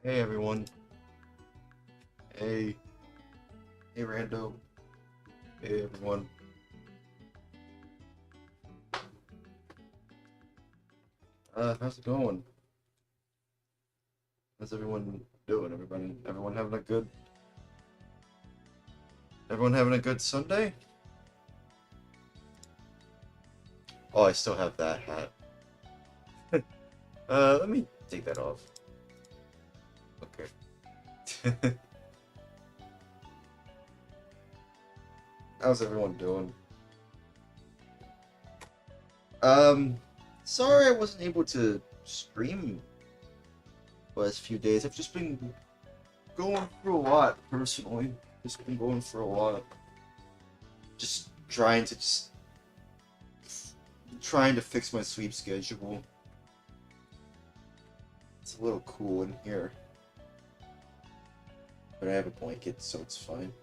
Hey everyone. Hey. Hey Rando. Hey everyone. How's it going? How's everyone doing? Everyone having a good Sunday? Oh, I still have that hat. Let me take that off. Okay. How's everyone doing? Um, Sorry I wasn't able to stream the last few days. I've just been going through a lot personally. Just been going through a lot. Just trying to fix my sleep schedule. It's a little cool in here. But I have a blanket, so it's fine.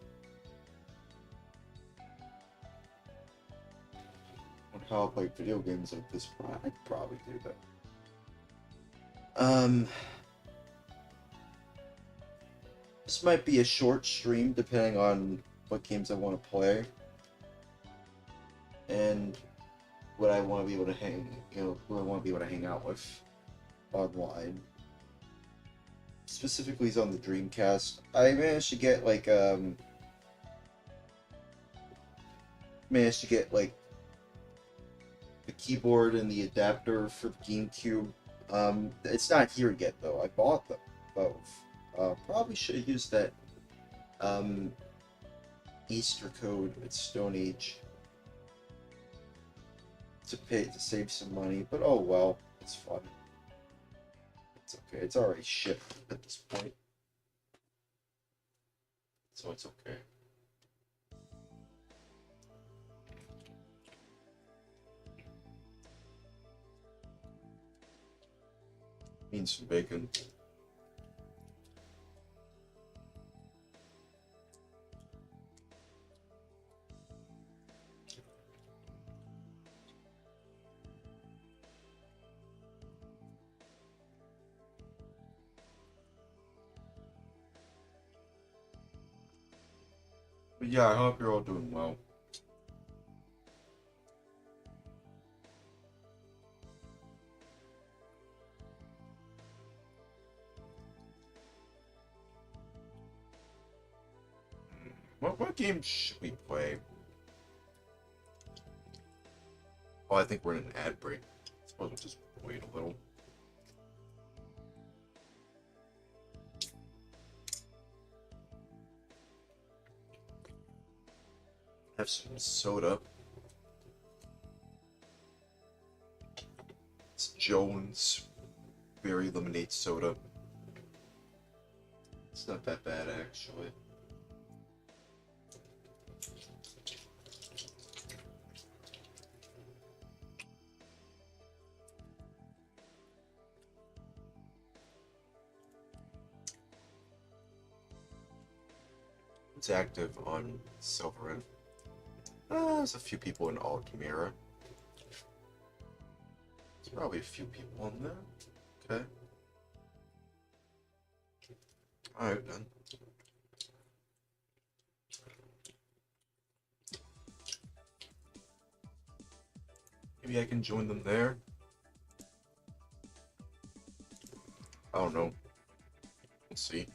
On how I play video games like this, I could probably do that. This might be a short stream depending on what games I want to play. And what I want to be able to who I want to be able to hang out with online. Specifically is on the Dreamcast. I managed to get like the keyboard and the adapter for the GameCube. It's not here yet though. I bought them both. Probably should have used that Easter code at Stone Age to save some money, but oh well, it's fun. It's okay. It's already shipped at this point, so it's okay. Need some bacon. But yeah, I hope you're all doing well. What game should we play? Oh, I think we're in an ad break. I suppose we'll just wait a little. Have some soda. It's Jones Berry Lemonade Soda. It's not that bad actually. It's active on Silverin. There's a few people in Altamira. There's probably a few people on there. Okay. Alright then. Maybe I can join them there. I don't know. We'll see.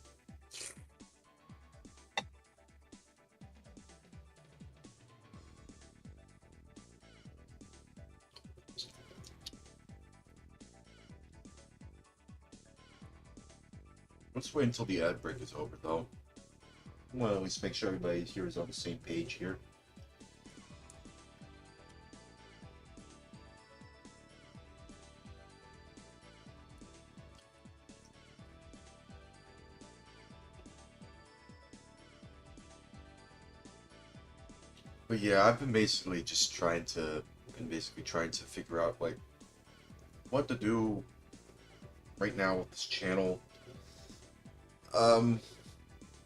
Let's wait until the ad break is over, though. I want to at least make sure everybody here is on the same page here. But yeah, I've been basically trying to figure out like what to do right now with this channel.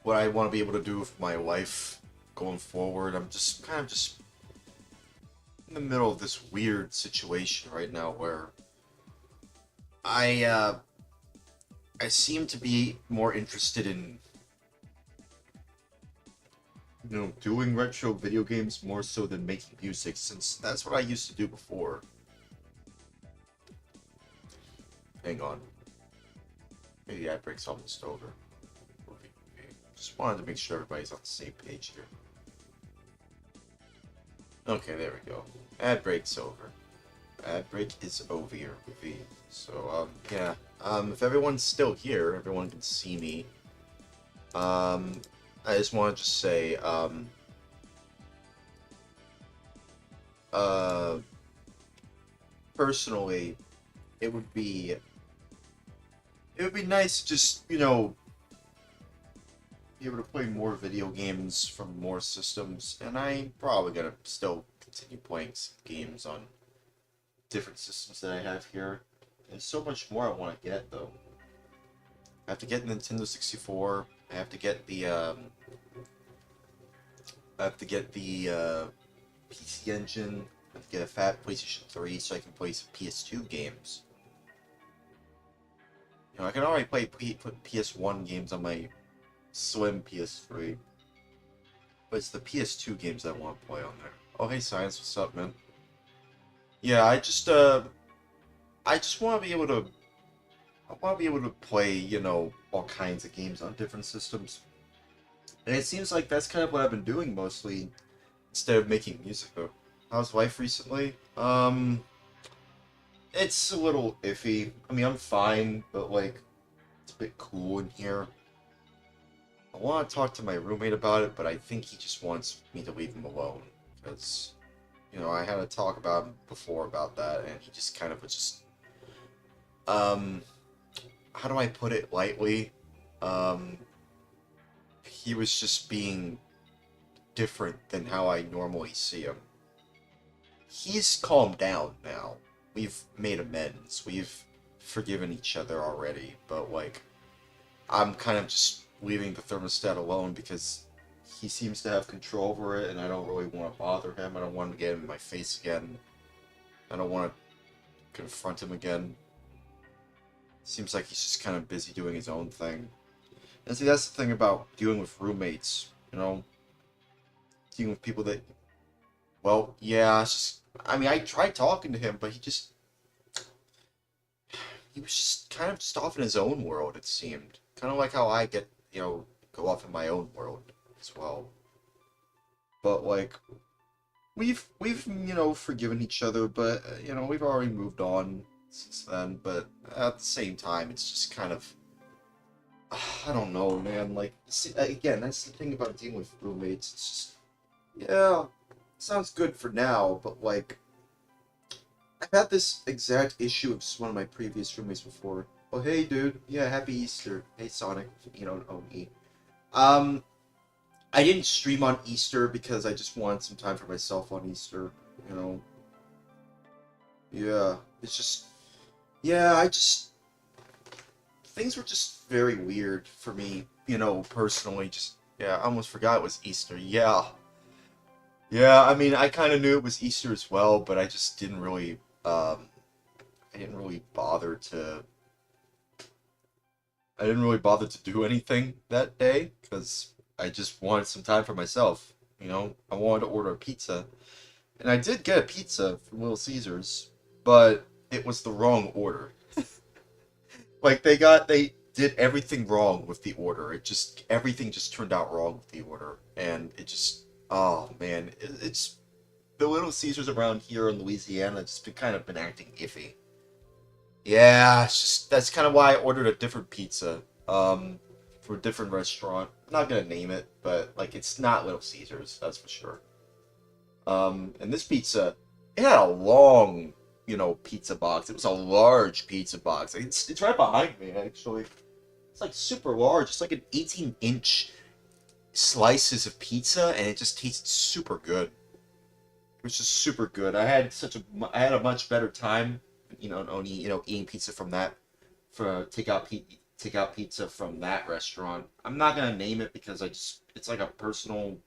What I want to be able to do with my life going forward. I'm just kind of in the middle of this weird situation right now where I I seem to be more interested in, doing retro video games more so than making music, since that's what I used to do before. Hang on. Maybe the ad break's almost over. Just wanted to make sure everybody's on the same page here. Okay, there we go. Ad break's over. Ad break is over. So, yeah. If everyone's still here, everyone can see me. I just wanted to say, personally, it would be nice to just, be able to play more video games from more systems, and I'm probably gonna still continue playing some games on different systems that I have here. There's so much more I want to get, though. I have to get Nintendo 64. I have to get the PC Engine. I have to get a fat PlayStation 3 so I can play some PS2 games. I can already play PS1 games on my slim PS3, but it's the PS2 games I want to play on there. Oh, hey, Science, what's up, man? Yeah, I just want to be able to. I want to be able to play, all kinds of games on different systems. And it seems like that's kind of what I've been doing mostly, instead of making music, though. How's life recently? It's a little iffy. I mean, I'm fine, but, like, it's a bit cool in here. I want to talk to my roommate about it, but I think he just wants me to leave him alone. Because, I had a talk about him before about that, and he just kind of was just... how do I put it lightly? He was just being different than how I normally see him. He's calmed down now. We've made amends. We've forgiven each other already, but, like, I'm kind of just leaving the thermostat alone because he seems to have control over it, and I don't really want to bother him. I don't want to get him in my face again. I don't want to confront him again. Seems like he's just kind of busy doing his own thing. And see, that's the thing about dealing with roommates, dealing with people that, well, yeah, it's just, I mean, I tried talking to him, but he was just kind of just off in his own world, it seemed. Kind of like how I get, go off in my own world as well. But, like, we've forgiven each other, but, we've already moved on since then, but at the same time, it's just kind of, I don't know, man, like, see, again, that's the thing about dealing with roommates, it's just, yeah, sounds good for now, but, like, I've had this exact issue with one of my previous roommates before. Oh, hey, dude, yeah, happy Easter. Hey, Sonic, Oni. I didn't stream on Easter because I just wanted some time for myself on Easter, Yeah, it's just... Yeah, things were just very weird for me, personally. Just, yeah, I almost forgot it was Easter. Yeah. Yeah, I mean, I kind of knew it was Easter as well, but I just didn't really, I didn't really bother to do anything that day, because I just wanted some time for myself, I wanted to order a pizza. And I did get a pizza from Little Caesars, but it was the wrong order. Like, they did everything wrong with the order. Everything just turned out wrong with the order. And it just, oh man, it's, the Little Caesars around here in Louisiana just been acting iffy. Yeah, that's kind of why I ordered a different pizza, from a different restaurant. I'm not gonna name it, but, like, it's not Little Caesars, that's for sure. And this pizza, it had a long, pizza box. It was a large pizza box. It's right behind me, actually. It's, like, super large. It's like an 18-inch slices of pizza, and it just tasted super good. It was just super good. I had a much better time, only, eating pizza from that, for takeout pizza from that restaurant. I'm not gonna name it because it's like a personal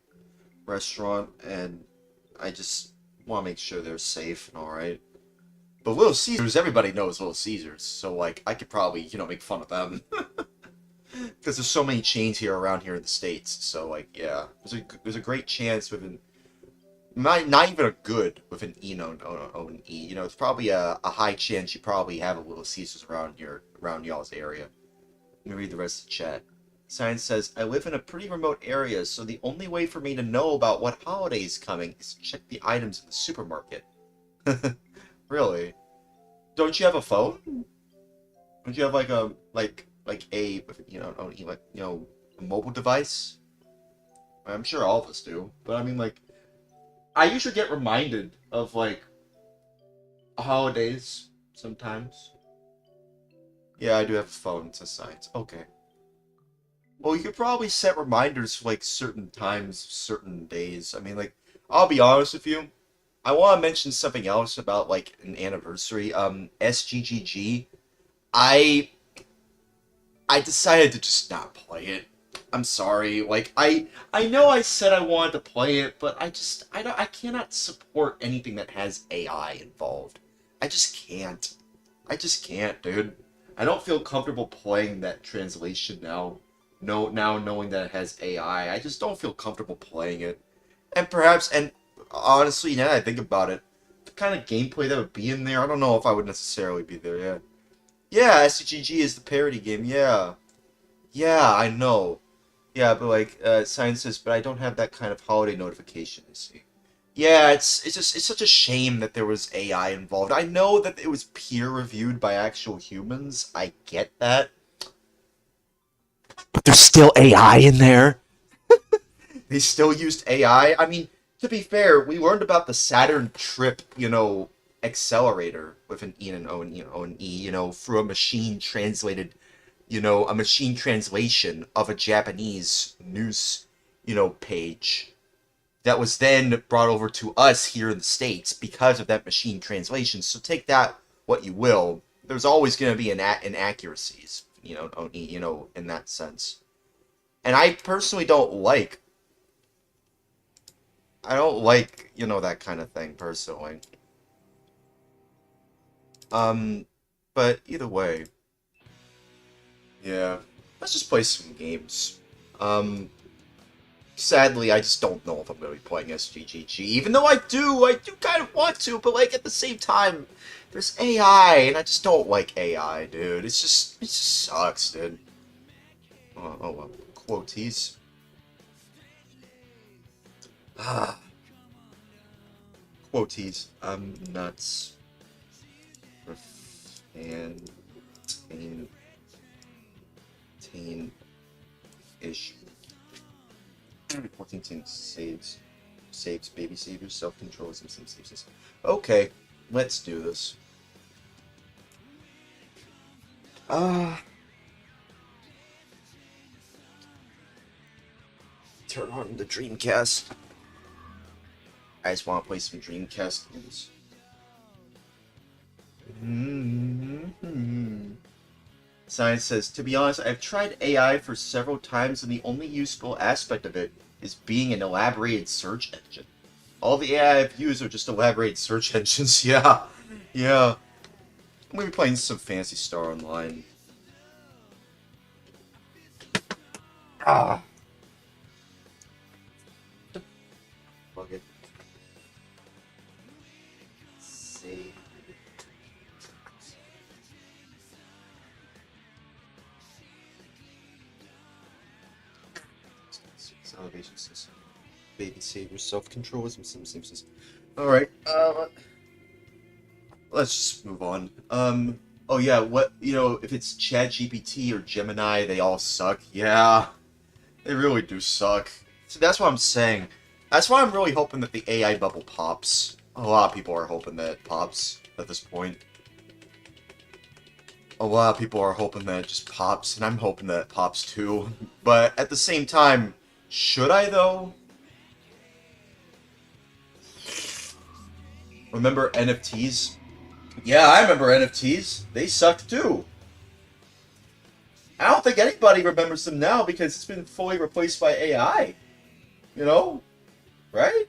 restaurant, and I just want to make sure they're safe and alright. But Little Caesars, everybody knows Little Caesars, so, like, I could probably, make fun of them. Because there's so many chains here around here in the States. So, like, yeah. There's a great chance with an... Not even a good with an E, no, an E. You know, it's probably a high chance you probably have a Little Caesars around y'all's area. Let me read the rest of the chat. Science says, I live in a pretty remote area, so the only way for me to know about what holiday is coming is to check the items in the supermarket. Really? Don't you have a phone? Don't you have like a a mobile device? I'm sure all of us do, but I mean, like, I usually get reminded of like holidays sometimes. Yeah, I do have a phone. It says Science. Okay. Well, you could probably set reminders for like certain times, certain days. I mean, like, I'll be honest with you. I want to mention something else about like an anniversary. SGGG. I decided to just not play it. I'm sorry. Like, I know I said I wanted to play it, but I cannot support anything that has AI involved. I just can't. I just can't, dude. I don't feel comfortable playing that translation now. No, now knowing that it has AI, I just don't feel comfortable playing it. And perhaps, and honestly, now that I think about it, the kind of gameplay that would be in there, I don't know if I would necessarily be there, yeah. Yeah, SCGG is the parody game, yeah. Yeah, I know. Yeah, but like, Science says, but I don't have that kind of holiday notification, you see. Yeah, it's such a shame that there was AI involved. I know that it was peer-reviewed by actual humans, I get that. But there's still AI in there. They still used AI. I mean, to be fair, we learned about the Saturn Trip, accelerator with an E and an O and an E, through a machine translated, a machine translation of a Japanese news, page that was then brought over to us here in the States because of that machine translation. So take that what you will. There's always going to be inaccuracies, in that sense. And I personally don't like that kind of thing, personally. But either way. Yeah. Let's just play some games. Sadly, I just don't know if I'm going to be playing SGGG. Even though I do kind of want to, but, like, at the same time, there's AI, and I just don't like AI, dude. It just sucks, dude. Oh well. Quoties. Ah. Quoties. I'm nuts. And ish. 14 saves, baby savers, self-control, some saves. Okay, let's do this. Turn on the Dreamcast. I just want to play some Dreamcast games. Science says, to be honest, I've tried AI for several times, and the only useful aspect of it is being an elaborated search engine. All the AI I've used are just elaborated search engines. Yeah. I'm going to be playing some Phantasy Star Online. Fuck it. Save. Elevation system. Baby savers, self-control, some Simpsons. Alright, let's just move on. Oh yeah, if it's ChatGPT or Gemini, they all suck. Yeah, they really do suck. So that's what I'm saying. That's why I'm really hoping that the AI bubble pops. A lot of people are hoping that it pops at this point. A lot of people are hoping that it just pops, and I'm hoping that it pops too. But at the same time, should I, though? Remember NFTs? Yeah, I remember NFTs. They sucked, too. I don't think anybody remembers them now because it's been fully replaced by AI. Right?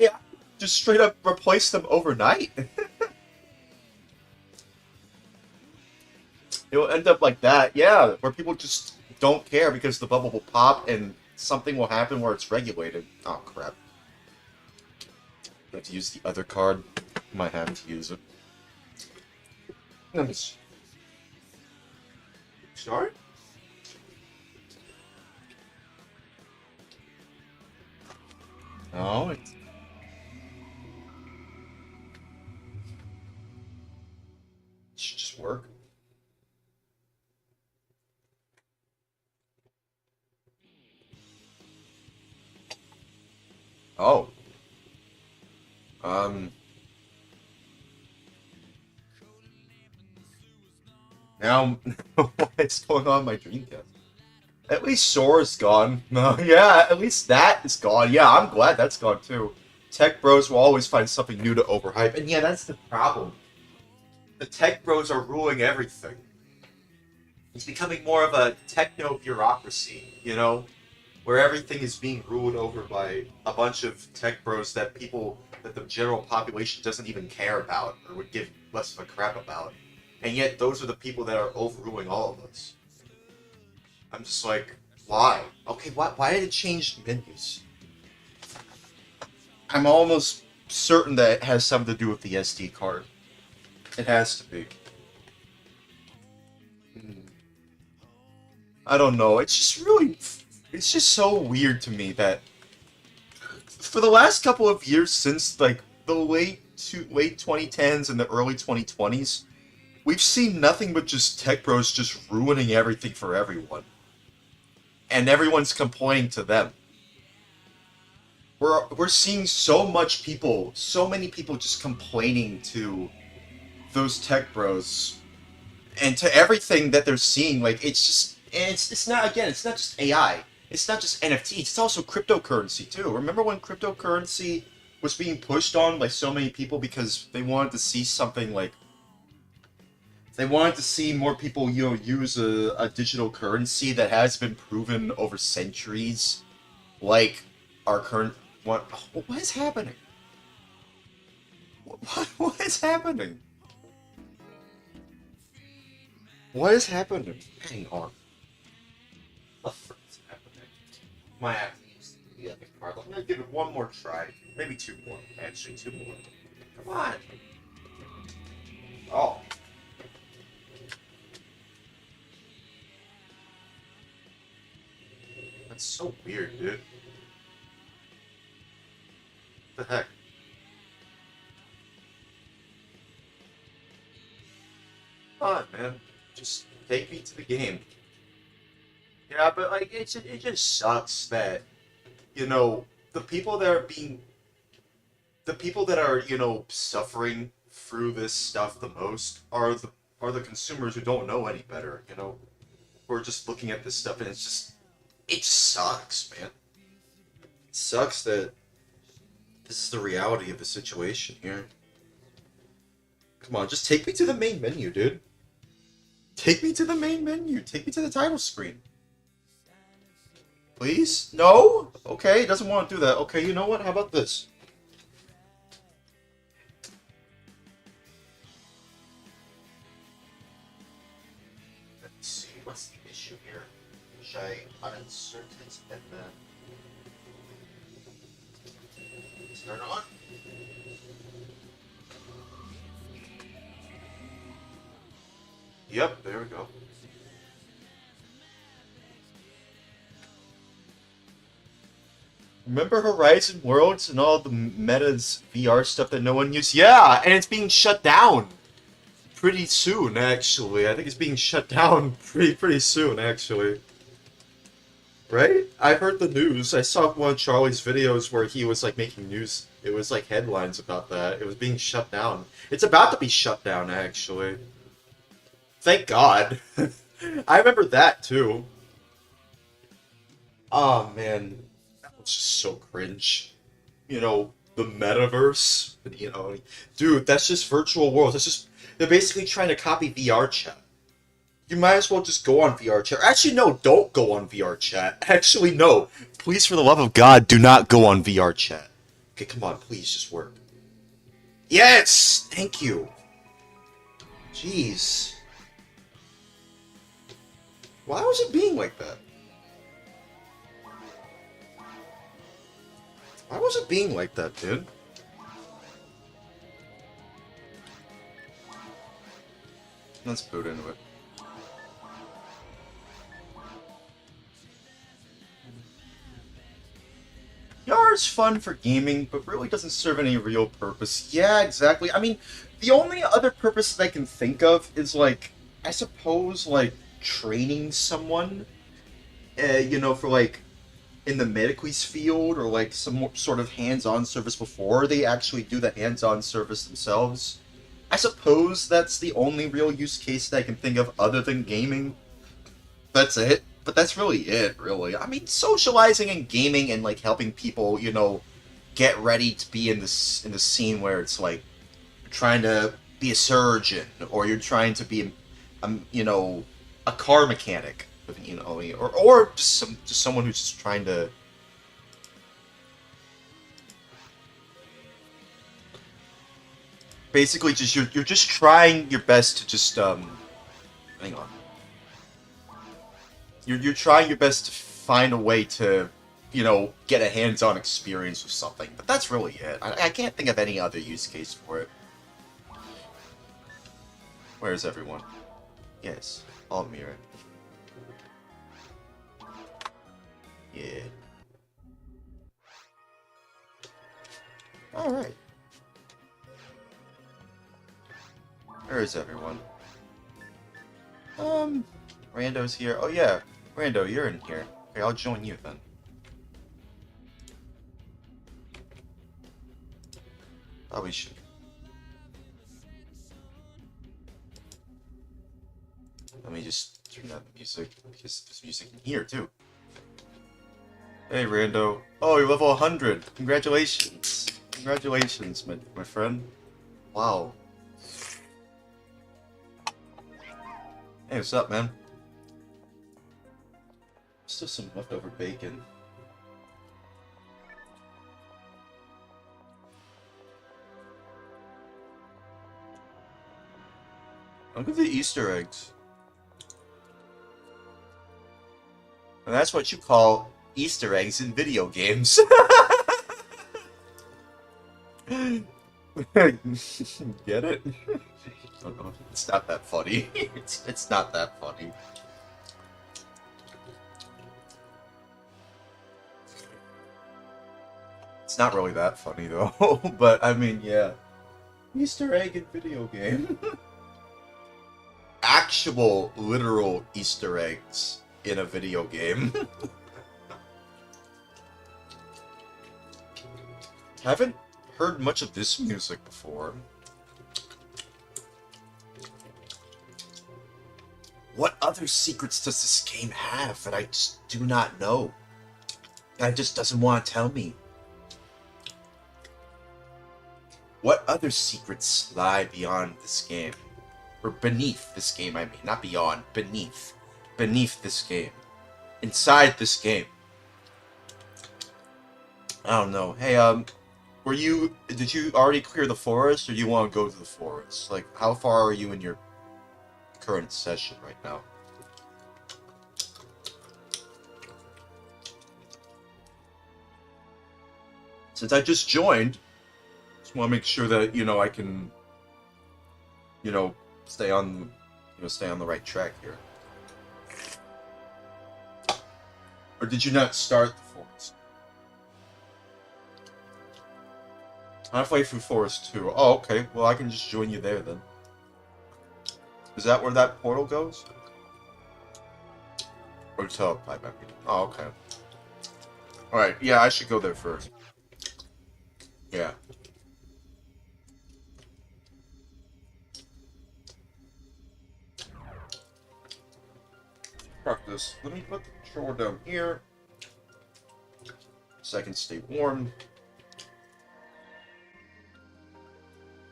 AI just straight up replaced them overnight. It'll end up like that, yeah, where people just don't care because the bubble will pop and something will happen where it's regulated. Oh, crap. I have to use the other card. Might have to use it. Sorry? No, it should just work. Oh. Now, what's going on my Dreamcast? At least Sora's gone. No, yeah, at least that is gone. Yeah, I'm glad that's gone too. Tech bros will always find something new to overhype. And yeah, that's the problem. The tech bros are ruling everything. It's becoming more of a techno-bureaucracy, you know? Where everything is being ruled over by a bunch of tech bros that the general population doesn't even care about or would give less of a crap about. And yet, those are the people that are overruling all of us. I'm just like, why? Okay, why did it change menus? I'm almost certain that it has something to do with the SD card. It has to be. I don't know. It's just so weird to me that for the last couple of years since like the late 2010s and the early 2020s, we've seen nothing but just tech bros just ruining everything for everyone. And everyone's complaining to them. We're seeing so many people just complaining to those tech bros and to everything that they're seeing. Like it's not just AI. It's not just NFTs. It's also cryptocurrency too. Remember when cryptocurrency was being pushed on by so many people because they wanted to see something like they wanted to see more people, use a digital currency that has been proven over centuries, like our current what is happening? What is happening? What is happening? Hang on. What the frick is happening? Might have to use the other card. I'm gonna give it one more try. Maybe two more. Actually, two more. Come on. Oh. That's so weird, dude. What the heck? Come on, man. Just take me to the game. Yeah, but like it just sucks that the people that are suffering through this stuff the most are the consumers who don't know any better. Who are just looking at this stuff and it sucks, man. It sucks that this is the reality of the situation here. Come on, just take me to the main menu, dude. Take me to the main menu. Take me to the title screen. Please? No? Okay, doesn't want to do that. Okay, you know what? How about this? Let's see, what's the issue here? Should I uninsert it and then turn on? Yep, there we go. Remember Horizon Worlds and all the Meta's VR stuff that no one used? Yeah, and it's being shut down pretty soon, actually. I think it's being shut down pretty soon, actually. Right? I heard the news. I saw one of Charlie's videos where he was like making news. It was like headlines about that. It was being shut down. It's about to be shut down, actually. Thank God. I remember that too. Oh man, that was just so cringe. The metaverse. Dude, that's just virtual worlds. They're basically trying to copy VR chat. You might as well just go on VR chat. Actually, no, don't go on VR chat. Actually, no. Please, for the love of God, do not go on VR chat. Okay, come on, please, just work. Yes! Thank you. Jeez. Why was it being like that? Why was it being like that, dude? Let's boot into it. VR is fun for gaming, but really doesn't serve any real purpose. Yeah, exactly. I mean, the only other purpose that I can think of is, like, I suppose, like, training someone, you know, for, like, in the medical field, or, like, some sort of hands-on service before they actually do the hands-on service themselves. I suppose that's the only real use case that I can think of other than gaming. That's it. But that's really it, really. I mean, socializing and gaming and, like, helping people, you know, get ready to be in this in the scene where it's like you're trying to be a surgeon, or you're trying to be, you know, a car mechanic, you know, or just someone who's just trying to. Basically, just you're just trying your best to just hang on. You're trying your best to find a way to, you know, get a hands-on experience with something. But that's really it. I can't think of any other use case for it. Where is everyone? Yes, I'll mirror. Yeah. Alright. Where is everyone? Rando's here. Oh yeah, Rando, you're in here. Okay, I'll join you then. Oh, we should. Let me just turn up the music, because there's music in here too. Hey Rando. Oh, you're level 100. Congratulations. Congratulations, my friend. Wow. Hey, what's up, man? Still some leftover bacon. Look at the Easter eggs. And that's what you call Easter eggs in video games. Get it? Oh, no, it's not that funny. It's not that funny. It's not really that funny though. But I mean, yeah. Easter egg in video game. Actual, literal Easter eggs in a video game. Haven't heard much of this music before. What other secrets does this game have that I just do not know? That it just doesn't want to tell me. What other secrets lie beyond this game? Or beneath this game, I mean. Not beyond, beneath. Beneath this game. Inside this game. I don't know. Hey, did you already clear the forest, or do you want to go to the forest? Like, how far are you in your current session right now? Since I just joined, just want to make sure that, you know, I can, you know, stay on the right track here. Or did you not start the forest? Halfway through Forest 2. Oh, okay. Well, I can just join you there then. Is that where that portal goes? Or telepipe, I mean. Oh, okay. Alright, yeah, I should go there first. Yeah. Fuck this. Let me put the controller down here, so I can stay warm.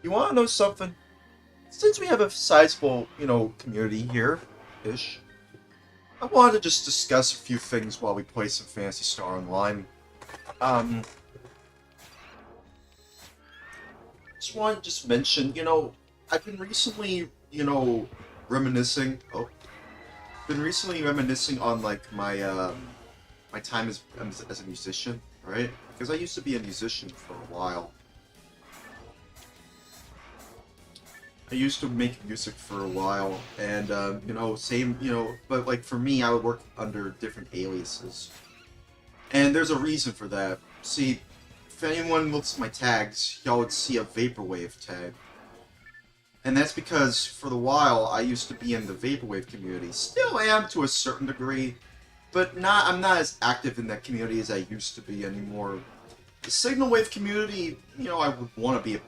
You wanna know something? Since we have a sizable, you know, community here-ish, I wanted to just discuss a few things while we play some Phantasy Star Online. Just wanted to just mention, you know, I've been recently, you know, reminiscing. Oh. been recently reminiscing on like my time as a musician, right? Because I used to be a musician for a while. I used to make music for a while, and you know, same, you know, but like for me, I would work under different aliases, and there's a reason for that. See, if anyone looks at my tags, y'all would see a vaporwave tag, and that's because for the while I used to be in the vaporwave community. Still am to a certain degree, but I'm not as active in that community as I used to be anymore. The signal wave community, you know, I would want to be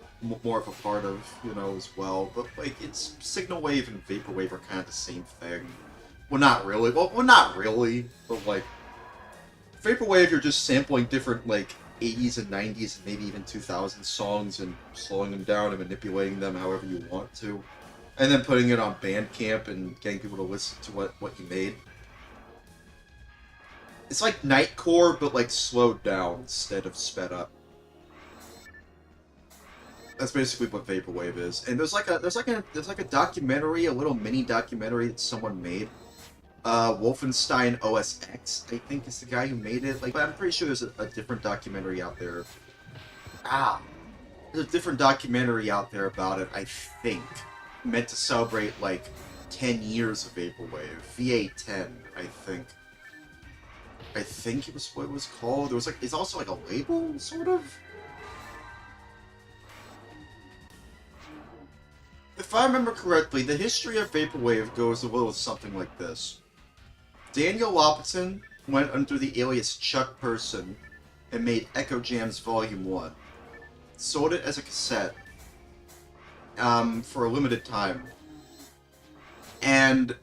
more of a part of, you know, as well. But like, it's signal wave and vaporwave are kind of the same thing. Well, not really. Well, not really. But like, vaporwave, you're just sampling different like 80s and 90s and maybe even 2000 songs and slowing them down and manipulating them however you want to, and then putting it on Bandcamp and getting people to listen to what you made. It's like Nightcore, but like slowed down instead of sped up. That's basically what vaporwave is. And there's like a documentary, a little mini documentary that someone made. Wolfenstein OS X, I think, is the guy who made it. Like, but I'm pretty sure there's a different documentary out there. There's a different documentary out there about it, I think, meant to celebrate like 10 years of vaporwave. VA10, I think. I think it was what it was called. There was like, it's also like a label, sort of. If I remember correctly, the history of vaporwave goes a little something like this. Daniel Lopatin went under the alias Chuck Person and made Echo Jams Volume 1. Sold it as a cassette for a limited time. And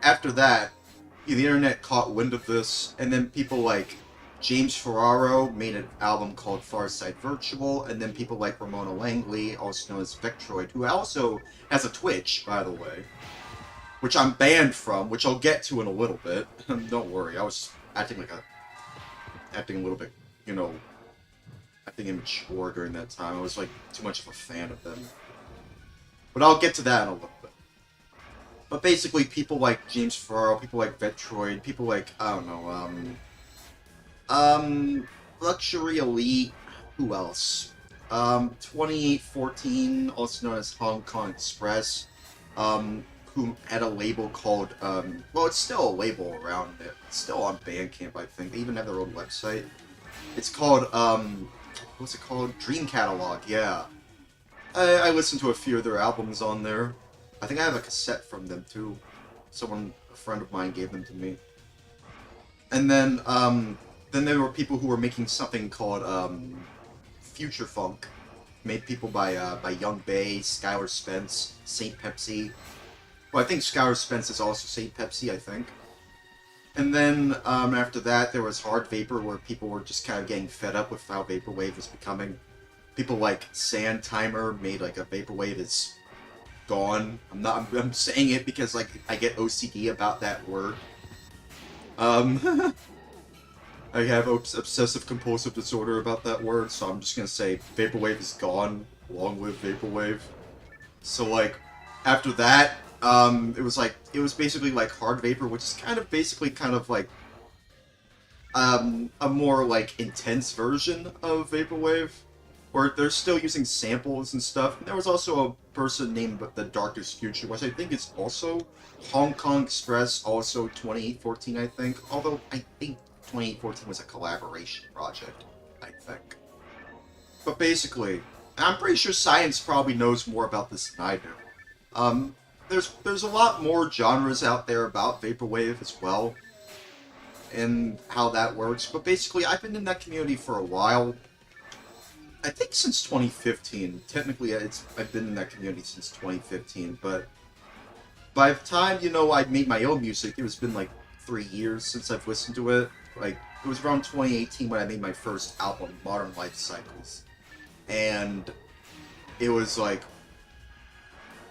after that, the internet caught wind of this, and then people like James Ferraro made an album called Farside Virtual, and then people like Ramona Langley, also known as Vectroid, who also has a Twitch, by the way, which I'm banned from, which I'll get to in a little bit. Don't worry, I was acting a little bit, you know, acting immature during that time. I was like too much of a fan of them. But I'll get to that in a little bit. But basically, people like James Ferraro, people like Vectroid, people like, I don't know, Luxury Elite, who else? 2814, also known as Hong Kong Express, who had a label called, well, it's still a label around it. It's still on Bandcamp, I think. They even have their own website. It's called, what's it called? Dream Catalog, yeah. I listened to a few of their albums on there. I think I have a cassette from them, too. A friend of mine gave them to me. And then there were people who were making something called, Future Funk. Made people by Young Bay, Skylar Spence, Saint Pepsi. Well, I think Skylar Spence is also Saint Pepsi, I think. And then, after that, there was Hard Vapor, where people were just kind of getting fed up with how Vaporwave was becoming. People like Sand Timer made, like, a Vaporwave is gone. I'm saying it because, like, I get OCD about that word. I have obsessive-compulsive disorder about that word, so I'm just gonna say Vaporwave is gone, along with Vaporwave. So, like, after that, it was basically like Hard Vapor, which is kind of like, a more, like, intense version of Vaporwave, where they're still using samples and stuff. And there was also a person named The Darkest Future, which I think is also Hong Kong Express, also 2814, I think. Although, I think 2814 was a collaboration project, I think. But basically, I'm pretty sure Science probably knows more about this than I do. There's a lot more genres out there about Vaporwave as well, and how that works. But basically, I've been in that community for a while. I think since 2015. Technically, I've been in that community since 2015, but by the time, you know, I made my own music, it was been like 3 years since I've listened to it. Like, it was around 2018 when I made my first album, Modern Life Cycles. And it was like,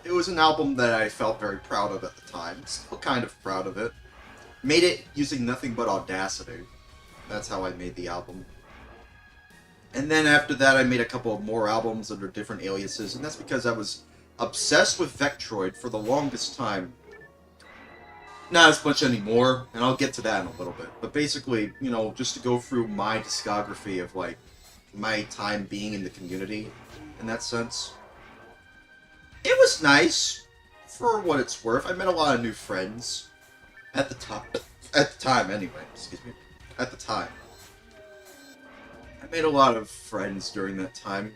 it was an album that I felt very proud of at the time. Still kind of proud of it. Made it using nothing but Audacity. That's how I made the album. And then after that, I made a couple of more albums under different aliases, and that's because I was obsessed with Vectroid for the longest time. not as much anymore, and I'll get to that in a little bit. But basically, you know, just to go through my discography of, like, my time being in the community, in that sense. It was nice, for what it's worth. I met a lot of new friends. At the time, anyway, excuse me. At the time. I made a lot of friends during that time.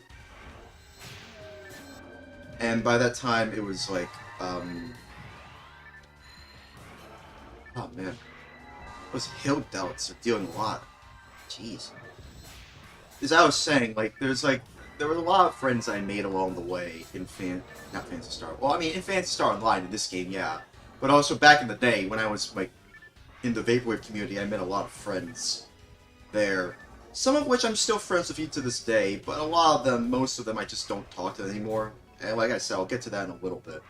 And by that time, it was like, oh man. Those hill doubts are dealing a lot. Jeez. As I was saying, like, there were a lot of friends I made along the way in not Phantasy Star. Well, I mean, in Phantasy Star Online, in this game, yeah. But also back in the day, when I was, like, in the Vaporwave community, I met a lot of friends there. Some of which I'm still friends with you to this day, but a lot of them, most of them, I just don't talk to anymore. And like I said, I'll get to that in a little bit.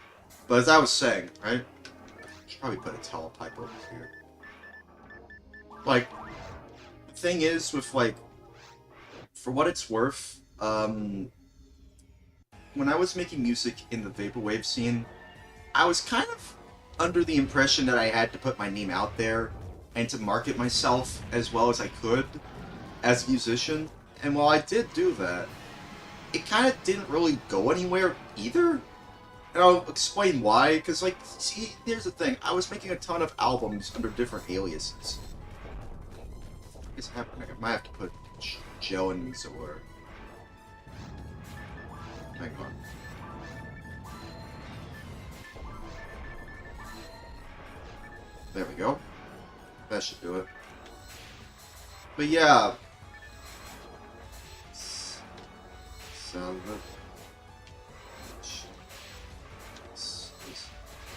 But as I was saying, right? I should probably put a telepipe over here. Like, the thing is with, like, for what it's worth, when I was making music in the Vaporwave scene, I was kind of under the impression that I had to put my name out there and to market myself as well as I could as a musician. And while I did do that, it kind of didn't really go anywhere either. And I'll explain why, because, like, see, here's the thing. I was making a ton of albums under different aliases. What's happening? I might have to put Joe in somewhere. Hang on. There we go. That should do it. But yeah.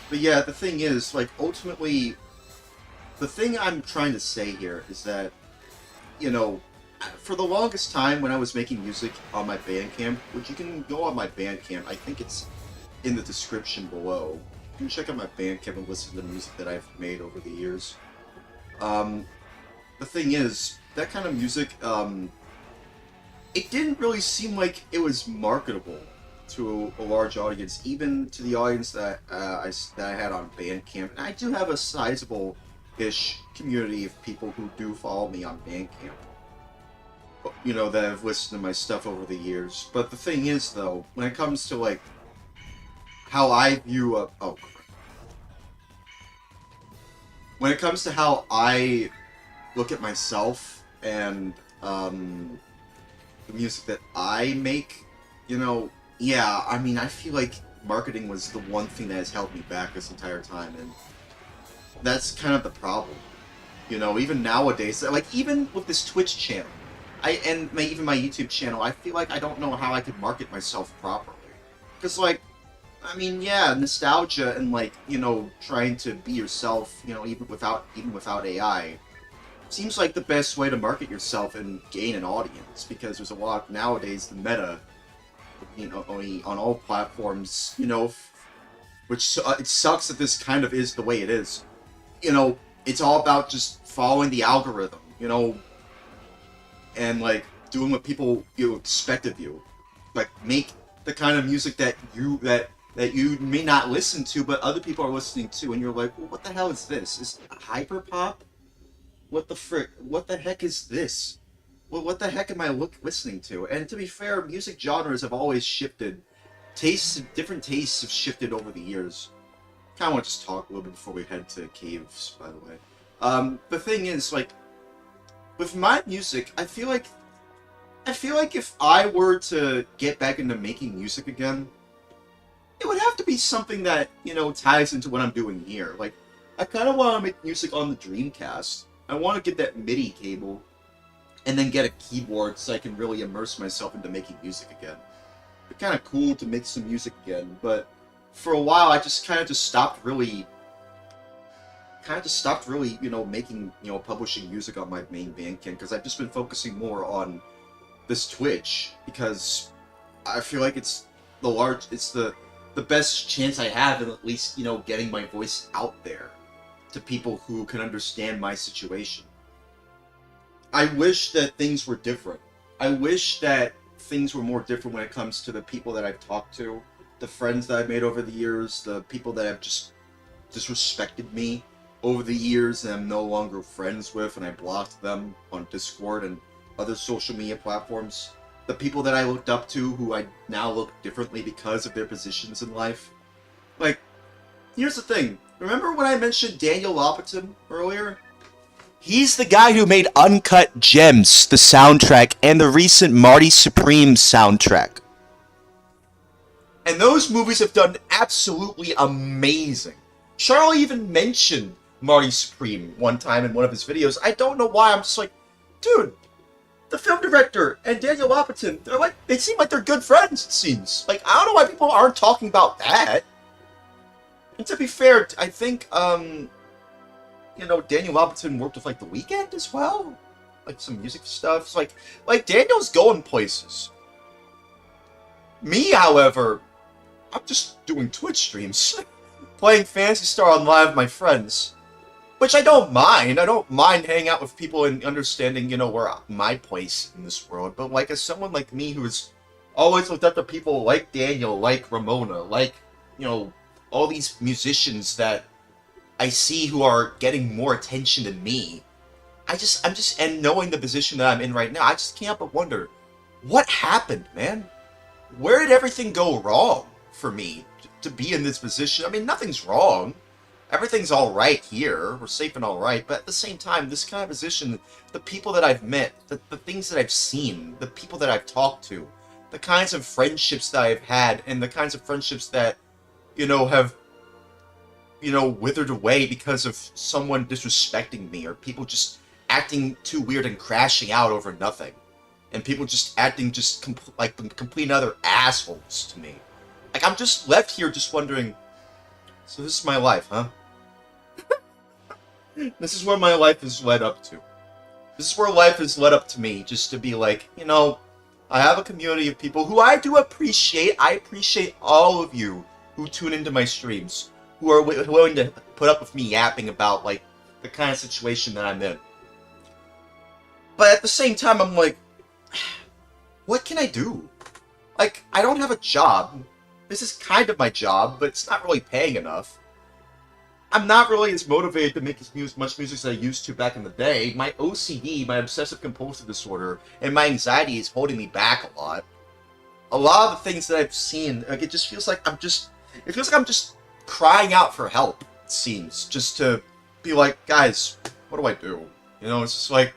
But yeah, the thing is, like, ultimately, the thing I'm trying to say here is that, you know, for the longest time when I was making music on my Bandcamp, which you can go on my Bandcamp, I think it's in the description below. You can check out my Bandcamp and listen to the music that I've made over the years. The thing is, that kind of music, it didn't really seem like it was marketable to a large audience, even to the audience that I had on Bandcamp. And I do have a sizable-ish community of people who do follow me on Bandcamp, you know, that have listened to my stuff over the years. But the thing is, though, when it comes to, like, how I view when it comes to how I look at myself and the music that I make, you know, yeah, I mean, I feel like marketing was the one thing that has held me back this entire time, and that's kind of the problem. You know, even nowadays, like, even with this Twitch channel, even my YouTube channel, I feel like I don't know how I could market myself properly. Because, like, I mean, yeah, nostalgia and, like, you know, trying to be yourself, you know, even without AI, seems like the best way to market yourself and gain an audience, because there's a lot, nowadays, the meta, you know, on all platforms, you know, which, it sucks that this kind of is the way it is. You know, it's all about just following the algorithm, you know, and, like, doing what people, you know, expect of you. Like, make the kind of music that you may not listen to, but other people are listening to, and you're like, well, what the hell is this? Is it hyperpop? What the frick? What the heck is this? Well, what the heck am I listening to? And to be fair, music genres have always shifted. Different tastes have shifted over the years. Kind of want to just talk a little bit before we head to caves, by the way. The thing is, like, with my music, I feel like if I were to get back into making music again, it would have to be something that, you know, ties into what I'm doing here. Like, I kind of want to make music on the Dreamcast. I want to get that MIDI cable, and then get a keyboard so I can really immerse myself into making music again. It's kind of cool to make some music again, but for a while I just kind of stopped really, you know, making, you know, publishing music on my main Bandcamp, because I've just been focusing more on this Twitch, because I feel like it's the best chance I have of at least, you know, getting my voice out there to people who can understand my situation. I wish that things were different. I wish that things were more different when it comes to the people that I've talked to, the friends that I've made over the years, the people that have just disrespected me, you know, and, like, you know, treated me like over the years and I'm no longer friends with, and I blocked them on Discord and other social media platforms. The people that I looked up to, who I now look differently because of their positions in life. Like, here's the thing. Remember when I mentioned Daniel Lopatin earlier? He's the guy who made Uncut Gems, the soundtrack, and the recent Marty Supreme soundtrack. And those movies have done absolutely amazing. Charlie even mentioned Marty Supreme one time in one of his videos. I don't know why, I'm just like, dude, the film director and Daniel Lopatin, they seem like they're good friends, it seems. Like, I don't know why people aren't talking about that. And to be fair, I think, you know, Daniel Lopatin worked with, like, The Weeknd as well? Like, some music stuff. It's like, Daniel's going places. Me, however, I'm just doing Twitch streams. Playing Phantasy Star Online with my friends. Which I don't mind. I don't mind hanging out with people and understanding, you know, where my place in this world. But, like, as someone like me who has always looked up to people like Daniel, like Ramona, like, you know, all these musicians that I see who are getting more attention than me, and knowing the position that I'm in right now, I just can't but wonder, what happened, man? Where did everything go wrong for me to be in this position? I mean, nothing's wrong. Everything's alright here. We're safe and alright. But at the same time, this kind of position, the people that I've met, the things that I've seen, the people that I've talked to, the kinds of friendships that I've had, and the kinds of friendships that, you know, have, you know, withered away because of someone disrespecting me, or people just acting too weird and crashing out over nothing. And people just acting just like complete other assholes to me. Like, I'm just left here just wondering, so this is my life, huh? This is where my life is led up to. This is where life is led up to me, just to be like, you know, I have a community of people who I do appreciate. I appreciate all of you who tune into my streams, who are willing to put up with me yapping about, like, the kind of situation that I'm in. But at the same time, I'm like, what can I do? Like, I don't have a job. This is kind of my job, but it's not really paying enough. I'm not really as motivated to make as much music as I used to back in the day. My OCD, my obsessive-compulsive disorder, and my anxiety is holding me back a lot. A lot of the things that I've seen, like, it just feels like I'm just crying out for help, it seems. Just to be like, guys, what do I do? You know, it's just like,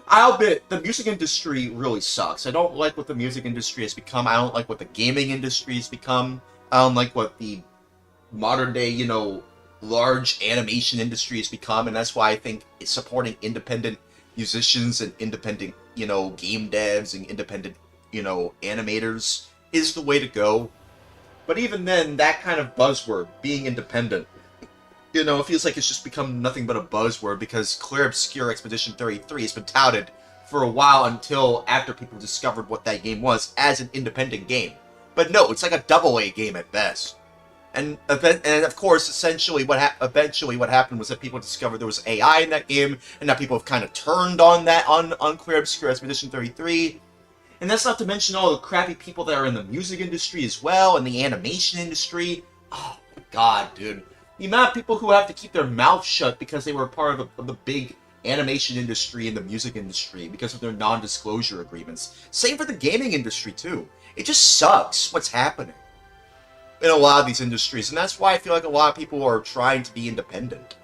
I'll admit, the music industry really sucks. I don't like what the music industry has become. I don't like what the gaming industry has become. I don't like what the modern day, you know, large animation industry has become, and that's why I think it's supporting independent musicians and independent, you know, game devs and independent, you know, animators is the way to go. But even then, that kind of buzzword, being independent, you know, it feels like it's just become nothing but a buzzword, because Clear Obscure Expedition 33 has been touted for a while until after people discovered what that game was as an independent game. But no, it's like a AA game at best. And of course, essentially, eventually what happened was that people discovered there was AI in that game, and now people have kind of turned on that on Clear Obscure Expedition 33. And that's not to mention all the crappy people that are in the music industry as well, and the animation industry. Oh my god, dude. The amount of people who have to keep their mouth shut because they were part of the big animation industry and the music industry because of their non-disclosure agreements. Same for the gaming industry, too. It just sucks what's happening in a lot of these industries, and that's why I feel like a lot of people are trying to be independent.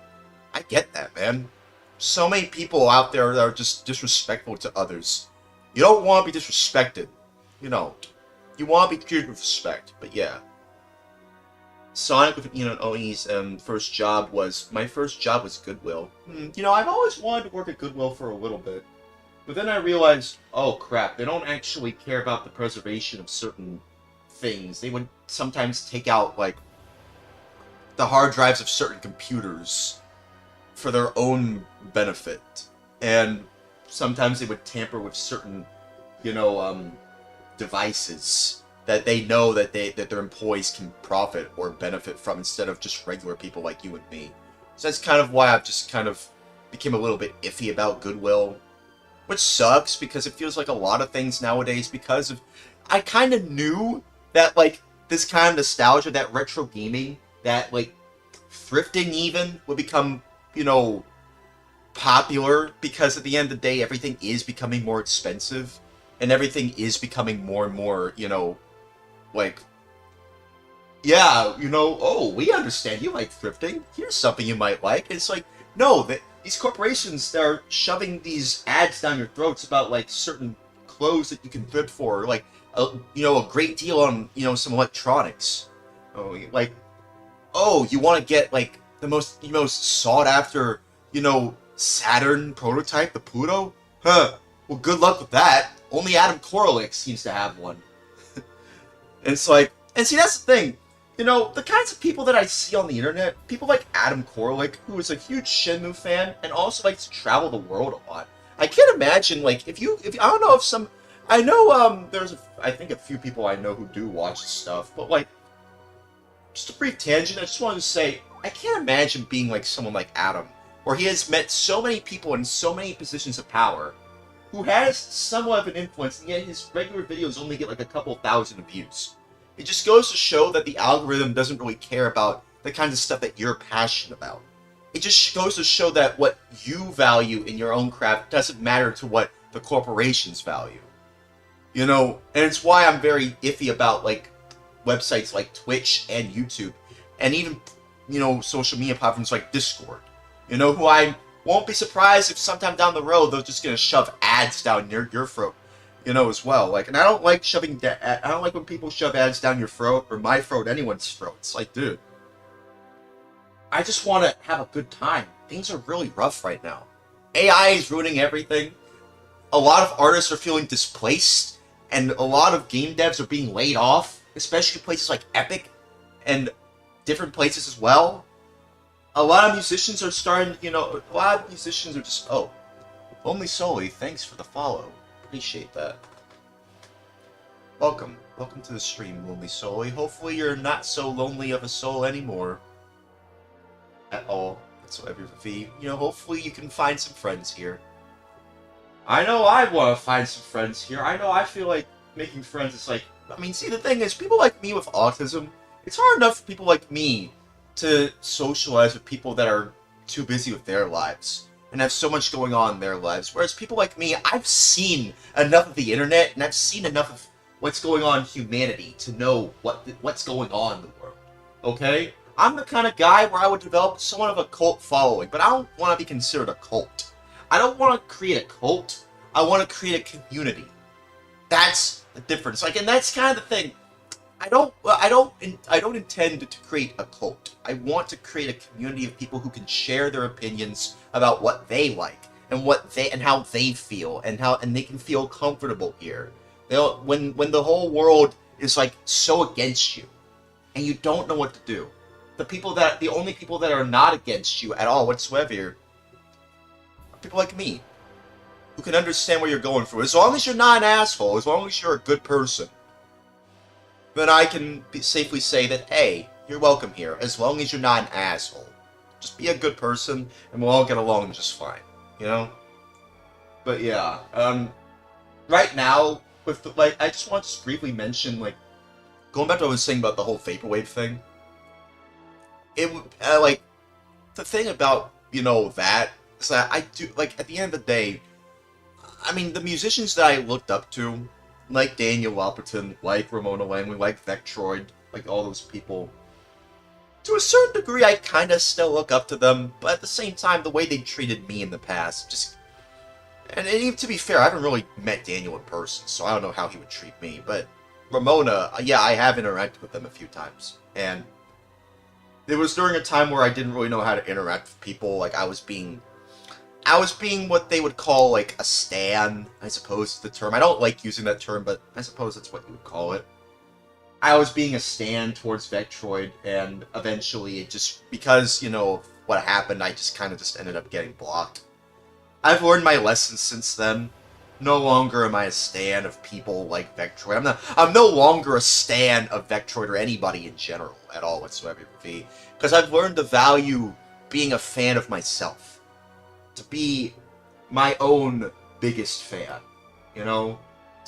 I get that, man. So many people out there that are just disrespectful to others. You don't want to be disrespected. You know. You want to be treated with respect, but yeah. Sonic with Oni's first job was... My first job was Goodwill. You know, I've always wanted to work at Goodwill for a little bit. But then I realized, oh crap, they don't actually care about the preservation of certain things. They would sometimes take out, like, the hard drives of certain computers for their own benefit. And sometimes they would tamper with certain, you know, devices that they know that their employees can profit or benefit from, instead of just regular people like you and me. So that's kind of why I've just kind of became a little bit iffy about Goodwill. Which sucks, because it feels like a lot of things nowadays, because of... I kind of knew that, like, this kind of nostalgia, that retro gaming, that, like, thrifting even will become, popular, because at the end of the day, everything is becoming more expensive, and everything is becoming more and more, like, yeah, oh, we understand you like thrifting. Here's something you might like. And it's like, no, these corporations that are shoving these ads down your throats about, like, certain clothes that you can thrift for, like, a great deal on, some electronics. Oh, like, oh, you want to get, like, the most sought after, Saturn prototype, the Pluto? Huh. Well, good luck with that. Only Adam Koralik seems to have one. And it's like, and see, that's the thing. The kinds of people that I see on the internet, people like Adam Koralik, who is a huge Shenmue fan and also likes to travel the world a lot. I can't imagine, like, if I don't know if I know, there's, I think a few people I know who do watch stuff, but, like, just a brief tangent, I just wanted to say, I can't imagine being like someone like Adam, where he has met so many people in so many positions of power, who has somewhat of an influence, and yet his regular videos only get like a couple thousand views. It just goes to show that the algorithm doesn't really care about the kinds of stuff that you're passionate about. It just goes to show that what you value in your own craft doesn't matter to what the corporations value. And it's why I'm very iffy about, like, websites like Twitch and YouTube, and even, social media platforms like Discord. Who I won't be surprised if sometime down the road they're just gonna shove ads down your throat, as well. Like, and I don't like I don't like when people shove ads down your throat, or my throat, anyone's throat. It's like, dude, I just want to have a good time. Things are really rough right now. AI is ruining everything. A lot of artists are feeling displaced, and a lot of game devs are being laid off, especially places like Epic and different places as well. A lot of musicians are starting, a lot of musicians are just, oh, Only Solely, thanks for the follow. Appreciate that. Welcome to the stream, Lonely Solely. Hopefully you're not so lonely of a soul anymore. At all. Whatsoever be. Hopefully you can find some friends here. I know I want to find some friends here. I know I feel like making friends is like, see, the thing is, people like me with autism, it's hard enough for people like me to socialize with people that are too busy with their lives and have so much going on in their lives. Whereas people like me, I've seen enough of the internet, and I've seen enough of what's going on in humanity to know what's going on in the world. Okay? I'm the kind of guy where I would develop somewhat of a cult following, but I don't want to be considered a cult. I don't want to create a cult. I want to create a community. That's the difference. Like, and that's kind of the thing. I don't intend to create a cult. I want to create a community of people who can share their opinions about what they like and how they feel and they can feel comfortable here. When the whole world is like so against you and you don't know what to do, the only people that are not against you at all whatsoever are people like me, who can understand what you're going through. As long as you're not an asshole, as long as you're a good person, then I can safely say that, hey, you're welcome here, as long as you're not an asshole. Just be a good person, and we'll all get along just fine, But yeah, right now, I just want to briefly mention, like, going back to what I was saying about the whole Vaporwave thing, the thing about, that, is that I do, like, at the end of the day, the musicians that I looked up to, like Daniel Walperton, like Ramona Langley, like Vectroid, like all those people, to a certain degree I kind of still look up to them, but at the same time, the way they treated me in the past, just... And even to be fair, I haven't really met Daniel in person, so I don't know how he would treat me, but Ramona, yeah, I have interacted with them a few times, and it was during a time where I didn't really know how to interact with people. Like, I was being what they would call, like, a stan, I suppose is the term. I don't like using that term, but I suppose that's what you would call it. I was being a stan towards Vectroid, and eventually it just, because, what happened, I just kind of just ended up getting blocked. I've learned my lessons since then. No longer am I a stan of people like Vectroid. I'm no longer a stan of Vectroid or anybody in general at all whatsoever, because I've learned to value being a fan of myself. To be my own biggest fan, to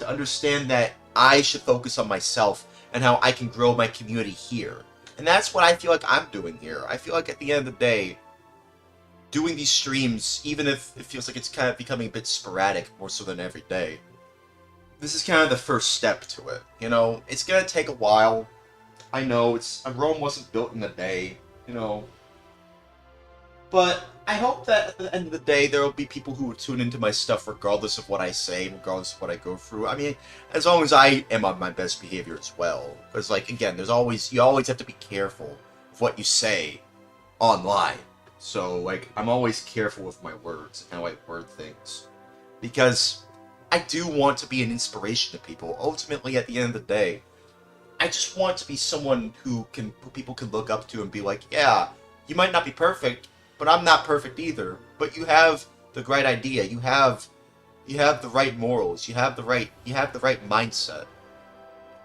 understand that I should focus on myself and how I can grow my community here. And that's what I feel like I'm doing here. I feel like at the end of the day, doing these streams, even if it feels like it's kind of becoming a bit sporadic, more so than every day, this is kind of the first step to it. You know, it's gonna take a while. I know Rome wasn't built in a day, you know. But I hope that at the end of the day, there will be people who will tune into my stuff regardless of what I say, regardless of what I go through. I mean, as long as I am on my best behavior as well. Because, like, again, you always have to be careful of what you say online. So, like, I'm always careful with my words and how I word things. Because I do want to be an inspiration to people. Ultimately, at the end of the day, I just want to be someone who people can look up to and be like, yeah, you might not be perfect, but I'm not perfect either. But you have the right idea. You have the right morals. You have the right mindset.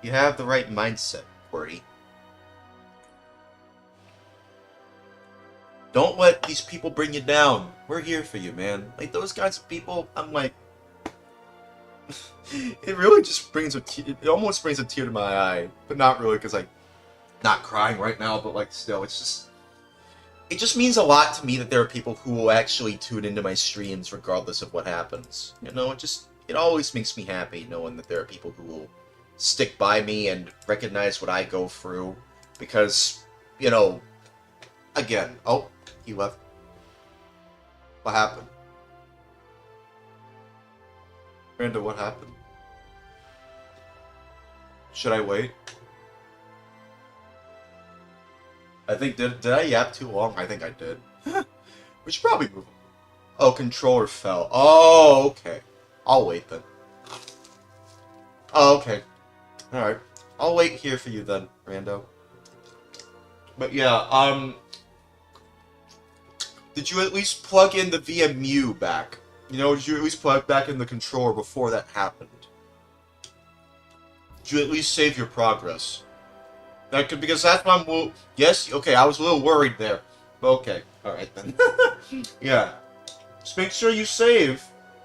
You have the right mindset, Cordy. Don't let these people bring you down. We're here for you, man. Like, those kinds of people, I'm like, it really just it almost brings a tear to my eye. But not really, because I'm not crying right now, but like, still, it just means a lot to me that there are people who will actually tune into my streams regardless of what happens. You know, it always makes me happy knowing that there are people who will stick by me and recognize what I go through. Because, you know, again, oh, he left. What happened? Miranda, what happened? Should I wait? I think, did I yap too long? I think I did. We should probably move on. Oh, controller fell. Oh, okay. I'll wait then. Oh, okay. Alright. I'll wait here for you then, Rando. But yeah, did you at least plug in the VMU back? You know, did you at least plug back in the controller before that happened? Did you at least save your progress? Because that's what I'm... Yes? Okay, I was a little worried there. But okay. Alright then. Yeah. Just make sure you save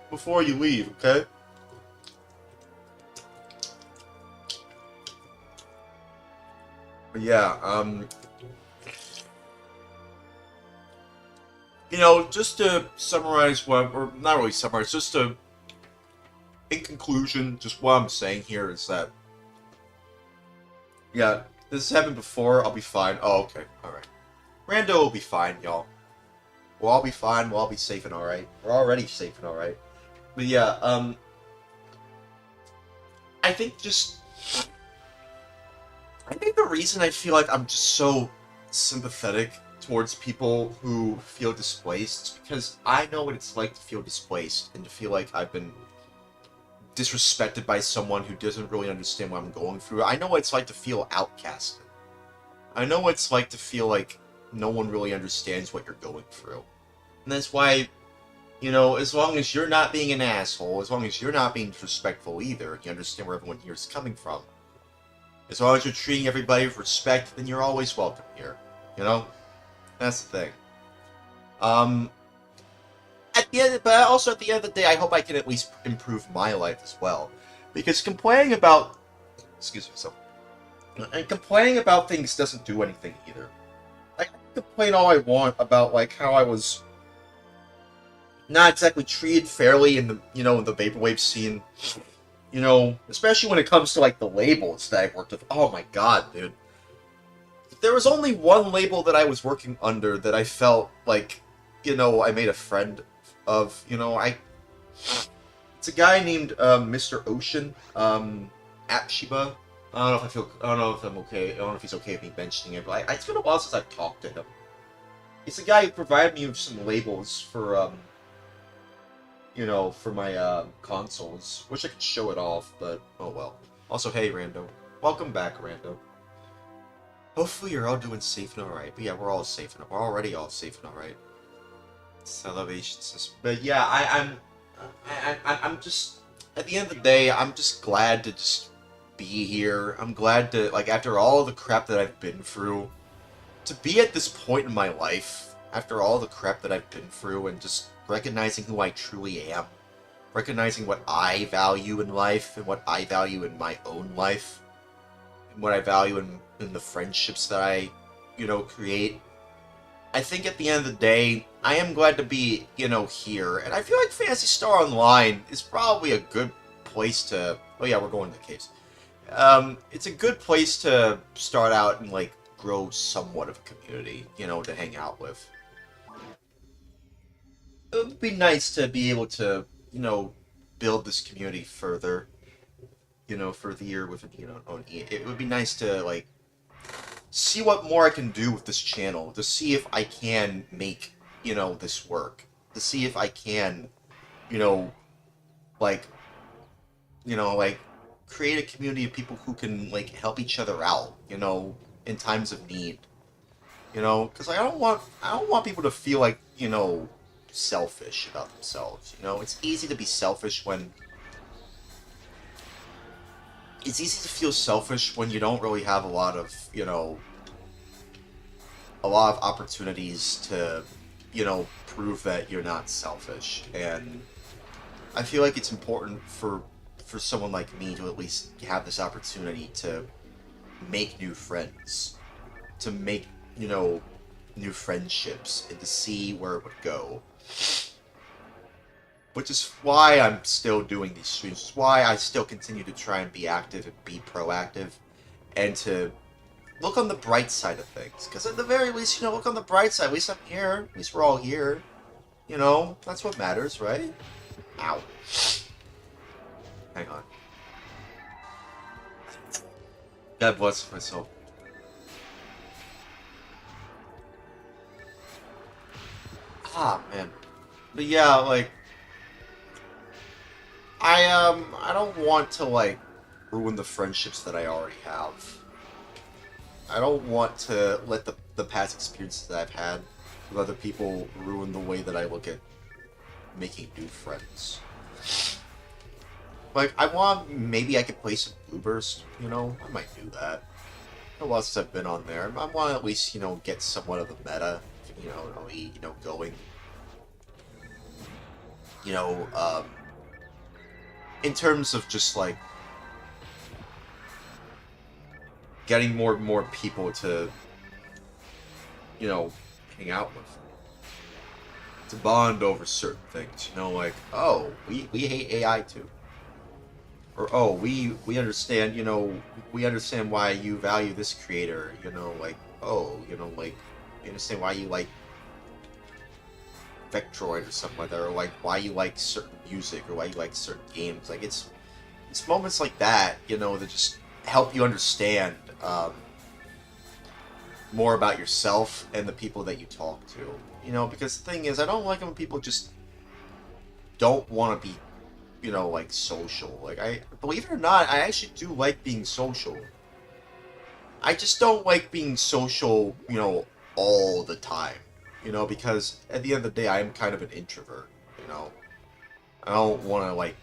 before you leave, okay? But yeah, you know, just to summarize or not really summarize, just to, in conclusion, just what I'm saying here is that, yeah, this has happened before, I'll be fine. Oh, okay, alright. Rando will be fine, y'all. We'll all be fine, we'll all be safe and alright. We're already safe and alright. But yeah, I think the reason I feel like I'm just so sympathetic towards people who feel displaced is because I know what it's like to feel displaced and to feel like I've been disrespected by someone who doesn't really understand what I'm going through. I know what it's like to feel outcasted. I know what it's like to feel like no one really understands what you're going through. And that's why, you know, as long as you're not being an asshole, as long as you're not being disrespectful either, and you understand where everyone here is coming from, as long as you're treating everybody with respect, then you're always welcome here. You know? That's the thing. But also at the end of the day, I hope I can at least improve my life as well. Because complaining about... Excuse myself. And complaining about things doesn't do anything either. I can complain all I want about, like, how I was not exactly treated fairly in the, you know, in the vaporwave scene. You know, especially when it comes to, like, the labels that I worked with. Oh my god, dude. There was only one label that I was working under that I felt like, you know, I made a friend of. You know, it's a guy named Mr. Ocean, Apshiba. I don't know if I'm okay. I don't know if he's okay with me mentioning it, but it's been a while since I've talked to him. He's a guy who provided me with some labels for, you know, for my consoles. Wish I could show it off, but oh well. Also, hey, Rando. Welcome back, Rando. Hopefully you're all doing safe and alright. But yeah, we're all safe and we're already all safe and alright. Salvation system. But yeah, I'm just, at the end of the day, I'm just glad to just be here. I'm glad to, like, after all the crap that I've been through, to be at this point in my life, after all the crap that I've been through, and just recognizing who I truly am, recognizing what I value in life, and what I value in my own life, and what I value in and the friendships that I, create. I think at the end of the day, I am glad to be, here. And I feel like Phantasy Star Online is probably a good place to... Oh yeah, we're going to the caves. It's a good place to start out and, like, grow somewhat of a community, to hang out with. It would be nice to be able to, build this community further, for the year with, it would be nice to, like, see what more I can do with this channel, to see if I can make, this work, to see if I can, like, like, create a community of people who can, like, help each other out, in times of need, because I don't want people to feel like, selfish about themselves, it's easy to be selfish when it's easy to feel selfish when you don't really have a lot of, opportunities to, prove that you're not selfish. And I feel like it's important for someone like me to at least have this opportunity to make new friends, to make, new friendships, and to see where it would go. Which is why I'm still doing these streams. It's why I still continue to try and be active and be proactive. And to look on the bright side of things. Because at the very least, look on the bright side. At least I'm here. At least we're all here. That's what matters, right? Ow. Hang on. God bless myself. Ah, man. But yeah, like... I don't want to, like, ruin the friendships that I already have. I don't want to let the past experiences that I've had with other people ruin the way that I look at making new friends. Like, maybe I could play some Blueburst, I might do that. A while since I've been on there. I want to at least, get somewhat of a meta, going. In terms of just, like, getting more and more people to, hang out with. To bond over certain things, like, oh, we hate AI too. Or, oh, we understand, we understand why you value this creator, like, oh, like, we understand why you like Vectroid or something like that, or like why you like certain music or why you like certain games. Like it's moments like that, that just help you understand more about yourself and the people that you talk to. Because the thing is, I don't like it when people just don't want to be, like social. Like I believe it or not, I actually do like being social. I just don't like being social, all the time. Because at the end of the day, I am kind of an introvert, I don't want to, like...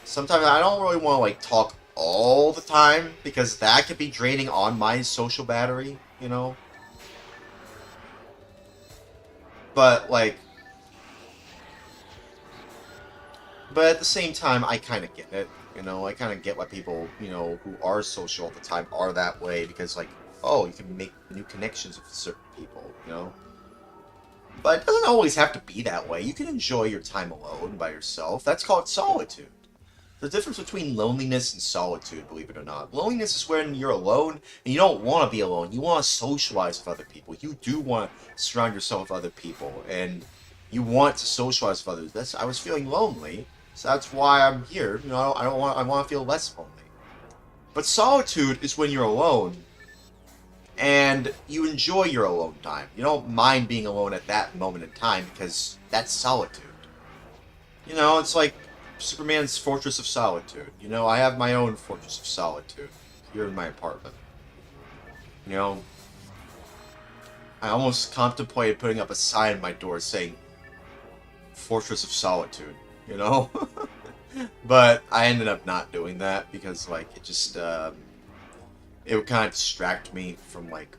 Sometimes I don't really want to, like, talk all the time, because that could be draining on my social battery, But, like... But at the same time, I kind of get it, I kind of get why people, who are social all the time are that way, because, like, oh, you can make new connections with certain people, But it doesn't always have to be that way. You can enjoy your time alone by yourself. That's called solitude. The difference between loneliness and solitude, believe it or not. Loneliness is when you're alone and you don't want to be alone. You want to socialize with other people. You do want to surround yourself with other people. And you want to socialize with others. I was feeling lonely, so that's why I'm here. I want to feel less lonely. But solitude is when you're alone and you enjoy your alone time. You don't mind being alone at that moment in time because that's solitude. It's like Superman's Fortress of Solitude. I have my own Fortress of Solitude here in my apartment. I almost contemplated putting up a sign on my door saying Fortress of Solitude, But I ended up not doing that because, like, it just, it would kind of distract me from, like,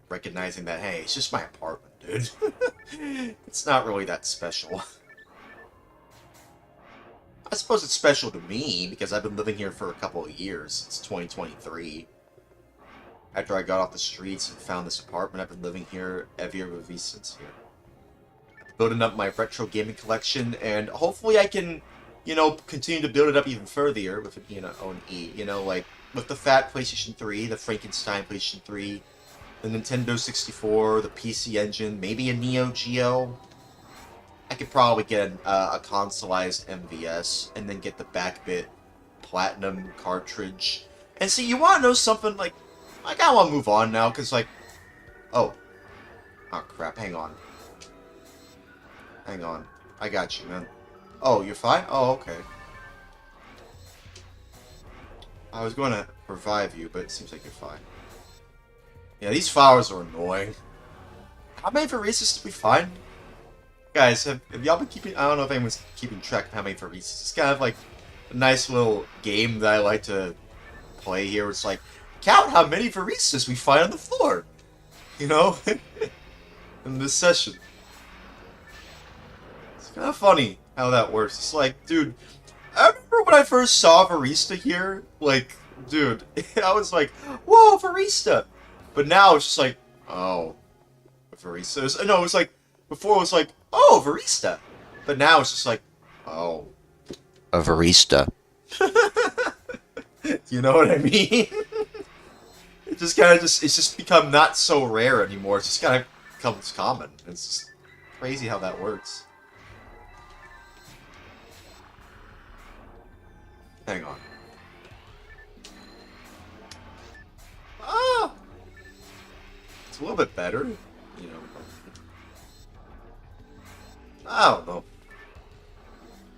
recognizing that, hey, it's just my apartment, dude. It's not really that special. I suppose it's special to me because I've been living here for a couple of years. It's 2023. after I got off the streets and found this apartment. I've been living here every year since here. Building up my retro gaming collection, and hopefully I can, continue to build it up even further with an E. Like with the fat PlayStation 3, the Frankenstein PlayStation 3, the Nintendo 64, the PC Engine, maybe a Neo Geo. I could probably get a consoleized MVS, and then get the Backbit Platinum cartridge. And see, you want to know something? Like, I kind of want to move on now, because, like, oh crap, hang on. Hang on. I got you, man. Oh, you're fine? Oh, okay. I was going to revive you, but it seems like you're fine. Yeah, these flowers are annoying. How many Pharesis did we find? Guys, have y'all been keeping... I don't know if anyone's keeping track of how many Pharesis. It's kind of like a nice little game that I like to play here. It's like, count how many Pharesis we find on the floor. In this session. It's kind of funny how that works. It's like, dude, I remember when I first saw Barista here, like, dude, I was like, whoa, Barista! But now it's just like, oh, Barista. No, it was like, before it was like, oh, Barista. But now it's just like, oh, a Barista. You know what I mean? It just kind of it's just become not so rare anymore. It's just kind of becomes common. It's just crazy how that works. Hang on. Ah! It's a little bit better, I don't know.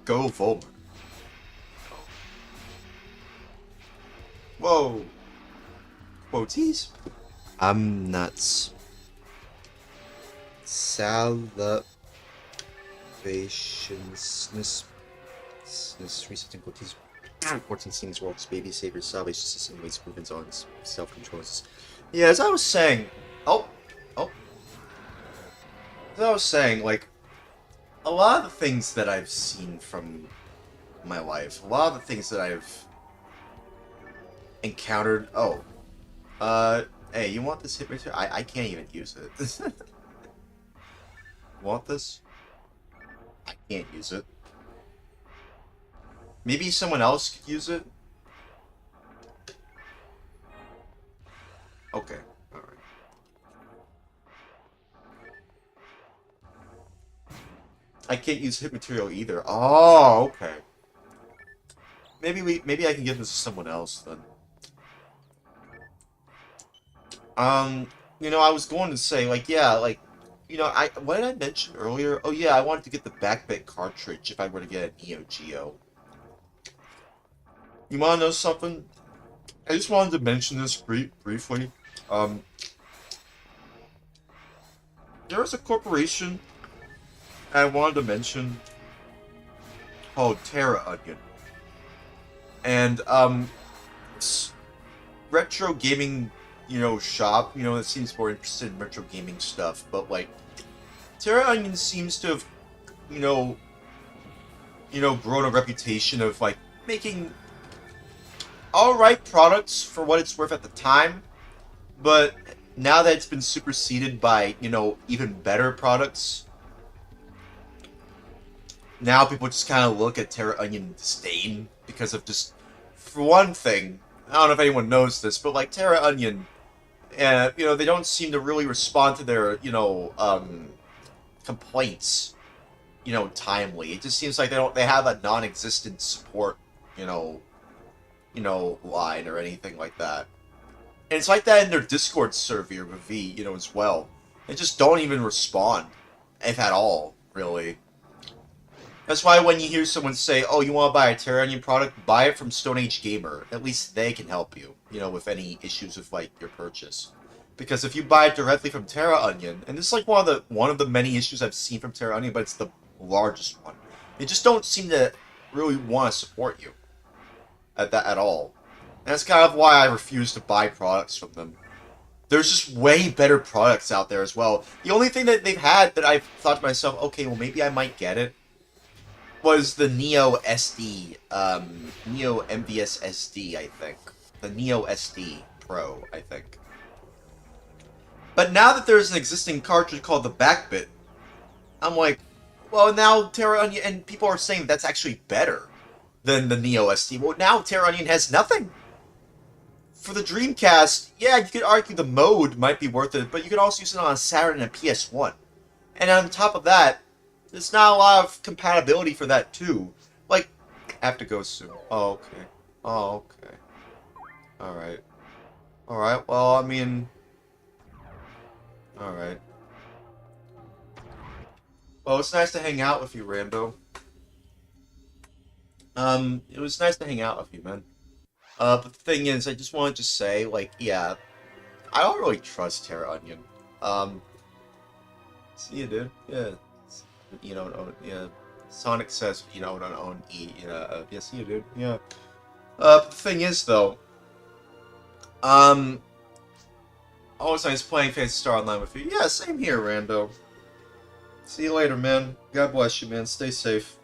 Go Volmer. Whoa. Quoties? I'm nuts. Salvations. Resetting quoties. 14 scenes world's baby savior salvation system waits movements on self-control. Yeah, as I was saying. Oh. As I was saying, like, a lot of the things that I've seen from my life, a lot of the things that I've encountered. Oh. Hey, you want this hit material? I can't even use it. Want this? I can't use it. Maybe someone else could use it? Okay, alright. I can't use hit material either. Oh, okay. Maybe I can give this to someone else then. I was going to say, like, yeah, like, what did I mention earlier? Oh yeah, I wanted to get the Backbit cartridge if I were to get a Neo Geo. You want to know something? I just wanted to mention this briefly. There's a corporation I wanted to mention called Terra Onion. And, retro gaming, shop, that seems more interested in retro gaming stuff, but, like, Terra Onion seems to have, grown a reputation of, like, making alright products for what it's worth at the time, but now that it's been superseded by, even better products, now people just kind of look at Terra Onion in disdain because of just, for one thing, I don't know if anyone knows this, but like Terra Onion, they don't seem to really respond to their, complaints, timely. It just seems like they have a non-existent support, line or anything like that. And it's like that in their Discord server with V, as well. They just don't even respond, if at all, really. That's why when you hear someone say, oh, you want to buy a Terra Onion product, buy it from Stone Age Gamer. At least they can help you, with any issues with, like, your purchase. Because if you buy it directly from Terra Onion, and this is, like, one of the many issues I've seen from Terra Onion, but it's the largest one. They just don't seem to really want to support you at all. And that's kind of why I refuse to buy products from them. There's just way better products out there as well. The only thing that they've had that I've thought to myself, okay, well, maybe I might get it, was the Neo SD, Neo MVS SD, I think. The Neo SD Pro, I think. But now that there's an existing cartridge called the Backbit, I'm like, well, now Terra Onion, and people are saying that's actually better than the Neo SD. Well, now Terra Onion has nothing. For the Dreamcast, yeah, you could argue the mode might be worth it, but you could also use it on a Saturn and a PS1. And on top of that, there's not a lot of compatibility for that too. Like, I have to go soon. Oh, okay. Oh, okay. Alright. Alright, well, I mean... Alright. Well, it's nice to hang out with you, Rando. It was nice to hang out with you, man. But the thing is, I just wanted to say, like, yeah, I don't really trust Terra Onion. Um, see you, dude. Yeah. You don't own, yeah. Sonic says, you don't own E. Yeah, see you, dude. Yeah. But the thing is, though, always nice playing Phantasy Star Online with you. Yeah, same here, Rando. See you later, man. God bless you, man. Stay safe.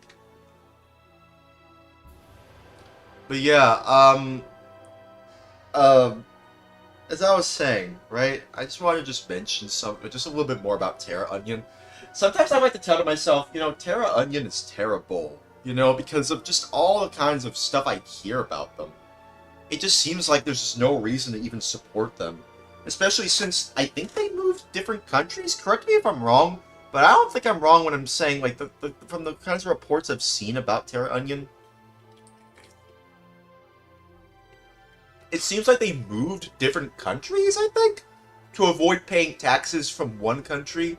But yeah, as I was saying, right, I just want to just mention just a little bit more about Terra Onion. Sometimes I like to tell to myself, Terra Onion is terrible, because of just all the kinds of stuff I hear about them. It just seems like there's just no reason to even support them. Especially since I think they moved different countries. Correct me if I'm wrong, but I don't think I'm wrong when I'm saying, like, from the kinds of reports I've seen about Terra Onion, it seems like they moved different countries, I think, to avoid paying taxes from one country.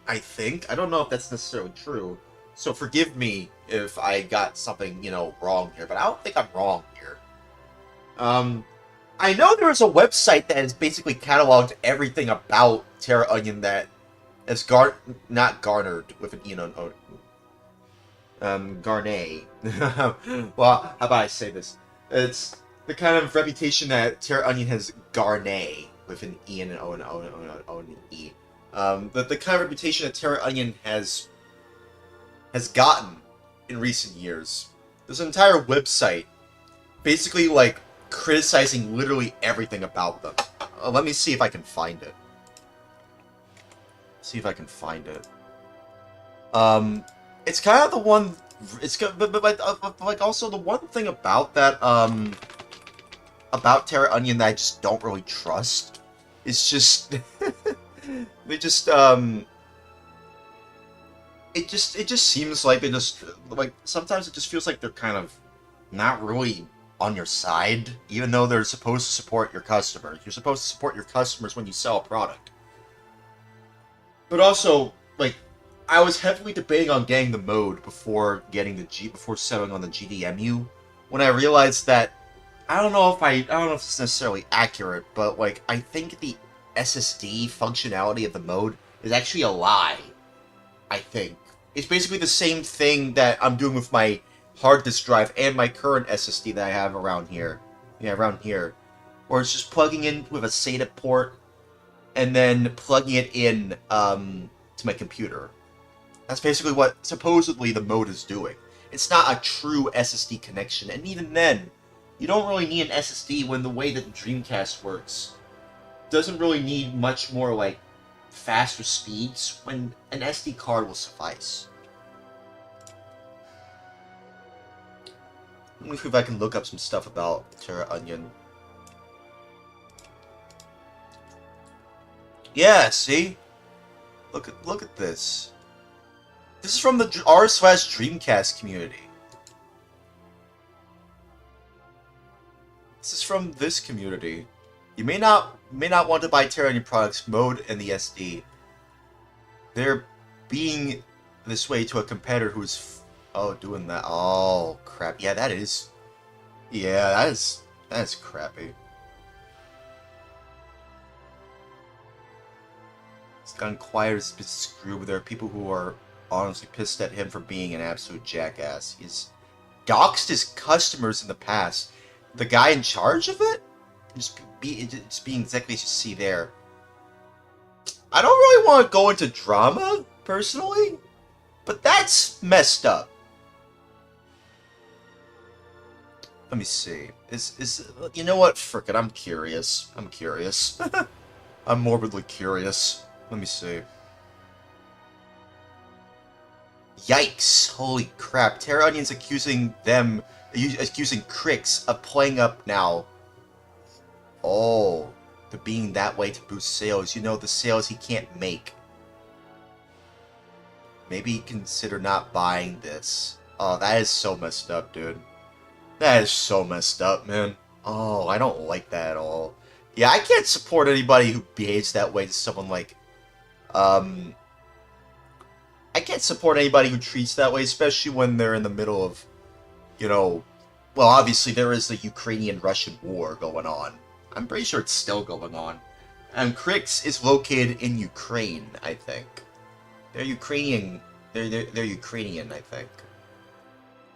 I think. I don't know if that's necessarily true. So forgive me if I got something, wrong here, but I don't think I'm wrong here. I know there is a website that has basically cataloged everything about Terra Onion that is not garnered with an Garnet. Well, how about I say this? It's the kind of reputation that Terra Onion has Garnet with an E and an O and an O and an O and an O and an E. The kind of reputation that Terra Onion has gotten in recent years. There's an entire website basically, like, criticizing literally everything about them. Let me see if I can find it. See if I can find it. It's kind of the one. But like also the one thing about that about Terra Onion that I just don't really trust is just they just it just seems like they just like sometimes it just feels like they're kind of not really on your side, even though they're supposed to support your customers. You're supposed to support your customers when you sell a product. But also, like, I was heavily debating on getting the mode before settling on the GDMU, when I realized that I don't know if it's necessarily accurate, but like I think the SSD functionality of the mode is actually a lie. I think it's basically the same thing that I'm doing with my hard disk drive and my current SSD that I have around here. Yeah, around here. Where it's just plugging in with a SATA port and then plugging it in to my computer. That's basically what supposedly the mode is doing. It's not a true SSD connection, and even then, you don't really need an SSD when the way that the Dreamcast works doesn't really need much more, like, faster speeds, when an SD card will suffice. Let me see if I can look up some stuff about Terra Onion. Yeah, see? Look at this. This is from the r/Dreamcast community. This is from this community. You may not want to buy Terra Onion products, mode, and the SD. They're being this way to a competitor who's doing that. Oh crap! Yeah, that is. Yeah, that is crappy. It's gotten quiet as been screwed. There are people who are honestly pissed at him for being an absolute jackass. He's doxed his customers in the past. The guy in charge of it? Just being exactly as you see there. I don't really want to go into drama, personally, but that's messed up. Let me see. You know what? Frick it, I'm curious. I'm morbidly curious. Let me see. Yikes! Holy crap! Terra Onion's accusing Crix of playing up now. Oh, to being that way to boost sales. You know, the sales he can't make. Maybe consider not buying this. Oh, that is so messed up, dude. That is so messed up, man. Oh, I don't like that at all. Yeah, I can't support anybody who behaves that way to someone like, I can't support anybody who treats that way, especially when they're in the middle of, you know, well, obviously there is the Ukrainian-Russian war going on. I'm pretty sure it's still going on. And Crix is located in Ukraine, I think. They're Ukrainian, they're Ukrainian, I think.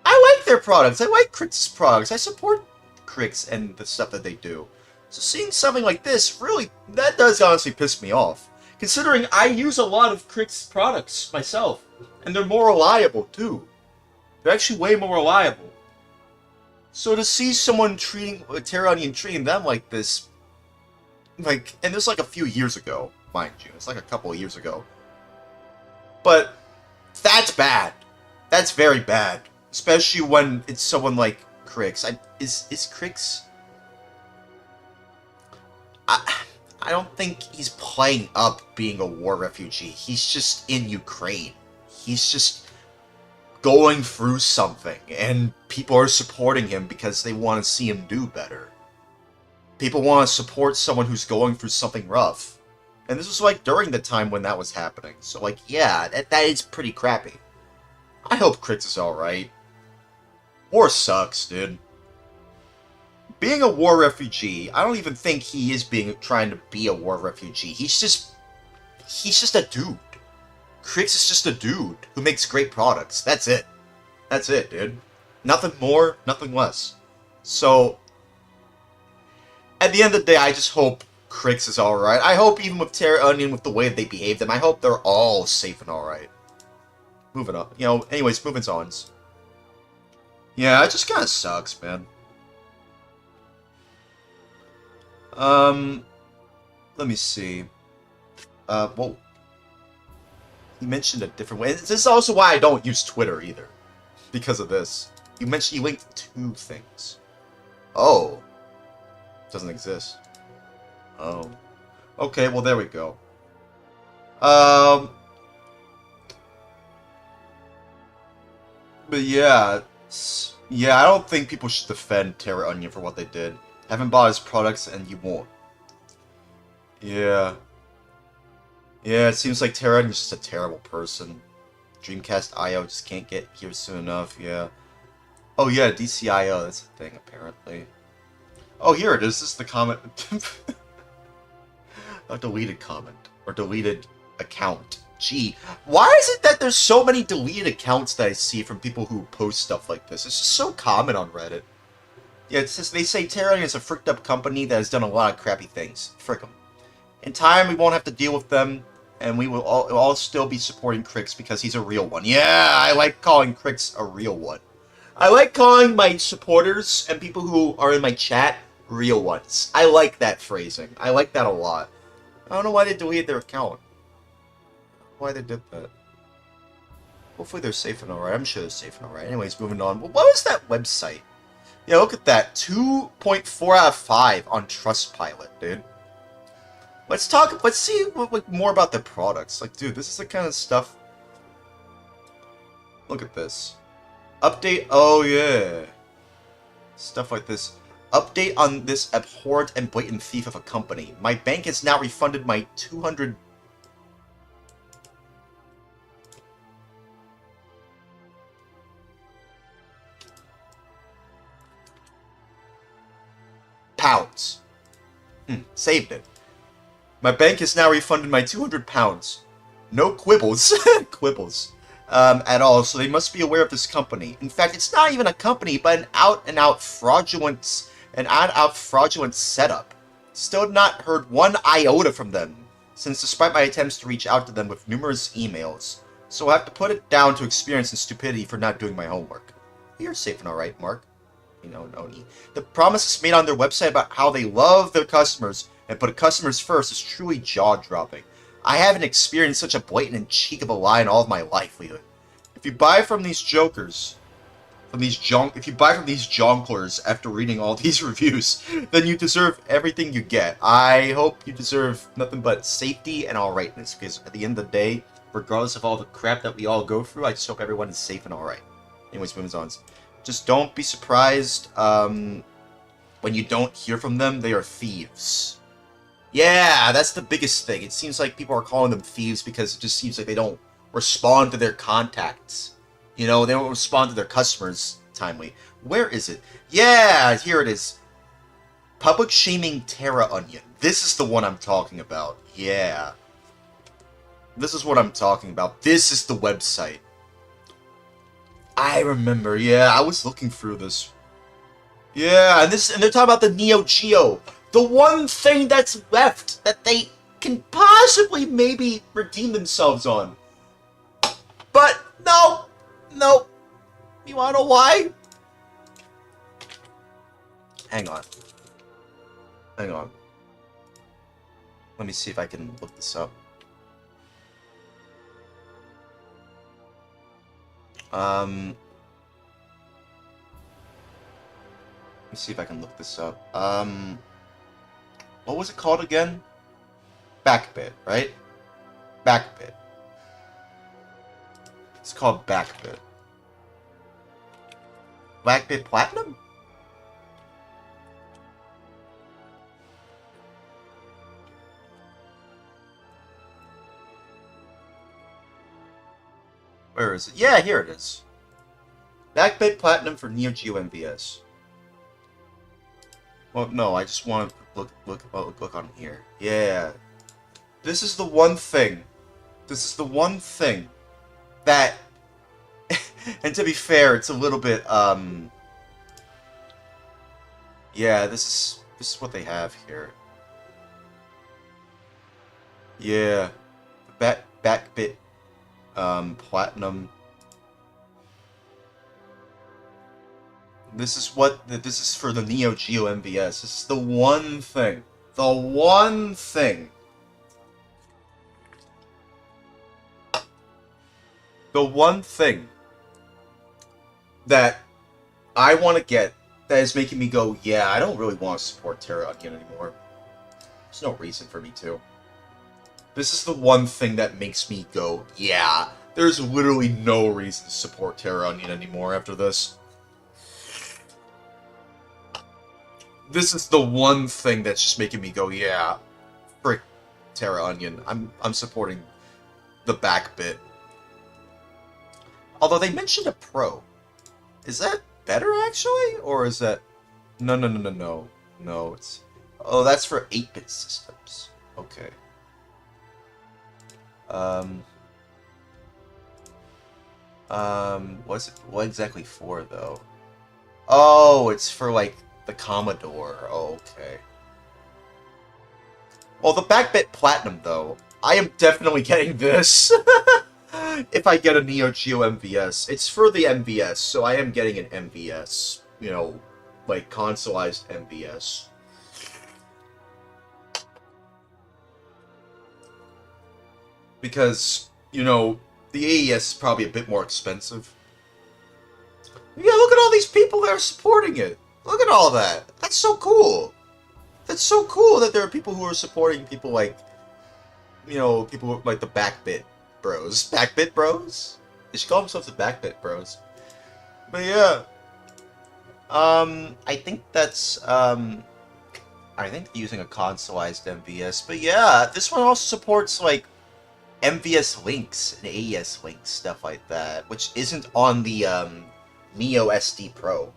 I like their products. I like Crix's products. I support Crix and the stuff that they do. So seeing something like this, really, that does honestly piss me off. Considering I use a lot of Crix products myself. And they're more reliable, too. They're actually way more reliable. So to see someone treating Terra Onion treating them like this, like, and this was like a few years ago, mind you. It's like a couple of years ago. But that's bad. That's very bad. Especially when it's someone like Crix. Is Crix? I don't think he's playing up being a war refugee. He's just in Ukraine. He's just going through something, and people are supporting him because they want to see him do better. People want to support someone who's going through something rough. And this was like during the time when that was happening. So like, yeah, that is pretty crappy. I hope Crix is alright. War sucks, dude. Being a war refugee, I don't even think he is trying to be a war refugee. He's just a dude. Crix is just a dude who makes great products. That's it. That's it, dude. Nothing more, nothing less. So, at the end of the day, I just hope Crix is alright. I hope even with Terra Onion, with the way they behave them, I hope they're all safe and alright. Moving on. You know, anyways, moving on. Yeah, it just kind of sucks, man. Let me see. Well, you mentioned a different way. This is also why I don't use Twitter either. Because of this. You linked two things. Oh. Doesn't exist. Oh. Okay, well there we go. But yeah. Yeah, I don't think people should defend Terra Onion for what they did. Haven't bought his products and you won't. Yeah. Yeah, it seems like Terra Onion's just a terrible person. Dreamcast IO just can't get here soon enough, yeah. Oh yeah, DCIO, that's a thing apparently. Oh, here it is. This is the comment. A deleted comment. Or deleted account. Gee, why is it that there's so many deleted accounts that I see from people who post stuff like this? It's just so common on Reddit. Yeah, it's just, they say Terra Onion is a fricked up company that has done a lot of crappy things. Frick them. In time, we won't have to deal with them, and we will all still be supporting Crix because he's a real one. Yeah, I like calling Crix a real one. I like calling my supporters and people who are in my chat real ones. I like that phrasing. I like that a lot. I don't know why they deleted their account. Why they did that. Hopefully they're safe and alright. I'm sure they're safe and alright. Anyways, moving on. What was that website? Yeah, look at that. 2.4 out of 5 on Trustpilot, dude. Let's see more about the products. Like, dude, this is the kind of stuff. Look at this. Update, oh yeah. Stuff like this. Update on this abhorrent and blatant thief of a company. My bank has now refunded my 200... pounds. Saved it. My bank has now refunded my 200 pounds. No quibbles. Quibbles. At all, so they must be aware of this company. In fact, it's not even a company, but an out-and-out fraudulent setup. Still not heard one iota from them, since despite my attempts to reach out to them with numerous emails. So I have to put it down to experience and stupidity for not doing my homework. You're safe and alright, Mark. You know, Noni. The promises made on their website about how they love their customers and put customers first is truly jaw-dropping. I haven't experienced such a blatant and cheek of a lie in all of my life, Leland. If you buy from these jokers, if you buy from these jonglers after reading all these reviews, then you deserve everything you get. I hope you deserve nothing but safety and alrightness, because at the end of the day, regardless of all the crap that we all go through, I just hope everyone is safe and alright. Anyways, moving on. Just don't be surprised when you don't hear from them. They are thieves. Yeah, that's the biggest thing. It seems like people are calling them thieves because it just seems like they don't respond to their contacts. You know, they don't respond to their customers timely. Where is it? Yeah, here it is. Public Shaming Terra Onion. This is the one I'm talking about. Yeah. This is what I'm talking about. This is the website. I remember, yeah, I was looking through this. Yeah, and they're talking about the Neo Geo. The one thing that's left that they can possibly maybe redeem themselves on. But no. No. You wanna know why? Hang on. Hang on. Let me see if I can look this up. Let me see if I can look this up. What was it called again? Backbit, right? Backbit. It's called Backbit. Backbit Platinum? Where is it? Yeah, here it is. Backbit Platinum for Neo Geo MVS. Well, no, I just want to look on here. Yeah. This is the one thing. This is the one thing that, and to be fair, it's a little bit, yeah, this is what they have here. Yeah. Backbit, Platinum. This is for the Neo Geo MVS. This is the one thing. The one thing. The one thing that I want to get that is making me go, yeah, I don't really want to support Terra Onion anymore. There's no reason for me to. This is the one thing that makes me go, yeah, there's literally no reason to support Terra Onion anymore after this. This is the one thing that's just making me go, yeah, frick Terra Onion. I'm supporting the Backbit. Although they mentioned a Pro. Is that better actually? Or is that no. No, it's oh, that's for 8-bit systems. Okay. What's it, what exactly for though? Oh, it's for like the Commodore. Oh, okay. Well, the Backbit Platinum though, I am definitely getting this. If I get a Neo Geo MVS, it's for the MVS, so I am getting an MVS. You know, like consoleized MVS. Because, you know, the AES is probably a bit more expensive. Yeah, look at all these people that are supporting it. Look at all that. That's so cool. That's so cool that there are people who are supporting people like, you know, people like the Backbit Bros. Backbit Bros? They should call themselves the Backbit Bros. But yeah. I think that's, I think using a consoleized MVS. But yeah, this one also supports, like, MVS links and AES links, stuff like that, which isn't on the, Neo SD Pro.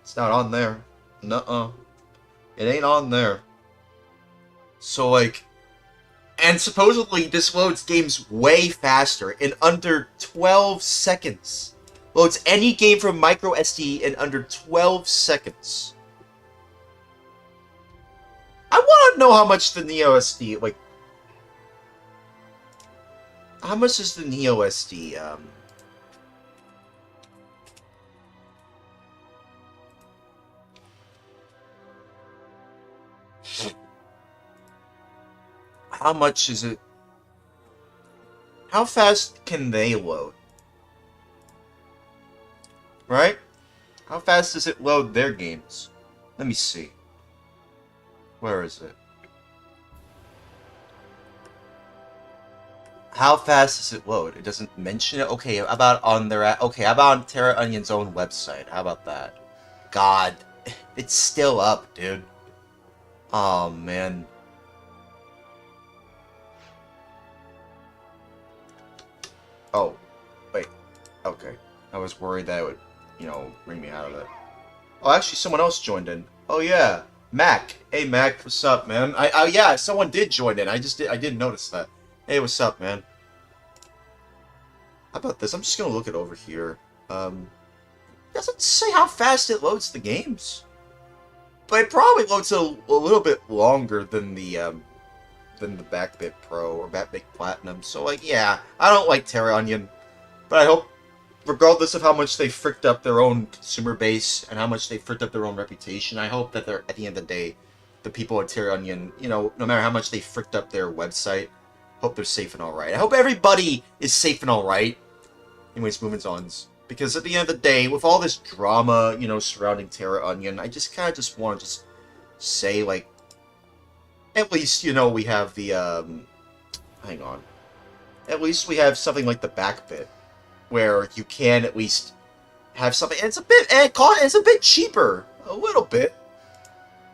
It's not on there. Nuh-uh. It ain't on there. So, like, and supposedly this loads games way faster in under 12 seconds. Loads any game from micro SD in under 12 seconds. I want to know how much the Neo SD, like, how much is the Neo SD, how much is it? How fast can they load? Right? How fast does it load their games? Let me see. Where is it? How fast does it load? It doesn't mention it? Okay, how about on their... Okay, how about on Terra Onion's own website? How about that? God, it's still up, dude. Oh, man. Oh, wait. Okay. I was worried that it would, you know, bring me out of it. Oh, actually, someone else joined in. Oh, yeah. Mac. Hey, Mac. What's up, man? Yeah, someone did join in. I didn't notice that. Hey, what's up, man? How about this? I'm just gonna look it over here. It doesn't say how fast it loads the games. But it probably loads a little bit longer than the Backbit Pro or Backbit Platinum. So, like, yeah, I don't like Terra Onion. But I hope, regardless of how much they fricked up their own consumer base and how much they fricked up their own reputation, I hope that they're, at the end of the day, the people at Terra Onion, you know, no matter how much they fricked up their website, hope they're safe and alright. I hope everybody is safe and alright. Anyways, moving on. Because at the end of the day, with all this drama, you know, surrounding Terra Onion, I just kind of just want to just say, like, at least, you know, we have the, hang on. At least we have something like the Backbit, where you can at least have something, and it's a bit cheaper. A little bit.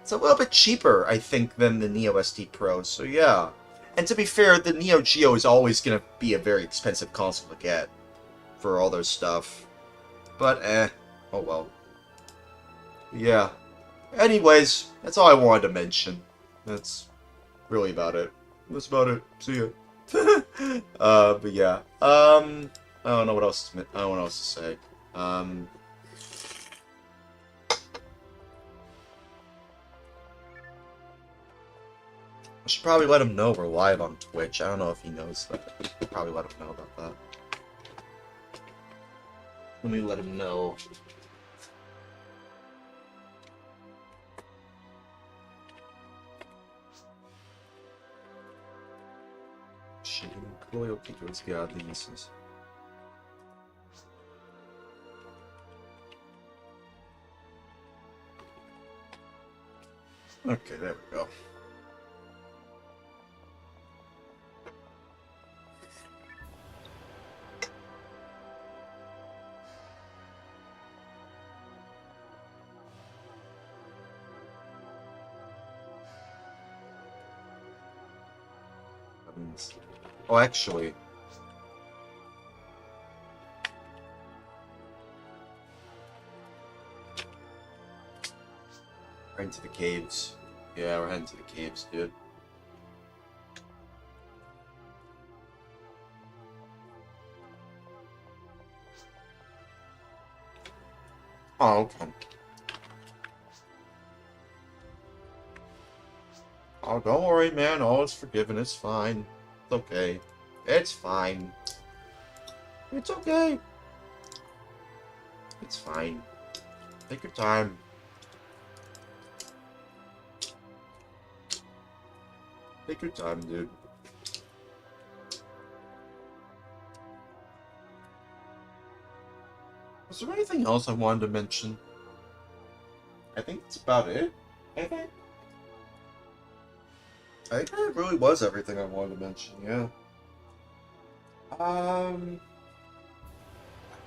It's a little bit cheaper, I think, than the Neo SD Pro, so yeah. And to be fair, the Neo Geo is always going to be a very expensive console to get for all their stuff. But, oh well. Yeah. Anyways, that's all I wanted to mention. That's really about it. That's about it. See ya. But yeah. I don't know what else to, I don't know what else to say. I should probably let him know we're live on Twitch. I don't know if he knows that. I should probably let him know about that. Let me let him know. Okay, there we go. Oh, actually. We're heading to the caves. Yeah, we're heading to the caves, dude. Oh, okay. Oh, don't worry, man. All is forgiven. It's fine. It's okay. It's fine. It's okay. It's fine. Take your time. Take your time, dude. Was there anything else I wanted to mention? I think that's about it. I think that really was everything I wanted to mention, yeah.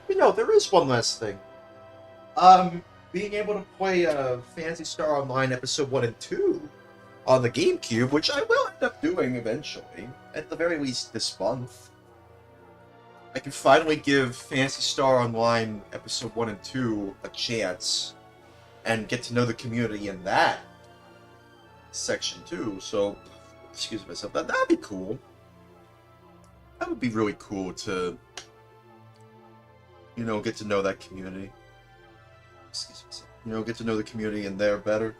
You know, there is one last thing. Being able to play Phantasy Star Online Episode 1 and 2 on the GameCube, which I will end up doing eventually, at the very least this month. I can finally give Phantasy Star Online Episode 1 and 2 a chance, and get to know the community in that section too, so, excuse myself, that'd be cool. That would be really cool to, you know, get to know that community. Excuse myself. You know, get to know the community in there better.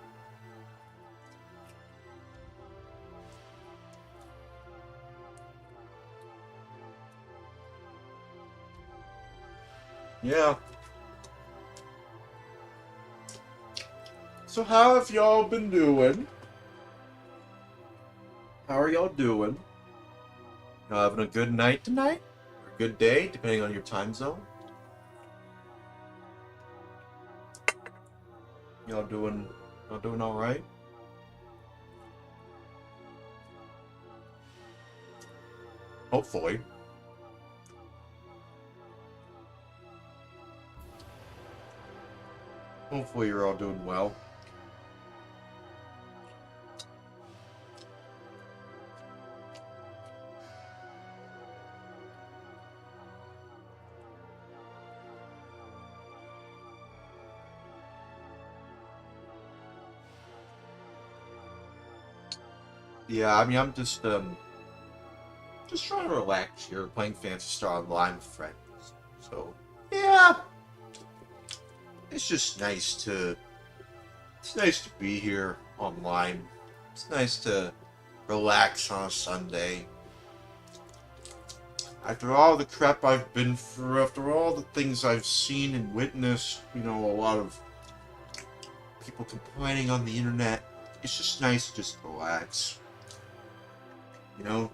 Yeah. So how have y'all been doing? How are y'all doing? Y'all having a good night tonight? Or a good day, depending on your time zone? Y'all doing alright? Hopefully. Hopefully you're all doing well. Yeah, I mean, I'm just trying to relax here, playing Phantasy Star Online with friends. So, yeah, it's just it's nice to be here online. It's nice to relax on a Sunday. After all the crap I've been through, after all the things I've seen and witnessed, you know, a lot of people complaining on the internet, it's just nice to just relax. You know?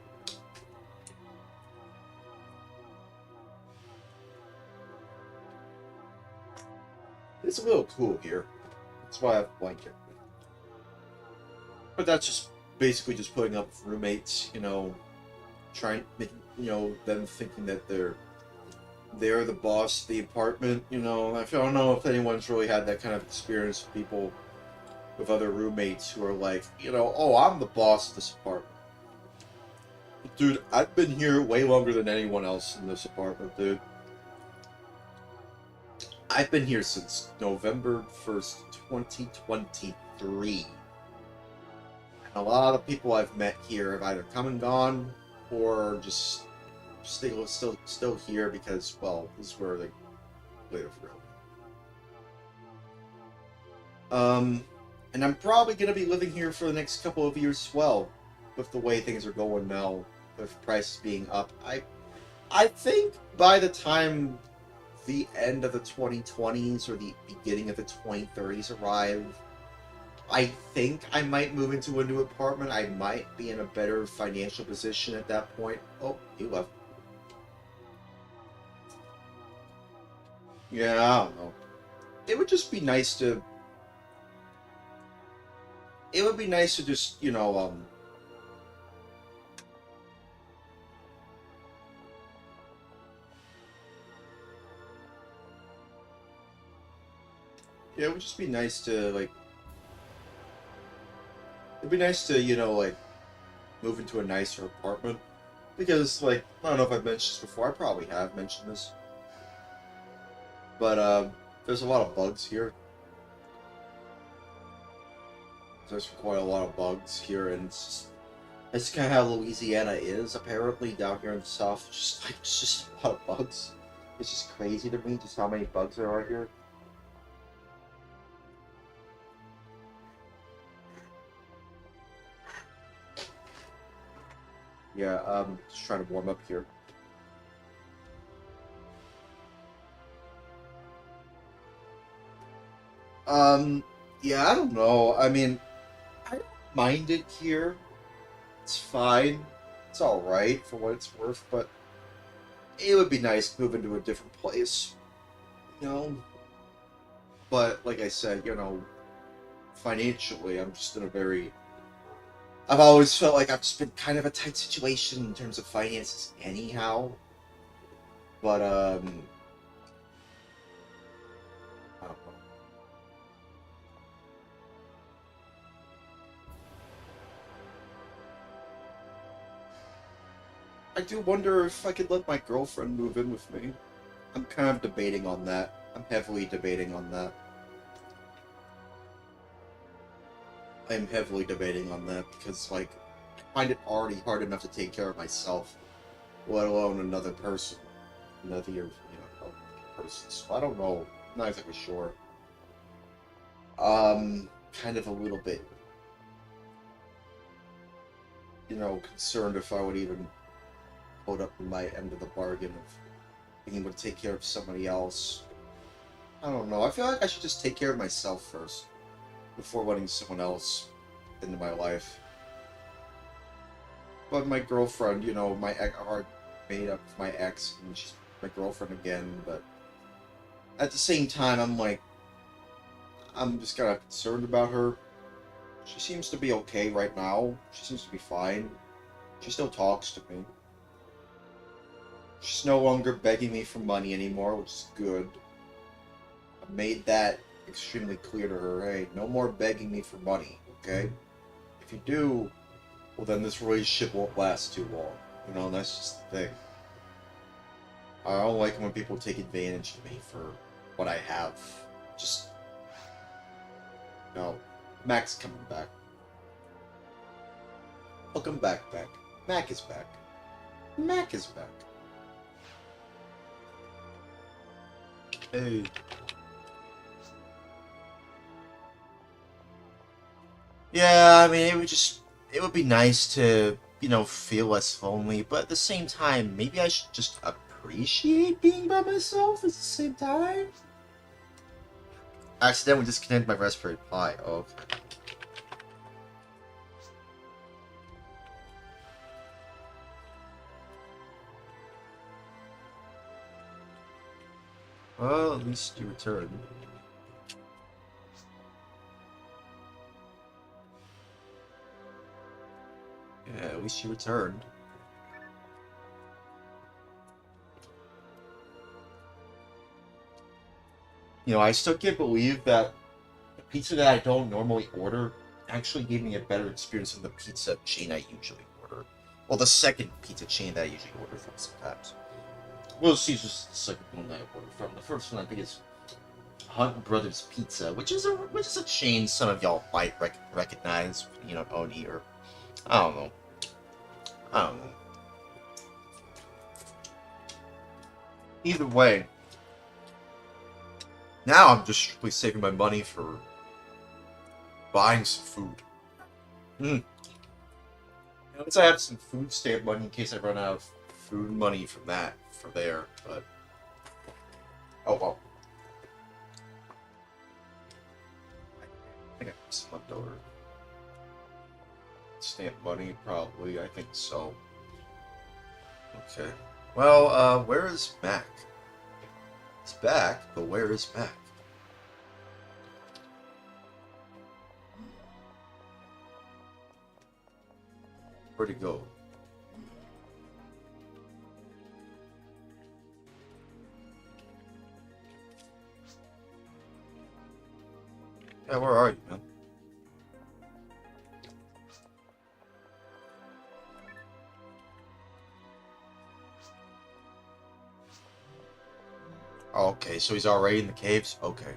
It's a little cool here. That's why I have a blanket. But that's just basically just putting up with roommates, you know, trying, you know, them thinking that they're the boss of the apartment, you know. I don't know if anyone's really had that kind of experience with people, with other roommates who are like, you know, oh, I'm the boss of this apartment. Dude, I've been here way longer than anyone else in this apartment, dude. I've been here since November 1st, 2023. And a lot of people I've met here have either come and gone, or just still here because, well, this is where they live, really. And I'm probably going to be living here for the next couple of years as well, with the way things are going now, with prices being up. I think by the time the end of the 2020s or the beginning of the 2030s arrive, I think I might move into a new apartment. I might be in a better financial position at that point. Oh, he left. Yeah, I don't know. It would just be nice to... It would be nice to just, you know, yeah, it would just be nice to, like... It'd be nice to, you know, like, move into a nicer apartment. Because, like, I don't know if I've mentioned this before. I probably have mentioned this. But, there's a lot of bugs here. There's quite a lot of bugs here, and it's kind of how Louisiana is, apparently, down here in the south. It's just a lot of bugs. It's just crazy to me, just how many bugs there are here. Yeah, just trying to warm up here. Yeah, I don't know. I mean, I don't mind it here. It's fine. It's alright for what it's worth, but it would be nice to move into a different place. You know? But, like I said, you know, financially, I'm just in a very... I've always felt like I've just been kind of a tight situation in terms of finances anyhow. But, I don't know. I do wonder if I could let my girlfriend move in with me. I'm kind of debating on that. I'm heavily debating on that. I'm heavily debating on that because, like, I find it already hard enough to take care of myself, let alone another person. Another, you know, person. So I don't know. I'm not exactly sure. Kind of a little bit, you know, concerned if I would even hold up my end of the bargain of being able to take care of somebody else. I don't know. I feel like I should just take care of myself first before letting someone else into my life. But my girlfriend, you know, my ex, are made up with my ex, and she's my girlfriend again. But at the same time, I'm like, I'm just kind of concerned about her. She seems to be okay right now. She seems to be fine. She still talks to me. She's no longer begging me for money anymore, which is good. I made that extremely clear to her. Hey, no more begging me for money, okay? If you do, well then this relationship won't last too long. You know, and that's just the thing. I don't like when people take advantage of me for what I have. Just, no. Mac's coming back. Welcome back. Mac is back. Mac is back. Hey. Yeah, I mean, it would be nice to, you know, feel less lonely, but at the same time, maybe I should just appreciate being by myself at the same time? Accidentally disconnected my Raspberry Pi. Oh, okay. Well, at least you returned. Yeah, at least you returned. You know, I still can't believe that the pizza that I don't normally order actually gave me a better experience than the pizza chain I usually order. Well, the second pizza chain that I usually order from sometimes. Well, Caesar's the second one that I order from. The first one I think is Hunt Brothers Pizza, which is a chain some of y'all might recognize. You know, Oni or I don't know. I don't know. Either way, now I'm just strictly saving my money for buying some food. Once I have some food stamp money in case I run out of food money from there, but oh well. I think I have some leftover stamp money, probably. I think so. Okay. Well, where is Mac? He's back, but where is Mac? Where'd he go? Yeah, where are you, man? Oh, okay, so he's already in the caves? Okay.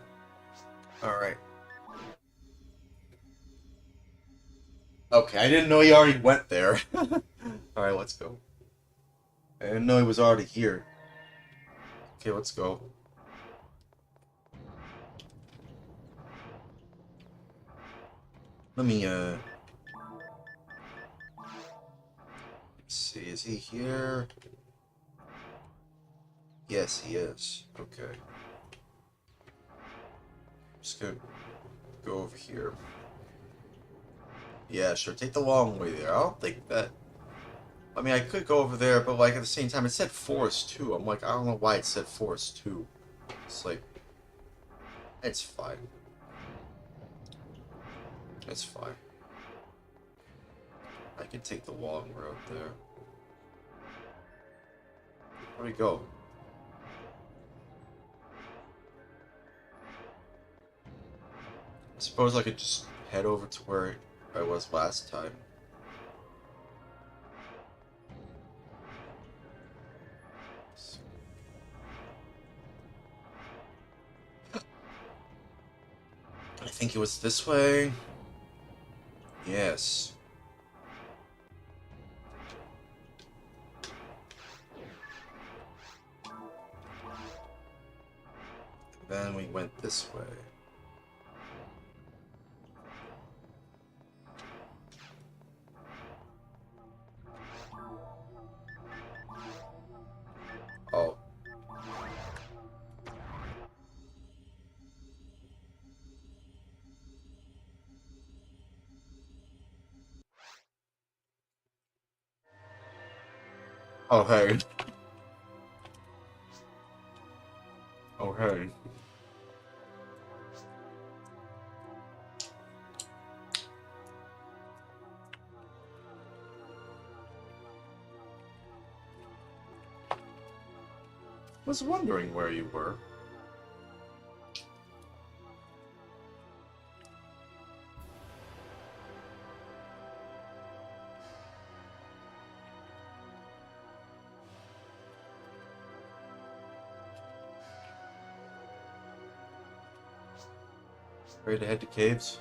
Alright. Okay, I didn't know he already went there. Alright, let's go. I didn't know he was already here. Okay, let's go. Let me, let's see, is he here? Yes, he is. Okay. Just gonna go over here. Yeah, sure, take the long way there. I don't think that... I mean, I could go over there, but, like, at the same time, it said Forest 2. I'm like, I don't know why it said Forest 2. It's like... It's fine. It's fine. I can take the long road there. Where'd he go? I suppose I could just head over to where I was last time. I think it was this way. Yes. Then we went this way. Oh. Oh, hey. Oh, hey. Was wondering where you were. Ready to head to caves?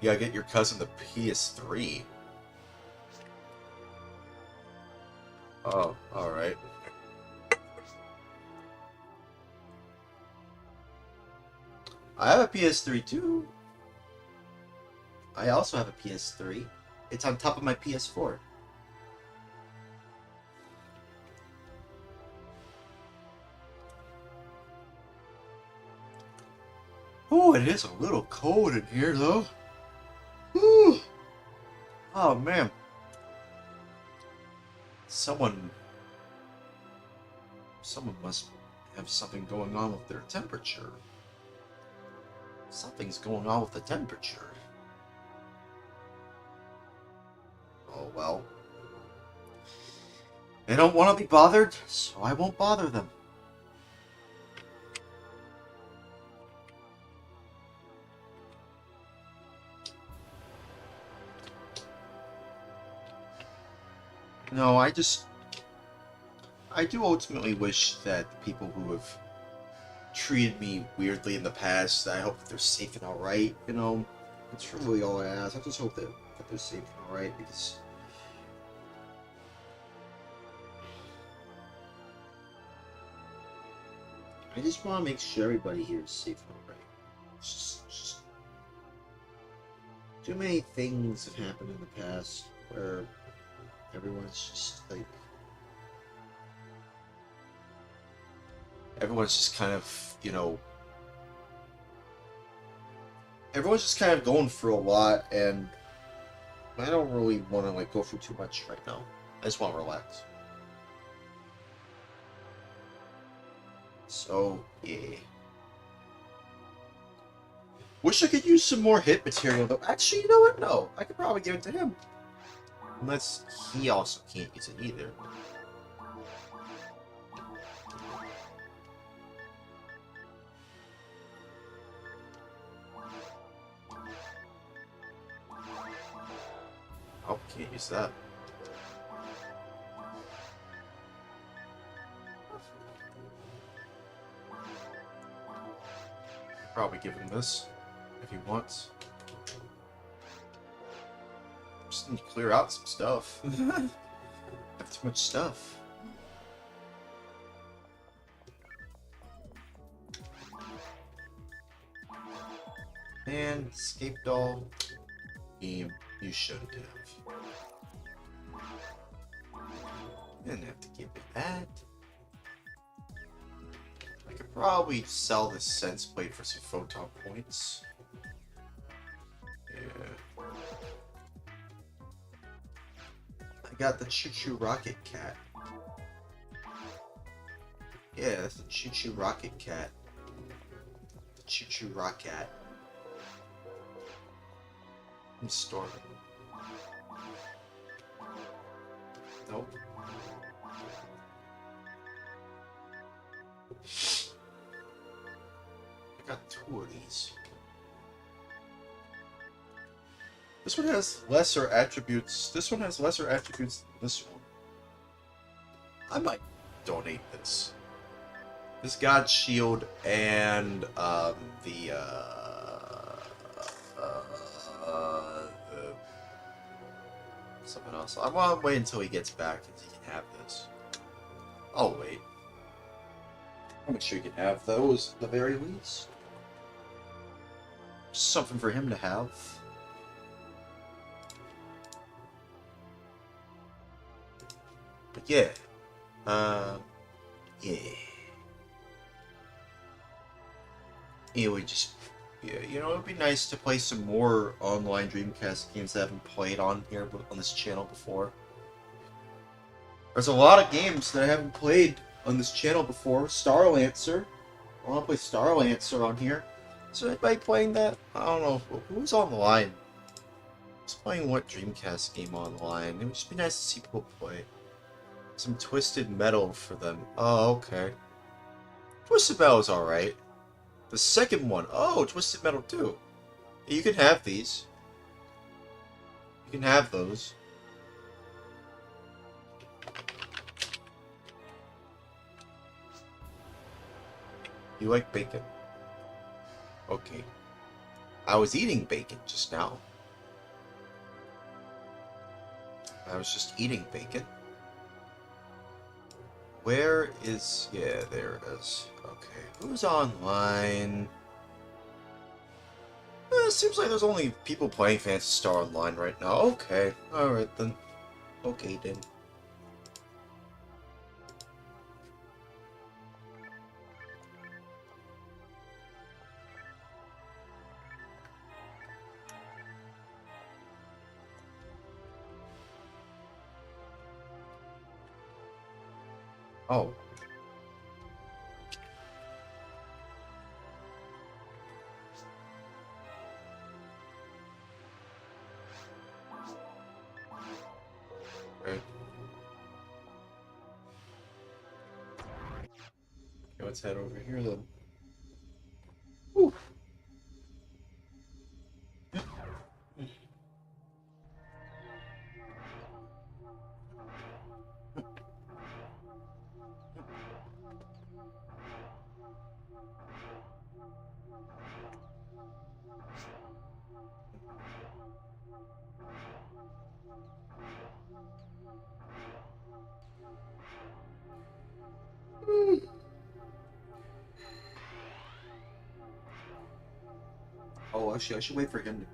You gotta get your cousin the PS3. Oh, alright. I have a PS3 too. I also have a PS3. It's on top of my PS4. Oh, it is a little cold in here though. Whew. Oh man. Someone must have something going on with their temperature. Something's going on with the temperature. Oh well. They don't want to be bothered, so I won't bother them. No, I do ultimately wish that the people who have treated me weirdly in the past, I hope that they're safe and alright, you know? That's really all I ask. I just hope that they're safe and alright, because I just want to make sure everybody here is safe and alright. Just too many things have happened in the past where everyone's just like, everyone's just kind of, you know, everyone's just kind of going through a lot, and I don't really want to like go through too much right now. I just want to relax. So yeah. Wish I could use some more hit material though. Actually, you know what? No, I could probably give it to him. Unless he also can't use it either. Oh, can't use that. Probably give him this if he wants. Just need to clear out some stuff. I have too much stuff. And escape doll. You shouldn't have. You didn't have to give me that. I could probably sell this sense plate for some photon points. Yeah. I got the Choo Choo Rocket Cat. Yeah, that's the Choo Choo Rocket Cat. The Choo Choo Rocket. I'm storing it. Nope. I got 2 of these. This one has lesser attributes. This one has lesser attributes than this one. I might donate this. This God Shield and something else. I want to wait until he gets back and he can have this. I'll wait. I'll make sure he can have those at the very least. Something for him to have. But yeah. Yeah. It would just, yeah, you know, it'd be nice to play some more online Dreamcast games that I haven't played on here, on this channel before. There's a lot of games that I haven't played on this channel before. Starlancer. I want to play Starlancer on here. Is there anybody playing that? I don't know. Who's online? Who's playing what Dreamcast game online? It would just be nice to see people play. Some Twisted Metal for them. Oh, okay. Twisted Metal's alright. The second one. Oh, Twisted Metal 2. You can have these. You can have those. You like bacon? Okay. I was eating bacon just now. I was just eating bacon. Where is... Yeah, there it is. Okay. Who's online? It seems like there's only people playing Phantasy Star Online right now. Okay. Alright then. Okay then. Oh. Okay. Okay, let's head over here then. Whew. Oh, actually, I should wait for him to...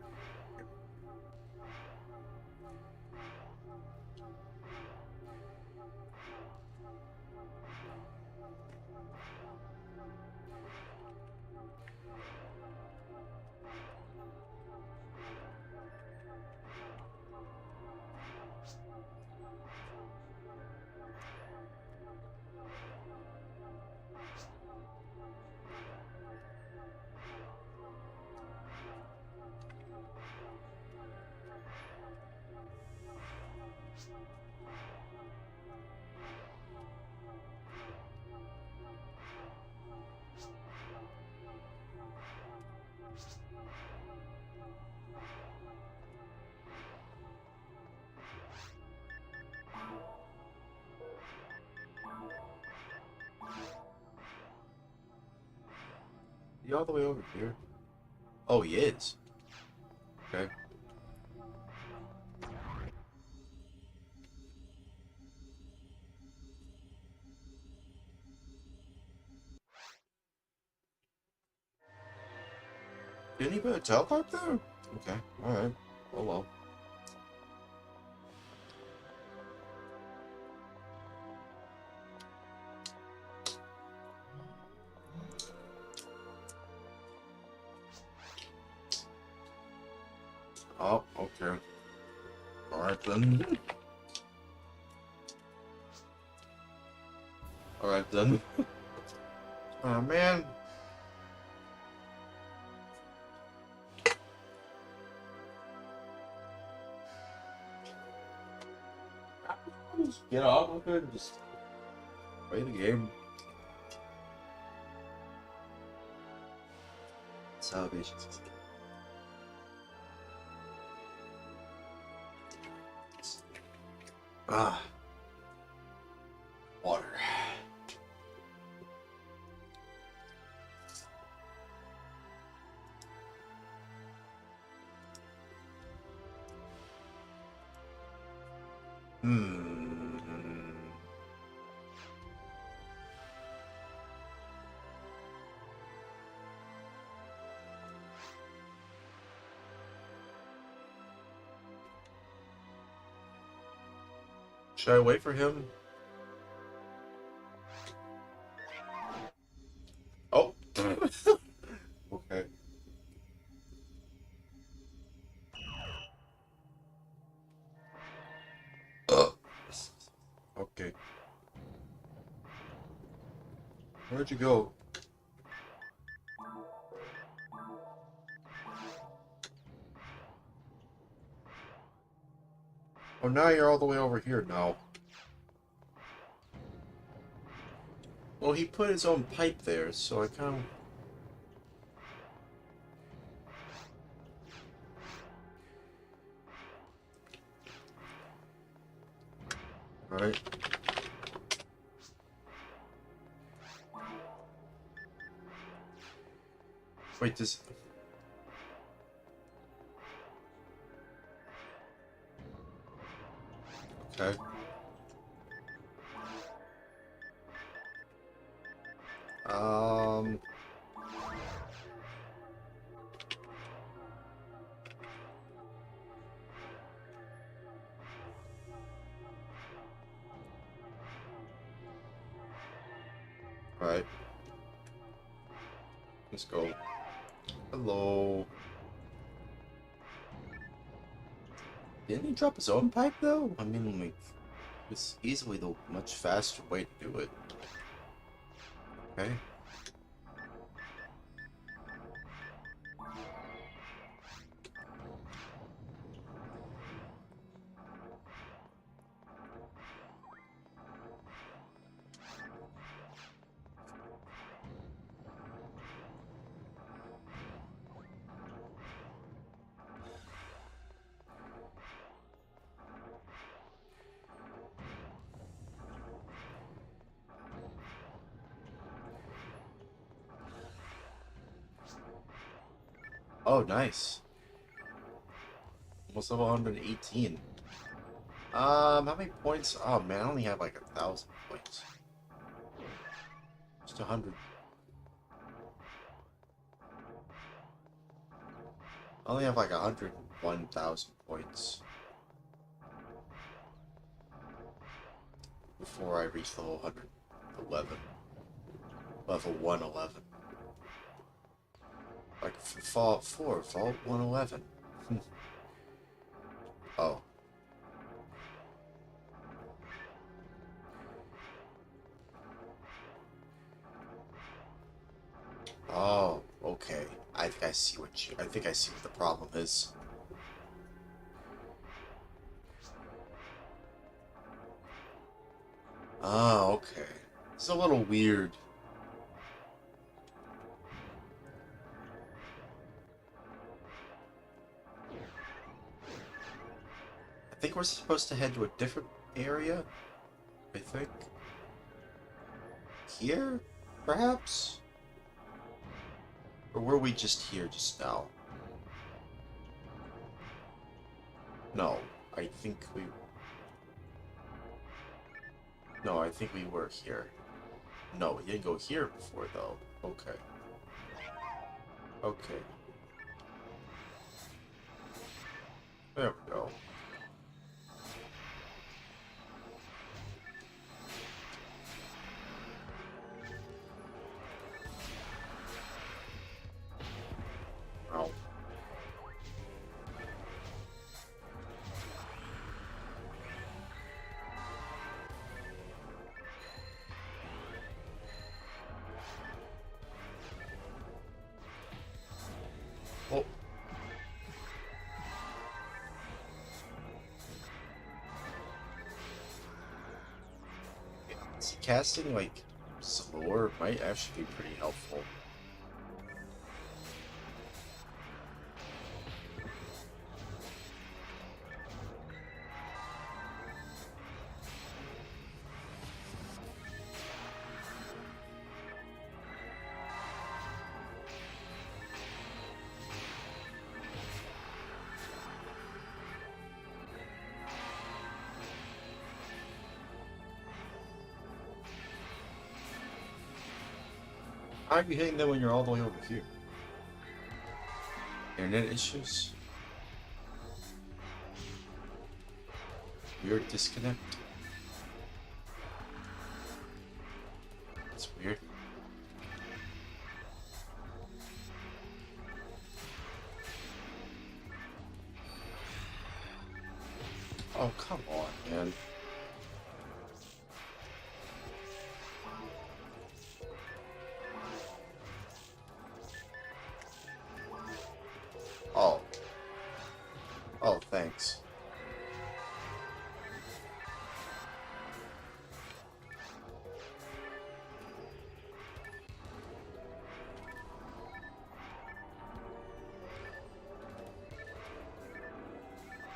He all the way over here? Oh, he is. Okay. Did anybody teleport there? Okay, alright. Oh well. Oh, okay. Alright then. Alright then. Oh man. Just get on with it and just play the game. Salvation. Ah. Water. Should I wait for him? Oh. Okay. Okay. Where'd you go? Oh, now you're all the way over here now. Well, he put his own pipe there, so I kind of... Alright. Wait, this... Okay. Um... Alright. Let's go. Hello. Didn't he drop his own pipe, though? I mean, like, it's easily the much faster way to do it. Okay. Oh, nice. Almost level 118. How many points? Oh man, I only have like 1,000 points. Just 100. I only have like 101,000 points before I reach level 111. Level 111. Like Fallout 4, Vault 111. Oh. Oh, okay. I think I see what the problem is. Oh, okay. It's a little weird. I think we're supposed to head to a different area. I think. Here? Perhaps? Or were we just here just now? No, I think we... No, I think we were here. No, we didn't go here before, though. Okay. Okay. There we go. Ow. Oh. See, casting, like, slower might actually be pretty helpful. How are you hitting them when you're all the way over here? Internet issues? Weird disconnect? That's weird. Oh, come on, man.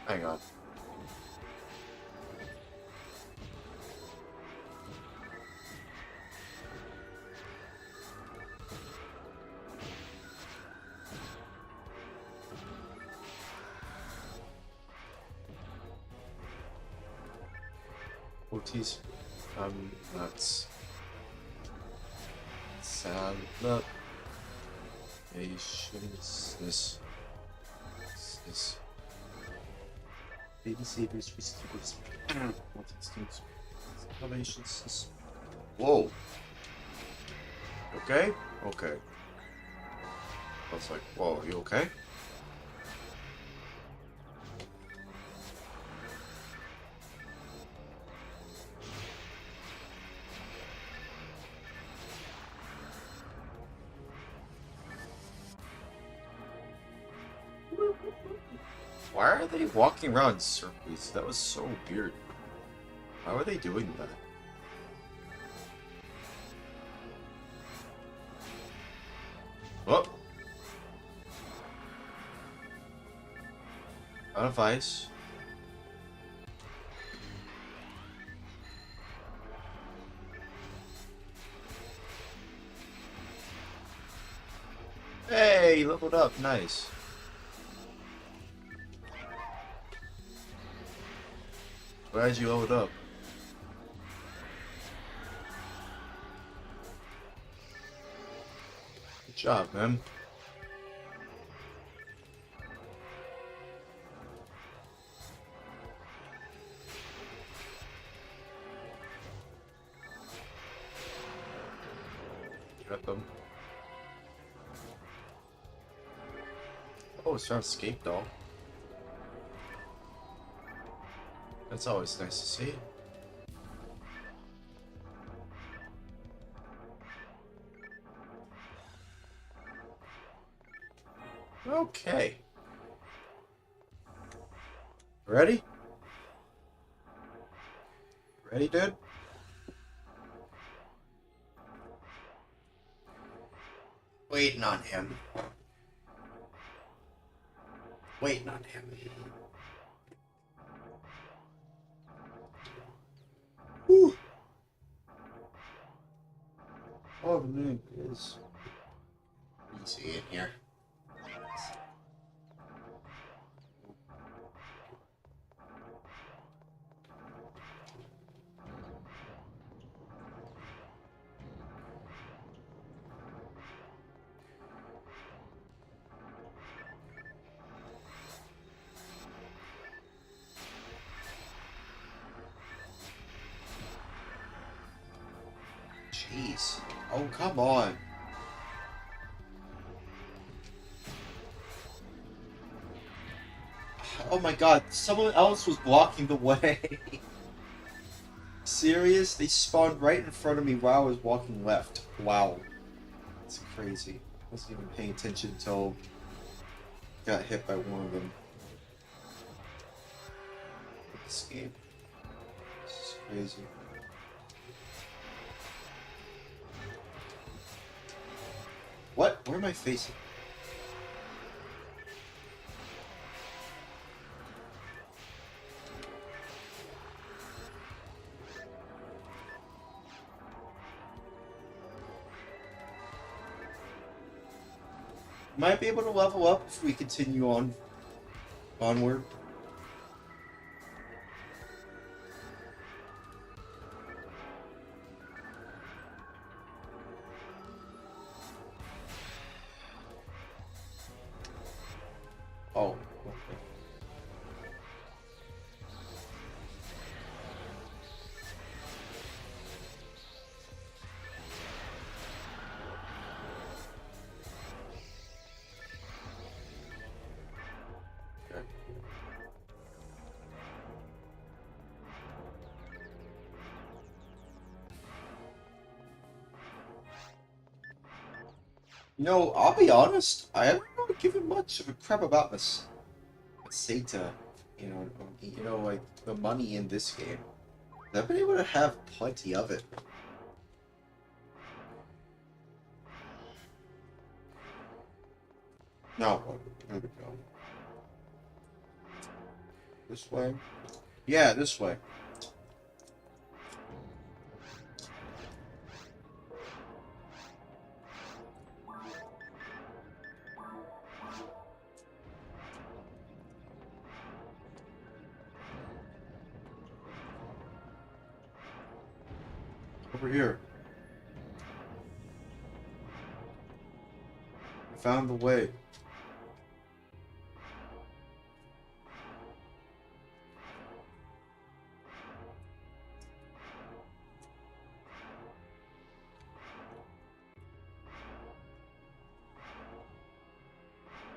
Hang on. Ortiz, nuts. Salad. Patience. This. Baby saviors, receivers. What instincts? Salvations. Whoa. Okay? Okay. I was like, whoa, you okay? Why are they walking around in circles? That was so weird. Why were they doing that? Oh! Out of ice. Hey, leveled up. Nice. Glad you leveled up. Good job, man. Got them. Oh, it's our escape doll. That's always nice to see. Okay. Ready? Ready, dude? Waiting on him. Waiting on him. Whew. Oh, the moon is easy in here. Jeez. Oh, come on. Oh my god, someone else was blocking the way. Serious? They spawned right in front of me while I was walking left. Wow. That's crazy. I wasn't even paying attention until I got hit by one of them. This game. This is crazy. What? Where am I facing? Might be able to level up if we continue onward. Oh, okay. You know, I'll be honest, I haven't really given much of a crap about this Sata, like the money in this game. I've been able to have plenty of it. No, there we go. This way? Yeah, this way. Over here. I found the way.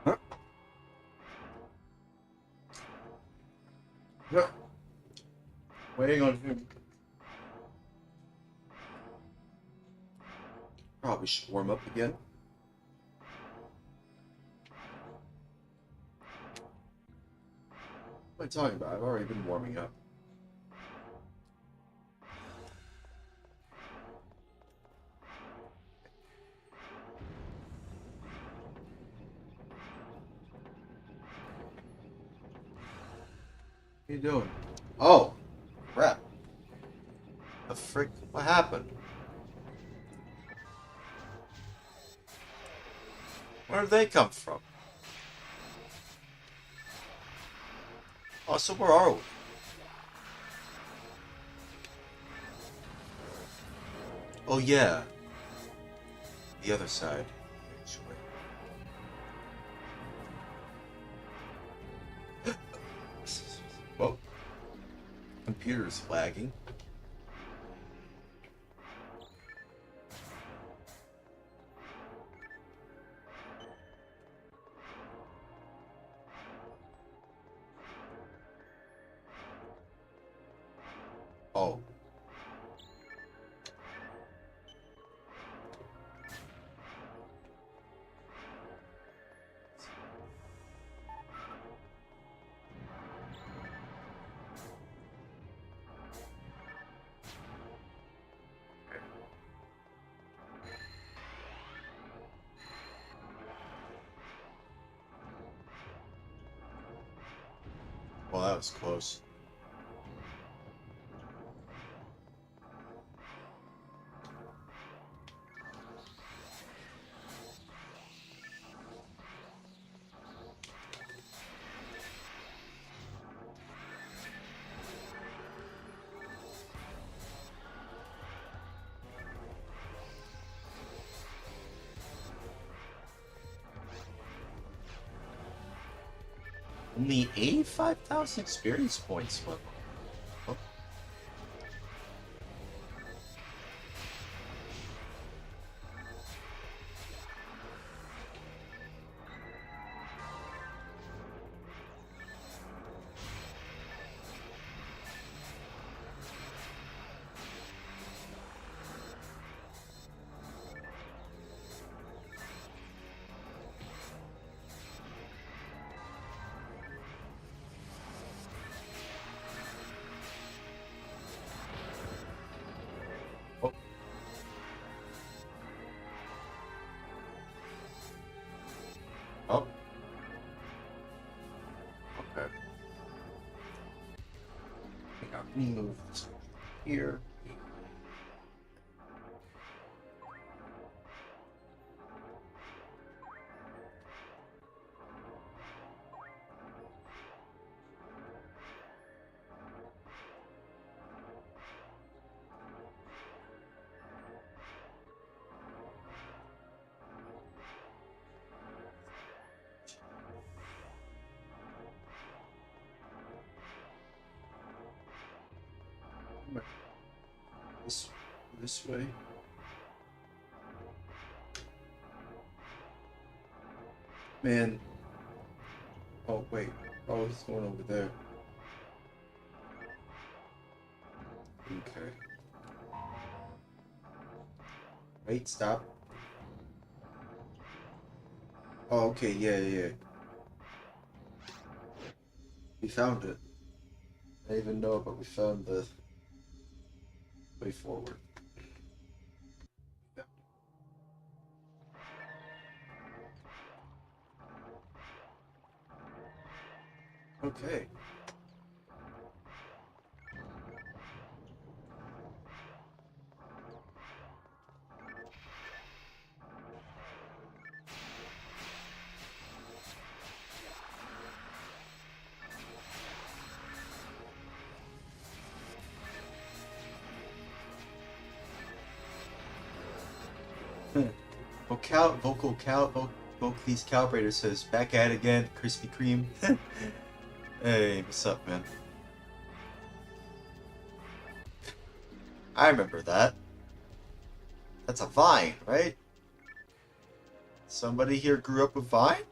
Huh? Yeah. Waiting on him. Probably should warm up again. What am I talking about? I've already been warming up. What are you doing? Oh, crap. The frick? What happened? Where did they come from? Oh, so where are we? Oh, yeah. The other side, actually. Whoa. Computer's lagging. Oh. Well, that was close. Only 85,000 experience points level. Oh. Oh. Oh. Okay. I got me moved here. This way. Man. Oh, wait. Oh, he's going over there. Okay. Wait, stop. Oh, okay, yeah. We found it. I didn't even know it, but we found the way forward. Yeah. Okay. Vocalese Calibrator says, back at it again, Krispy Kreme. Hey, what's up, man? I remember that. That's a Vine, right? Somebody here grew up with Vine?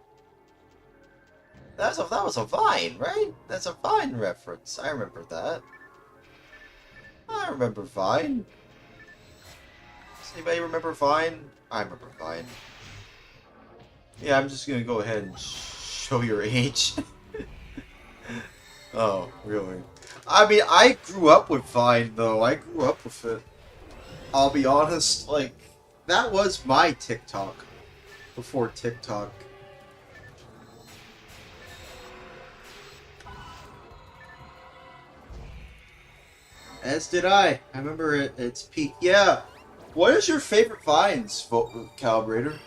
That was a Vine, right? That's a Vine reference. I remember that. I remember Vine. Does anybody remember Vine? I remember Vine. Yeah, I'm just gonna go ahead and show your age. Oh, really? I mean, I grew up with Vine, though. I grew up with it. I'll be honest, like, that was my TikTok. Before TikTok. As did I. I remember its peak. Yeah. What is your favorite Vines, Calibrator?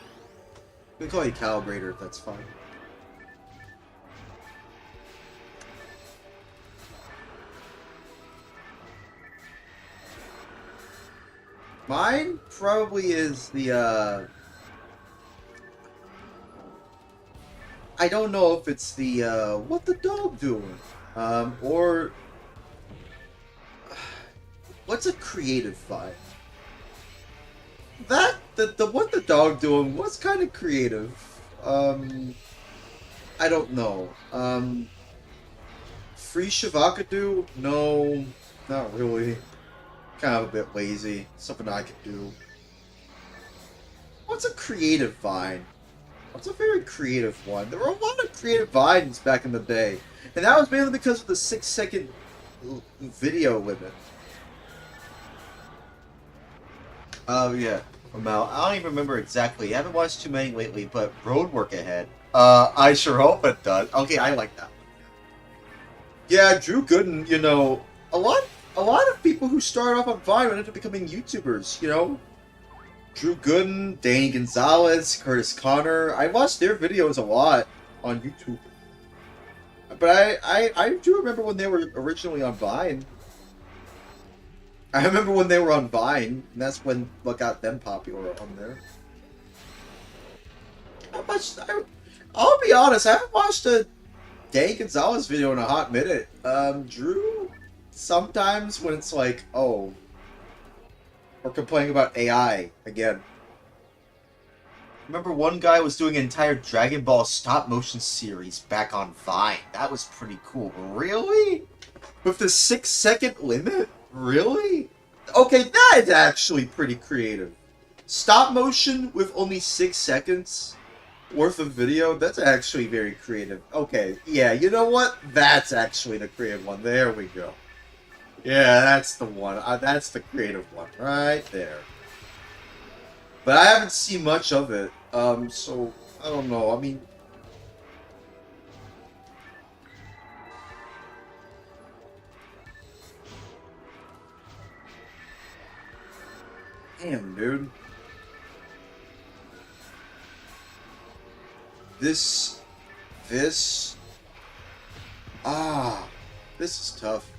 We can call you Calibrator if that's fine. Mine probably is the, I don't know if it's the, what the dog doing? Or... What's a creative vibe? That, the what the dog doing was kind of creative. I don't know. Free Shavakadu? No, not really. Kind of a bit lazy. Something I could do. What's a creative Vine? What's a very creative one? There were a lot of creative Vines back in the day. And that was mainly because of the 6-second video limit. Oh, yeah. Mal, I don't even remember exactly. I haven't watched too many lately, but Roadwork Ahead. I sure hope it does. Okay, I like that one. Yeah, Drew Gooden, you know, a lot of people who started off on Vine ended up becoming YouTubers, you know? Drew Gooden, Danny Gonzalez, Curtis Connor. I watched their videos a lot on YouTube. But I do remember when they were originally on Vine. I remember when they were on Vine, and that's when what got them popular on there. I'll be honest, I haven't watched a Danny Gonzalez video in a hot minute. Drew, sometimes when it's like, oh, we're complaining about AI again. Remember one guy was doing an entire Dragon Ball stop motion series back on Vine. That was pretty cool. Really? With the 6-second limit? Really? Okay, that is actually pretty creative. Stop motion with only 6 seconds worth of video? That's actually very creative. Okay, yeah, you know what? That's actually the creative one. There we go. Yeah, that's the one. That's the creative one right there. But I haven't seen much of it, so I don't know. I mean, damn, dude. This is tough.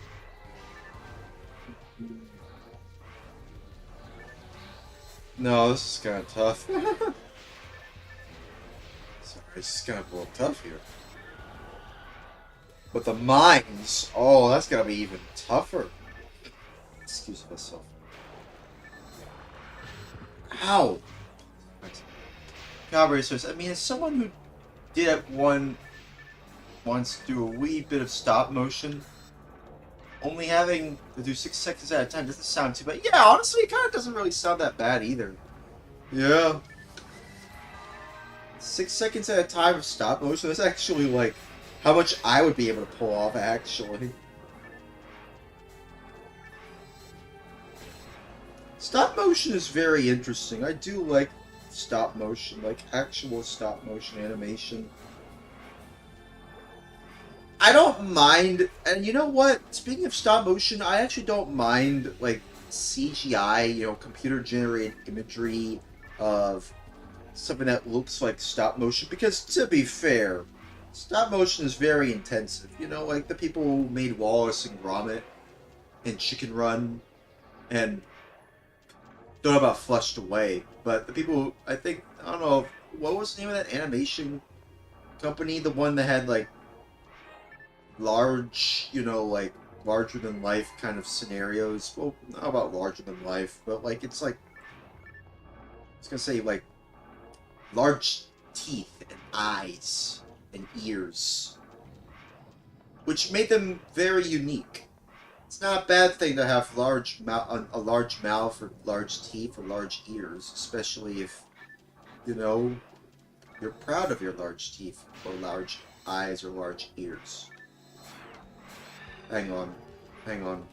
No, this is kind of tough. Sorry, this is kind of a little tough here. But the mines, oh, that's gotta be even tougher. Excuse myself. Ow! Calvary says, I mean, as someone who did at once do a wee bit of stop motion, only having to do 6 seconds at a time doesn't sound too bad. Yeah, honestly, it kind of doesn't really sound that bad either. Yeah. 6 seconds at a time of stop motion, that's actually like how much I would be able to pull off, actually. Stop motion is very interesting. I do like stop motion, like actual stop motion animation. I don't mind, and you know what? Speaking of stop motion, I actually don't mind, like, CGI, you know, computer-generated imagery of something that looks like stop motion, because, to be fair, stop motion is very intensive. You know, like the people who made Wallace and Gromit and Chicken Run and don't know about Flushed Away, but the people, I think, I don't know, what was the name of that animation company? The one that had, like, large, you know, like, larger than life kind of scenarios. Well, not about larger than life, but, like, it's like, I was gonna say, like, large teeth and eyes and ears, which made them very unique. It's not a bad thing to have a large mouth or large teeth or large ears, especially if, you know, you're proud of your large teeth or large eyes or large ears. Hang on. Hang on.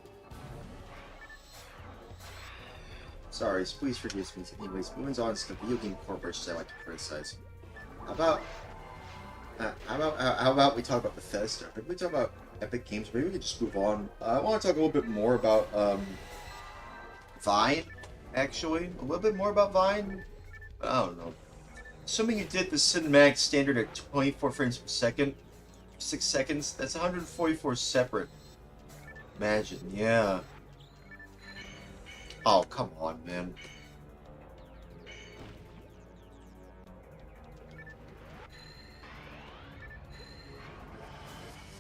Sorry, please forgive me. Anyways, moving on to the video game corporations I like to criticize. How about how about we talk about Bethesda? Maybe we talk about Epic Games. Maybe we can just move on. I want to talk a little bit more about Vine. Actually, a little bit more about Vine. I don't know. Assuming you did the cinematic standard at 24 frames per second, 6 seconds. That's 144 separate. Imagine, yeah. Oh, come on, man.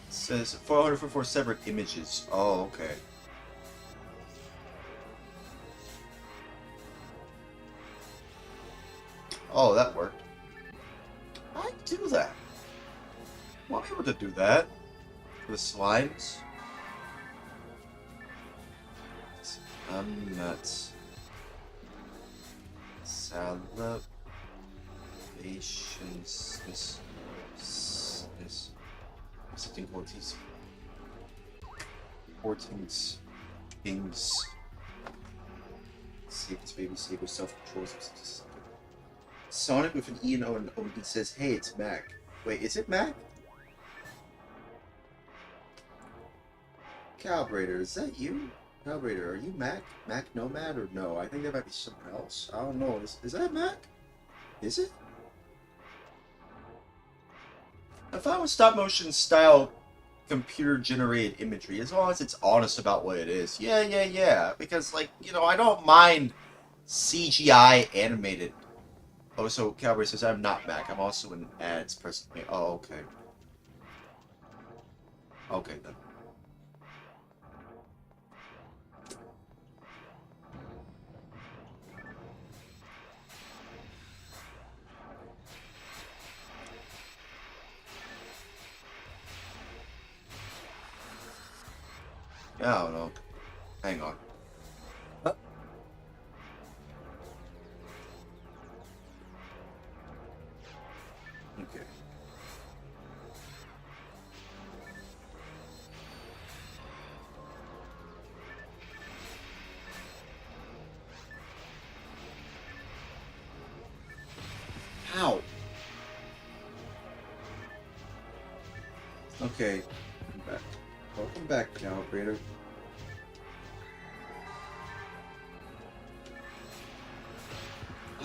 It says 444 separate images. Oh, okay. Oh, that worked. I can do that. I'll be able to do that. For the slimes. I'm nuts. Celebrations. This. Something 14s. 14s. Things. Save its baby, save yourself, controls. Sonic with an E and O and O D says, hey, it's Mac. Wait, is it Mac? Calibrator, is that you? Calibrator, are you Mac? Mac Nomad or no? I think that might be someone else. I don't know. Is that Mac? Is it? I'm fine with stop motion style computer generated imagery as long as it's honest about what it is. Yeah. Because, like, you know, I don't mind CGI animated. Oh, so Calibrator says I'm not Mac. I'm also in ads presently. Oh, okay. Okay, then. I don't know. Hang on. Huh? Okay. How? Okay. Welcome back. Welcome back, Calibrator.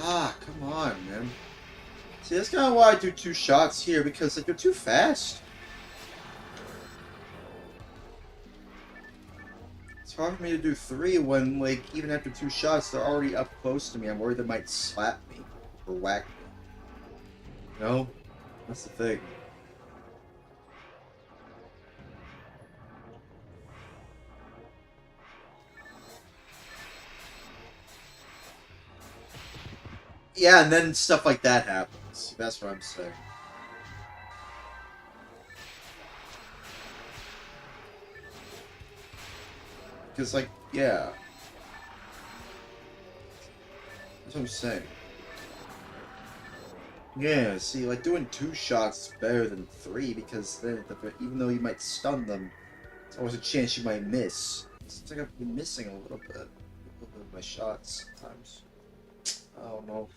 Ah, come on, man. See, that's kind of why I do 2 shots here, because, like, they're too fast. It's hard for me to do 3 when, like, even after 2 shots, they're already up close to me. I'm worried they might slap me or whack me. No? That's the thing. Yeah, and then stuff like that happens. That's what I'm saying. Because, like, yeah. That's what I'm saying. Yeah, see, like, doing 2 shots is better than 3, because then, even though you might stun them, there's always a chance you might miss. It's like I've been missing a little bit of my shots sometimes. I don't know.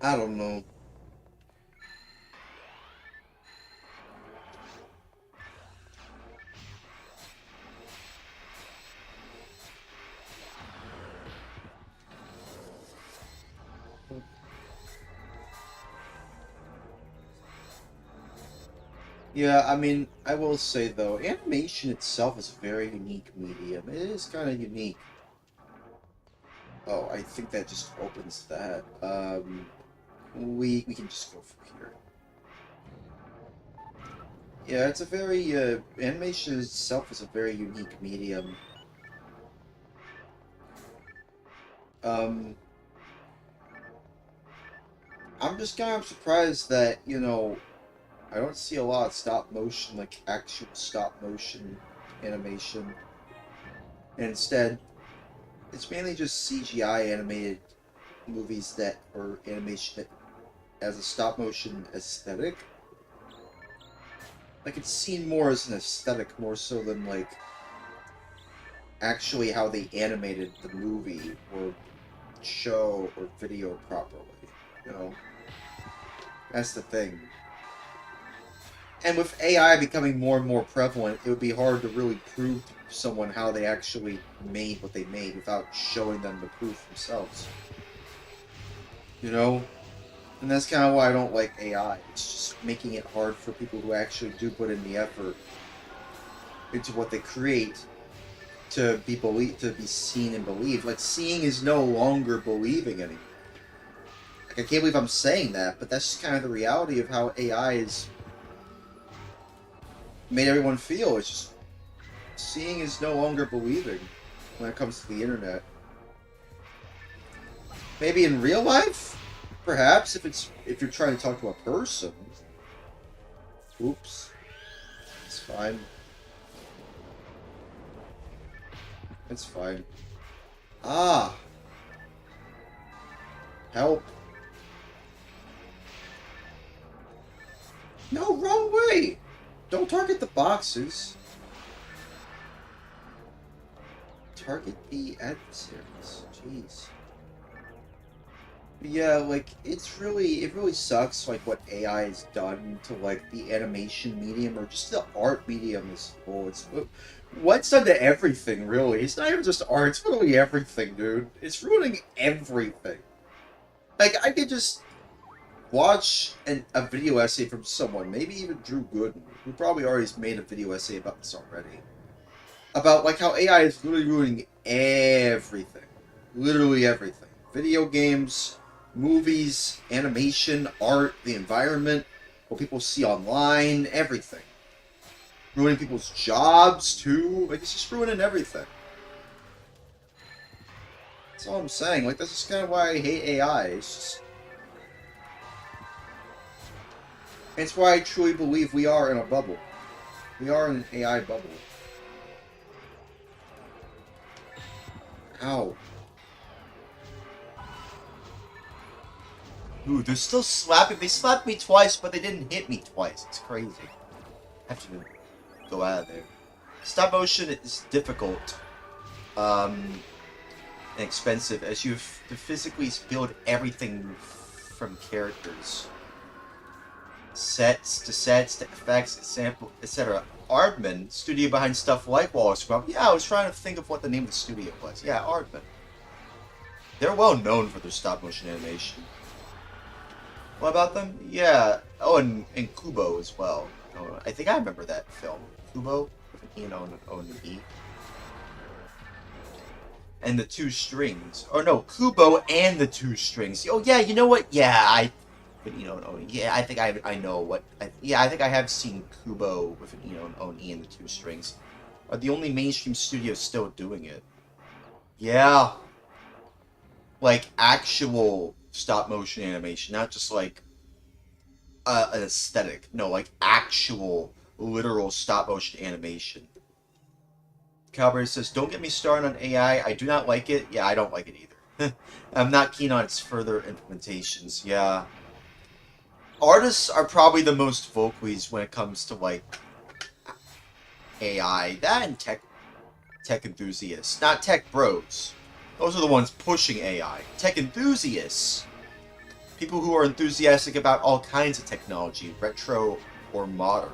I don't know. Yeah, I mean, I will say though, animation itself is a very unique medium. It is kind of unique. Oh, I think that just opens that. We can just go from here. Yeah, it's a very animation itself is a very unique medium. Um, I'm just kind of surprised that, you know, I don't see a lot of stop motion, like actual stop motion animation. And instead, it's mainly just CGI animated movies that or animation that as a stop motion aesthetic. Like it's seen more as an aesthetic more so than like actually how they animated the movie or show or video properly. You know, that's the thing. And with AI becoming more and more prevalent, it would be hard to really prove to someone how they actually made what they made without showing them the proof themselves. You know? And that's kind of why I don't like AI. It's just making it hard for people who actually do put in the effort into what they create to be seen and believed. Like seeing is no longer believing anymore. Like I can't believe I'm saying that, but that's just kind of the reality of how AI is made everyone feel. It's just seeing is no longer believing when it comes to the internet. Maybe in real life, perhaps if you're trying to talk to a person. Oops, it's fine. It's fine. Ah, help! No, wrong way. Don't target the boxes. Target the adversaries. Jeez. But yeah, like it really sucks like what AI has done to like the animation medium or just the art medium as a whole. It's what's done to everything really. It's not even just art, it's literally everything, dude. It's ruining everything. Like I could just watch a video essay from someone, maybe even Drew Gooden, who probably already made a video essay about this already. About like how AI is literally ruining everything. Literally everything. Video games, movies, animation, art, the environment, what people see online, everything. Ruining people's jobs too. Like it's just ruining everything. That's all I'm saying. Like this is kind of why I hate AI. It's why I truly believe we are in a bubble. We are in an AI bubble. Ow. Ooh, they're still slapping. They slapped me twice, but they didn't hit me twice. It's crazy. I have to go out of there. Stop motion is difficult, and expensive, as you have to physically build everything from characters. Sets to effects, sample, etc. Aardman, studio behind stuff like Wallace Crumb. Yeah, I was trying to think of what the name of the studio was. Yeah, Aardman. They're well known for their stop motion animation. What about them? Yeah. Oh, and Kubo as well. Oh, I think I remember that film. Kubo? With an E and O and an E. And the two strings. Or no, Kubo and the two strings. Oh, yeah, you know what? Yeah, yeah, I think I know what. Yeah, I think I have seen Kubo with an O and E and the two strings. Are the only mainstream studios still doing it? Yeah. Like actual stop motion animation, not just like an aesthetic. No, like actual, literal stop motion animation. Calvary says, "Don't get me started on AI. I do not like it. Yeah, I don't like it either. I'm not keen on its further implementations. Yeah, artists are probably the most vocalies when it comes to like AI. That and tech enthusiasts, not tech bros. Those are the ones pushing AI. Tech enthusiasts, people who are enthusiastic about all kinds of technology, retro or modern.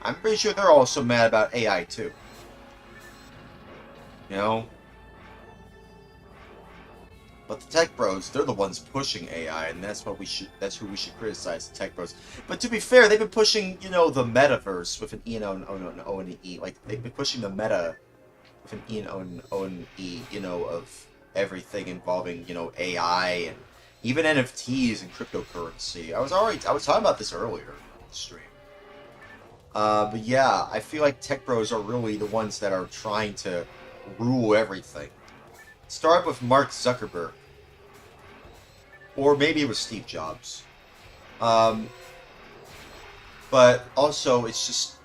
I'm pretty sure they're also mad about AI too. You know? But the tech bros, they're the ones pushing AI, and that's who we should criticize, the tech bros. But to be fair, they've been pushing, you know, the metaverse with an E and O and an E. Like, they've been pushing the meta with an E and O and E, you know, of everything involving, you know, AI and even NFTs and cryptocurrency. I was talking about this earlier in the stream. But yeah, I feel like tech bros are really the ones that are trying to rule everything. Start with Mark Zuckerberg. Or maybe it was Steve Jobs. But also, it's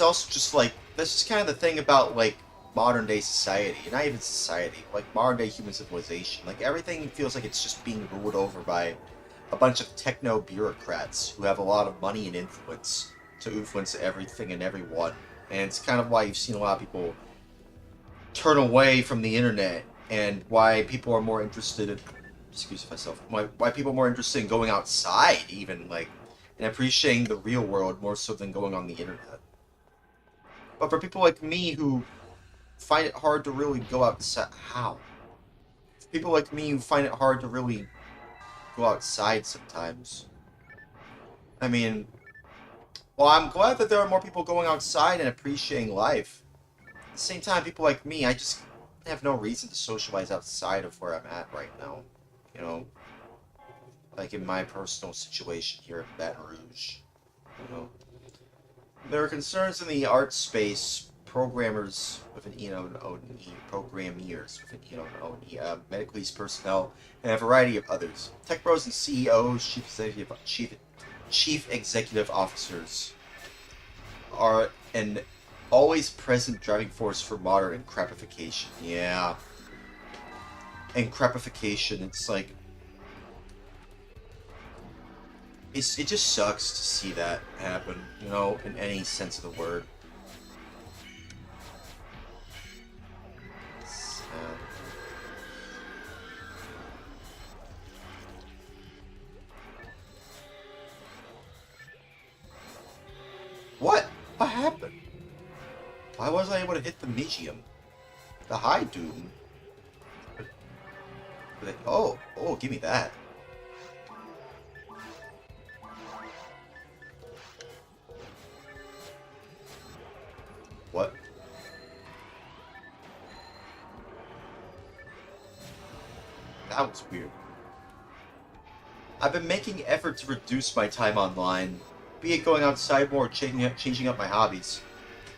also just like, that's just kind of the thing about, like, modern day society. Not even society, like modern day human civilization. Like, everything feels like it's just being ruled over by a bunch of techno bureaucrats who have a lot of money and influence to influence everything and everyone. And it's kind of why you've seen a lot of people turn away from the internet, and why people are more interested in, why people are more interested in going outside, even, like, and appreciating the real world more so than going on the internet. But for people like me who find it hard to really go outside, people like me who find it hard to really go outside sometimes. I mean, well, I'm glad that there are more people going outside and appreciating life. At the same time, people like me, I just have no reason to socialize outside of where I'm at right now. You know, like in my personal situation here in Baton Rouge. You know, there are concerns in the art space. Programmers with an E and O and E, programmers with an E and O and E, medical personnel, and a variety of others. Tech bros and CEOs, chief executive officers, are an always present driving force for modern encrapification. Yeah. Encrapification, it's like, it just sucks to see that happen, you know, in any sense of the word. What? What happened? Why wasn't I able to hit the medium? The high doom? Oh, give me that. What? That was weird. I've been making effort to reduce my time online, be it going outside more or changing up my hobbies.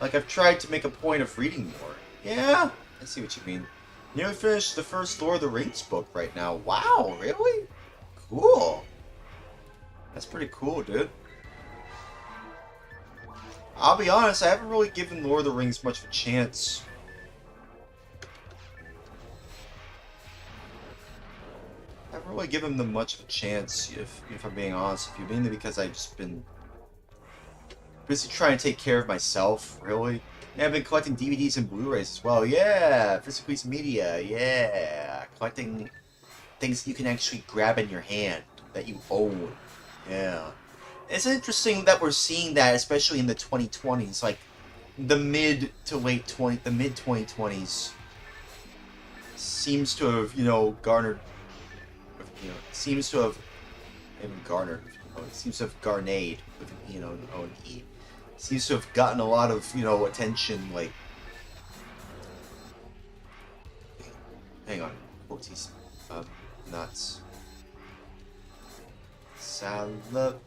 Like, I've tried to make a point of reading more. Yeah, I see what you mean. Nearly finished the first Lord of the Rings book right now. Wow, really? Cool. That's pretty cool, dude. I'll be honest, I haven't really given Lord of the Rings much of a chance. I haven't really given them much of a chance, if I'm being honest with you, mainly because I've just been busy trying to take care of myself, really. And I've been collecting DVDs and Blu-rays as well. Yeah, physical media, yeah. Collecting things you can actually grab in your hand, that you own. Yeah. It's interesting that we're seeing that, especially in the 2020s, like, the mid 2020s seems to have, you know, garnered, you know, seems to have, even garnered, it seems to have garnered with an E and O and E. Seems to have gotten a lot of, you know, attention, like, hang on, quotes, nuts. Salvations.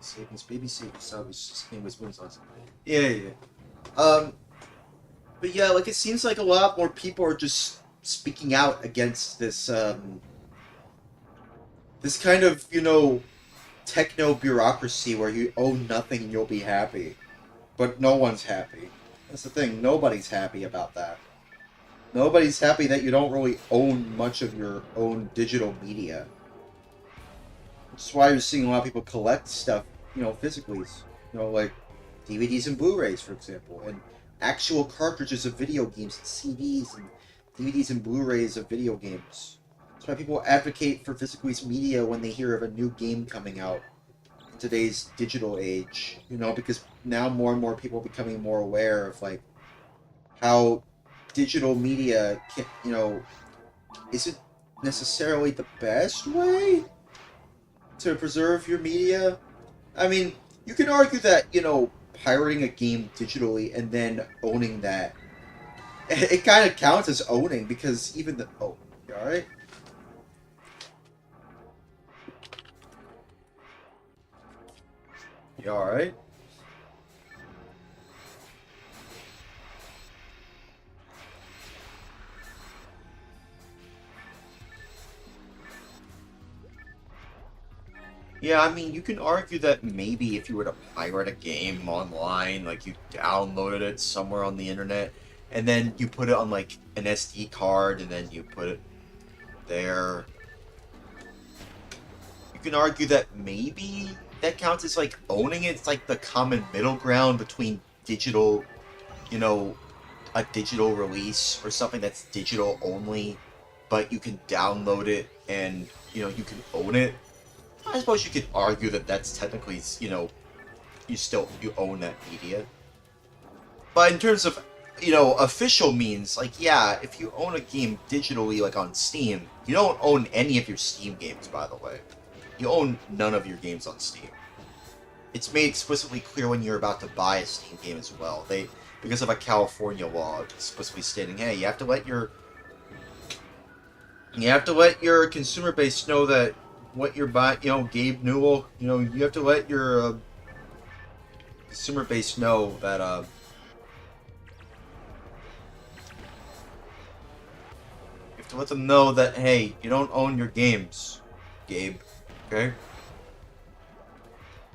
Savings, baby savings, salvage, name was wins on. Yeah. But yeah, like, it seems like a lot more people are just speaking out against this, this kind of, you know, techno-bureaucracy where you own nothing and you'll be happy. But no one's happy. That's the thing, nobody's happy about that. Nobody's happy that you don't really own much of your own digital media. Which is why you're seeing a lot of people collect stuff, you know, physically. You know, like DVDs and Blu-rays, for example, and actual cartridges of video games and CDs and DVDs and Blu-rays of video games. That's why people advocate for physical media when they hear of a new game coming out. today's digital age, you know, because now more and more people are becoming more aware of like how digital media can, you know, isn't necessarily the best way to preserve your media. I mean, you can argue that, you know, pirating a game digitally and then owning that, it kind of counts as owning because even the, oh, you alright? You alright? Yeah, I mean, you can argue that maybe if you were to pirate a game online, like you downloaded it somewhere on the internet, and then you put it on like an SD card, and then you put it there, you can argue that maybe that counts as like owning it. It's like the common middle ground between digital, you know, a digital release or something that's digital only, but you can download it and, you know, you can own it. I suppose you could argue that that's technically, you know, you own that media. But in terms of, you know, official means, like, yeah, if you own a game digitally, like on Steam, you don't own any of your Steam games, by the way. You own none of your games on Steam. It's made explicitly clear when you're about to buy a Steam game as well. Because of a California law, explicitly stating, hey, you have to let your consumer base know that what you're buying, you know, Gabe Newell, you know, you have to let your consumer base know that, you have to let them know that, hey, you don't own your games, Gabe, okay?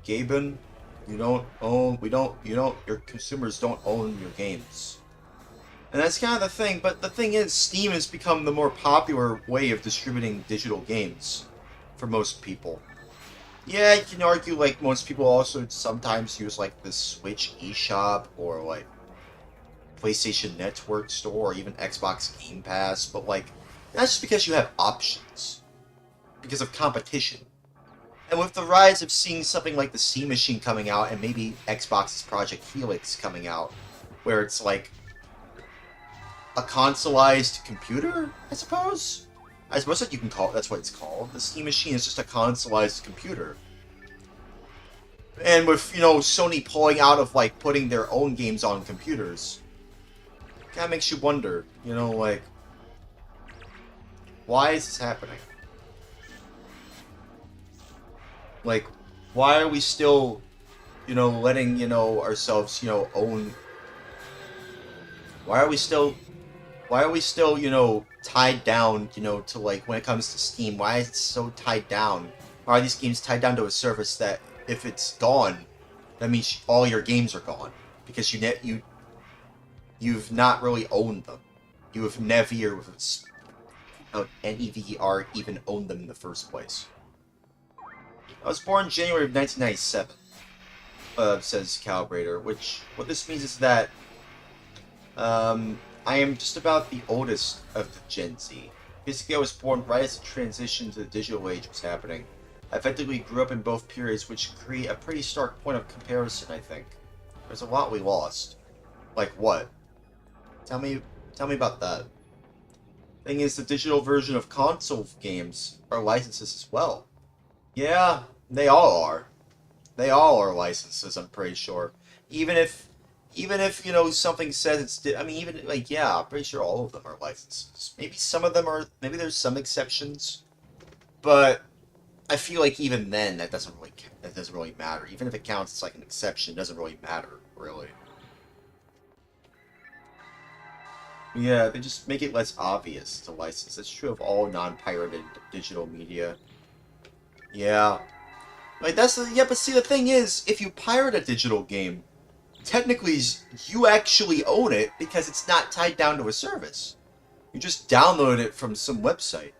Gaben, your consumers don't own your games. And that's kind of the thing, but the thing is, Steam has become the more popular way of distributing digital games for most people. Yeah, you can argue, like, most people also sometimes use, like, the Switch eShop or, like, PlayStation Network Store or even Xbox Game Pass, but, like, that's just because you have options. Because of competition. And with the rise of seeing something like the Steam Machine coming out and maybe Xbox's Project Helix coming out, where it's, like, a consoleized computer, I suppose? I suppose that you can call it, that's what it's called. The Steam Machine is just a consoleized computer. And with, you know, Sony pulling out of, like, putting their own games on computers, kind of makes you wonder, you know, like, why is this happening? Like, why are we still, you know, letting, you know, ourselves, you know, own... Why are we still, you know, tied down, you know, to, like, when it comes to Steam? Why is it so tied down? Why are these games tied down to a service that, if it's gone, that means all your games are gone? Because you've not really owned them. You have never, NEVR, even owned them in the first place. I was born in January of 1997, says Calibrator, what this means is that, I am just about the oldest of the Gen Z. Basically, I was born right as the transition to the digital age was happening. I effectively grew up in both periods, which create a pretty stark point of comparison, I think. There's a lot we lost. Like what? Tell me about that. Thing is, the digital version of console games are licenses as well. Yeah, they all are. They all are licenses, I'm pretty sure. Even if, you know, something says it's... I mean, even, like, yeah, I'm pretty sure all of them are licenses. Maybe some of them are... Maybe there's some exceptions. But I feel like even then, that doesn't really matter. Even if it counts as, like, an exception, it doesn't really matter, really. Yeah, they just make it less obvious to license. That's true of all non-pirated digital media. Yeah. Like, that's the... Yeah, but see, the thing is, if you pirate a digital game, technically, you actually own it because it's not tied down to a service. You just download it from some website.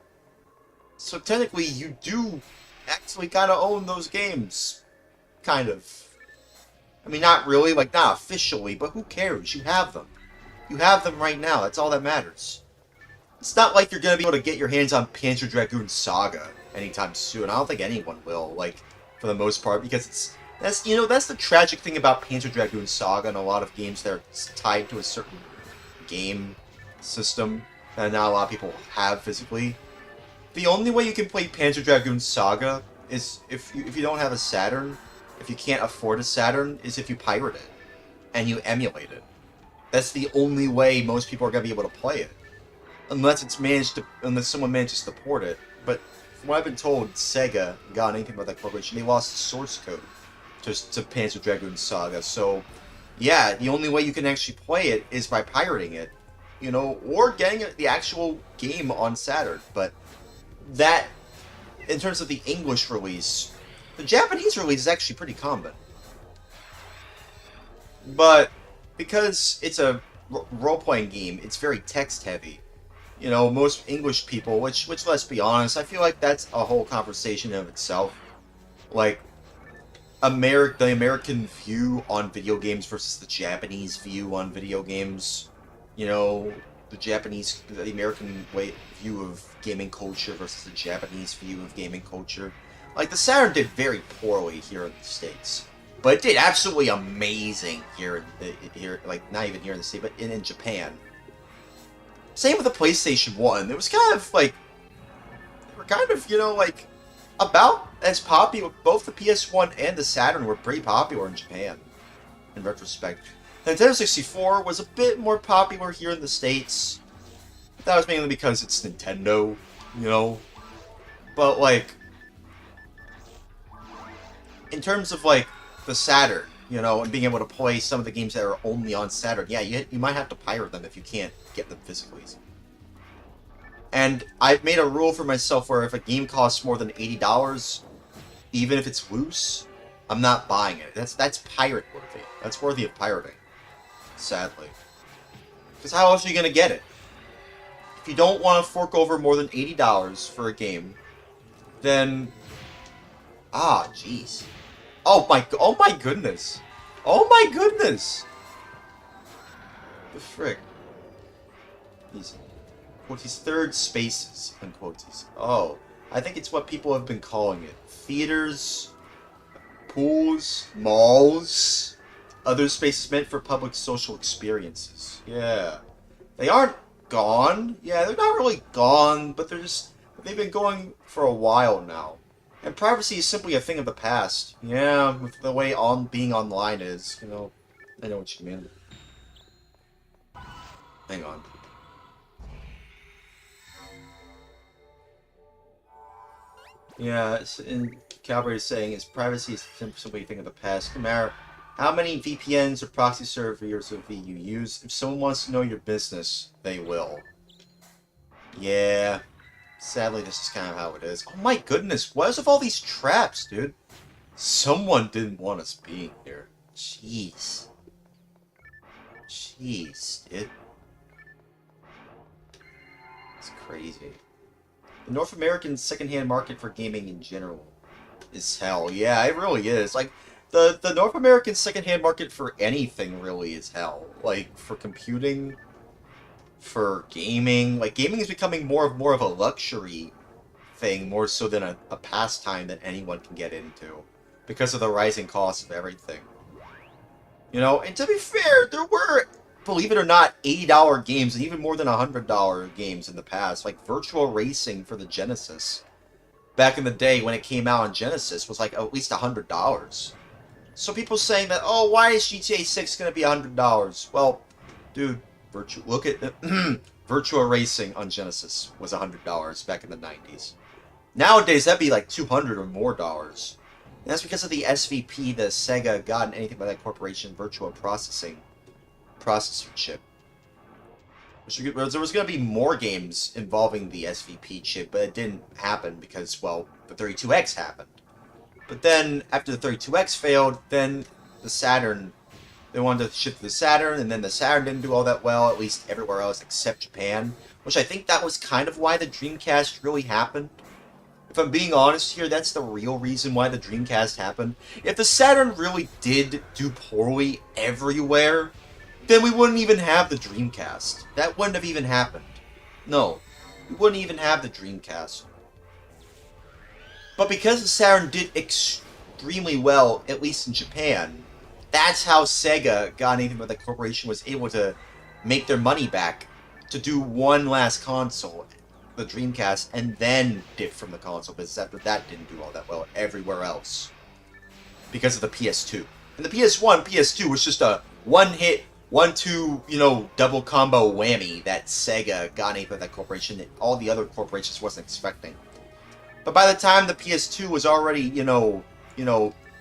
So technically, you do actually kind of own those games. Kind of. I mean, not really, like, not officially, but who cares? You have them. You have them right now. That's all that matters. It's not like you're going to be able to get your hands on Panzer Dragoon Saga anytime soon. I don't think anyone will. Like, for the most part, because that's the tragic thing about Panzer Dragoon Saga and a lot of games that are tied to a certain game system that not a lot of people have physically. The only way you can play Panzer Dragoon Saga is if you don't have a Saturn, if you can't afford a Saturn, is if you pirate it and you emulate it. That's the only way most people are gonna be able to play it, unless someone manages to port it. But from what I've been told, Sega got anything about that corporation. They lost the source code to Panzer Dragoon Saga. So, yeah, the only way you can actually play it is by pirating it, or getting the actual game on Saturn. But that, in terms of the English release, the Japanese release is actually pretty common. But because it's a role-playing game, it's very text-heavy. Most English people, which let's be honest, I feel like that's a whole conversation in itself. Like, the American view on video games versus the Japanese view on video games. The American view of gaming culture versus the Japanese view of gaming culture. Like, the Saturn did very poorly here in the States. But it did absolutely amazing here, like, not even here in the States, but in Japan. Same with the PlayStation 1. It was kind of, like, about as popular. Both the PS1 and the Saturn were pretty popular in Japan, in retrospect. The Nintendo 64 was a bit more popular here in the States. That was mainly because it's Nintendo, But, like, in terms of, like, the Saturn, and being able to play some of the games that are only on Saturn, yeah, you might have to pirate them if you can't get them physically. And I've made a rule for myself where if a game costs more than $80, even if it's loose, I'm not buying it. That's pirate worthy. That's worthy of pirating, sadly. Because how else are you going to get it? If you don't want to fork over more than $80 for a game, then... jeez. Oh my goodness. Oh my goodness! The frick. He's third spaces, unquotes. Oh, I think it's what people have been calling it. Theaters, pools, malls, other spaces meant for public social experiences. Yeah. They aren't gone. Yeah, they're not really gone, but they've been going for a while now. And privacy is simply a thing of the past. Yeah, with the way being online is, I know what you mean. Hang on. Yeah, and Calvary is saying privacy is simply a thing of the past. No matter how many VPNs or proxy servers you use, if someone wants to know your business, they will. Yeah. Sadly, this is kind of how it is. Oh my goodness, what is with all these traps, dude? Someone didn't want us being here. Jeez. Jeez, dude. It's crazy. The North American secondhand market for gaming in general is hell. Yeah, it really is. Like, the North American secondhand market for anything really is hell. Like, for computing... for gaming. Like, gaming is becoming more of a luxury thing, more so than a pastime that anyone can get into, because of the rising cost of everything. And to be fair, there were, believe it or not, $80 games, and even more than $100 games in the past, like Virtual Racing for the Genesis. Back in the day, when it came out on Genesis, was like at least $100. So people saying that, oh, why is GTA 6 going to be $100? Well, dude, look at Virtual Racing on Genesis was $100 back in the 90s. Nowadays, that'd be like $200 or more dollars. And that's because of the SVP, the Sega got anything by that corporation, Virtual Processor chip. There was going to be more games involving the SVP chip, but it didn't happen because, well, the 32X happened. But then, after the 32X failed, then the Saturn... They wanted to ship to the Saturn, and then the Saturn didn't do all that well, at least everywhere else except Japan. Which I think that was kind of why the Dreamcast really happened. If I'm being honest here, that's the real reason why the Dreamcast happened. If the Saturn really did do poorly everywhere, then we wouldn't even have the Dreamcast. That wouldn't have even happened. No, we wouldn't even have the Dreamcast. But because the Saturn did extremely well, at least in Japan. That's how Sega, God anything but the corporation, was able to make their money back to do one last console, the Dreamcast, and then dip from the console, because after that didn't do all that well everywhere else. Because of the PS2. And the PS1, PS2 was just a one-hit, 1-2, double combo whammy that Sega, God anything but that corporation, that all the other corporations wasn't expecting. But by the time the PS2 was already,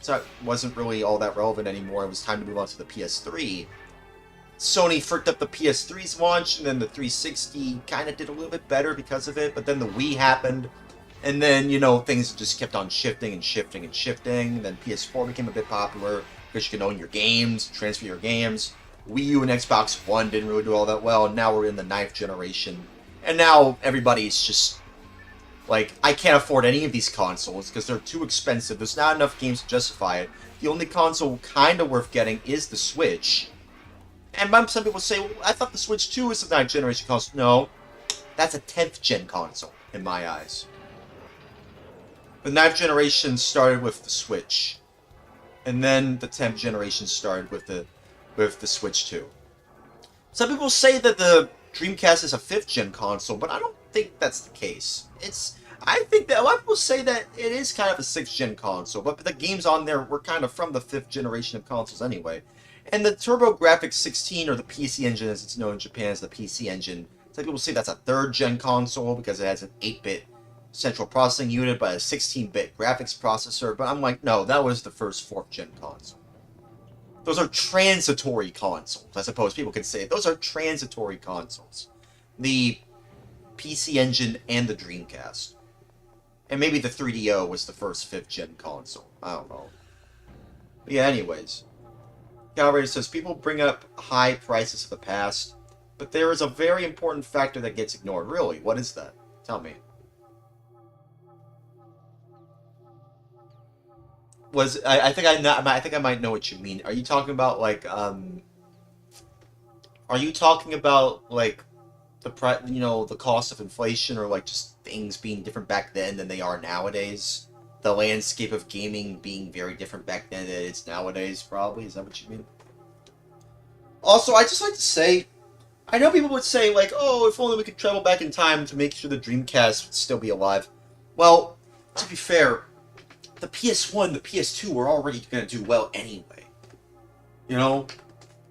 so it wasn't really all that relevant anymore, it was time to move on to the PS3. Sony fricked up the PS3's launch, and then the 360 kind of did a little bit better because of it, but then the Wii happened, and then, things just kept on shifting and shifting and shifting, and then PS4 became a bit popular, because you can own your games, transfer your games. Wii U and Xbox One didn't really do all that well, and now we're in the 9th generation, and now everybody's just like, I can't afford any of these consoles because they're too expensive. There's not enough games to justify it. The only console kind of worth getting is the Switch. And some people say, well, I thought the Switch 2 was a 9th generation console. No, that's a 10th gen console, in my eyes. The 9th generation started with the Switch. And then the 10th generation started with the Switch 2. Some people say that the Dreamcast is a 5th gen console, but I don't think that's the case. I think that a lot of people say that it is kind of a 6th gen console, but the games on there were kind of from the 5th generation of consoles anyway. And the TurboGrafx 16, or the PC Engine as it's known in Japan as the PC Engine, some people say that's a 3rd gen console because it has an 8-bit central processing unit but a 16-bit graphics processor, but I'm like, no, that was the first 4th gen console. Those are transitory consoles, I suppose people could say. Those are transitory consoles. The PC Engine and the Dreamcast. And maybe the 3DO was the first 5th gen console. I don't know. But yeah, anyways. Calvary says, people bring up high prices of the past, but there is a very important factor that gets ignored. Really? What is that? Tell me. I think I might know what you mean. Are you talking about like are you talking about like the cost of inflation, or like just things being different back then than they are nowadays? The landscape of gaming being very different back then than it is nowadays, probably? Is that what you mean? Also, I'd just like to say, I know people would say, like, oh, if only we could travel back in time to make sure the Dreamcast would still be alive. Well, to be fair, the PS1, the PS2 were already going to do well anyway.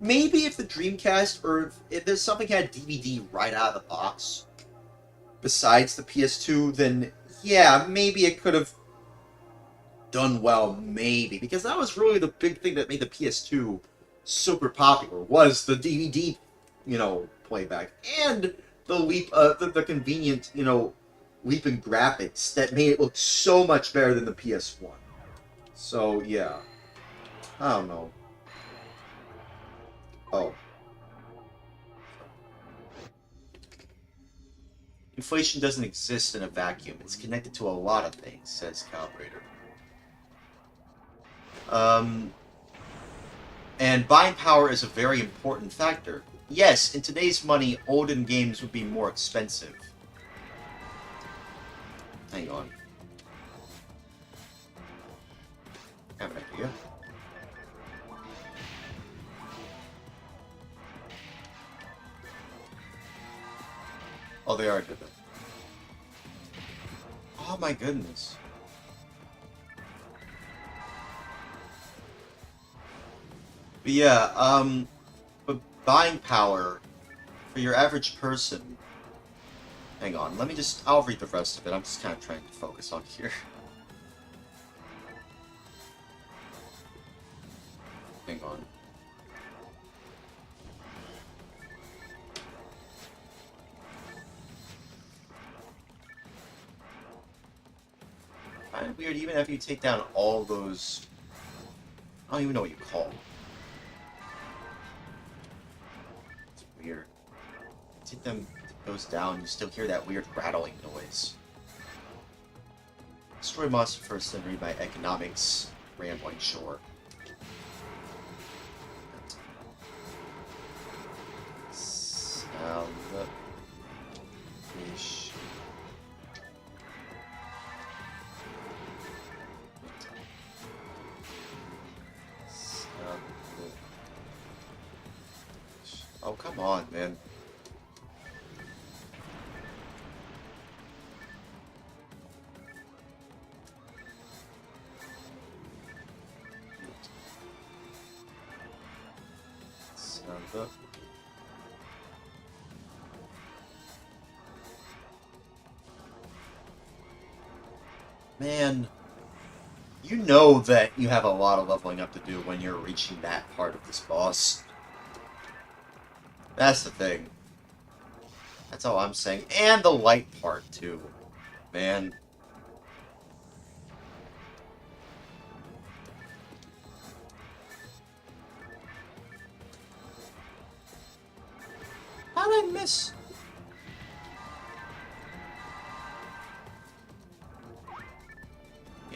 Maybe if the Dreamcast, or if there's something had DVD right out of the box, besides the PS2, then yeah, maybe it could have done well, maybe. Because that was really the big thing that made the PS2 super popular, was the DVD, playback. And the leap, the convenient, leap in graphics that made it look so much better than the PS1. So, yeah. I don't know. Oh. Inflation doesn't exist in a vacuum. It's connected to a lot of things, says Calibrator. And buying power is a very important factor. Yes, in today's money, olden games would be more expensive. Hang on. I have an idea. Oh, they are good. Oh my goodness. But yeah, but buying power for your average person. Hang on, I'll read the rest of it. I'm just kind of trying to focus on here. Hang on. Kind of weird, even after you take down all those. I don't even know what you call them. It's weird. Take those down, you still hear that weird rattling noise. Destroy monster first, then read my economics rambling shore. Fish. Oh, come on, man. Sound. Man, you know that you have a lot of leveling up to do when you're reaching that part of this boss. That's the thing. That's all I'm saying. And the light part, too. Man. How did I miss? I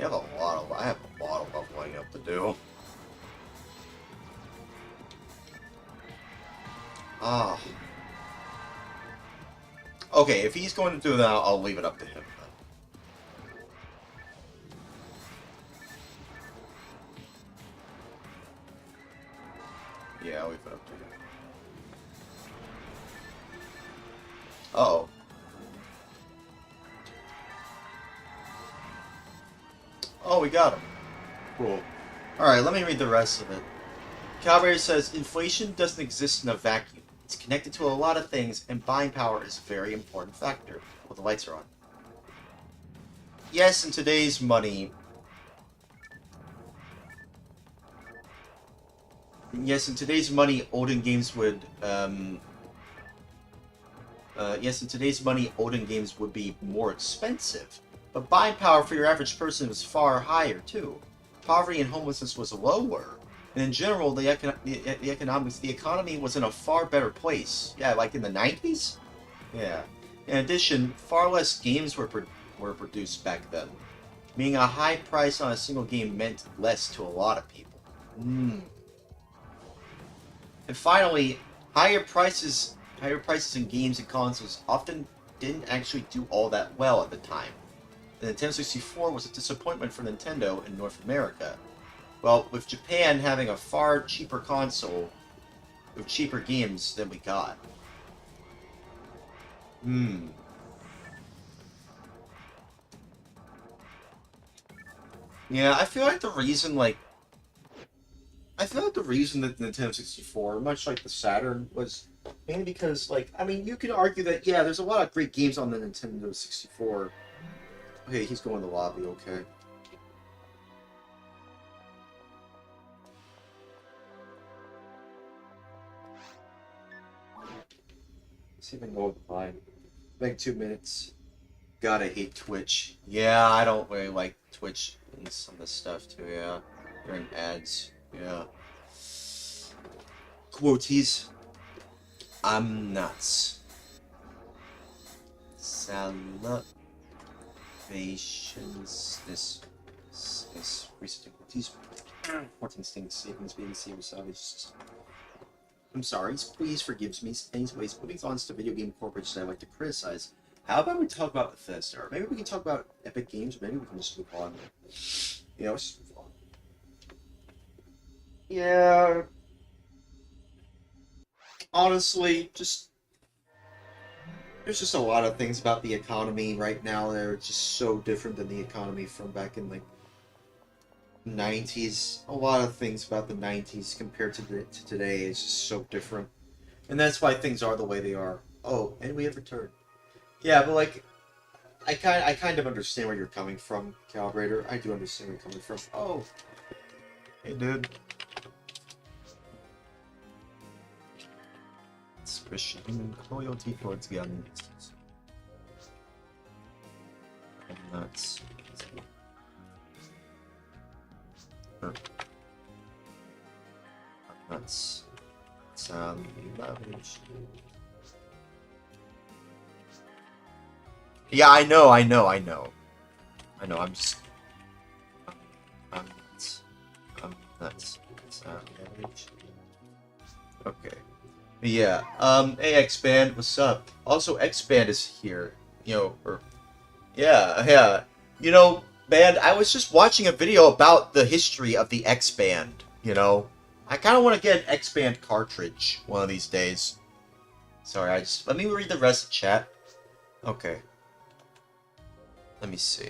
have a lot of leveling up to do. Ah. Okay, if he's going to do that, I'll leave it up to him. Yeah, I'll leave it up to him. Uh-oh. Oh, we got him. Cool. Alright, let me read the rest of it. Calvary says, inflation doesn't exist in a vacuum. It's connected to a lot of things, and buying power is a very important factor. Well, the lights are on. Yes, in today's money... Yes, in today's money, olden games would, be more expensive. But buying power for your average person was far higher, too. Poverty and homelessness was lower. And in general, the economy was in a far better place. Yeah, like in the 90s? Yeah. In addition, far less games were produced back then. Meaning a high price on a single game meant less to a lot of people. And finally, higher prices in games and consoles often didn't actually do all that well at the time. The Nintendo 64 was a disappointment for Nintendo in North America. Well, with Japan having a far cheaper console with cheaper games than we got. Yeah, I feel like the reason that the Nintendo 64, much like the Saturn, was mainly because, you could argue that, yeah, there's a lot of great games on the Nintendo 64. Okay, he's going to the lobby, okay. Let's see if I can go by. Like 2 minutes. Gotta hate Twitch. Yeah, I don't really like Twitch and some of the stuff too, yeah. During ads, yeah. Quoties. I'm nuts. Salvations. This recent quoties. 14 stings, savings, being serious, salvage. I'm sorry, please forgive me. Anyways, moving on to video game corporations I like to criticize. How about we talk about Bethesda? Or maybe we can talk about Epic Games, or maybe we can just move on. Yeah, let's just move on. Yeah. Honestly, there's just a lot of things about the economy right now that are just so different than the economy from back in, 90s. A lot of things about the 90s compared to today is just so different. And that's why things are the way they are. Oh, and we have returned. Yeah, but I kind of understand where you're coming from, Calibrator. I do understand where you're coming from. Oh. Hey, dude. Expression loyalty towards guns. And that's... That's savage. Yeah, I know. I'm just. That's savage. Okay. Yeah. Hey, X-Band, what's up? Also, X-Band is here. Yeah. Band, I was just watching a video about the history of the X-Band, I kind of want to get an X-Band cartridge one of these days. Sorry, let me read the rest of the chat. Okay. Let me see.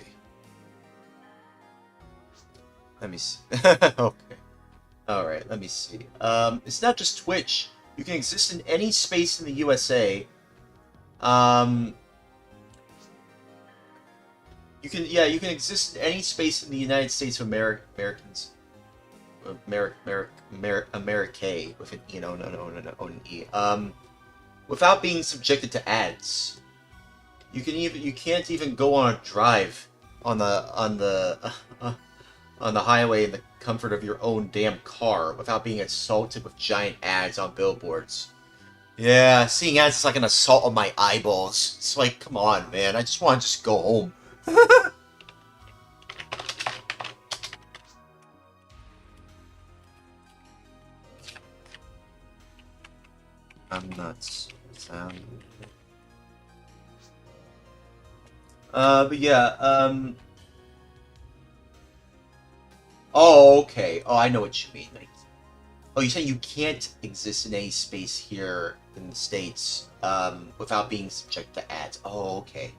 Okay. Alright, let me see. It's not just Twitch. You can exist in any space in the USA. You can exist in any space in the United States of Americans. America with an E, no, an E. Without being subjected to ads. You can't even go on a drive on the highway in the comfort of your own damn car without being assaulted with giant ads on billboards. Yeah, seeing ads is like an assault on my eyeballs. It's like, come on, man. I just want to just go home. I'm nuts. But yeah, Oh, okay. Oh, I know what you mean. Oh, you say you can't exist in any space here in the States, without being subject to ads. Oh, okay.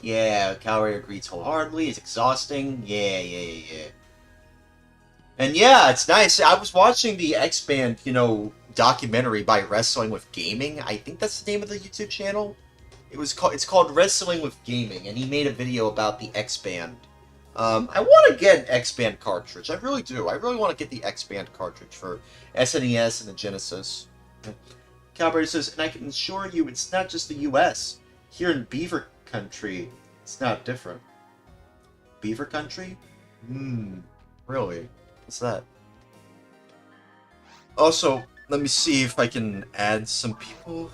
Yeah, Calorie agrees wholeheartedly. It's exhausting. Yeah. And yeah, it's nice. I was watching the X-Band, documentary by Wrestling with Gaming. I think that's the name of the YouTube channel. It's called Wrestling with Gaming, and he made a video about the X-Band. I want to get an X-Band cartridge. I really do. I really want to get the X-Band cartridge for SNES and the Genesis. Cowboy says, and I can assure you it's not just the US. Here in Beaver Country, it's not different. Beaver Country? Really? What's that? Also, let me see if I can add some people.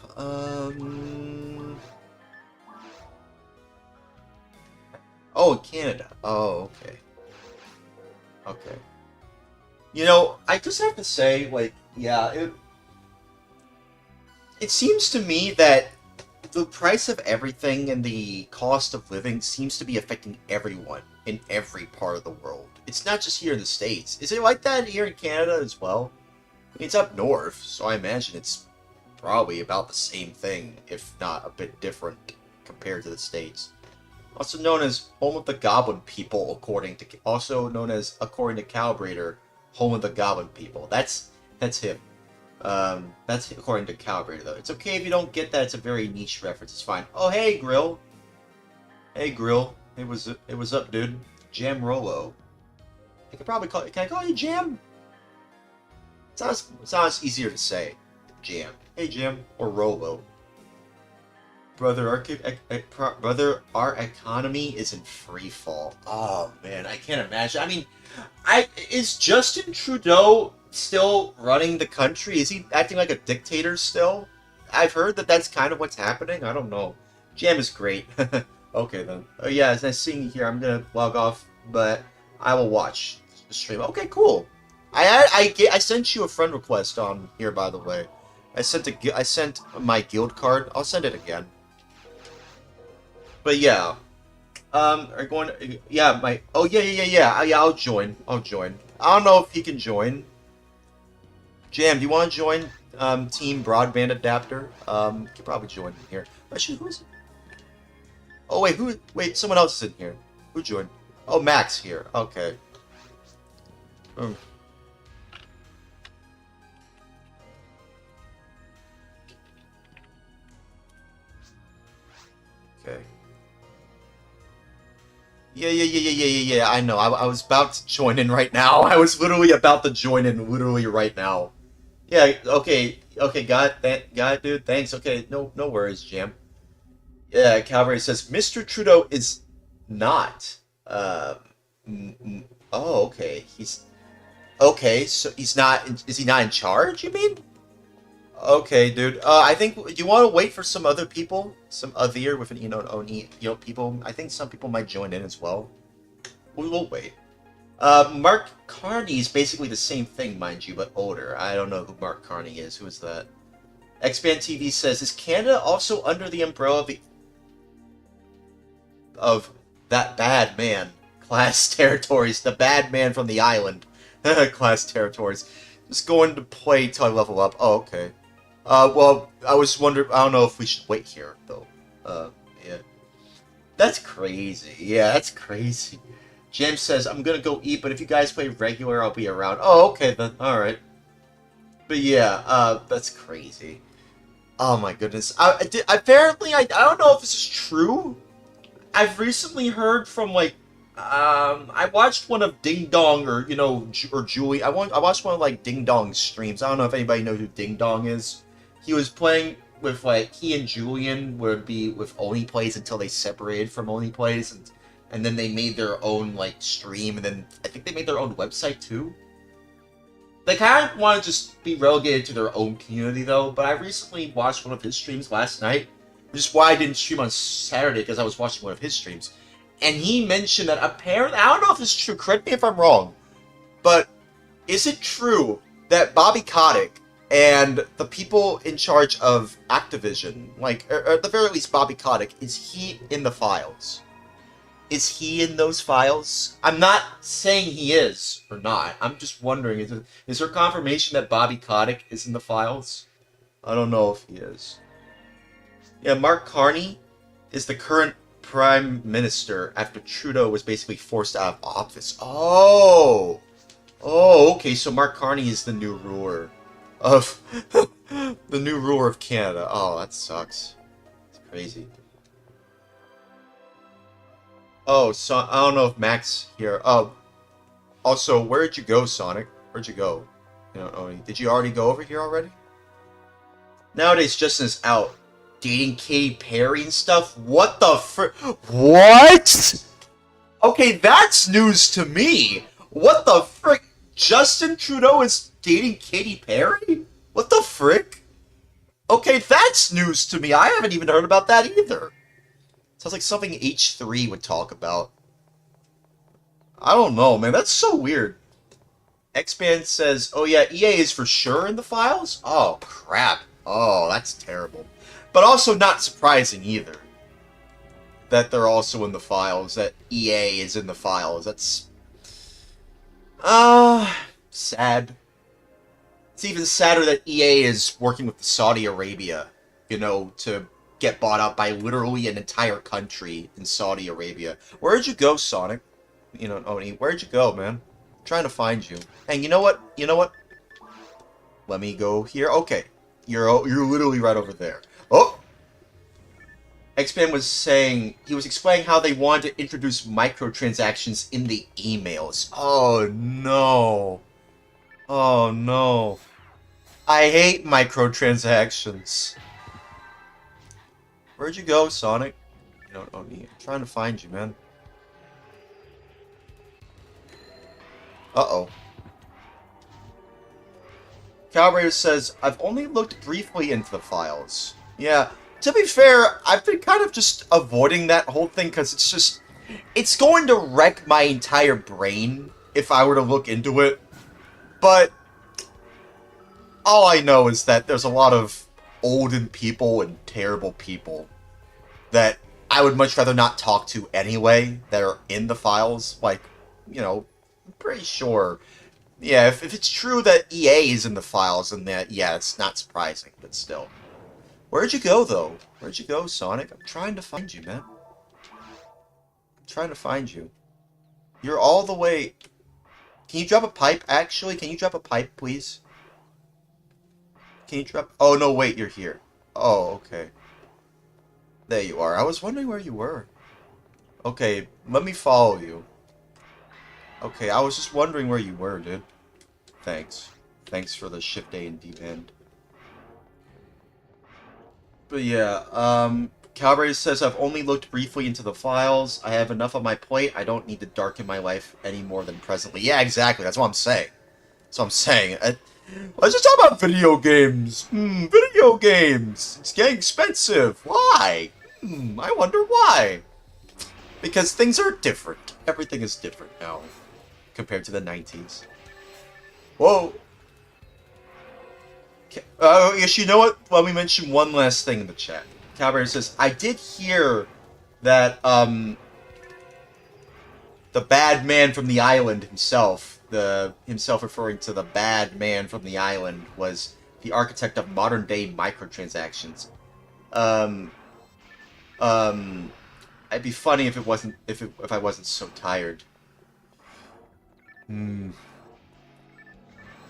Oh, Canada. Oh, okay. Okay. I just have to say, yeah, it seems to me that the price of everything and the cost of living seems to be affecting everyone in every part of the world. It's not just here in the States. Is it like that here in Canada as well? I mean, it's up north, so I imagine it's probably about the same thing, if not a bit different compared to the States. Also known as Home of the Goblin People, according to Calibrator, Home of the Goblin People. That's him. That's according to Calibrator, though. It's okay if you don't get that. It's a very niche reference. It's fine. Oh, hey, Grill. Hey, Grill. It was up, dude. Jam Rolo. Can I call you Jam? Sounds easier to say. Jam. Hey, Jam. Or Rolo. Brother, our economy is in free fall. Oh man, I can't imagine. I mean, is Justin Trudeau still running the country? Is he acting like a dictator still? I've heard that that's kind of what's happening. I don't know. Jam is great. Okay then. Oh yeah, it's nice seeing you here. I'm gonna log off, but I will watch the stream. Okay, cool. I sent you a friend request on here, by the way. I sent my guild card. I'll send it again. But yeah, are going? Yeah, yeah. I'll join. I don't know if he can join. Jam, do you want to join? Team Broadband Adapter. You can probably join here. Actually, who is it? Oh wait, Wait, someone else is in here. Who joined? Oh, Max here. Okay. Okay. Yeah. I know. I was about to join in right now. I was literally about to join in literally right now. Yeah. Okay. Got it, dude. Thanks. Okay. No worries, Jam. Yeah. Calvary says Mr. Trudeau is not. Oh, okay. Okay. So he's not. Is he not in charge? You mean? Okay, dude. I think you want to wait for some other people, some other with an people. I think some people might join in as well. We'll wait. Mark Carney is basically the same thing, mind you, but older. I don't know who Mark Carney is. Who is that? Xband TV says, is Canada also under the umbrella of that bad man? Class territories. The bad man from the island. Class territories. Just going to play till I level up. Oh, okay. Well, I was wondering. I don't know if we should wait here though. Yeah. That's crazy. Yeah, that's crazy. James says, I'm gonna go eat, but if you guys play regular, I'll be around. Oh, okay then. Alright. But yeah, that's crazy. Oh my goodness. Apparently, I don't know if this is true. I've recently heard from, like, I watched one of Ding Dong, or, you know, or Julie. I watched one of, like, Ding Dong's streams. I don't know if anybody knows who Ding Dong is. He was playing with, like, he and Julian would be with Oni Plays until they separated from Oni Plays, and then they made their own, like, stream, and then I think they made their own website, too. They kind of want to just be relegated to their own community, though, but I recently watched one of his streams last night, which is why I didn't stream on Saturday, because I was watching one of his streams. And he mentioned that apparently, I don't know if this is true, correct me if I'm wrong, but is it true that Bobby Kotick and the people in charge of Activision, like, or at the very least Bobby Kotick, is he in the files? Is he in those files? I'm not saying he is or not. I'm just wondering, is there confirmation that Bobby Kotick is in the files? I don't know if he is. Yeah, Mark Carney is the current prime minister after Trudeau was basically forced out of office. Oh! Oh, okay, so Mark Carney is the new ruler of... the new ruler of Canada. Oh, that sucks. It's crazy. Oh, so I don't know if Max here. Oh, also, where'd you go, Sonic? Where'd you go? You don't know any. Did you already go over here already? Nowadays, Justin is out dating Katy Perry and stuff. What the frick? What? Okay, that's news to me. What the frick? Justin Trudeau is dating Katy Perry? What the frick? Okay, that's news to me. I haven't even heard about that either. Sounds like something H3 would talk about. I don't know, man. That's so weird. X-Band says, oh yeah, EA is for sure in the files? Oh, crap. Oh, that's terrible. But also not surprising either. That they're also in the files. That EA is in the files. That's... sad. It's even sadder that EA is working with Saudi Arabia, you know, to get bought out by literally an entire country in Saudi Arabia. Where'd you go, Sonic? You know, Oni, where'd you go, man? I'm trying to find you. And you know what? You know what? Let me go here. Okay. You're literally right over there. Oh! X-Man was saying, he was explaining how they wanted to introduce microtransactions in the emails. Oh, no. Oh, no. I hate microtransactions. Where'd you go, Sonic? You don't know me. I'm trying to find you, man. Uh-oh. Calibrator says, I've only looked briefly into the files. Yeah, to be fair, I've been kind of just avoiding that whole thing because it's just... It's going to wreck my entire brain if I were to look into it. But all I know is that there's a lot of olden people and terrible people that I would much rather not talk to anyway, that are in the files. Like, you know, I'm pretty sure. Yeah, if it's true that EA is in the files, then that, yeah, it's not surprising, but still. Where'd you go, though? Where'd you go, Sonic? I'm trying to find you, man. I'm trying to find you. You're all the way... Can you drop a pipe, actually? Can you drop a pipe, please? Can you drop... Oh, no, wait, you're here. Oh, okay. There you are. I was wondering where you were. Okay, let me follow you. Okay, I was just wondering where you were, dude. Thanks. Thanks for the Shift A and D band. But yeah, Calibrator says, I've only looked briefly into the files. I have enough on my plate. I don't need to darken my life any more than presently. Yeah, exactly. That's what I'm saying. That's what I'm saying. Let's just talk about video games. Video games. It's getting expensive. Why? I wonder why. Because things are different. Everything is different now compared to the 90s. Whoa. Yes, you know what? Let me mention one last thing in the chat. Calibrator says, I did hear that, the bad man from the island himself, himself referring to the bad man from the island, was the architect of modern-day microtransactions. Um, it'd be funny if it wasn't, if I wasn't so tired.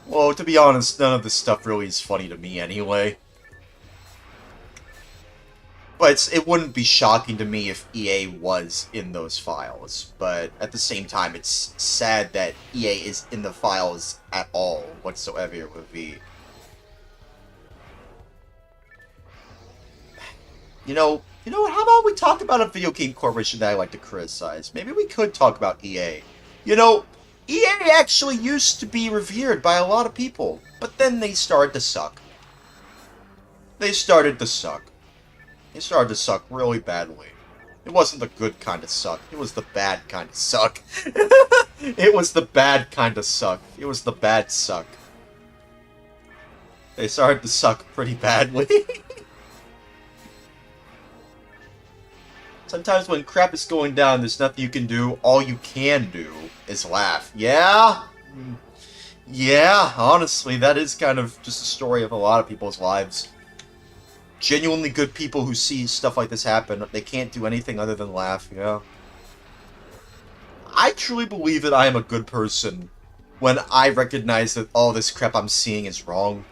Well, to be honest, none of this stuff really is funny to me anyway. But it wouldn't be shocking to me if EA was in those files. But at the same time, it's sad that EA is in the files at all, whatsoever it would be. You know what? How about we talk about a video game corporation that I like to criticize? Maybe we could talk about EA. You know, EA actually used to be revered by a lot of people, but then they started to suck. They started to suck really badly. It wasn't the good kind of suck. It was the bad kind of suck. It was the bad kind of suck. It was the bad suck. They started to suck pretty badly. Sometimes when crap is going down, there's nothing you can do. All you can do is laugh. Yeah? Yeah, honestly, that is kind of just a story of a lot of people's lives. Genuinely good people who see stuff like this happen, they can't do anything other than laugh, yeah. I truly believe that I am a good person when I recognize that all this crap I'm seeing is wrong.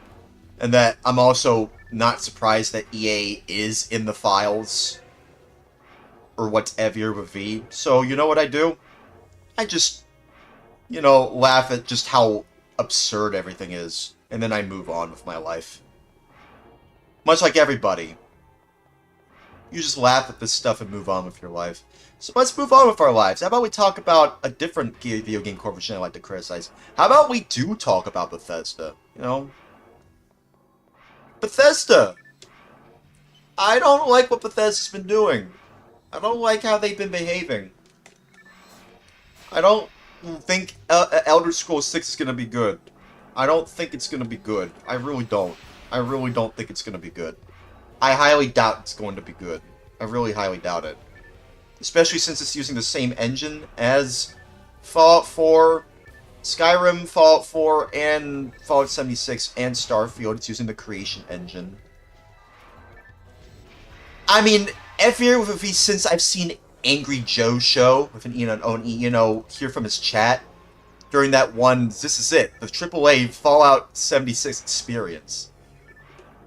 And that I'm also not surprised that EA is in the files. Or whatever it would be. So, you know what I do? I just, laugh at just how absurd everything is. And then I move on with my life. Much like everybody. You just laugh at this stuff and move on with your life. So let's move on with our lives. How about we talk about a different video game corporation I like to criticize? How about we do talk about Bethesda? Bethesda! I don't like what Bethesda's been doing. I don't like how they've been behaving. I don't think Elder Scrolls 6 is going to be good. I don't think it's going to be good. I really don't. I really don't think it's going to be good. I highly doubt it's going to be good. I really highly doubt it. Especially since it's using the same engine as Fallout 4, Skyrim, Fallout 4, and Fallout 76, and Starfield. It's using the Creation engine. I mean, since I've seen Angry Joe show with an E and an O and E, hear from his chat during that one, this is it, the AAA Fallout 76 experience.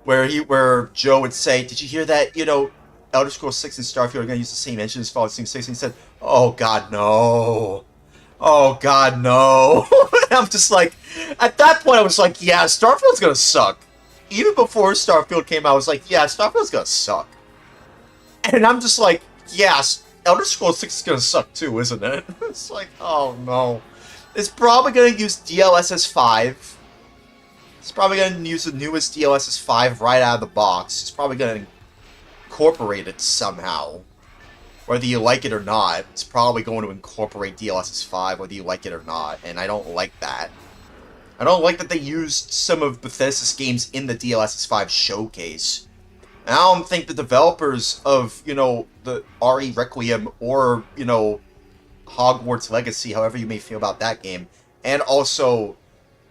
Where Joe would say, did you hear that, Elder Scrolls 6 and Starfield are going to use the same engine as Fallout 76? And he said, oh god, no. Oh god, no. And I'm just like, at that point I was like, yeah, Starfield's going to suck. Even before Starfield came out, I was like, yeah, Starfield's going to suck. And I'm just like, yes, Elder Scrolls 6 is going to suck too, isn't it? It's like, oh no. It's probably going to use DLSS 5. It's probably going to use the newest DLSS 5 right out of the box. It's probably going to incorporate it somehow. Whether you like it or not, it's probably going to incorporate DLSS 5 whether you like it or not. And I don't like that. I don't like that they used some of Bethesda's games in the DLSS 5 showcase. And I don't think the developers of, the RE Requiem or, Hogwarts Legacy, however you may feel about that game, and also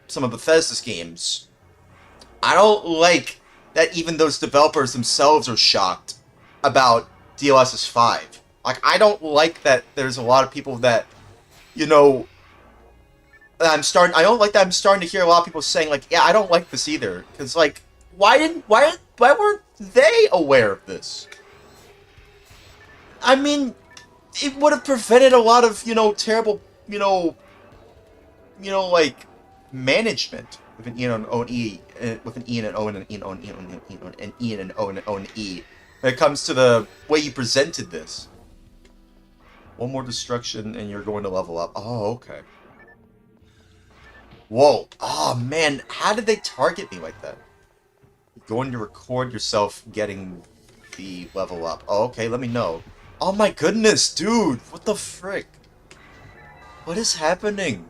some of Bethesda's games, I don't like that even those developers themselves are shocked about DLSS 5. Like, I don't like that there's a lot of people that, I don't like that I'm starting to hear a lot of people saying, like, yeah, I don't like this either. Because, like, why weren't they aware of this? I mean, it would have prevented a lot of, terrible, like, management with an E and an O and E, with an E and an O and an E and an O and an E and an E and an O and an O and an E, when it comes to the way you presented this. One more destruction and you're going to level up. Oh, okay. Whoa. Oh, man. How did they target me like that? You're going to record yourself getting the level up. Oh, okay. Let me know. Oh, my goodness, dude. What the frick? What is happening?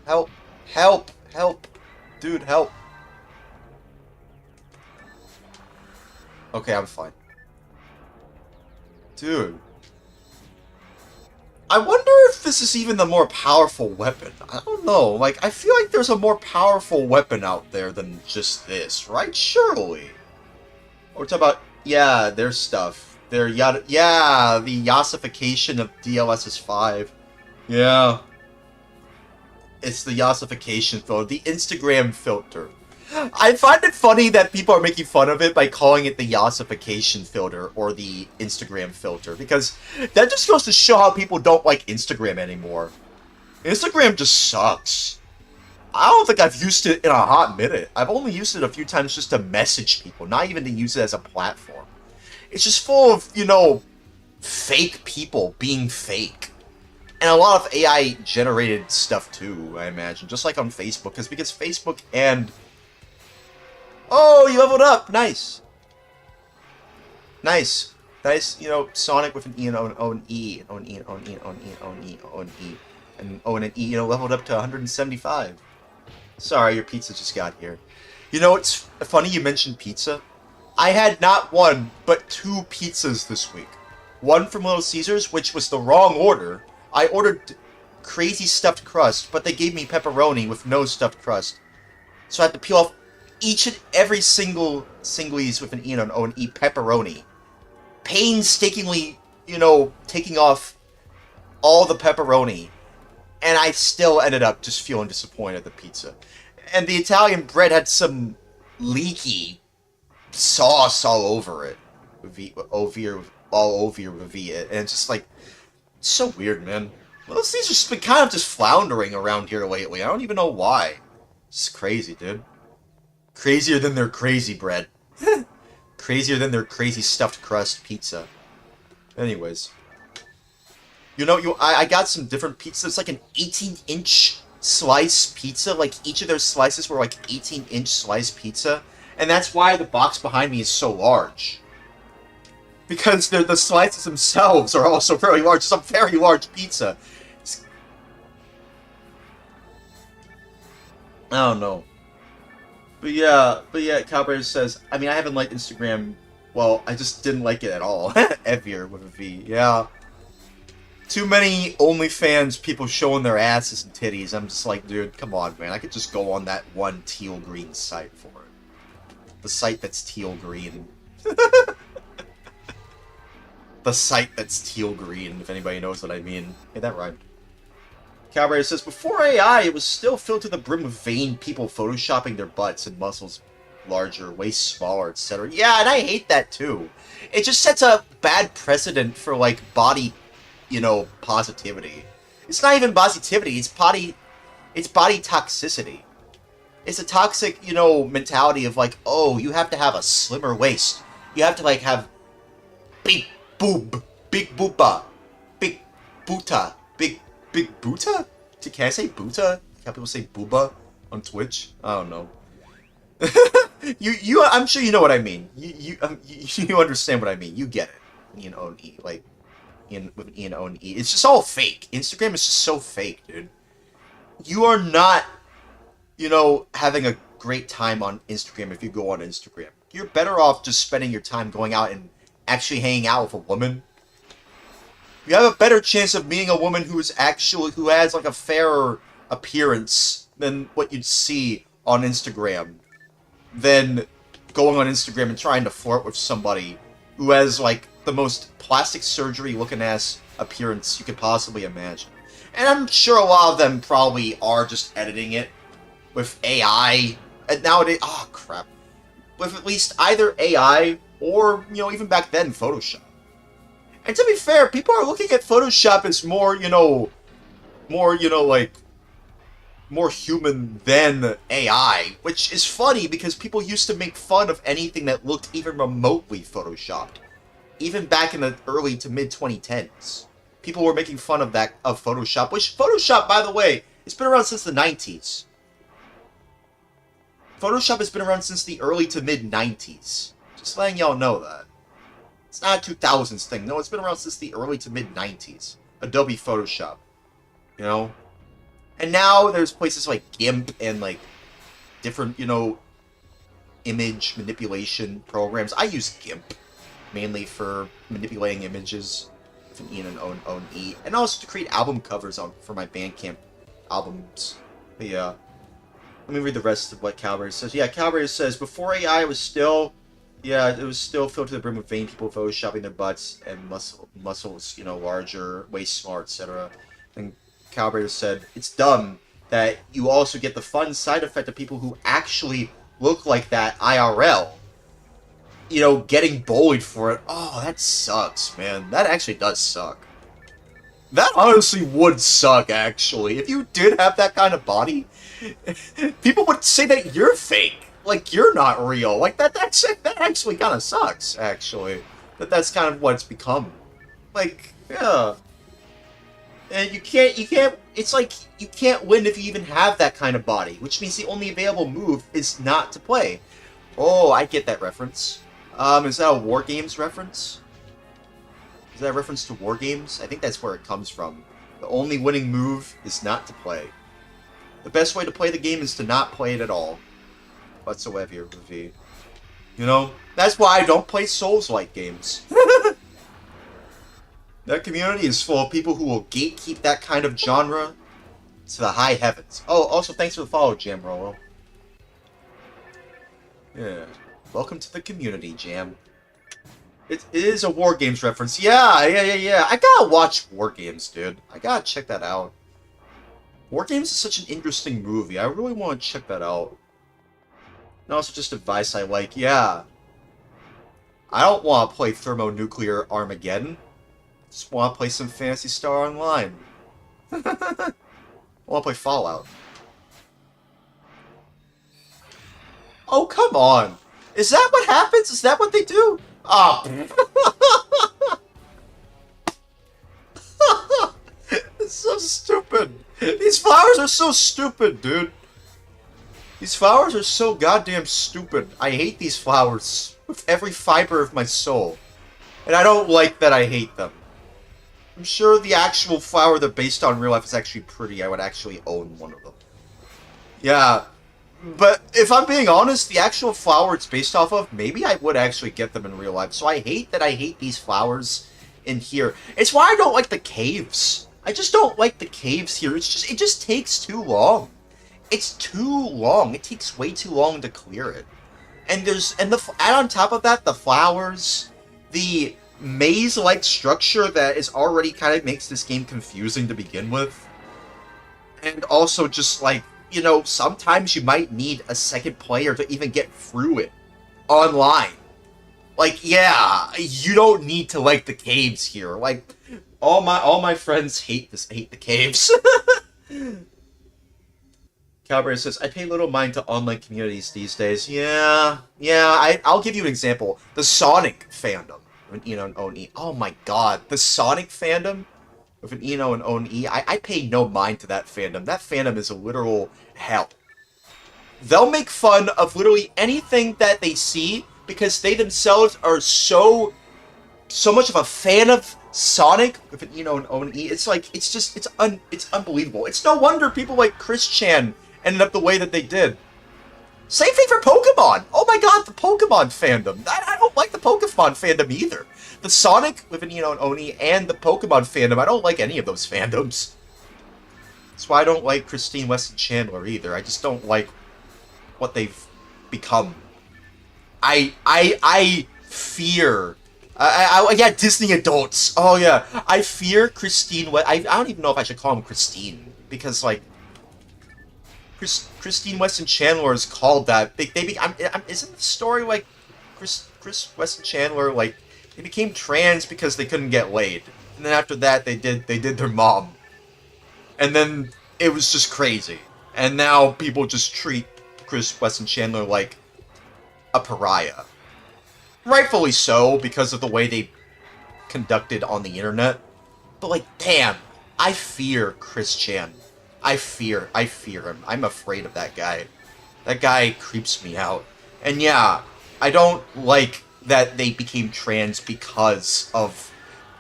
Help. Help. Help. Dude, help. Okay, I'm fine. Dude. I wonder if this is even the more powerful weapon. I don't know. Like, I feel like there's a more powerful weapon out there than just this, right? Surely. We're talking about, yeah, their stuff. Their yeah, the yassification of DLSS 5. Yeah. It's the yassification filter, the Instagram filter. I find it funny that people are making fun of it by calling it the yassification filter or the Instagram filter, because that just goes to show how people don't like Instagram anymore. Instagram just sucks. I don't think I've used it in a hot minute. I've only used it a few times just to message people, not even to use it as a platform. It's just full of, you know, fake people being fake. And a lot of AI-generated stuff, too, I imagine. Just like on Facebook. Because Facebook and... Oh, you leveled up! Nice! Nice. Nice, you know, Sonic with an E and O and E. And O and E and O and E and O and E and O and E and O and E. And O and an E, you know, leveled up to 175. Sorry, your pizza just got here. You know, it's funny you mentioned pizza. I had not one, but 2 pizzas this week. One from Little Caesars, which was the wrong order. I ordered crazy stuffed crust, but they gave me pepperoni with no stuffed crust. So I had to peel off each and every singlies with an E and an O and E pepperoni. Painstakingly, you know, taking off all the pepperoni. And I still ended up just feeling disappointed at the pizza. And the Italian bread had some leaky sauce all over it. All over it. And it's just like, it's so weird, man. Little Caesar's been kind of just floundering around here lately. I don't even know why. It's crazy, dude. Crazier than their crazy bread. Crazier than their crazy stuffed crust pizza. Anyways. You know, I got some different pizzas. It's like an 18-inch slice pizza. Like, each of their slices were like 18-inch slice pizza. And that's why the box behind me is so large. Because the slices themselves are also very large. It's a very large pizza. I don't know. But yeah, Cowboy says, I mean, I haven't liked Instagram. Well, I just didn't like it at all. Evier with a V. Yeah. Too many OnlyFans people showing their asses and titties. I'm just like, dude, come on, man. I could just go on that one teal green site for it. The site that's teal green. The site that's teal green, if anybody knows what I mean. Hey, that rhymed. Cowboy says, before AI, it was still filled to the brim with vain people photoshopping their butts and muscles larger, waist smaller, etc. Yeah, and I hate that too. It just sets a bad precedent for, like, body, you know, positivity. It's not even positivity, it's body toxicity. It's a toxic, you know, mentality of, like, oh, you have to have a slimmer waist. You have to, like, have big boob, big booba, big boota, big boota? Can I say boota? Can people say booba on Twitch? I don't know. I'm sure you know what I mean. You understand what I mean. You get it. E and O and E, like, with an E and O and E. It's just all fake. Instagram is just so fake, dude. You are not, you know, having a great time on Instagram if you go on Instagram. You're better off just spending your time going out and actually hanging out with a woman. You have a better chance of meeting a woman who has like a fairer appearance than what you'd see on Instagram, than going on Instagram and trying to flirt with somebody who has like the most plastic surgery looking ass appearance you could possibly imagine. And I'm sure a lot of them probably are just editing it with AI. And nowadays, oh crap, with at least either AI or, you know, even back then, Photoshop. And to be fair, people are looking at Photoshop as more, like, more human than AI, which is funny because people used to make fun of anything that looked even remotely Photoshopped. Even back in the early to mid-2010s. People were making fun of Photoshop, which Photoshop, by the way, it's been around since the 90s. Photoshop has been around since the early to mid-90s. Just letting y'all know that. It's not a 2000s thing. No, it's been around since the early to mid-90s. Adobe Photoshop. You know? And now there's places like GIMP and, like, different, you know, image manipulation programs. I use GIMP mainly for manipulating images. with an E and an own E, and also to create album covers for my Bandcamp albums. But yeah, let me read the rest of what Calvary says. Yeah, Calvary says, before AI, it was still filled to the brim with vain people photoshopping their butts and muscles, larger, way smart, etc. And Calvary said, it's dumb that you also get the fun side effect of people who actually look like that IRL. Getting bullied for it. Oh, that sucks, man. That actually does suck. That honestly would suck, actually. If you did have that kind of body, people would say that you're fake. Like, you're not real. Like, that actually kind of sucks, actually. That's kind of what it's become. Like, yeah. And you can't, it's like, you can't win if you even have that kind of body, which means the only available move is not to play. Oh, I get that reference. Is that a War Games reference? Is that a reference to War Games? I think that's where it comes from. The only winning move is not to play. The best way to play the game is to not play it at all. Whatsoever, V. That's why I don't play Souls-like games. That community is full of people who will gatekeep that kind of genre to the high heavens. Oh, also thanks for the follow, Jamrolo. Yeah. Welcome to the community, Jam. It is a War Games reference. Yeah. I gotta watch War Games, dude. I gotta check that out. War Games is such an interesting movie. I really want to check that out. And also just advice I like. Yeah. I don't want to play Thermonuclear Armageddon. I just want to play some Phantasy Star Online. I want to play Fallout. Oh, come on. Is that what happens? Is that what they do? Ah. It's so stupid. These flowers are so stupid, dude. These flowers are so goddamn stupid. I hate these flowers with every fiber of my soul. And I don't like that I hate them. I'm sure the actual flower they're based on in real life is actually pretty. I would actually own one of them. Yeah. But if I'm being honest, the actual flower it's based off of, maybe I would actually get them in real life. So I hate that I hate these flowers in here. It's why I don't like the caves. I just don't like the caves here. It just takes too long. It's too long. It takes way too long to clear it. And on top of that, the flowers, the maze-like structure that is already kind of makes this game confusing to begin with. And also just like, sometimes you might need a second player to even get through it online. Like, yeah, you don't need to like the caves here. Like, all my friends hate the caves. Calvary says, I pay little mind to online communities these days. Yeah, I'll give you an example. The Sonic fandom. With an Eno and own E. Oh my god, the Sonic fandom with an Eno and own E. I pay no mind to that fandom. That fandom is a literal hell. They'll make fun of literally anything that they see because they themselves are so much of a fan of Sonic with an Eno and own E. It's like it's unbelievable. It's no wonder people like Chris Chan ended up the way that they did. Same thing for Pokemon! Oh my god, the Pokemon fandom! I don't like the Pokemon fandom either. The Sonic with an Eno and Oni and the Pokemon fandom, I don't like any of those fandoms. That's why I don't like Christine Weston Chandler either. I just don't like what they've become. I fear... yeah, Disney adults. Oh yeah, I fear Christine I don't even know if I should call him Christine. Because, like... Christine Weston Chandler is called that. Isn't the story like Chris Weston Chandler, like, they became trans because they couldn't get laid, and then after that they did their mom, and then it was just crazy, and now people just treat Chris Weston Chandler like a pariah, rightfully so because of the way they conducted on the internet. But like, damn, I fear Chris Chan. I fear him. I'm afraid of that guy. That guy creeps me out. And yeah, I don't like that they became trans because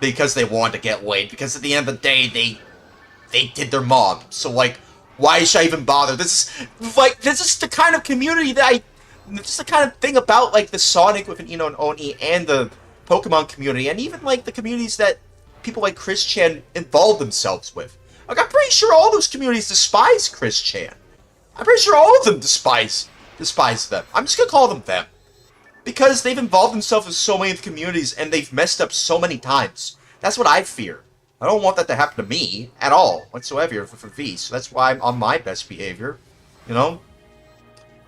they wanted to get laid. Because at the end of the day, they did their mom. So like, why should I even bother? This is the kind of community that this is the kind of thing about like the Sonic with an Eno and Oni and the Pokemon community, and even like the communities that people like Chris Chan involve themselves with. Like, I'm pretty sure all those communities despise Chris Chan. I'm pretty sure all of them despise them. I'm just gonna call them them. Because they've involved themselves in so many of the communities and they've messed up so many times. That's what I fear. I don't want that to happen to me at all, whatsoever, for V. So that's why I'm on my best behavior. You know?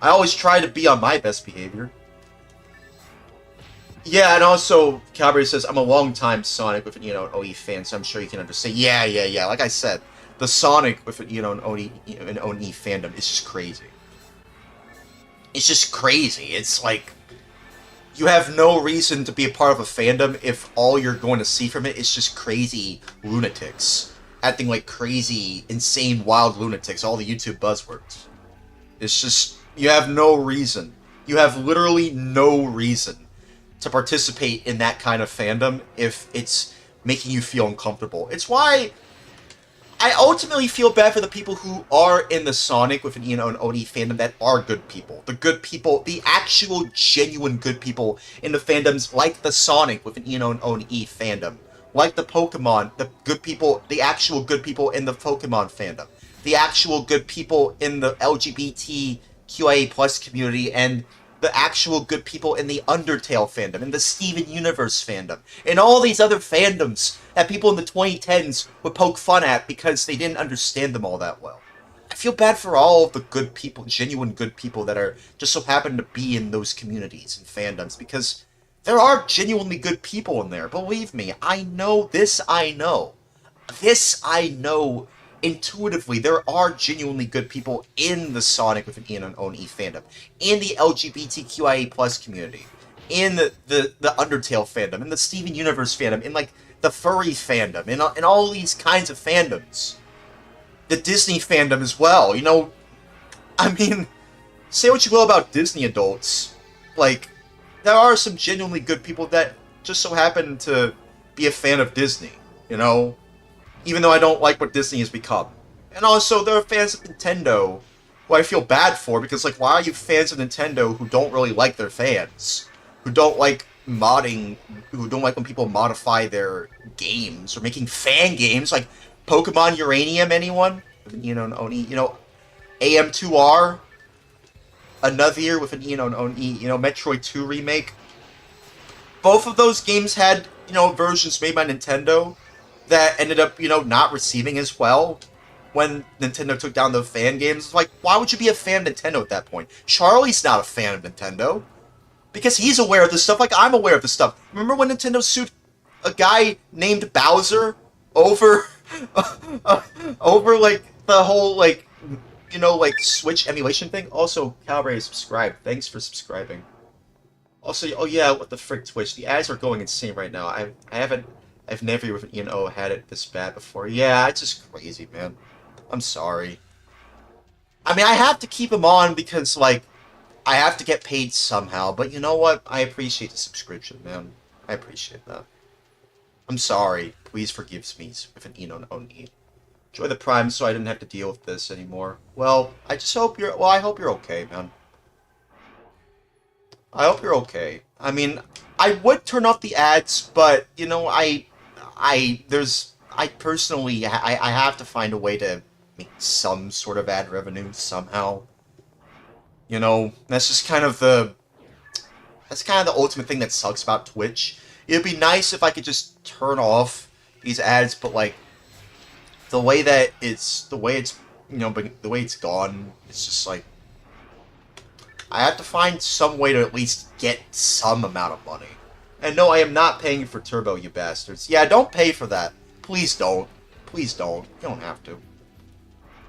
I always try to be on my best behavior. Yeah, and also, Calvary says, I'm a long-time Sonic with an OE fan, so I'm sure you can understand. Yeah. Like I said, the Sonic with an OE fandom is just crazy. It's just crazy. It's like, you have no reason to be a part of a fandom if all you're going to see from it is just crazy lunatics. Acting like crazy, insane, wild lunatics. All the YouTube buzzwords. It's just, you have no reason. You have literally no reason to participate in that kind of fandom if it's making you feel uncomfortable. It's why I ultimately feel bad for the people who are in the Sonic with an and OD fandom that are good people. The good people, the actual genuine good people in the fandoms like the Sonic with an and OD fandom. Like the Pokemon, the good people, the actual good people in the Pokemon fandom. The actual good people in the LGBTQIA plus community and the actual good people in the Undertale fandom, in the Steven Universe fandom, and all these other fandoms that people in the 2010s would poke fun at because they didn't understand them all that well. I feel bad for all of the good people, genuine good people that are just so happen to be in those communities and fandoms, because there are genuinely good people in there. Believe me, I know this, I know. This I know intuitively. There are genuinely good people in the Sonic with an E and an ONE fandom, in the LGBTQIA plus community, in the Undertale fandom, in the Steven Universe fandom, in like the furry fandom, in all these kinds of fandoms. The Disney fandom as well. You know, I mean, say what you will about Disney adults, like, there are some genuinely good people that just so happen to be a fan of Disney, you know? Even though I don't like what Disney has become. And also, there are fans of Nintendo who I feel bad for, because, like, why are you fans of Nintendo who don't really like their fans? Who don't like modding, who don't like when people modify their games, or making fan games, like Pokemon Uranium, anyone? You know, AM2R? Another year with an Metroid 2 remake. Both of those games had, versions made by Nintendo that ended up, not receiving as well when Nintendo took down the fan games. Like, why would you be a fan of Nintendo at that point? Charlie's not a fan of Nintendo. Because he's aware of this stuff like I'm aware of this stuff. Remember when Nintendo sued a guy named Bowser over, over, like, the whole, like, Switch emulation thing? Also, Calvary subscribed. Thanks for subscribing. Also, oh yeah, what the frick, Twitch? The ads are going insane right now. I've never with an E&O had it this bad before. Yeah, it's just crazy, man. I'm sorry. I mean, I have to keep them on because, like, I have to get paid somehow. But you know what? I appreciate the subscription, man. I appreciate that. I'm sorry. Please forgive me with an E&O. Enjoy the Prime so I didn't have to deal with this anymore. Well, I just hope you're... Well, I hope you're okay, man. I hope you're okay. I mean, I would turn off the ads, but, I personally have to find a way to make some sort of ad revenue somehow. That's just kind of the ultimate thing that sucks about Twitch. It'd be nice if I could just turn off these ads, but, like, the way it's gone, it's just like, I have to find some way to at least get some amount of money. And no, I am not paying for Turbo, you bastards. Yeah, don't pay for that. Please don't. Please don't. You don't have to.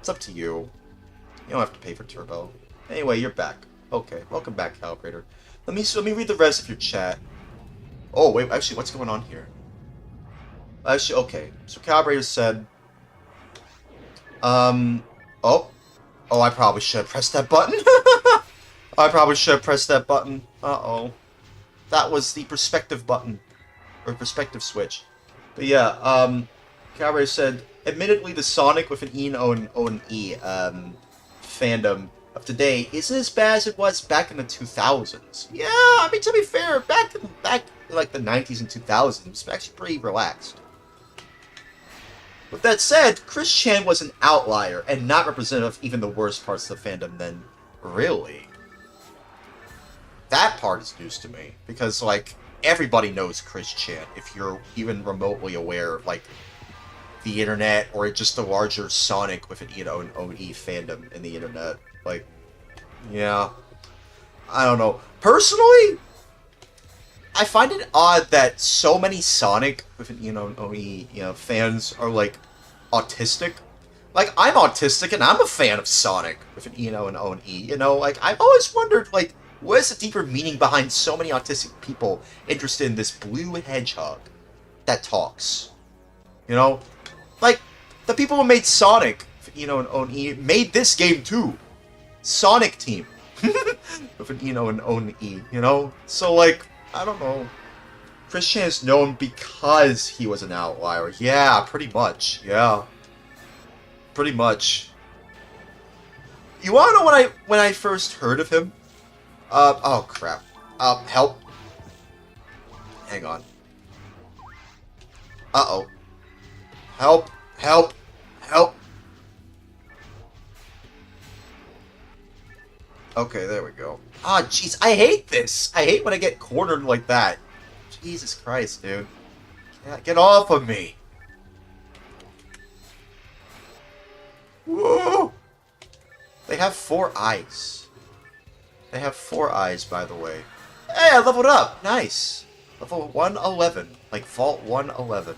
It's up to you. You don't have to pay for Turbo. Anyway, you're back. Okay, welcome back, Calibrator. Let me read the rest of your chat. Oh, wait, actually, what's going on here? Actually, okay. So Calibrator said... Oh, I probably should have pressed that button. I probably should have pressed that button. Uh-oh. That was the perspective button. Or perspective switch. But yeah, Calibrator said, admittedly, the Sonic with an E and an E, fandom of today isn't as bad as it was back in the 2000s. Yeah, I mean, to be fair, back in, like, the 90s and 2000s, it was actually pretty relaxed. With that said, Chris Chan was an outlier and not representative of even the worst parts of the fandom then, really. That part is news to me, because, like, everybody knows Chris Chan, if you're even remotely aware of, like, the internet, or just the larger Sonic with an, you know, an OE fandom in the internet. Like, yeah. I don't know. Personally, I find it odd that so many Sonic, with an, you know, OE, you know, fans are, like, autistic. Like, I'm autistic, and I'm a fan of Sonic, with an, you know, an OE, you know? Like, I've always wondered, like, what is the deeper meaning behind so many autistic people interested in this blue hedgehog that talks? You know? Like, the people who made Sonic, you know, an OE, made this game too. Sonic Team. With an, you know, an OE, you know? So, like, I don't know. Chris Chan is known because he was an outlier. Yeah, pretty much. Yeah. Pretty much. You wanna know when I first heard of him? Oh crap. Help. Hang on. Uh-oh. Help. Help. Help. Okay, there we go. Ah, jeez, I hate this. I hate when I get cornered like that. Jesus Christ, dude. Get off of me. Whoa! They have 4 eyes. They have 4 eyes, by the way. Hey, I leveled up. Nice. Level 111. Like Vault 111.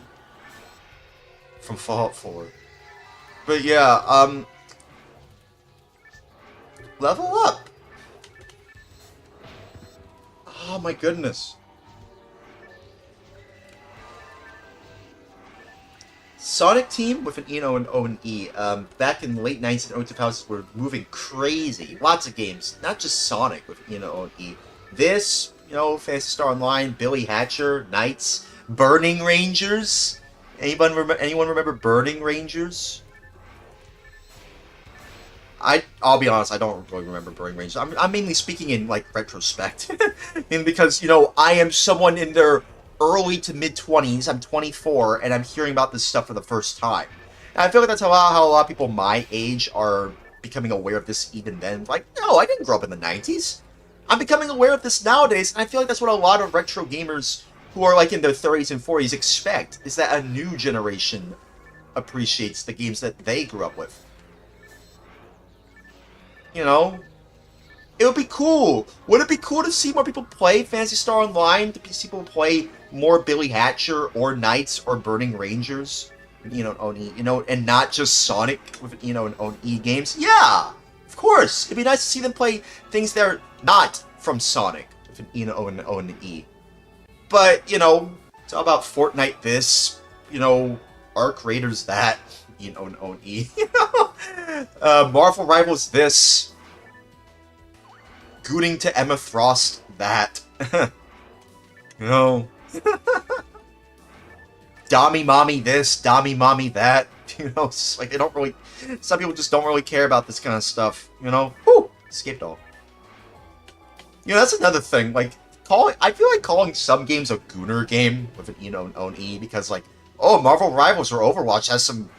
From Fallout 4. But yeah, level up. Oh my goodness. Sonic Team with an Eno and O and E, back in the late 90s and early 2000s were moving crazy. Lots of games, not just Sonic with Eno, O and E. This, you know, Phantasy Star Online, Billy Hatcher, Knights, Burning Rangers. Anyone remember Burning Rangers? I'll be honest, I don't really remember Burning Rangers. I'm mainly speaking in, like, retrospect. And because, you know, I am someone in their early to mid-20s, I'm 24, and I'm hearing about this stuff for the first time. And I feel like that's how a lot of people my age are becoming aware of this even then. Like, no, I didn't grow up in the 90s. I'm becoming aware of this nowadays, and I feel like that's what a lot of retro gamers who are, like, in their 30s and 40s expect, is that a new generation appreciates the games that they grew up with. You know? It would be cool. Would it be cool to see more people play Phantasy Star Online? To see people play more Billy Hatcher or Knights or Burning Rangers? You know, Oni, you know, and not just Sonic with, you know, an Oni games? Yeah! Of course! It'd be nice to see them play things that are not from Sonic with an Eno and O&E. But, you know, it's all about Fortnite this, you know, Arc Raiders that, you know, and O&E. You know? Marvel Rivals this. Gooning to Emma Frost that. You know. Dami Mommy this, Dami Mommy that. You know, it's just like they don't really. Some people just don't really care about this kind of stuff. You know. Whew! Escaped all. You know, that's another thing. Like, I feel like calling some games a Gooner game with an Eno and O&E because, like, oh, Marvel Rivals or Overwatch has some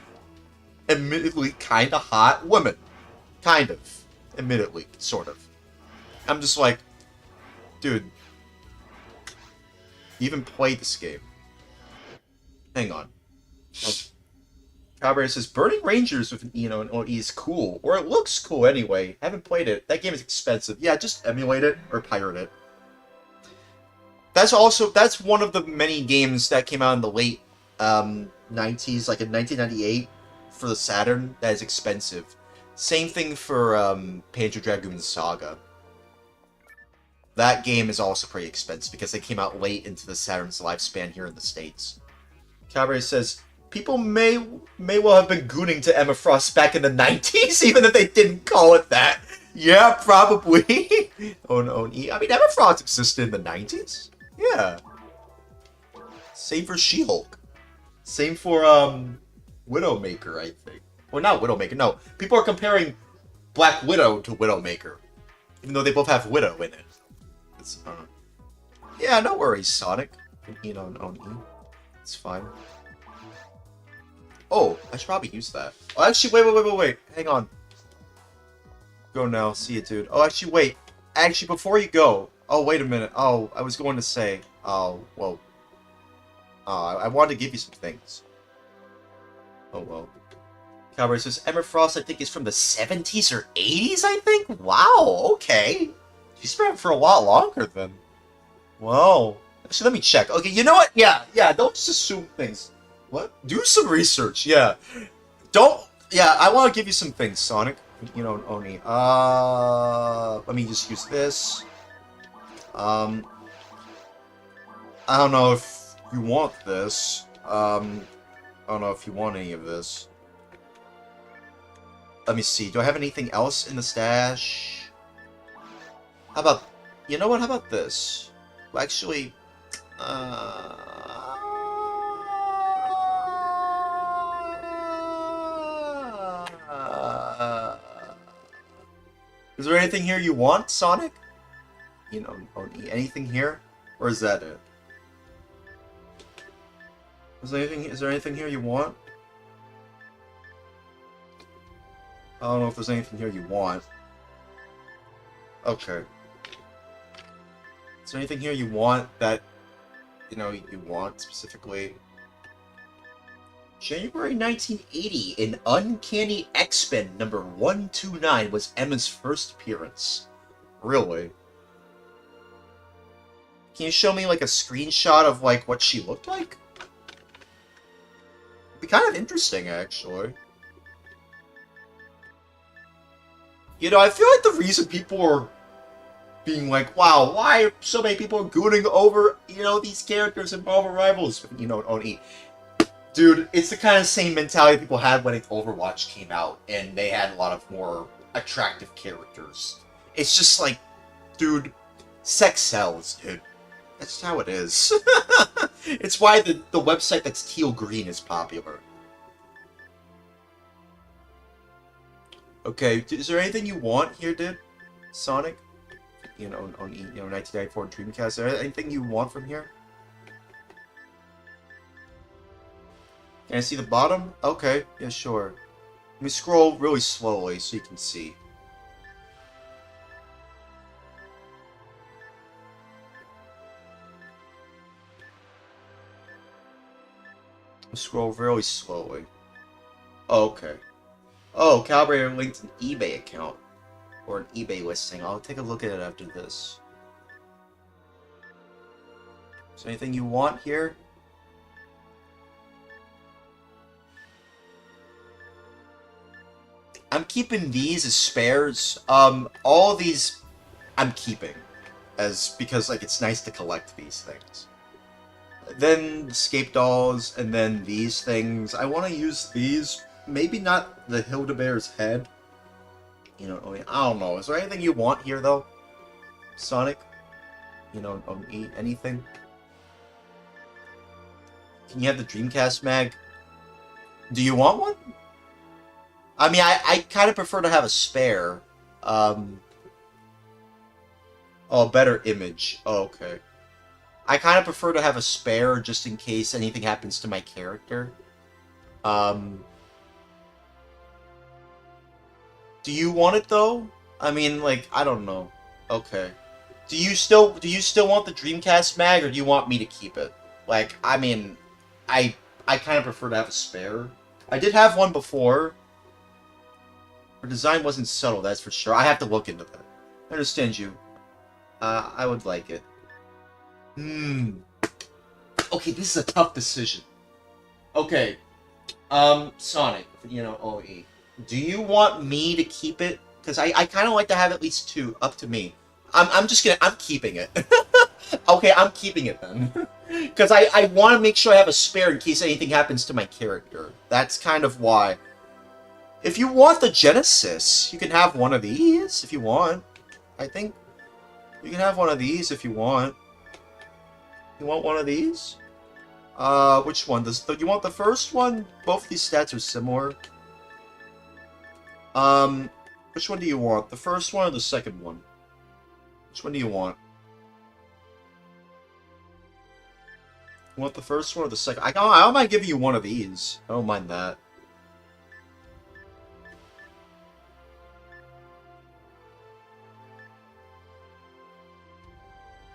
admittedly kind of hot women. Kind of. Admittedly, sort of. I'm just like, dude, you even played this game. Hang on. Cowberry says, Burning Rangers with an Eno and OE is cool. Or it looks cool anyway. Haven't played it. That game is expensive. Yeah, just emulate it or pirate it. That's one of the many games that came out in the late 90s, like in 1998 for the Saturn, that is expensive. Same thing for Panzer Dragoon Saga. That game is also pretty expensive because they came out late into the Saturn's lifespan here in the States. Cabaret says, people may well have been gooning to Emma Frost back in the 90s, even if they didn't call it that. Yeah, probably. Oh no, I mean, Emma Frost existed in the 90s? Yeah. Same for She-Hulk. Same for, Widowmaker, I think. Well, not Widowmaker, no. People are comparing Black Widow to Widowmaker. Even though they both have Widow in it. Yeah, no worries, Sonic. You know, it's fine. Oh, I should probably use that. Oh, actually, wait. Hang on. Go now. See you, dude. Oh, actually, wait. Actually, before you go. Oh, wait a minute. Oh, I was going to say. Oh, whoa. I wanted to give you some things. Oh, well. Cowboy says, Emma Frost, I think, is from the 70s or 80s, I think? Wow, okay. She's been for a lot longer then. Wow. Actually, let me check. Okay, you know what? Yeah, don't just assume things. What? Do some research, yeah. Don't... Yeah, I want to give you some things, Sonic. You know, Oni. Let me just use this. I don't know if you want this. I don't know if you want any of this. Let me see. Do I have anything else in the stash? How about... You know what? How about this? Well, actually... Is there anything here you want, Sonic? You know, anything here? Or is that it? Is there anything here you want? I don't know if there's anything here you want. Okay. Is there anything here you want that, you know, you want specifically? January 1980, in Uncanny X-Men number 129 was Emma's first appearance. Really? Can you show me, like, a screenshot of, like, what she looked like? It'd be kind of interesting, actually. You know, I feel like the reason people are being like, wow, why are so many people gooning over, you know, these characters in Marvel Rivals, you know, Oni? Dude, it's the kind of same mentality people had when Overwatch came out, and they had a lot of more attractive characters. It's just like, dude, sex sells, dude. That's how it is. It's why the website that's teal green is popular. Okay, is there anything you want here, dude? Sonic? You know, on 1994 Dreamcast. Is there anything you want from here? Can I see the bottom? Okay, yeah, sure. Let me scroll really slowly so you can see. Scroll really slowly. Oh, okay. Oh, Calibrator linked an eBay account. Or an eBay listing. I'll take a look at it after this. Is there anything you want here? I'm keeping these as spares. All of these I'm keeping. Because, like, it's nice to collect these things. Then escape dolls, and then these things. I want to use these. Maybe not the Hildebeer's head. You know, I don't know. Is there anything you want here, though? Sonic? You know, anything? Can you have the Dreamcast mag? Do you want one? I mean, I kind of prefer to have a spare. Oh, better image. Oh, okay. I kind of prefer to have a spare just in case anything happens to my character. Do you want it though? I mean, like, I don't know. Okay. Do you still want the Dreamcast mag, or do you want me to keep it? Like, I mean, I kind of prefer to have a spare. I did have one before. Her design wasn't subtle, that's for sure. I have to look into that. I understand you. I would like it. Okay, this is a tough decision. Okay. Sonic, you know, OE. Do you want me to keep it? Because I kind of like to have at least two, up to me. I'm keeping it. Okay, I'm keeping it then. Because I want to make sure I have a spare in case anything happens to my character. That's kind of why. If you want the Genesis, you can have one of these if you want. I think you can have one of these if you want. You want one of these? Which one? You want the first one? Both of these stats are similar. Which one do you want? The first one or the second one? Which one do you want? You want the first one or the second? I don't mind giving you one of these. I don't mind that.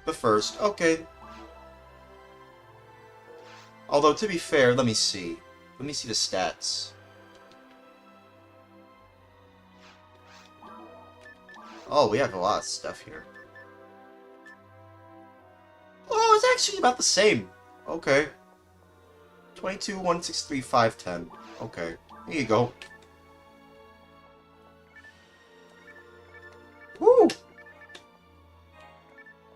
The first. Okay. Although, to be fair, let me see. Let me see the stats. Oh, we have a lot of stuff here. Oh, it's actually about the same. Okay. 22, 163, 510. Okay. Here you go. Woo!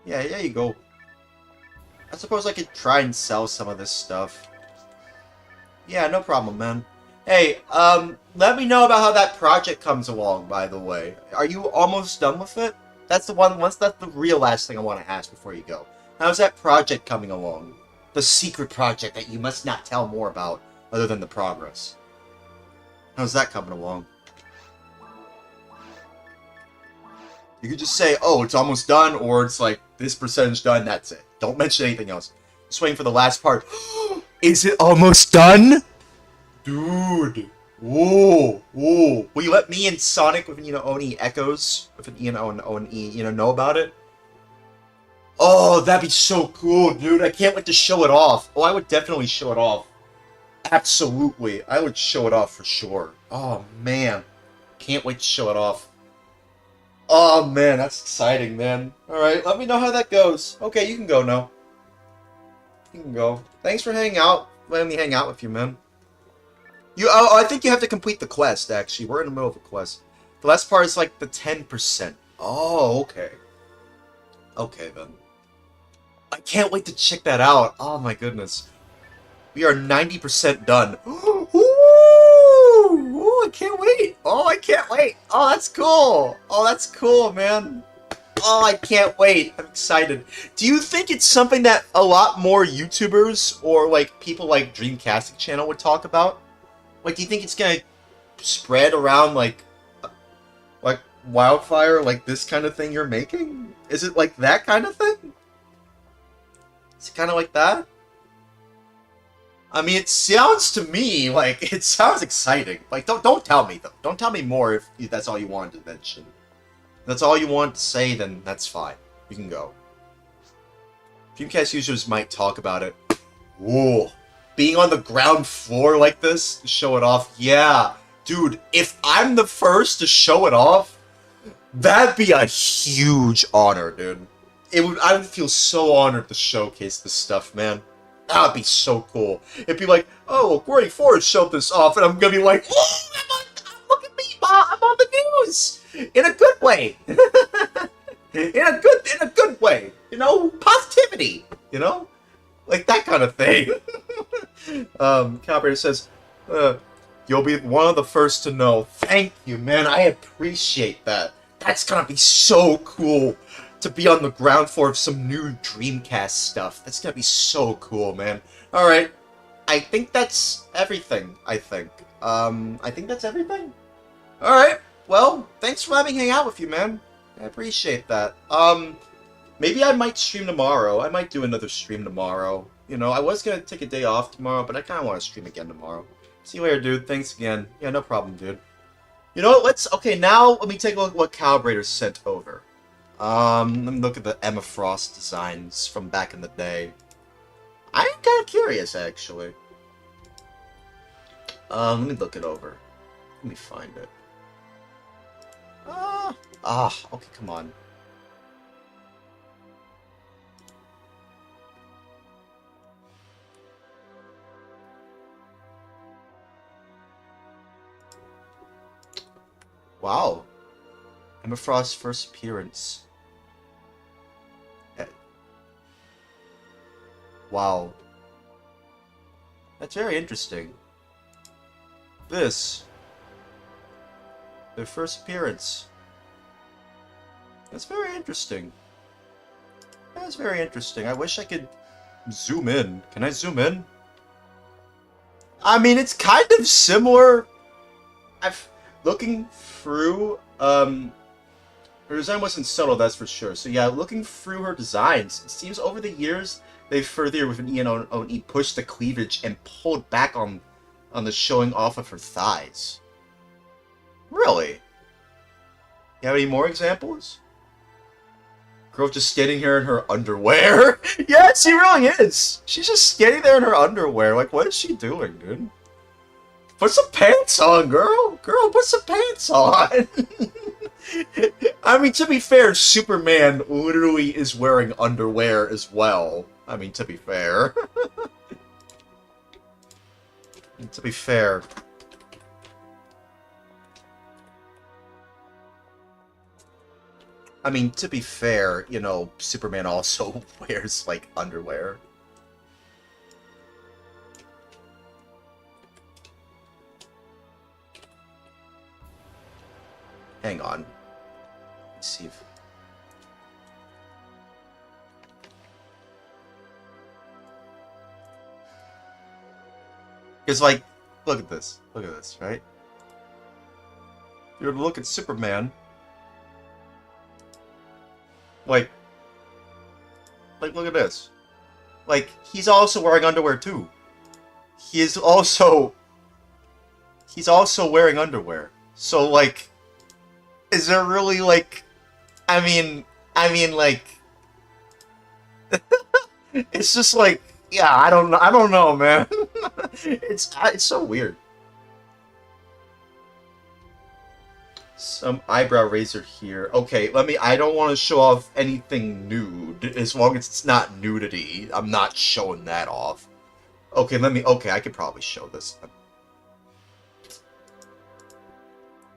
Yeah, there you go. I suppose I could try and sell some of this stuff. Yeah, no problem, man. Hey, let me know about how that project comes along, by the way. Are you almost done with it? That's the one, that's the real last thing I want to ask before you go. How's that project coming along? The secret project that you must not tell more about, other than the progress. How's that coming along? You could just say, oh, it's almost done, or it's like, this percentage done, that's it. Don't mention anything else. Just waiting for the last part. Is it almost done? Dude. Whoa. Whoa. Will you let me and Sonic with, Oni Echoes, with, Oni, know about it? Oh, that'd be so cool, dude. I can't wait to show it off. Oh, I would definitely show it off. Absolutely. I would show it off for sure. Oh, man. Can't wait to show it off. Oh, man, that's exciting, man. Alright, let me know how that goes. Okay, you can go now. You can go. Thanks for hanging out. Letting me hang out with you, man. I think you have to complete the quest, actually. We're in the middle of a quest. The last part is like the 10%. Oh, okay. Okay, then. I can't wait to check that out. Oh, my goodness. We are 90% done. Ooh! Ooh, I can't wait. Oh, I can't wait. Oh, that's cool. Oh, that's cool, man. Oh, I can't wait. I'm excited. Do you think it's something that a lot more YouTubers or, like, people like Dreamcasting channel would talk about? Like, do you think it's gonna spread around, like wildfire, like this kind of thing you're making? Is it like that kind of thing? Is it kind of like that? I mean, it sounds to me like it sounds exciting. Like, don't tell me though. Don't tell me more if that's all you wanted to mention. If that's all you want to say, then that's fine. You can go. Dreamcast users might talk about it. Whoa. Being on the ground floor like this to show it off. Yeah. Dude, if I'm the first to show it off, that'd be a huge honor, dude. I would feel so honored to showcase this stuff, man. That would be so cool. It'd be like, oh, Gray Forest showed this off, and I'm gonna be like, oh, look at me, Ma, I'm on the news! In a good way. in a good way. You know, positivity. You know? Like that kind of thing. Calibrator says, you'll be one of the first to know. Thank you, man. I appreciate that. That's gonna be so cool to be on the ground floor of some new Dreamcast stuff. That's gonna be so cool, man. Alright. I think that's everything, I think. I think that's everything. Alright. Well, thanks for letting me hang out with you, man. I appreciate that. Maybe I might stream tomorrow. I might do another stream tomorrow. You know, I was gonna take a day off tomorrow, but I kinda wanna stream again tomorrow. See you later, dude. Thanks again. Yeah, no problem, dude. You know what, okay, now let me take a look at what Calibrator sent over. Let me look at the Emma Frost designs from back in the day. I'm kinda curious, actually. Let me look it over. Let me find it. Okay, come on. Wow. Emma Frost's first appearance. Wow. That's very interesting. This. Their first appearance. That's very interesting. That's very interesting. I wish I could zoom in. Can I zoom in? I mean, it's kind of similar. Looking through, Her design wasn't subtle, that's for sure. So yeah, looking through her designs, it seems over the years they've further with an E pushed the cleavage and pulled back on the showing off of her thighs. Really? You have any more examples? Girl just standing here in her underwear? Yeah, she really is. She's just standing there in her underwear. Like, what is she doing, dude? Put some pants on, girl. Girl, put some pants on. I mean, to be fair, Superman literally is wearing underwear as well. I mean, to be fair. To be fair. I mean, to be fair, you know, Superman also wears, like, underwear. Hang on. Let's see if... Because, like, look at this. Look at this, right? If you were to look at Superman... Like, look at this. Like, he's also wearing underwear, too. He's also wearing underwear. So, like, is there really, like, I mean, like, it's just like, yeah, I don't know, man. It's so weird. Some eyebrow razor here. Okay, I don't want to show off anything nude, as long as it's not nudity. I'm not showing that off. Okay, okay, I could probably show this.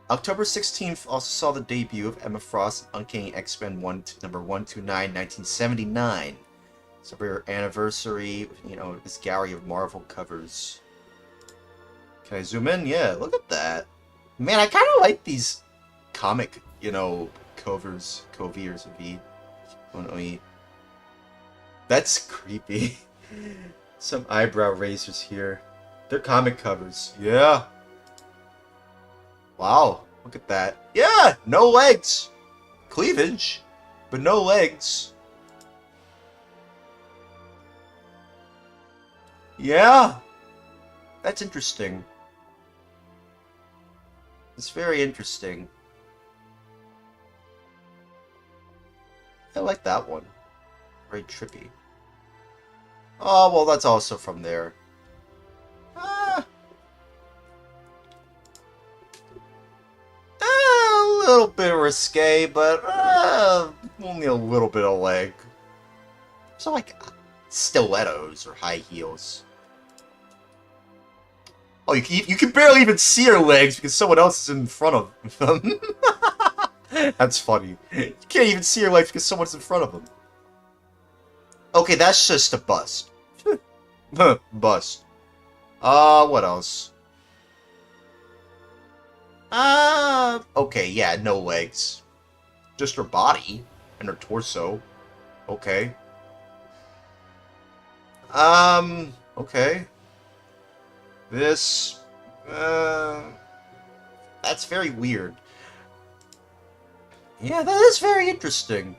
October 16th also saw the debut of Emma Frost in Uncanny X-Men number 129, 1979. So for her anniversary, you know, this gallery of Marvel covers. Can I zoom in? Yeah, look at that. Man, I kind of like these comic, you know, coviers of V. That's creepy. Some eyebrow razors here. They're comic covers. Yeah. Wow, look at that. Yeah, no legs. Cleavage, but no legs. Yeah. That's interesting. It's very interesting. I like that one. Very trippy. Oh, well, that's also from there. A little bit risque, but only a little bit of leg. So, like, stilettos or high heels. Oh, you can barely even see her legs because someone else is in front of them. That's funny. You can't even see her legs because someone's in front of them. Okay, that's just a bust. Bust. What else? Okay, yeah, no legs. Just her body and her torso. Okay. Okay. This, that's very weird. Yeah, that is very interesting.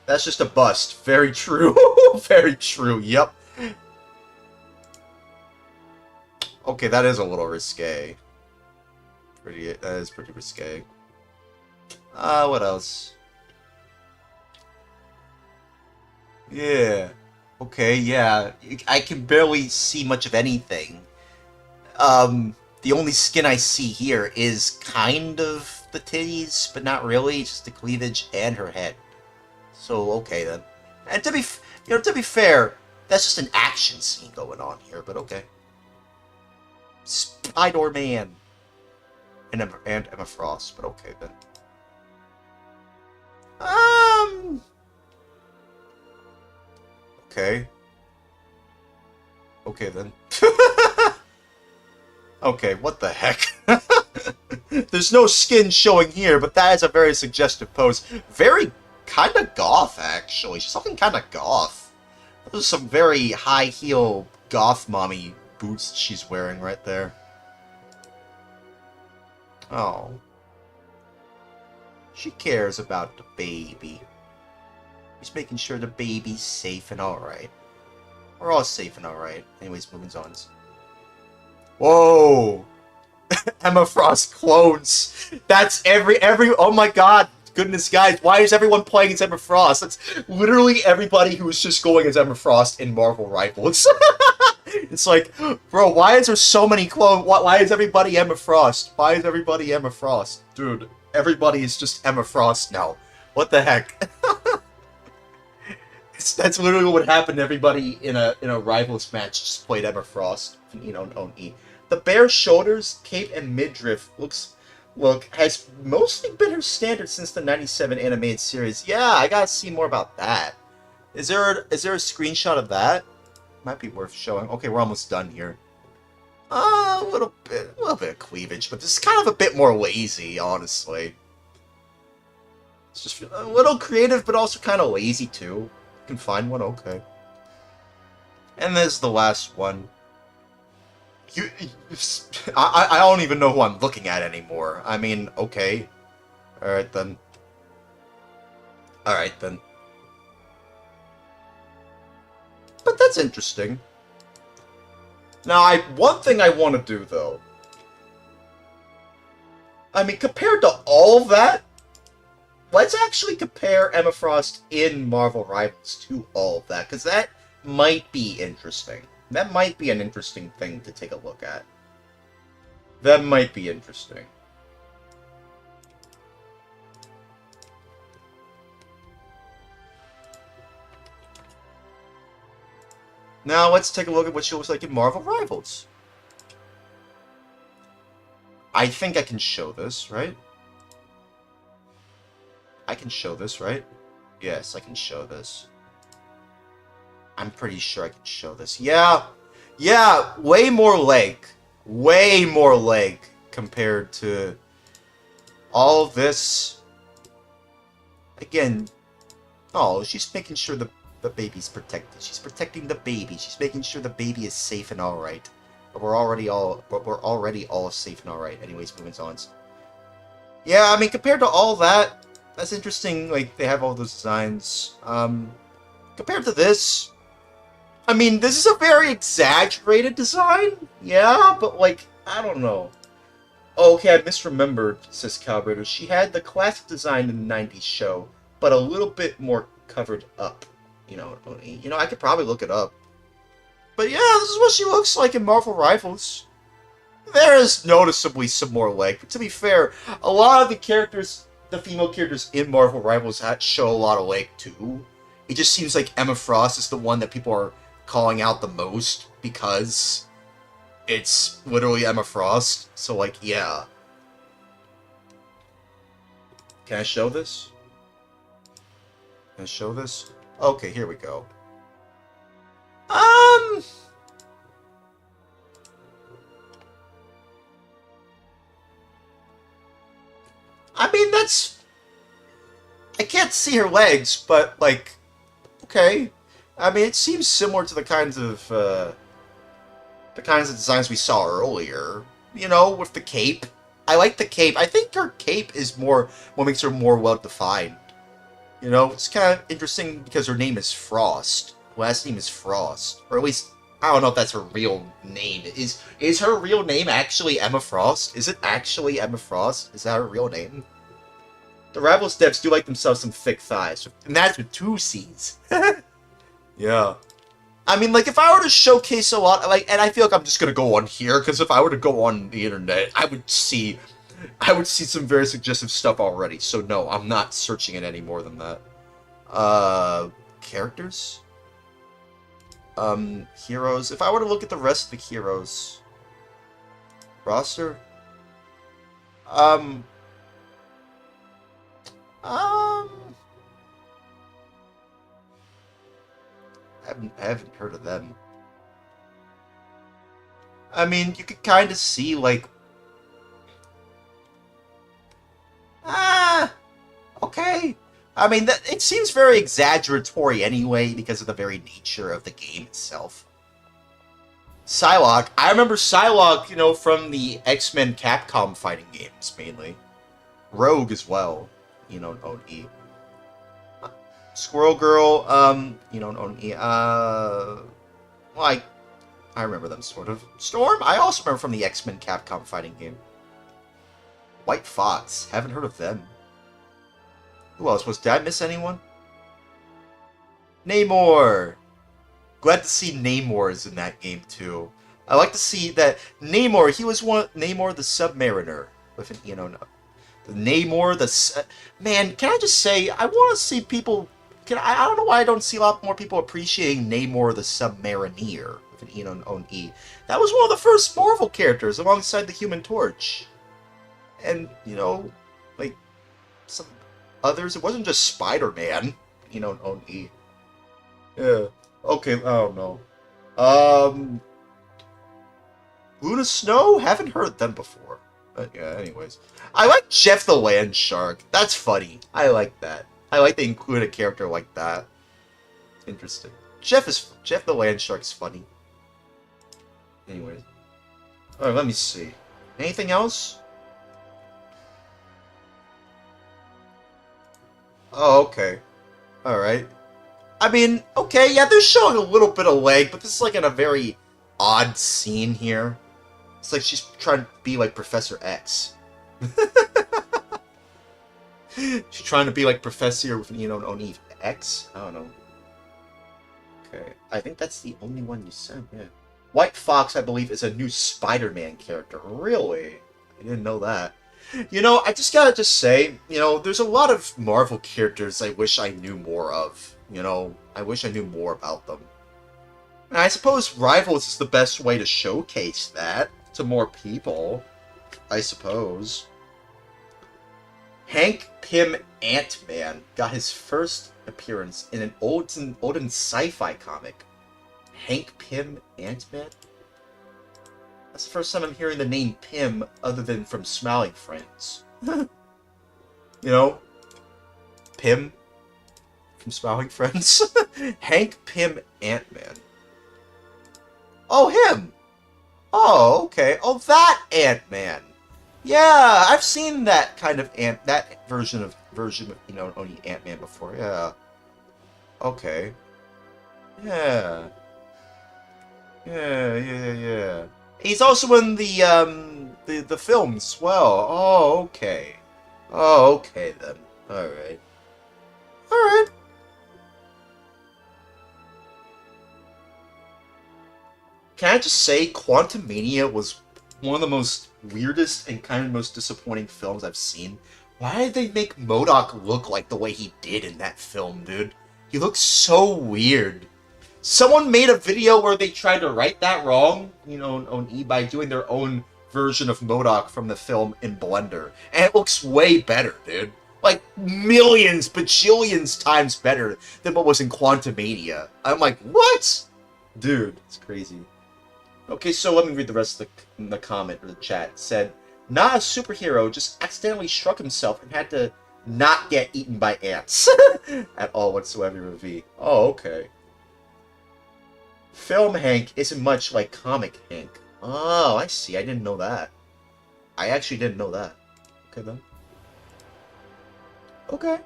That's just a bust. Very true. Very true. Yep. Okay, that is a little risque. That is pretty risque. What else? Yeah. Okay, yeah. I can barely see much of anything. The only skin I see here is kind of the titties, but not really. It's just the cleavage and her head. So, okay then. And to be fair, that's just an action scene going on here, but okay. Spider-Man. And Emma Frost, but okay then. Okay. Okay then. Okay, what the heck? There's no skin showing here, but that is a very suggestive pose. Very kind of goth, actually. She's looking kind of goth. Those are some very high heel goth mommy boots she's wearing right there. Oh. She cares about the baby. She's making sure the baby's safe and alright. We're all safe and alright. Anyways, moving on. Whoa! Emma Frost clones! That's every oh my god! Goodness, guys, why is everyone playing as Emma Frost? That's literally everybody who's just going as Emma Frost in Marvel Rivals. It's like, bro, why is there so many clones? Why is everybody Emma Frost? Why is everybody Emma Frost? Dude, everybody is just Emma Frost now. What the heck? That's literally what happened to everybody in a Rivals match. Just played Emma Frost, Oni. The bare shoulders, cape, and midriff has mostly been her standard since the '97 animated series. Yeah, I gotta see more about that. Is there a screenshot of that? Might be worth showing. Okay, we're almost done here. A little bit of cleavage, but this is kind of a bit more lazy, honestly. It's just a little creative, but also kind of lazy too. You can find one, okay. And there's the last one. I don't even know who I'm looking at anymore. I mean, okay. Alright then. Alright then. But that's interesting. Now, one thing I want to do, though. I mean, compared to all that, let's actually compare Emma Frost in Marvel Rivals to all of that, because that might be interesting. That might be an interesting thing to take a look at. That might be interesting. Now let's take a look at what she looks like in Marvel Rivals. I think I can show this, right? I can show this, right? Yes, I can show this. I'm pretty sure I can show this. Yeah, way more leg. Way more leg compared to all of this. Again, oh, she's making sure the baby's protected. She's protecting the baby. She's making sure the baby is safe and alright. But we're already all safe and alright. Anyways, moving on. Yeah, I mean, compared to all that, that's interesting. Like, they have all those designs. Compared to this, I mean, this is a very exaggerated design. Yeah, but like, I don't know. Oh, okay, I misremembered, says Calibrator. She had the classic design in the 90s show, but a little bit more covered up. You know, I could probably look it up. But yeah, this is what she looks like in Marvel Rivals. There is noticeably some more leg, but to be fair, a lot of the characters, the female characters in Marvel Rivals show a lot of leg too. It just seems like Emma Frost is the one that people are calling out the most because it's literally Emma Frost. So like, yeah. Can I show this? Can I show this? Okay, here we go. I mean, I can't see her legs, but, like, okay. I mean, it seems similar to the kinds of designs we saw earlier. You know, with the cape. I like the cape. I think her cape is what makes her more well-defined. You know, it's kind of interesting because her name is Frost. Last name is Frost. Or at least, I don't know if that's her real name. Is her real name actually Emma Frost? Is it actually Emma Frost? Is that her real name? The Rivals devs do like themselves some thick thighs. And that's with 2 C's. Yeah. I mean, like, if I were to showcase a lot, like, and I feel like I'm just gonna go on here, because if I were to go on the internet, I would see some very suggestive stuff already. So no, I'm not searching it any more than that. Characters? Heroes. If I were to look at the rest of the heroes roster, I haven't heard of them. I mean, you could kind of see, like, okay. I mean, it seems very exaggeratory anyway because of the very nature of the game itself. Psylocke. I remember Psylocke, from the X-Men Capcom fighting games, mainly. Rogue as well, OE. Squirrel Girl, OE. Well, I remember them, sort of. Storm? I also remember from the X-Men Capcom fighting game. White Fox. Haven't heard of them. Who else? Did I miss anyone? Namor! Glad to see Namor is in that game, too. I like to see that Namor, he was Namor the Submariner. With an, the Namor the... Man, can I just say, I want to see people... I don't know why I don't see a lot more people appreciating Namor the Submariner. With an E. That was one of the first Marvel characters alongside the Human Torch. And, like, some others, it wasn't just Spider-Man, OE. Yeah. Okay, I don't know. Luna Snow? Haven't heard them before. But yeah, anyways. I like Jeff the Land Shark. That's funny. I like that. I like they include a character like that. Interesting. Jeff the Land Shark's funny. Anyways. Alright, let me see. Anything else? Oh, okay. Alright. I mean, okay, yeah, they're showing a little bit of leg, but this is like in a very odd scene here. It's like she's trying to be like Professor X. She's trying to be like Professor with, only X? I don't know. Okay, I think that's the only one you said, yeah. White Fox, I believe, is a new Spider-Man character. Really? I didn't know that. I just gotta say, there's a lot of Marvel characters I wish I knew more of. I wish I knew more about them. And I suppose Rivals is the best way to showcase that to more people. I suppose. Hank Pym Ant-Man got his first appearance in an olden sci-fi comic. Hank Pym Ant-Man? That's the first time I'm hearing the name Pym other than from Smiling Friends. Pym from Smiling Friends. Hank Pym Ant-Man. Oh, him! Oh, okay. Oh, that Ant-Man. Yeah, I've seen that kind of that version of only Ant-Man before. Yeah. Okay. Yeah. Yeah. He's also in the films as well. Oh, okay. Oh, okay then. Alright. Alright. Can I just say, Quantumania was one of the most weirdest and kind of most disappointing films I've seen. Why did they make MODOK look like the way he did in that film, dude? He looks so weird. Someone made a video where they tried to right that wrong, by doing their own version of MODOK from the film in Blender. And it looks way better, dude. Like, millions, bajillions times better than what was in Quantumania. I'm like, what? Dude, it's crazy. Okay, so let me read the rest of the comment or the chat. It said, not a superhero, just accidentally struck himself and had to not get eaten by ants. At all whatsoever, V. Oh, okay. Film Hank isn't much like comic Hank. Oh, I see. I didn't know that. I actually didn't know that. Okay, then. Okay.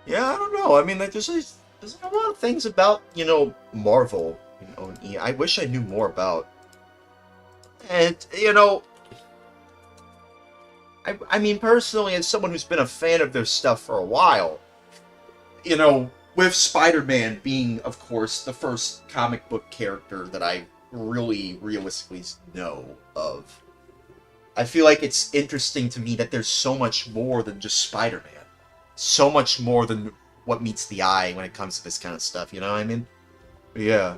Yeah, I don't know. I mean, like, there's a lot of things about, Marvel, I wish I knew more about. And, I mean, personally, as someone who's been a fan of their stuff for a while, with Spider-Man being, of course, the first comic book character that I really realistically know of, I feel like it's interesting to me that there's so much more than just Spider-Man. So much more than what meets the eye when it comes to this kind of stuff, you know what I mean? Yeah.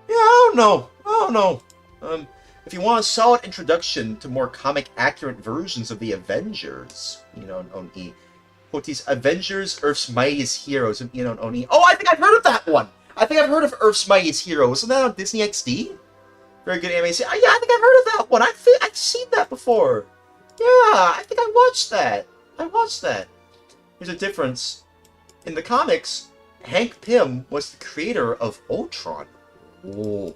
Yeah, I don't know. If you want a solid introduction to more comic-accurate versions of the Avengers, quote these Avengers, Earth's Mightiest Heroes, and Oni. Oh, I think I've heard of that one. I think I've heard of Earth's Mightiest Heroes. Isn't that on Disney XD? Very good anime. Yeah, I think I've heard of that one. I've seen that before. Yeah, I think I watched that. There's a difference. In the comics, Hank Pym was the creator of Ultron. Oh,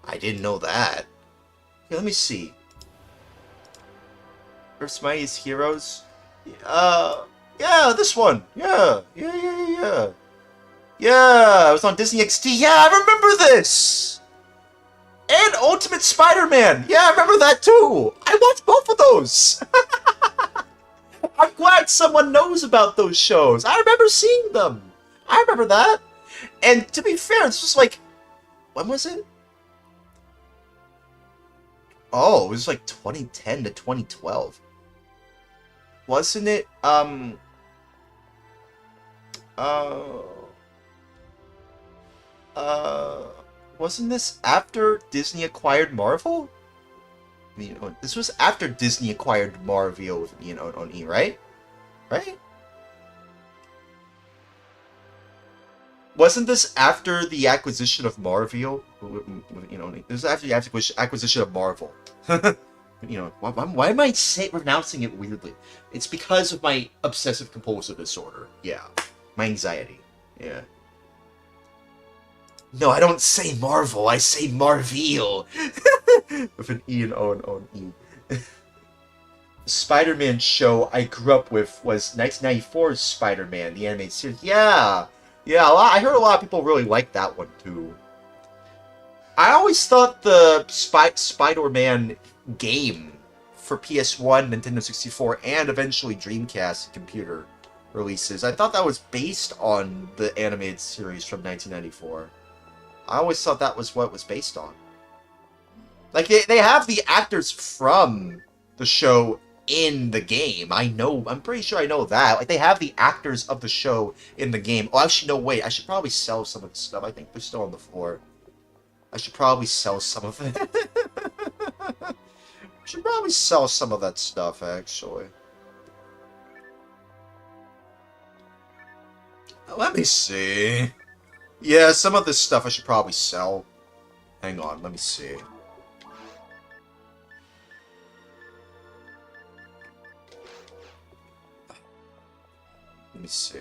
I didn't know that. Okay, let me see. Earth's Mightiest Heroes? Yeah, this one. Yeah. Yeah, it was on Disney XD. Yeah, I remember this! And Ultimate Spider-Man! Yeah, I remember that too! I watched both of those! I'm glad someone knows about those shows. I remember seeing them. I remember that. And to be fair, it's just like... When was it? Oh, it was like 2010 to 2012. Wasn't it, wasn't this after Disney acquired Marvel? You know, this was after Disney acquired Marvel, you know, on E, right? Right? Wasn't this after the acquisition of Marvel? You know, this was after the acquisition of Marvel. You know, why am I pronouncing it weirdly? It's because of my obsessive compulsive disorder. Yeah. My anxiety. Yeah. No, I don't say Marvel, I say Marvel. With an E and O and O and E. The Spider-Man show I grew up with was 1994's Spider-Man, the animated series. Yeah! Yeah, I heard a lot of people really like that one, too. I always thought the Spider-Man game for PS1, Nintendo 64, and eventually Dreamcast computer releases, I thought that was based on the animated series from 1994. I always thought that was what it was based on. Like, they have the actors from the show in the game. I'm pretty sure I know that. Like, they have the actors of the show in the game. Oh, actually, no, wait. I should probably sell some of the stuff. I think they're still on the floor. I should probably sell some of it. I should probably sell some of that stuff, actually. Let me see. Yeah, some of this stuff I should probably sell. Hang on, let me see. Let me see.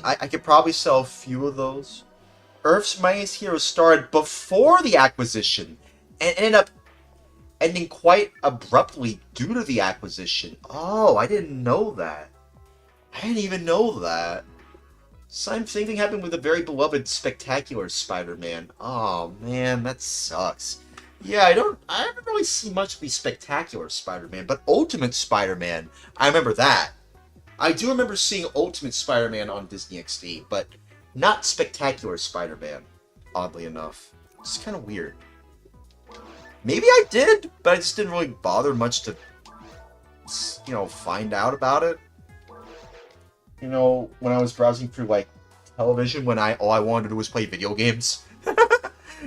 I could probably sell a few of those. Earth's Mightiest Heroes started before the acquisition, and ended up ending quite abruptly due to the acquisition. Oh, I didn't know that. I didn't even know that. Same thing happened with the very beloved Spectacular Spider-Man. Oh man, that sucks. Yeah, I haven't really seen much of the Spectacular Spider-Man, but Ultimate Spider-Man, I remember that. I do remember seeing Ultimate Spider-Man on Disney XD, but not Spectacular Spider-Man, oddly enough. It's kind of weird. Maybe I did, but I just didn't really bother much to, you know, find out about it. You know, when I was browsing through, like, television, when all I wanted to do was play video games.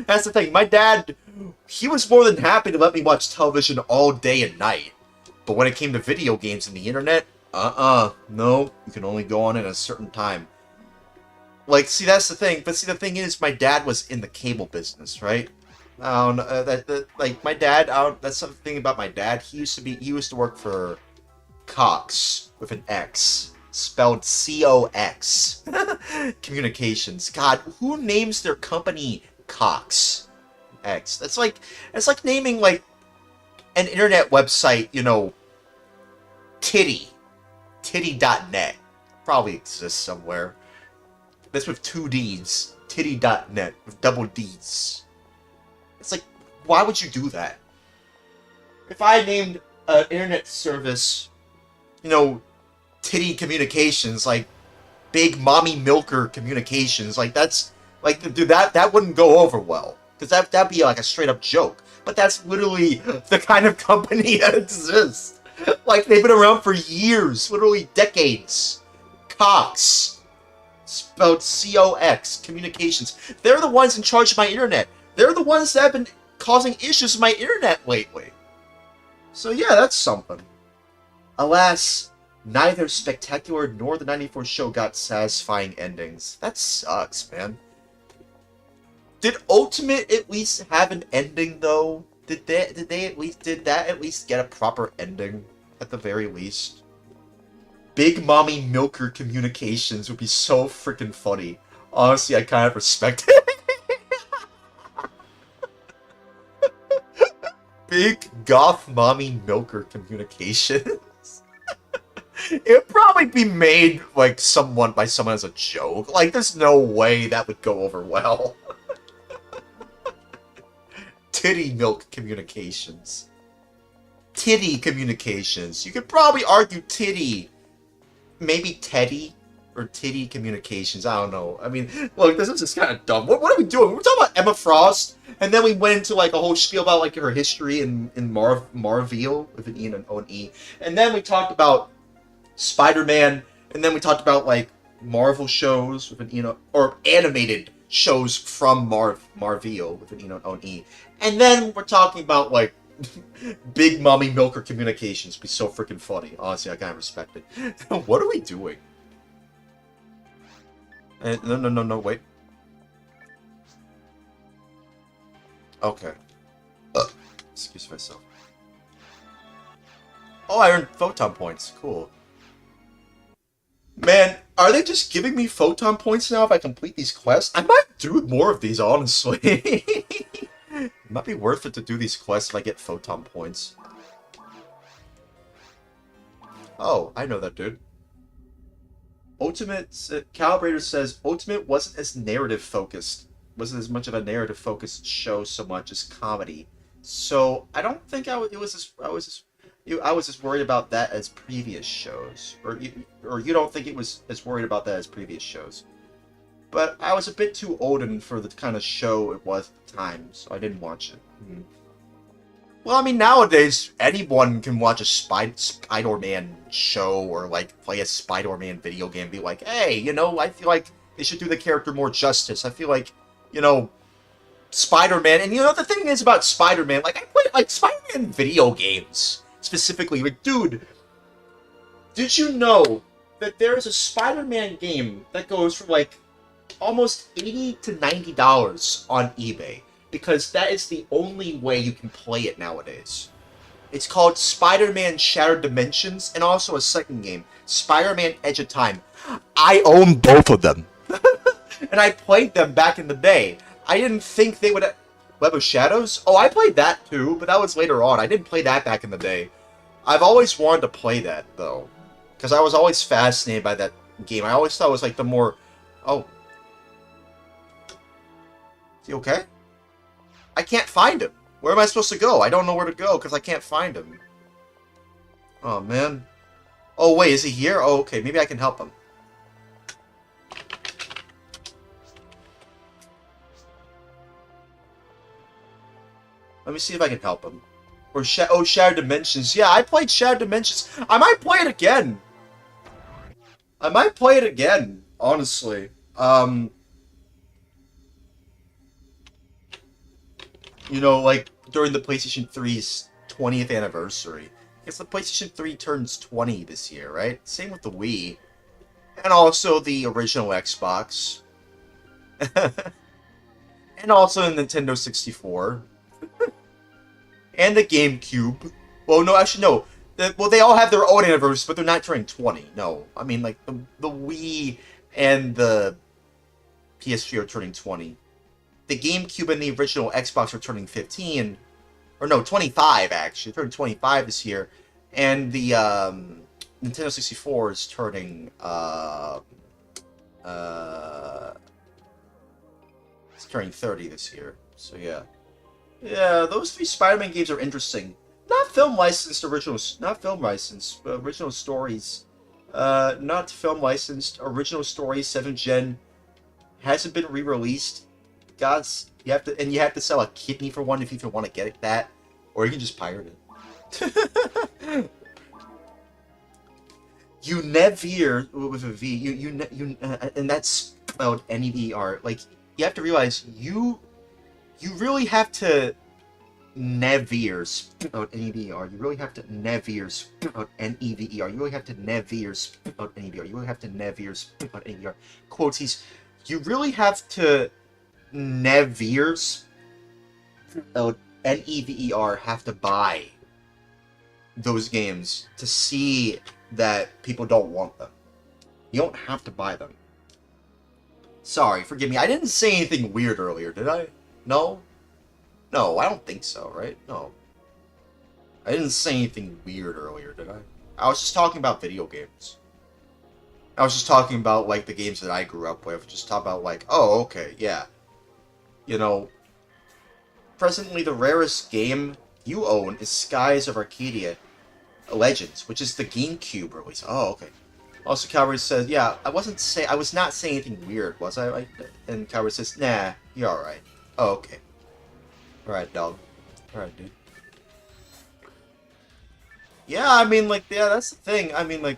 That's the thing. My dad, he was more than happy to let me watch television all day and night. But when it came to video games and the internet, no, you can only go on at a certain time. Like, see, that's the thing. But see, the thing is, my dad was in the cable business, right? I don't know, like, my dad, that's something about my dad. He used to work for Cox, with an X. Spelled C-O-X. Communications. God, who names their company Cox? X. That's like naming, like, an internet website, you know, Titty. Titty.net. Probably exists somewhere. That's with 2 D's. Titty.net. With double D's. It's like, why would you do that? If I named an internet service, you know, Titty Communications, like Big Mommy Milker Communications, like that's like, dude, that wouldn't go over well, because that'd be like a straight up joke. But that's literally the kind of company that exists. Like, they've been around for years, literally decades. Cox, spelled C-O-X, Communications. They're the ones in charge of my internet. They're the ones that have been causing issues with my internet lately. So yeah, that's something. Alas, neither Spectacular nor the 94 show got satisfying endings. That sucks, man. Did Ultimate at least have an ending, though? Did that at least get a proper ending, at the very least? Big Mommy Milker Communications would be so freaking funny. Honestly, I kind of respect it. Big Goth Mommy Milker Communications. It'd probably be made like by someone as a joke. Like, there's no way that would go over well. Titty Milk Communications. Titty Communications. You could probably argue Titty. Maybe Teddy or Titty Communications. I don't know. I mean, look, this is just kind of dumb. What are we doing? We're talking about Emma Frost, and then we went into like a whole spiel about like her history in Marvel with an E and an E, and then we talked about Spider-Man, and then we talked about like Marvel shows with an or animated shows from Marvel with an E, and then we're talking about like Big Mommy Milker Communications. Be so freaking funny. Honestly, I kind of respect it. What are we doing? No, wait. Okay. Excuse myself. Oh, I earned photon points. Cool. Man, are they just giving me photon points now if I complete these quests? I might do more of these, honestly. It might be worth it to do these quests if I get photon points. Oh, I know that dude. Ultimate Calibrator says Ultimate wasn't as narrative focused. Wasn't as much of a narrative focused show so much as comedy. So I don't think I was as worried about that as previous shows, or you don't think it was as worried about that as previous shows. But I was a bit too olden for the kind of show it was at the time, so I didn't watch it. Well, I mean, nowadays, anyone can watch a Spider-Man show or, like, play a Spider-Man video game and be like, hey, I feel like they should do the character more justice. I feel like, Spider-Man... And, the thing is about Spider-Man, like, I play, like, Spider-Man video games, specifically. Like, dude, did you know that there's a Spider-Man game that goes for, like, almost $80 to $90 on eBay, because that is the only way you can play it nowadays. It's called Spider-Man Shattered Dimensions, and also a second game, Spider-Man Edge of Time. I own both of them. And I played them back in the day. I didn't think they would... Web of Shadows? Oh, I played that too, but that was later on. I didn't play that back in the day. I've always wanted to play that, though, because I was always fascinated by that game. I always thought it was like the more... Oh. Is he okay? I can't find him. Where am I supposed to go? I don't know where to go because I can't find him. Oh, man. Oh, wait, is he here? Oh, okay, maybe I can help him. Let me see if I can help him. Or Shattered Dimensions. Yeah, I played Shattered Dimensions. I might play it again. Honestly. Like, during the PlayStation 3's 20th anniversary. I guess the PlayStation 3 turns 20 this year, right? Same with the Wii. And also the original Xbox. And also the Nintendo 64. And the GameCube. Well, no, actually, no. They all have their own anniversaries, but they're not turning 20. No. I mean, like, the Wii and the PS3 are turning 20. The GameCube and the original Xbox are turning 15. Or no, 25, actually. They're turning 25 this year. And the Nintendo 64 is turning... it's turning 30 this year. So, yeah. Yeah, those three Spider-Man games are interesting. Not film licensed originals. Not film licensed. Original stories. Not film licensed. Original stories, 7th gen. Hasn't been re-released. Guys, you have to sell a kidney for one if you want to get that, or you can just pirate it. Unevere with a V. And that's spelled N-E-V-E-R. Like, you have to realize you really have to Nevere spelled N-E-V-E-R. You really have to Nevere spelled N-E-V-E-R. You really have to Nevere spelled N-E-V-E-R. You really have to Nevere spelled N-E-V-E-R. Quotes. You really have to Nevere spelled N-E-V-E-R have to buy those games to see that people don't want them. You don't have to buy them. Sorry, forgive me. I didn't say anything weird earlier, did I? No? No, I don't think so, right? No. I didn't say anything weird earlier, did I? I was just talking about video games. I was just talking about, like, the games that I grew up with. Just talk about, like, oh, okay, yeah. You know, presently the rarest game you own is Skies of Arcadia Legends, which is the GameCube release. Oh, okay. Also, Calvary says, yeah, I was not saying anything weird, was I? And Calvary says, nah, you're alright. Oh, okay. Alright, dog. Alright, dude. Yeah, I mean, like, yeah, that's the thing. I mean, like...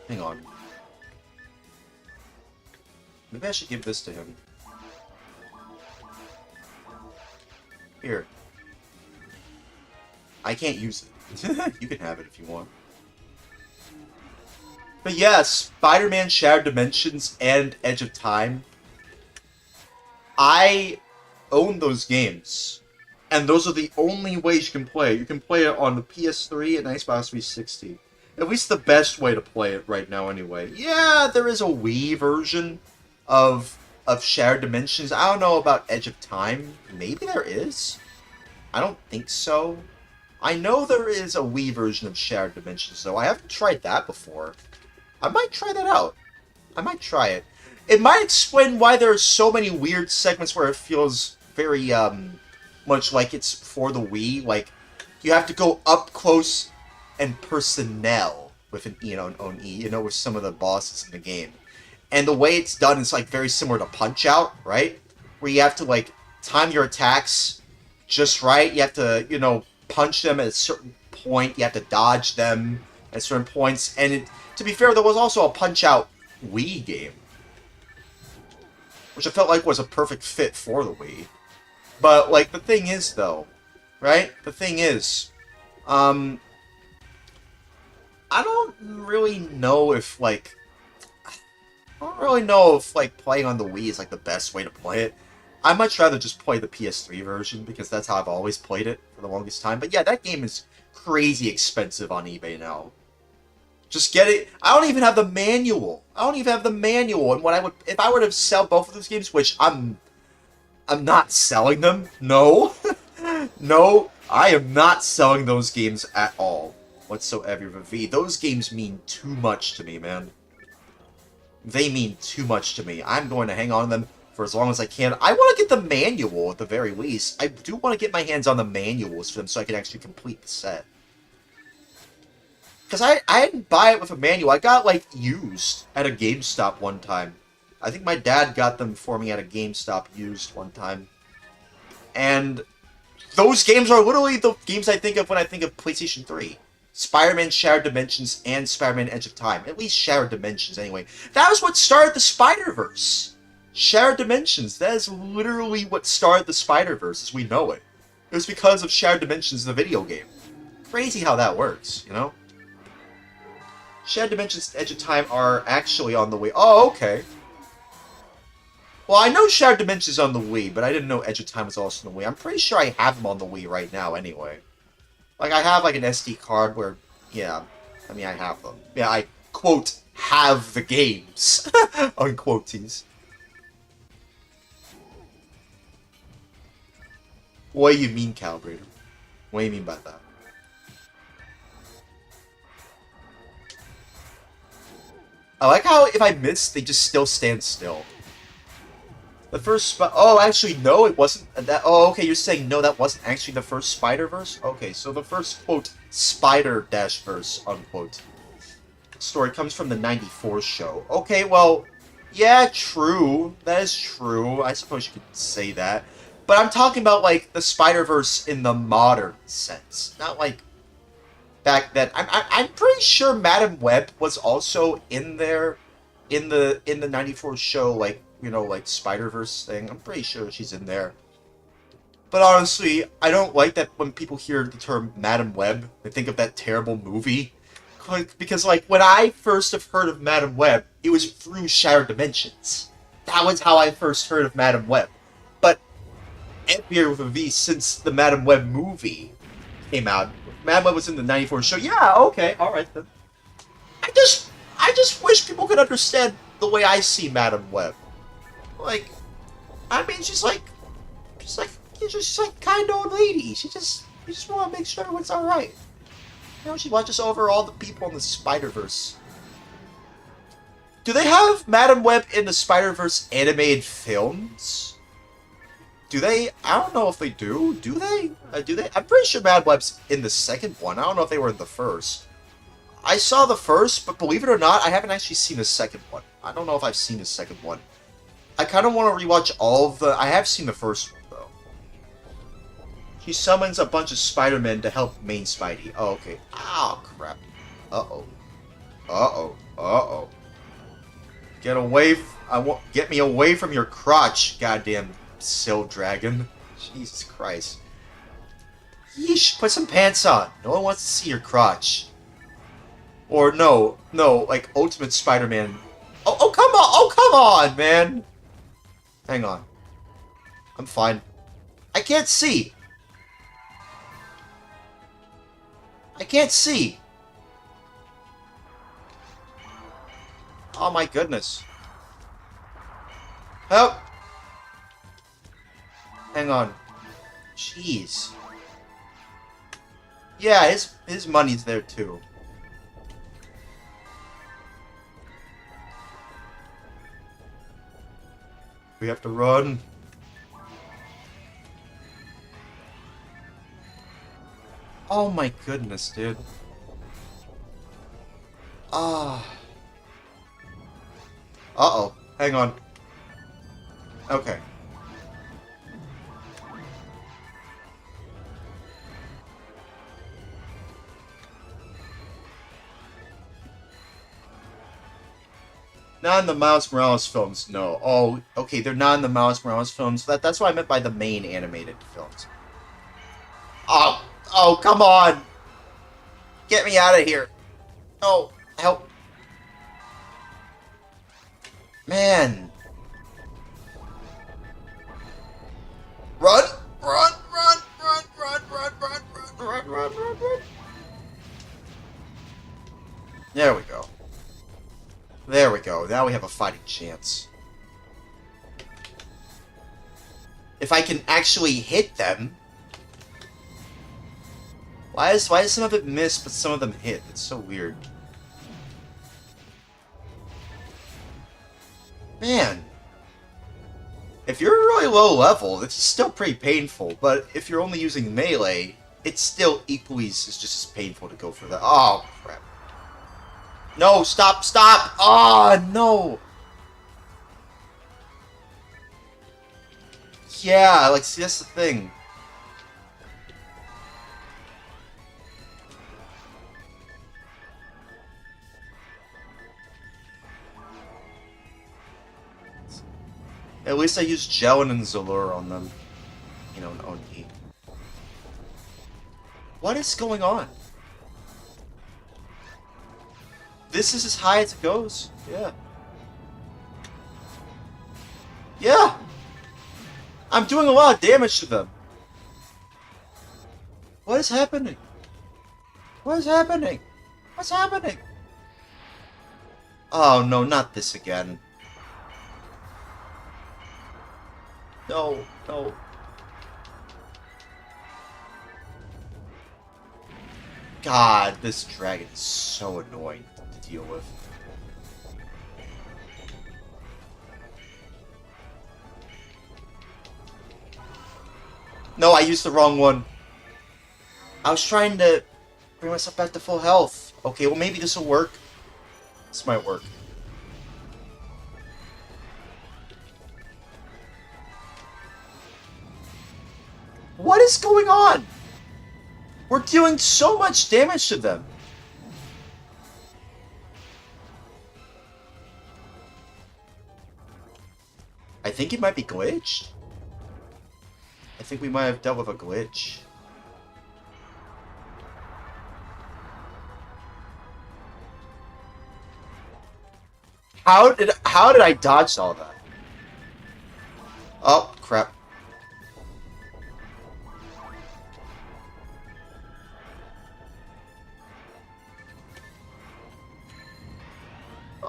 Hang on. Maybe I should give this to him. Here. I can't use it. You can have it if you want. But yeah, Spider-Man Shattered Dimensions and Edge of Time. I own those games. And those are the only ways you can play it. You can play it on the PS3 and Xbox 360. At least the best way to play it right now anyway. Yeah, there is a Wii version of Shattered Dimensions. I don't know about Edge of Time. Maybe there is? I don't think so. I know there is a Wii version of Shattered Dimensions, though. I haven't tried that before. I might try that out. I might try it. It might explain why there are so many weird segments where it feels very, much like it's for the Wii. Like, you have to go up close and personnel with an E and an E, with some of the bosses in the game. And the way it's done is, like, very similar to Punch-Out, right? Where you have to, like, time your attacks just right. You have to, punch them at a certain point. You have to dodge them at certain points. And to be fair, there was also a Punch-Out Wii game, which I felt like was a perfect fit for the Wii. But, like, the thing is, though, right? The thing is, I don't really know if, like, playing on the Wii is, like, the best way to play it. I'd much rather just play the PS3 version, because that's how I've always played it for the longest time. But yeah, that game is crazy expensive on eBay now. Just get it. I don't even have the manual. And if I were to sell both of those games, which I'm not selling them. No. No, I am not selling those games at all. Whatsoever, V. Those games mean too much to me, man. They mean too much to me. I'm going to hang on to them for as long as I can. I want to get the manual at the very least. I do want to get my hands on the manuals for them so I can actually complete the set. Because I didn't buy it with a manual. I got, like, used at a GameStop one time. I think my dad got them for me at a GameStop used one time. And those games are literally the games I think of when I think of PlayStation 3. Spider-Man Shattered Dimensions and Spider-Man Edge of Time. At least Shattered Dimensions, anyway. That was what started the Spider-Verse. Shattered Dimensions. That is literally what started the Spider-Verse as we know it. It was because of Shattered Dimensions, the video game. Crazy how that works, Shattered Dimensions and Edge of Time are actually on the Wii. Oh, okay. Well, I know Shattered Dimensions is on the Wii, but I didn't know Edge of Time was also on the Wii. I'm pretty sure I have them on the Wii right now anyway. Like, I have, like, an SD card where, yeah, I mean, I have them. Yeah, I, quote, have the games. Unquotes. What do you mean, Calibrator? What do you mean by that? I like how if I miss, they just still stand still. The first oh, actually, no, it wasn't that. Oh, okay, you're saying no, that wasn't actually the first Spider-Verse? Okay, so the first, quote, Spider-Verse, unquote, story comes from the 94 show. Okay, well, yeah, true. That is true. I suppose you could say that. But I'm talking about, like, the Spider-Verse in the modern sense. Not, like, back then. I'm pretty sure Madam Web was also in there in the 94 show, like, like Spider-Verse thing. I'm pretty sure she's in there. But honestly, I don't like that when people hear the term Madam Web, they think of that terrible movie. Because, like, when I first have heard of Madam Web, it was through Shattered Dimensions. that was how I first heard of Madam Web. But Empire with a V, since the Madam Web movie came out, Madam Web was in the '94 show. Yeah, okay, all right then. I just wish people could understand the way I see Madam Web. Like, I mean, she's like kind old lady. You just want to make sure everyone's all right. You know, she watches over all the people in the Spider-Verse. Do they have Madam Web in the Spider-Verse animated films? Do they? I don't know if they do. Do they? Do they? I'm pretty sure Madam Web's in the second one. I don't know if they were in the first. I saw the first, but believe it or not, I haven't actually seen the second one. I don't know if I've seen the second one. I kind of want to rewatch all of the... I have seen the first one, though. He summons a bunch of Spider-Men to help main Spidey. Oh, okay. Oh, crap. Uh-oh. Uh-oh. Uh-oh. Get away... Get me away from your crotch, goddamn Sill Dragon. Jesus Christ. Yeesh, put some pants on. No one wants to see your crotch. Or no, like Ultimate Spider-Man. Oh, come on! Oh, come on, man! Hang on. I'm fine. I can't see! I can't see! Oh my goodness. Help! Hang on. Jeez. Yeah, his money's there too. We have to run. Oh my goodness, dude. Ah. Uh-oh. Hang on. Okay. Not in the Miles Morales films, no. Oh, okay, they're not in the Miles Morales films. That's what I meant by the main animated films. Oh, come on! Get me out of here! Oh, help! Man! Run! Run! Run! Run! Run! Run! Run! Run! Run! Run! Run! Run! There we go. There we go. Now we have a fighting chance. If I can actually hit them. Why is some of it miss, but some of them hit? It's so weird. Man. If you're really low level, it's still pretty painful. But if you're only using melee, it's still equally just as painful to go for that. Oh, crap. No, stop, stop! Oh, no! Yeah, like, see, that's the thing. At least I used Jellin and Zalur on them. You know, an OD. What is going on? This is as high as it goes. Yeah. Yeah! I'm doing a lot of damage to them. What is happening? What is happening? What's happening? Oh no, not this again. No, no. God, this dragon is so annoying to deal with. No, I used the wrong one. I was trying to bring myself back to full health. Okay, well maybe this will work. This might work. What is going on? We're doing so much damage to them. I think it might be glitched. I think we might have dealt with a glitch. How did I dodge all that? crap.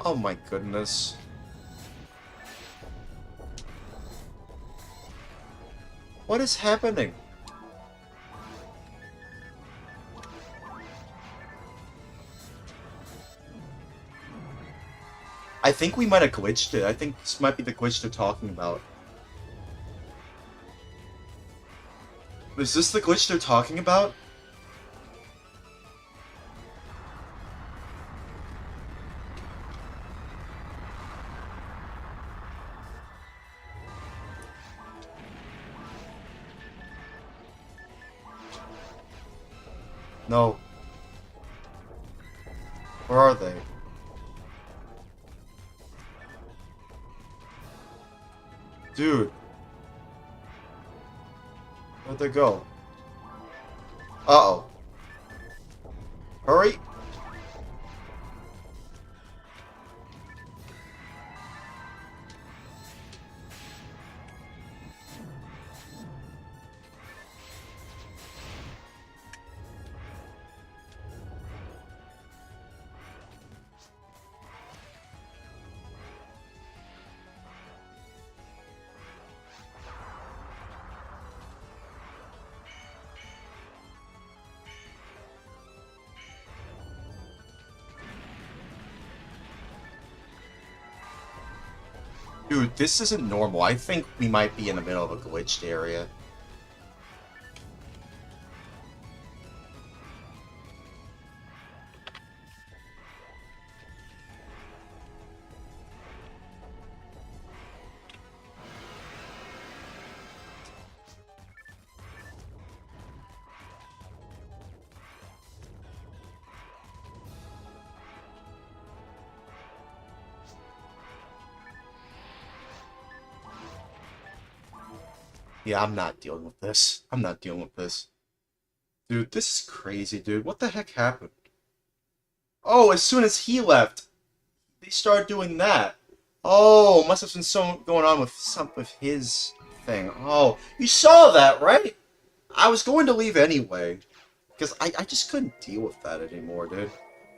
Oh my goodness. What is happening? I think we might have glitched it. I think this might be the glitch they're talking about. Is this the glitch they're talking about? No. Where are they? Dude. Where'd they go? Uh-oh. Hurry! Dude, this isn't normal. I think we might be in the middle of a glitched area. Yeah, I'm not dealing with this. I'm not dealing with this. Dude, this is crazy, dude. What the heck happened? Oh, as soon as he left, they started doing that. Oh, must have been something going on with his thing. Oh, you saw that, right? I was going to leave anyway. Because I just couldn't deal with that anymore, dude.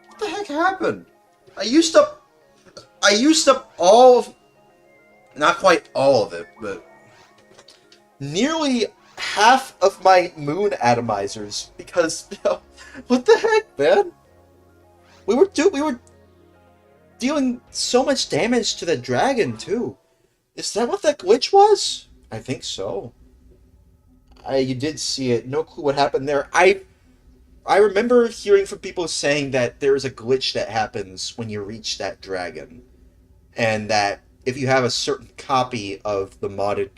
What the heck happened? I used up all of... Not quite all of it, but... nearly half of my moon atomizers because, you know, what the heck, man? We were dealing so much damage to the dragon too. Is that what that glitch was? I think so. You did see it. No clue what happened there. I remember hearing from people saying that there is a glitch that happens when you reach that dragon, and that if you have a certain copy of the modded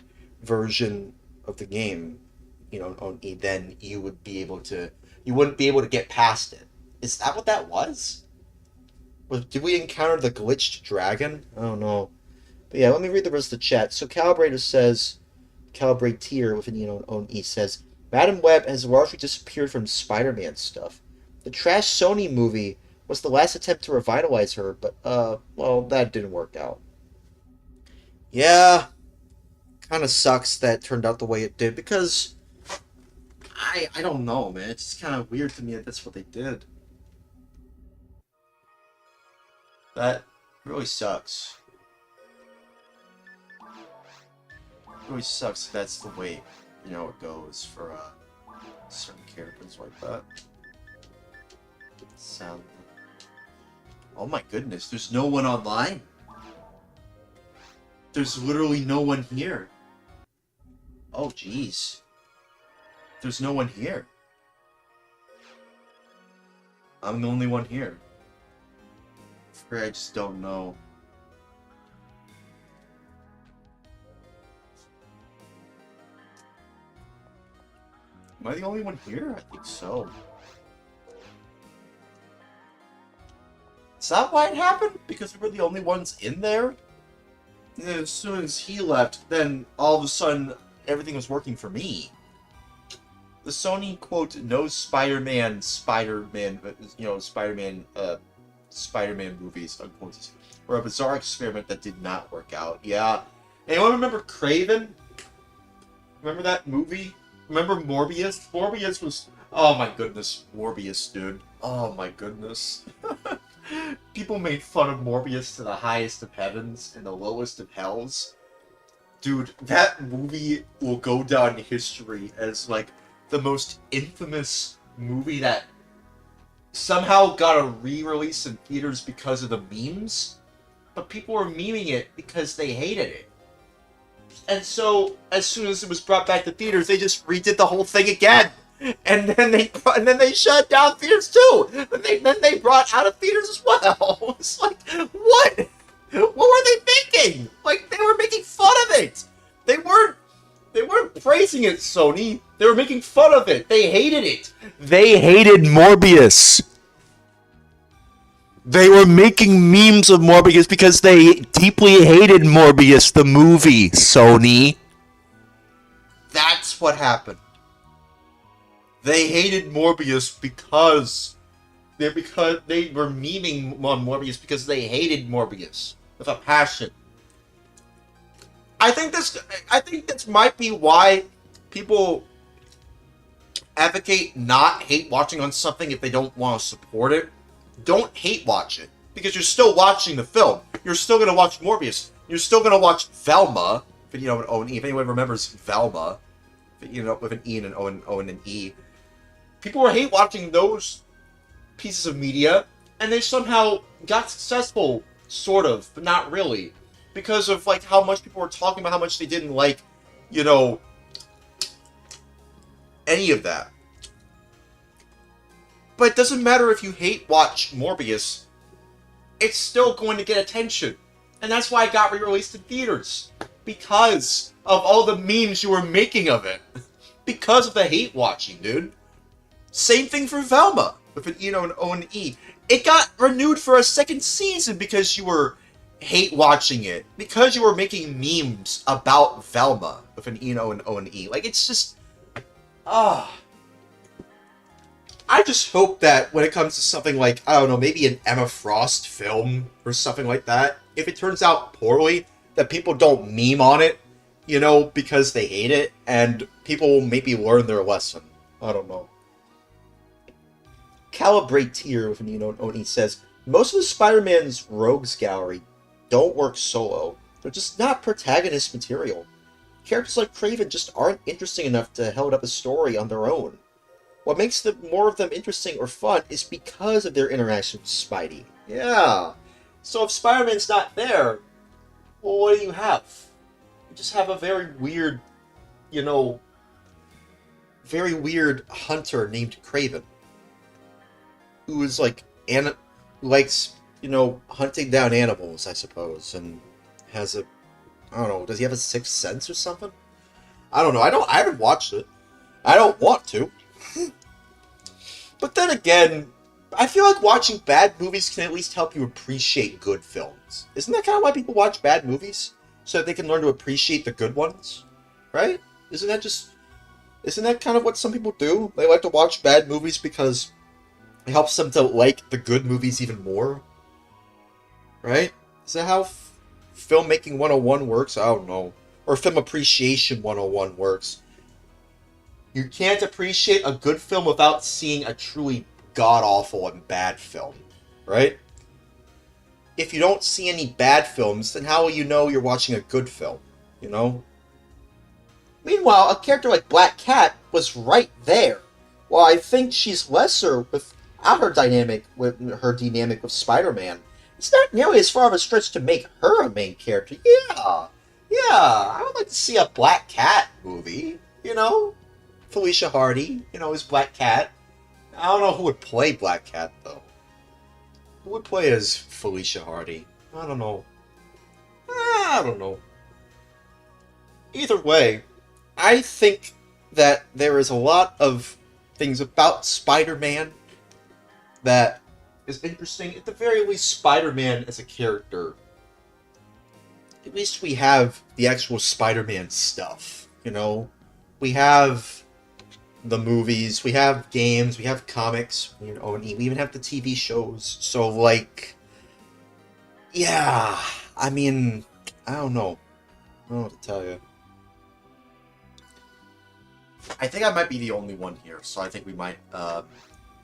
version of the game, you know, then you wouldn't be able to get past it. Is that what that was? Did we encounter the glitched dragon? I don't know. But yeah, let me read the rest of the chat. So Calibrator says, Calibrateer with an E says, Madam Web has largely disappeared from Spider-Man stuff. The trash Sony movie was the last attempt to revitalize her, but well, that didn't work out. Yeah, kind of sucks that it turned out the way it did, because I don't know, man. It's just kind of weird to me that that's what they did. That really sucks. It really sucks that that's the way, you know, it goes for certain characters like that. Sound. Oh my goodness, there's no one online. There's literally no one here. Oh jeez. There's no one here. I'm the only one here. I just don't know. Am I the only one here? I think so. Is that why it happened? Because we were the only ones in there? And as soon as he left, then all of a sudden everything was working for me. The Sony, quote, no Spider-Man, you know, Spider-Man movies, unquote, were a bizarre experiment that did not work out. Yeah. Anyone remember Craven? Remember that movie? Remember Morbius? Morbius was... Oh my goodness, Morbius, dude. Oh my goodness. People made fun of Morbius to the highest of heavens and the lowest of hells. Dude, that movie will go down in history as, like, the most infamous movie that somehow got a re-release in theaters because of the memes, but people were memeing it because they hated it. And so, as soon as it was brought back to theaters, they just redid the whole thing again. And then they shut down theaters too. Then they brought out of theaters as well. It's like, what? What were they thinking? Like, they were making fun of it. They weren't praising it, Sony. They were making fun of it. They hated it. They hated Morbius. They were making memes of Morbius because they deeply hated Morbius, the movie, Sony. That's what happened. They hated Morbius because they were memeing on Morbius because they hated Morbius with a passion. I think this might be why people advocate not hate watching on something if they don't want to support it. Don't hate watch it, because you're still watching the film. You're still going to watch Morbius. You're still going to watch Velma, if you know an O and E. If anyone remembers Velma, you know, with an E and an O and an E. People were hate watching those pieces of media, and they somehow got successful, sort of, but not really, because of like how much people were talking about how much they didn't like, you know, any of that. But it doesn't matter if you hate watch Morbius, it's still going to get attention. And that's why it got re-released in theaters. Because of all the memes you were making of it. Because of the hate watching, dude. Same thing for Velma, with an an O and an E. It got renewed for a second season because you were hate watching it. Because you were making memes about Velma, with an O and E. Like, it's just... I just hope that when it comes to something like, I don't know, maybe an Emma Frost film or something like that, if it turns out poorly, that people don't meme on it, you know, because they hate it, and people will maybe learn their lesson. I don't know. Calibrate Tier with an Oni says, most of the Spider-Man's rogues gallery don't work solo. They're just not protagonist material. Characters like Kraven just aren't interesting enough to hold up a story on their own. What makes more of them interesting or fun is because of their interaction with Spidey. Yeah. So if Spider-Man's not there, well, what do you have? You just have a very weird, very weird hunter named Kraven. Who is like, who likes, hunting down animals, I suppose, and has I don't know, does he have a sixth sense or something? I don't know. I haven't watched it. I don't want to. But then again, I feel like watching bad movies can at least help you appreciate good films. Isn't that kind of why people watch bad movies? So that they can learn to appreciate the good ones? Right? Isn't that kind of what some people do? They like to watch bad movies because it helps them to like the good movies even more? Right? Is that how filmmaking 101 works? I don't know. Or film appreciation 101 works. You can't appreciate a good film without seeing a truly god-awful and bad film, right? If you don't see any bad films, then how will you know you're watching a good film, Meanwhile, a character like Black Cat was right there. While I think she's lesser without her dynamic with Spider-Man, it's not nearly as far of a stretch to make her a main character. Yeah, I would like to see a Black Cat movie, Felicia Hardy, as Black Cat. I don't know who would play Black Cat, though. Who would play as Felicia Hardy? I don't know. Either way, I think that there is a lot of things about Spider-Man that is interesting. At the very least, Spider-Man as a character. At least we have the actual Spider-Man stuff, We have the movies, we have games, we have comics, we even have the TV shows. So, yeah, I mean, I don't know. I don't know what to tell you. I think I might be the only one here, so I think we might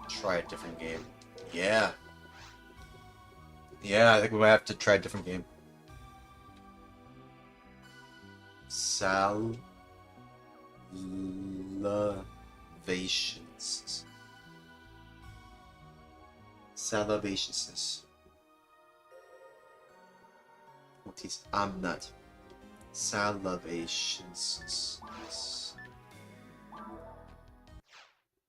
try a different game. Yeah. Yeah, I think we might have to try a different game. Salivations. Salivations. I'm not. Salivations.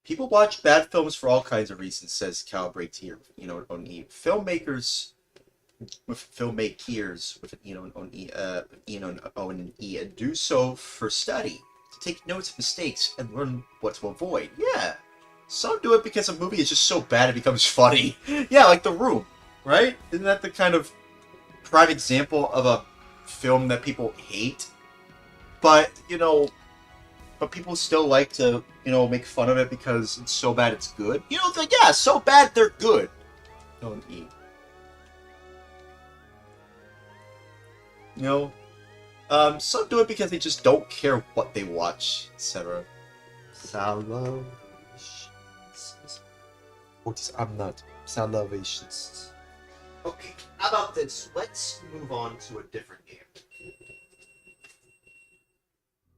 People watch bad films for all kinds of reasons, says Calibrate here. You know, on filmmakers with filmmakers with an E do so for study, to take notes of mistakes and learn what to avoid. Yeah. Some do it because a movie is just so bad it becomes funny. Yeah, like The Room, right? Isn't that the kind of prime example of a film that people hate? But, but people still like to, make fun of it because it's so bad it's good. It's like, yeah, so bad they're good. Don't eat. Some do it because they just don't care what they watch, etc. Salvations. I'm not. Salvations. Okay, how about this? Let's move on to a different game.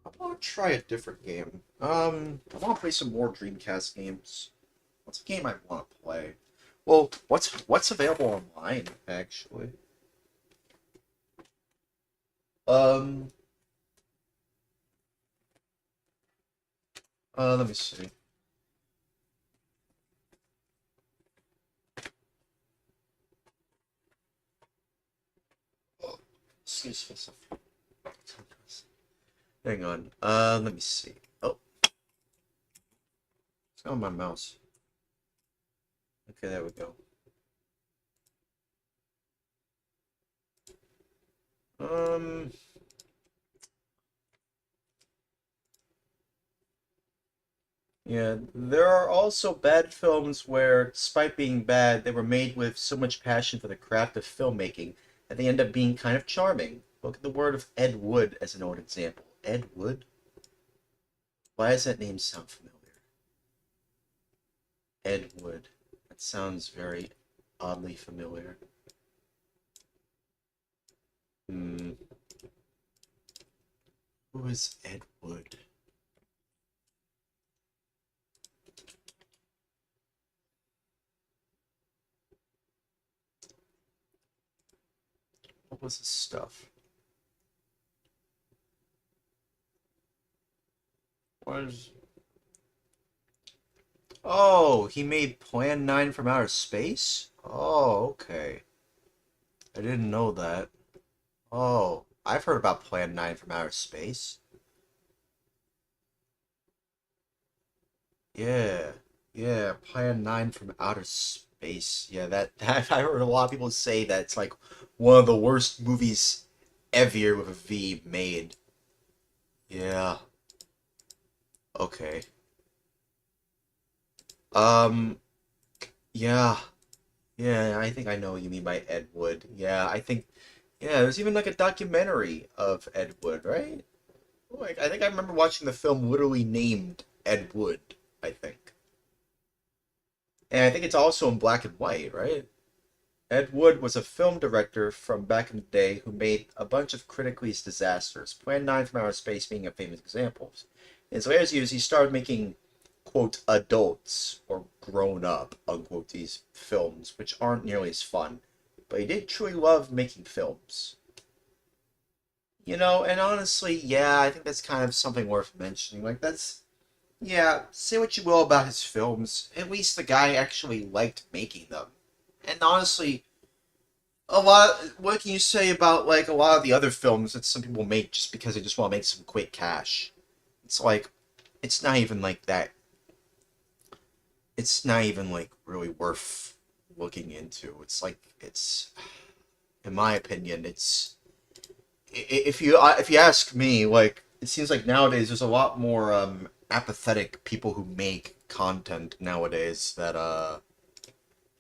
I want to try a different game. I want to play some more Dreamcast games. What's a game I want to play? Well, what's available online, actually? Let me see. Oh, excuse myself. Hang on. Let me see. Oh. It's on my mouse. Okay, there we go. Yeah, there are also bad films where, despite being bad, they were made with so much passion for the craft of filmmaking that they end up being kind of charming. Look at the word of Ed Wood as an old example. Ed Wood? Why does that name sound familiar? Ed Wood. That sounds very oddly familiar. Who is Ed Wood? What was his stuff? Oh, he made Plan 9 from Outer Space? Oh, okay. I didn't know that. Oh, I've heard about Plan 9 from Outer Space. Yeah. Yeah, Plan 9 from Outer Space. Yeah, that I heard a lot of people say that it's like one of the worst movies ever with a V made. Yeah. Okay. Um, yeah. Yeah, I think I know what you mean by Ed Wood. Yeah, there's even like a documentary of Ed Wood, right? Like, I think I remember watching the film literally named Ed Wood, I think. And I think it's also in black and white, right? Ed Wood was a film director from back in the day who made a bunch of critically disasters, Plan 9 from Outer Space being a famous example. In his later years, he started making, quote, adults, or grown up, unquote, these films, which aren't nearly as fun. But he did truly love making films. And honestly, yeah, I think that's kind of something worth mentioning. Like, yeah, say what you will about his films, at least the guy actually liked making them. And honestly, what can you say about, like, a lot of the other films that some people make just because they just want to make some quick cash? It's like, it's not even like that. It's not even, like, really worth looking into. It's like, in my opinion, if you ask me, like, it seems like nowadays there's a lot more apathetic people who make content nowadays that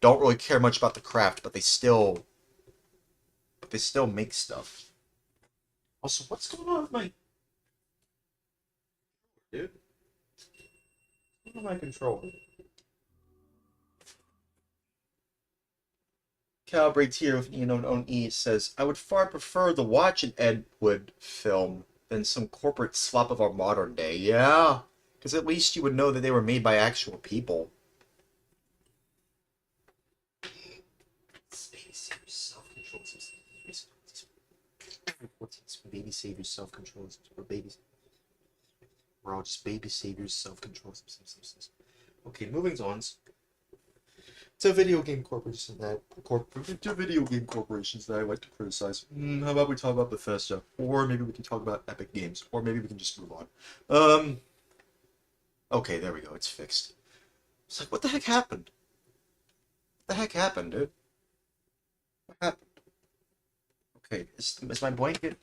don't really care much about the craft, but they still make stuff. Also, what's going on with my dude? on my controller. Calibrate here with on E says, I would far prefer the Watch and Ed Wood film than some corporate slop of our modern day. Yeah, because at least you would know that they were made by actual people. Baby Savior's self-control. Baby Savior's self-control. We're all just Baby Savior's self-control. Okay, moving on. To video game corporations that I like to criticize. How about we talk about Bethesda, or maybe we can talk about Epic Games, or maybe we can just move on. Okay, there we go. It's fixed. It's like, what the heck happened? What the heck happened, dude? What happened? Okay, is my blanket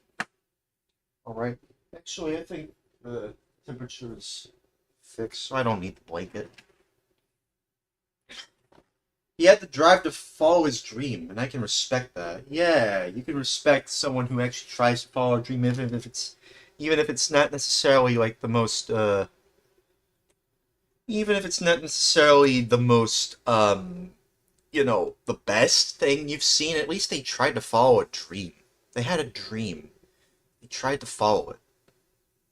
all right? Actually, I think the temperature is fixed, so I don't need the blanket. He had the drive to follow his dream, and I can respect that. Yeah, you can respect someone who actually tries to follow a dream, even if it's not necessarily like the most, even if it's not necessarily the most, the best thing you've seen. At least they tried to follow a dream. They had a dream. They tried to follow it.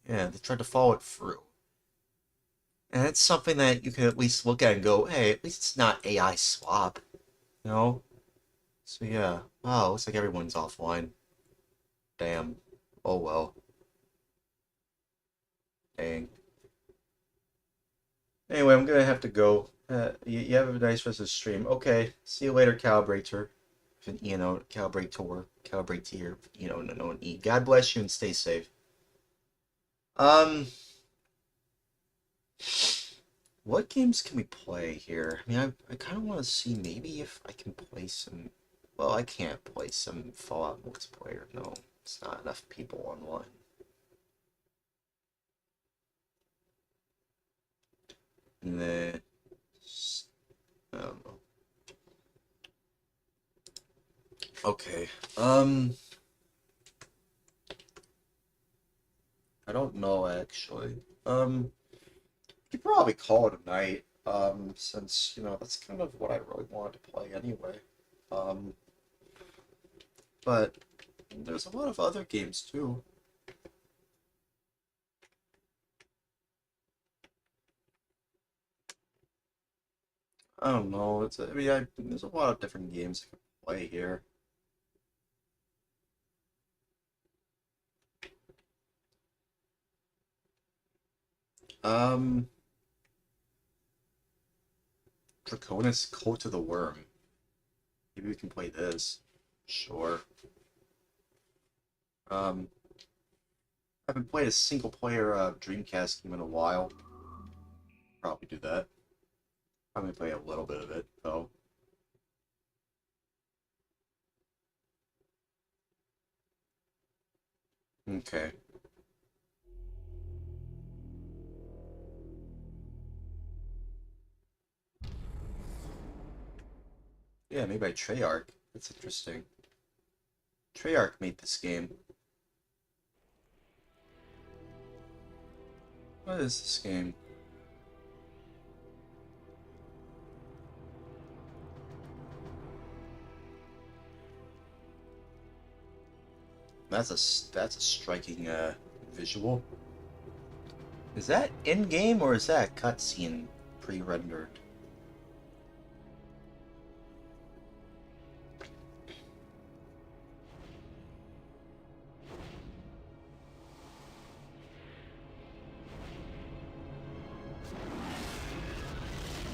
Yeah, they tried to follow it through. And that's something that you can at least look at and go, hey, at least it's not AI slop. You know? So yeah. Oh, looks like everyone's offline. Damn. Oh well. Dang. Anyway, I'm gonna have to go. You have a nice rest of the stream. Okay. See you later, Calibrator. Calibrator. Calibrator. No E. God bless you and stay safe. What games can we play here? I mean, I kind of want to see maybe if I can play some... Well, I can't play some Fallout multiplayer. No, it's not enough people online. Nah. I don't know. Okay. I don't know, actually. You could probably call it a night. Since, that's kind of what I really wanted to play anyway. But there's a lot of other games, too. I don't know. There's a lot of different games I can play here. Draconis Coat of the Worm. Maybe we can play this. Sure. I haven't played a single player Dreamcast game in a while. Probably do that. Probably play a little bit of it, though. Okay. Yeah, maybe by Treyarch. That's interesting. Treyarch made this game. What is this game? That's a striking visual. Is that in-game or is that a cutscene pre-rendered?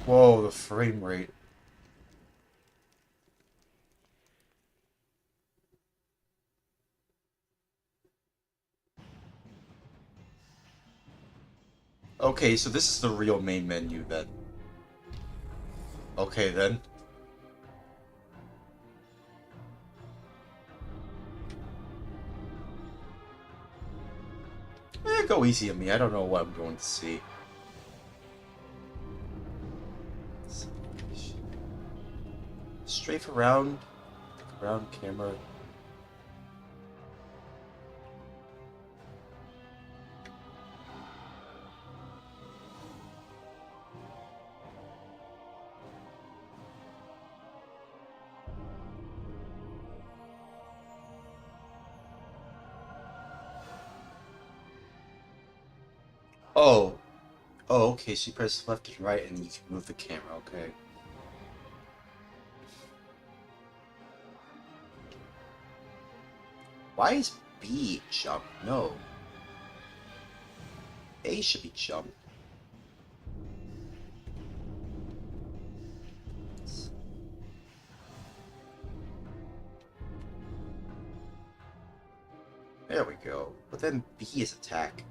Whoa, the frame rate. Okay, so this is the real main menu then. Okay then. Go easy on me. I don't know what I'm going to see. Strafe around camera. Oh. Oh, okay, so you press left and right and you can move the camera, okay. Why is B jump? No. A should be jump. There we go. But then B is attack.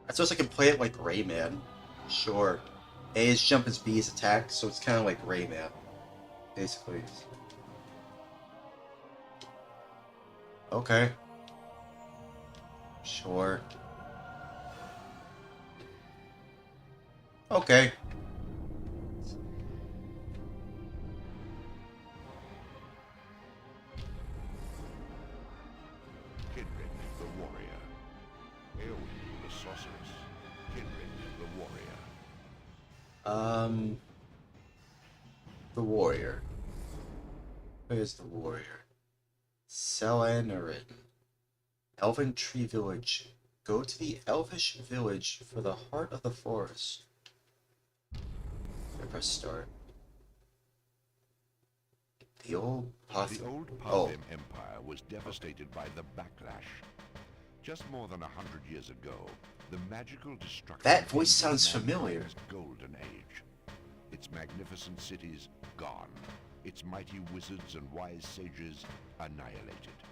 I suppose I can play it like Rayman. Sure. A is jump is B is attack, so it's kind of like Rayman. Basically. Okay. Sure. Okay. Kidrick the warrior. Eowyn the sorceress. Kidrick the warrior. The warrior. Where's the warrior? Selanarin. Elven Tree Village. Go to the Elvish Village for the heart of the forest. I press start. The old Pathim. The old Pathim Empire was devastated by the Backlash. Just more than 100 years ago, the magical destruction... That voice sounds familiar. ...golden age. Its magnificent cities gone. Its mighty wizards and wise sages annihilated.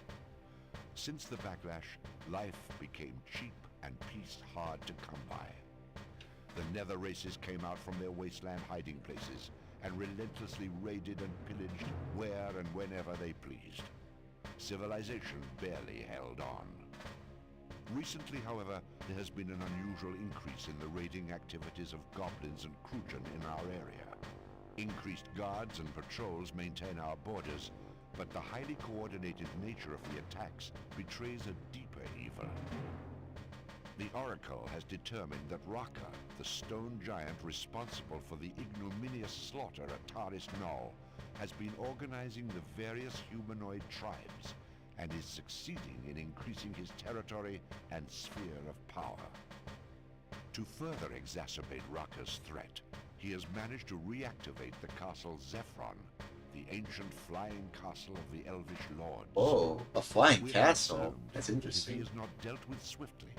Since the Backlash, life became cheap and peace hard to come by. The nether races came out from their wasteland hiding places and relentlessly raided and pillaged where and whenever they pleased. Civilization barely held on. Recently, however, there has been an unusual increase in the raiding activities of goblins and Krujan in our area. Increased guards and patrols maintain our borders, but the highly coordinated nature of the attacks betrays a deeper evil. The Oracle has determined that Raka, the stone giant responsible for the ignominious slaughter at Taris Null, has been organizing the various humanoid tribes and is succeeding in increasing his territory and sphere of power. To further exacerbate Raka's threat, he has managed to reactivate the castle Zephron, the ancient flying castle of the Elvish Lords. Oh, a flying We're castle. concerned That's that interesting. if he is not dealt with swiftly,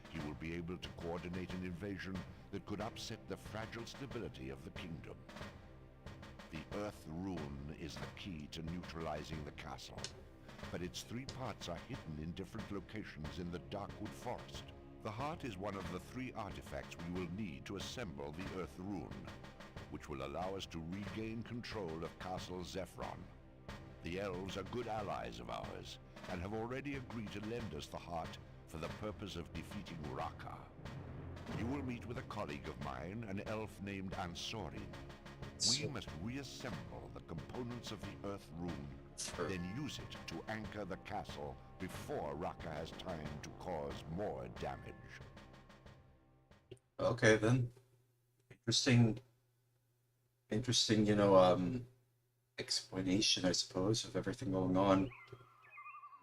he will be able to coordinate an invasion that could upset the fragile stability of the kingdom. The Earth Rune is the key to neutralizing the castle, but its three parts are hidden in different locations in the Darkwood Forest. The heart is one of the three artifacts we will need to assemble the Earth Rune, which will allow us to regain control of Castle Zephron. The elves are good allies of ours, and have already agreed to lend us the heart for the purpose of defeating Raka. You will meet with a colleague of mine, an elf named Ansorin. We must reassemble the components of the Earth Rune, then use it to anchor the castle before Raka has time to cause more damage. Okay, then. Interesting, explanation, I suppose, of everything going on.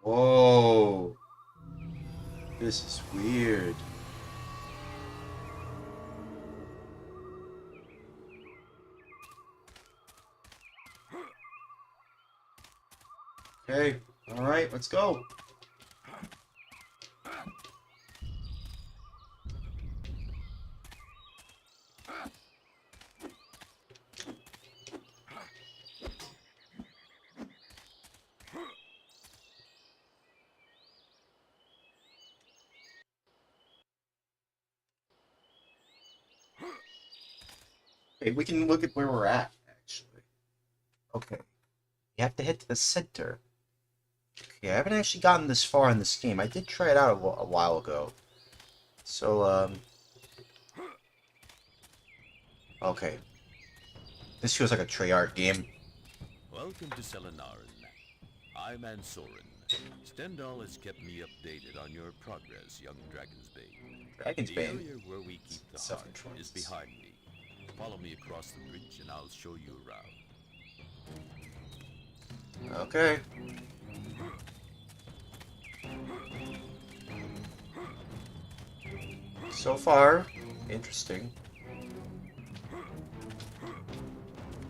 Whoa. This is weird. Okay, alright, let's go. Okay, we can look at where we're at, actually. Okay. You have to head to the center. Okay, I haven't actually gotten this far in this game. I did try it out a while ago. So, okay. This feels like a Treyarch game. Welcome to Selanarin. I'm Ansorin, Stendhal has kept me updated on your progress, young Dragon's Bane. Dragon's The Bane. area where we keep the heart Self-control. is behind me. Follow me across the bridge and I'll show you around. Okay. So far, interesting.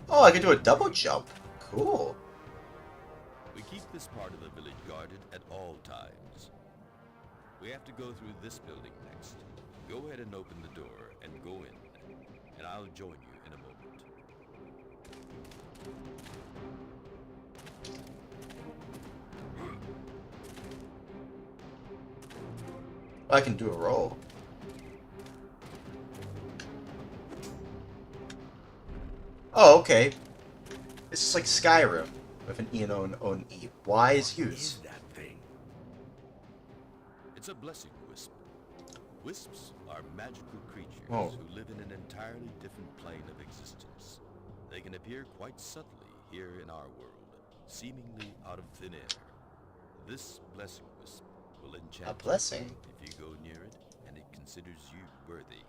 Oh, I can do a double jump. Cool. We keep this part of the village guarded at all times. We have to go through this building next. Go ahead and open the door and go in, and I'll join you in a moment. I can do a roll. Oh, okay. This is like Skyrim with an E and an E. Y is used. that thing? It's a blessing wisp. Wisps are magical creatures Oh. who live in an entirely different plane of existence. They can appear quite subtly here in our world, seemingly out of thin air. This blessing wisp will enchant A blessing? you if you go near it and it considers you worthy.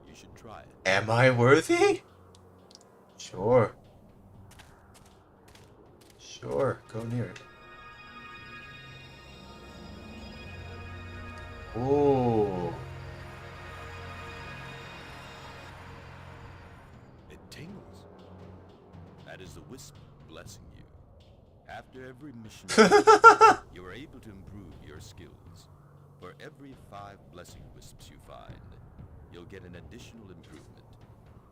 You should try it. Am I worthy? Sure. Sure, go near it. Ooh. It tingles. That is the wisp blessing you. After every mission, you are able to improve your skills. For every 5 blessing wisps you find, you'll get an additional improvement.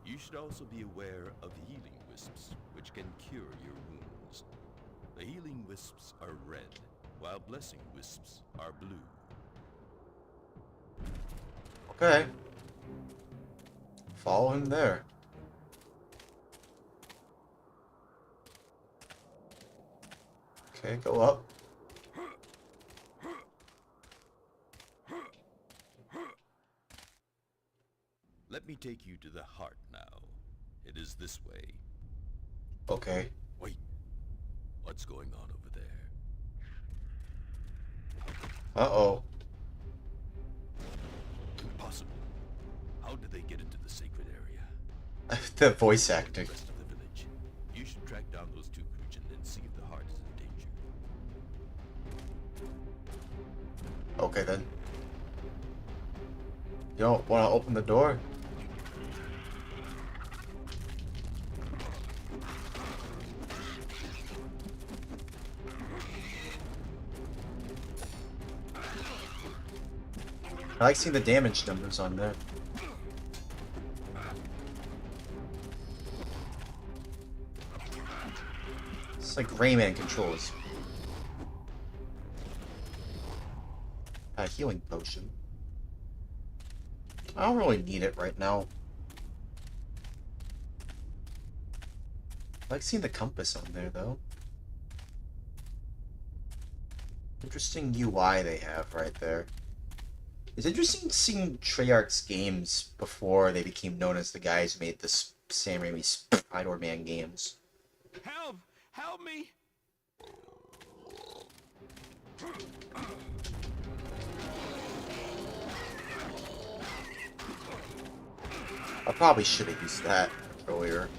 You should also be aware of healing wisps, which can cure your wounds. The healing wisps are red, while blessing wisps are blue. Okay. Follow him there. Okay, go up. Let me take you to the heart now. It is this way. Okay. Wait, what's going on over there? Uh-oh. Impossible. How did they get into the sacred area? The voice acting. The rest of the village. You should track down those 2 Kujin and see if the heart is in danger. Okay then. You don't want to open the door? I like seeing the damage numbers on there. It's like Rayman controls. A healing potion. I don't really need it right now. I like seeing the compass on there though. Interesting UI they have right there. It's interesting seeing Treyarch's games before they became known as the guys who made the Sam Raimi Spider-Man games. Help! Help me! I probably should have used that earlier.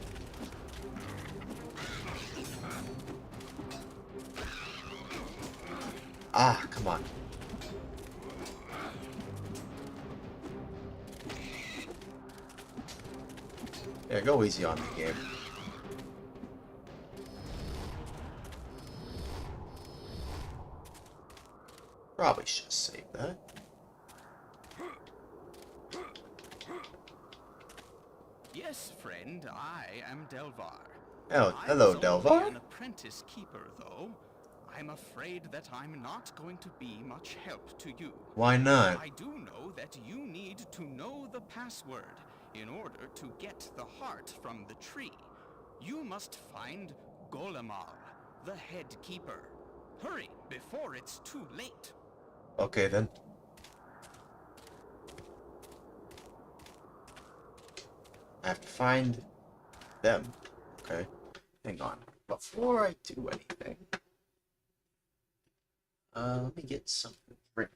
Ah, come on. Yeah, go easy on the game. Probably should save that. Yes, friend, I am Delvar. Oh, I hello, was only Delvar. an apprentice keeper, though. I'm afraid that I'm not going to be much help to you. Why not? I do know that you need to know the password in order to get the heart from the tree. You must find Golemal, the head keeper. Hurry, before it's too late. Okay then. I have to find them. Okay. Hang on. Before I do anything. Let me get something to drink.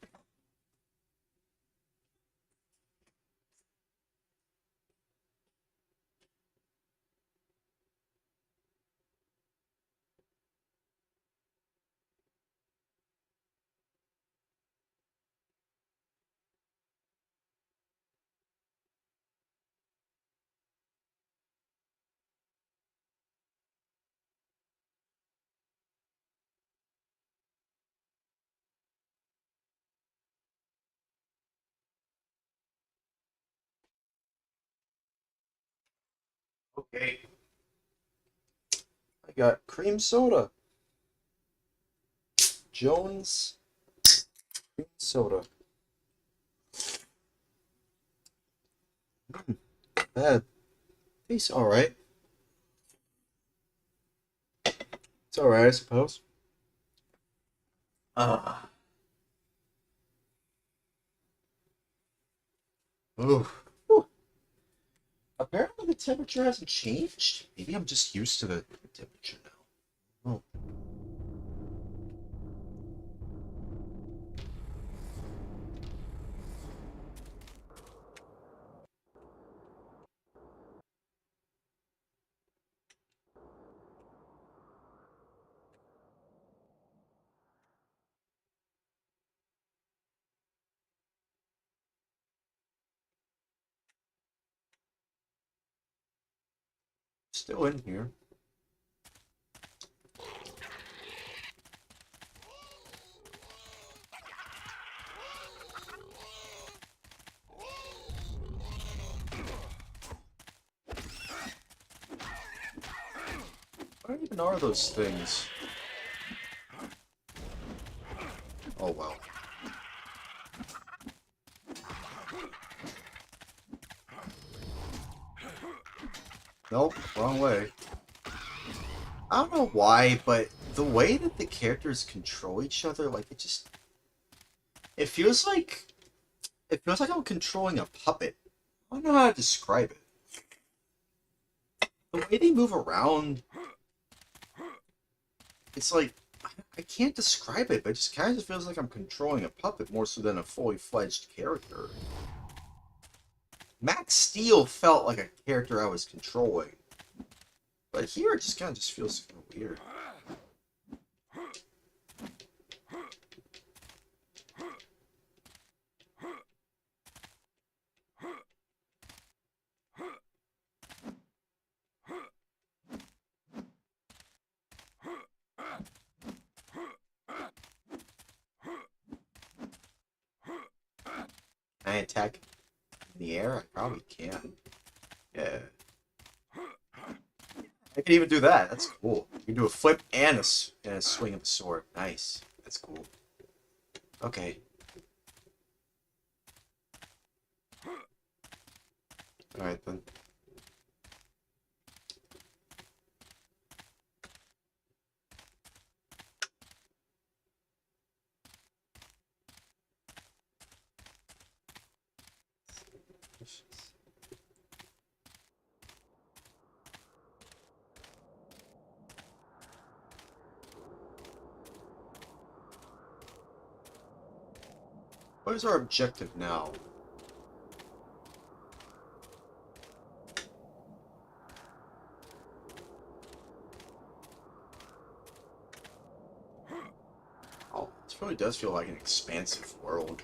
Okay. I got cream soda. Jones cream soda. Bad. Tastes alright. It's alright, I suppose. Ah. Ooh. Ooh. Apparently the temperature hasn't changed. Maybe I'm just used to the temperature now. Oh. Still in here. What even are those things? Oh well. Nope, wrong way. I don't know why, but the way that the characters control each other, like it feels like I'm controlling a puppet. I don't know how to describe it. The way they move around, it's like I can't describe it, but it just kind of feels like I'm controlling a puppet more so than a fully fledged character. Max Steel felt like a character I was controlling, but here it just kind of just feels kind of weird. Can I attack in the air? I probably can. Yeah. I can even do that. That's cool. You can do a flip and a swing of the sword. Nice. That's cool. Okay. Alright then. What is our objective now? Oh, this really does feel like an expansive world.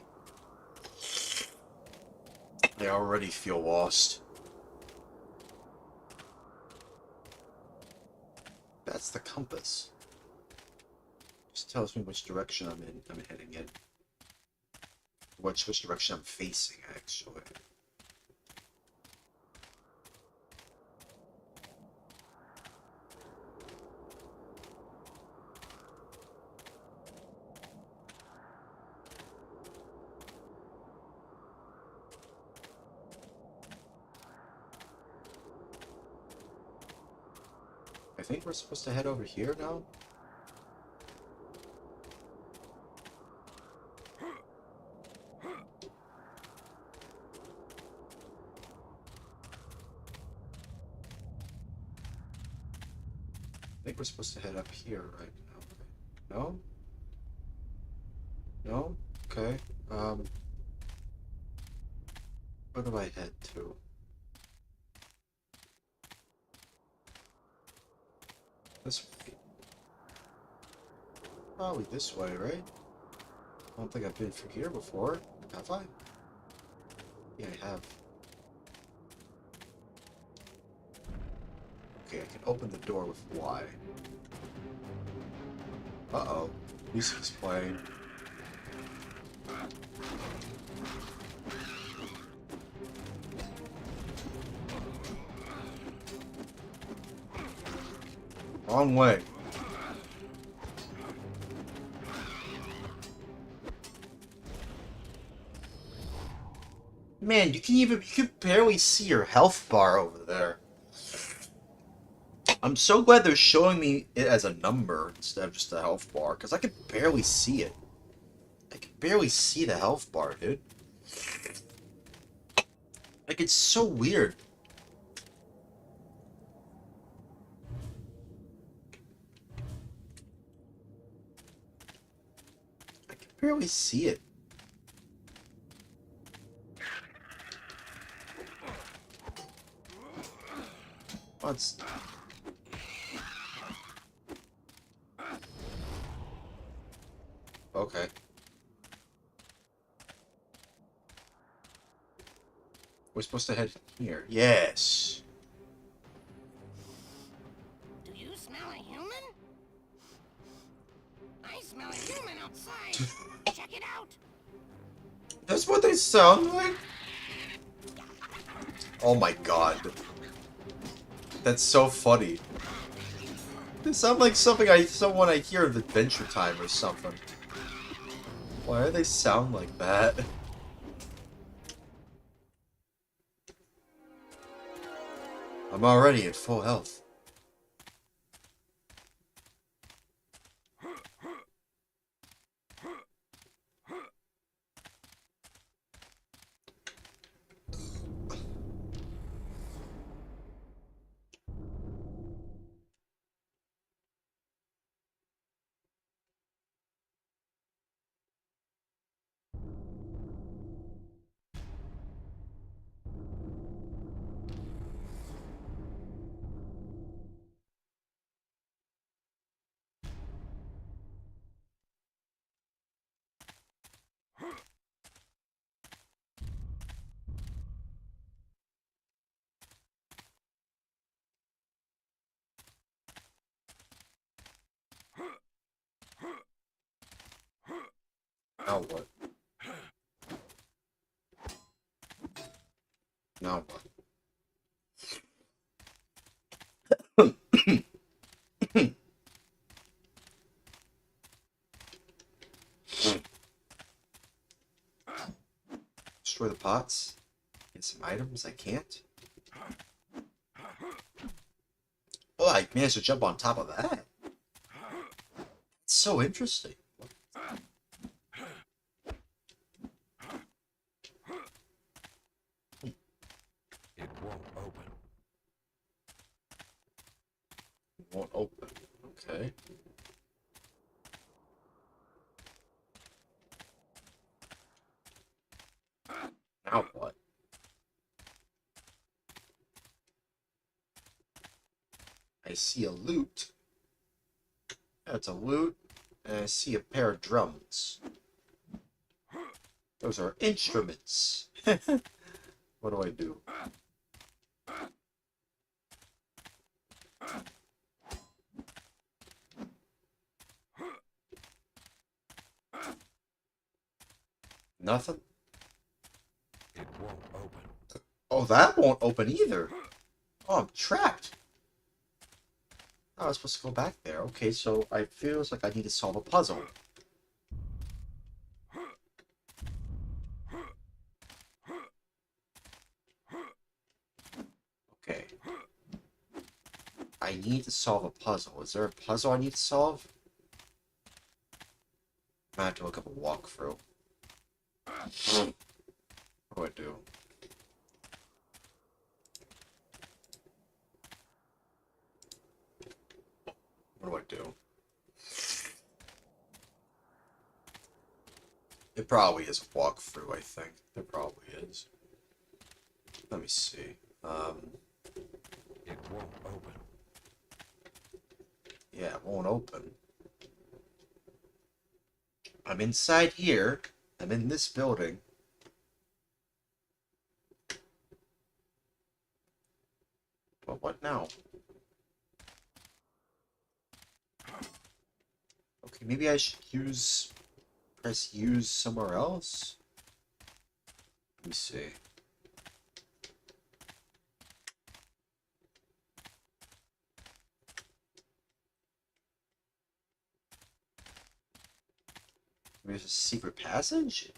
I already feel lost. That's the compass. Just tells me which direction I'm heading in. Which direction I'm facing, actually. I think we're supposed to head over here now? I think we're supposed to head up here right now. No? No? Okay. Where do I head to? This way. Probably this way, right? I don't think I've been through here before. Have I? Yeah, I have. Okay, I can open the door with Y. Uh-oh. Music's playing. Wrong way. Man, you can barely see your health bar over there. I'm so glad they're showing me it as a number instead of just a health bar, because I can barely see it. I can barely see the health bar, dude. Like, it's so weird. I can barely see it. What's... Okay. We're supposed to head here. Yes. Do you smell a human? I smell a human outside. Check it out. That's what they sound like? Oh my god. That's so funny. They sound like someone I hear of Adventure Time or something. Why do they sound like that? I'm already at full health. Now what? Now what? Destroy the pots? Get some items I can't? Oh, I managed to jump on top of that. It's so interesting. It won't open. It won't open. Okay. Now what? I see a loot. That's a loot. And I see a pair of drums. Those are instruments. What do I do? Nothing? It won't open. Oh, that won't open either. Oh, I'm trapped. Oh, I was supposed to go back there. Okay, so I feels like I need to solve a puzzle. Okay. I need to solve a puzzle. Is there a puzzle I need to solve? I have to look up a walkthrough. What do I do? What do I do? It probably is a walkthrough, I think. There probably is. Let me see. It won't open. Yeah, it won't open. I'm inside here. I'm in this building. But what now? Okay, maybe I should press use somewhere else? Let me see. Maybe there's a secret passage?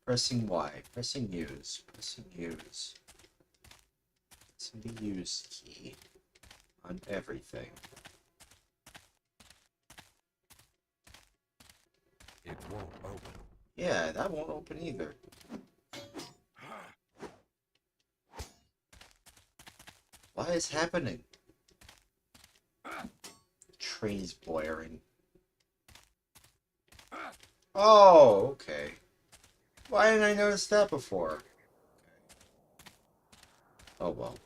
Pressing Y, pressing use, pressing use. Pressing the use key on everything. It won't open. Yeah, that won't open either. What is happening? Train is blaring. Oh, okay. Why didn't I notice that before? Oh well.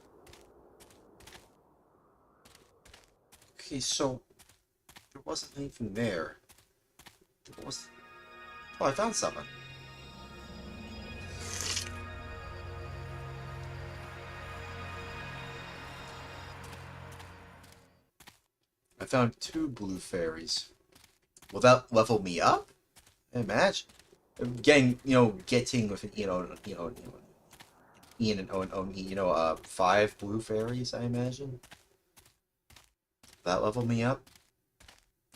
Okay, so there wasn't anything there. What was? Oh, I found something. I found 2 blue fairies. Will that level me up? Imagine getting, getting with Ian and Oni, 5 blue fairies. I imagine that level me up.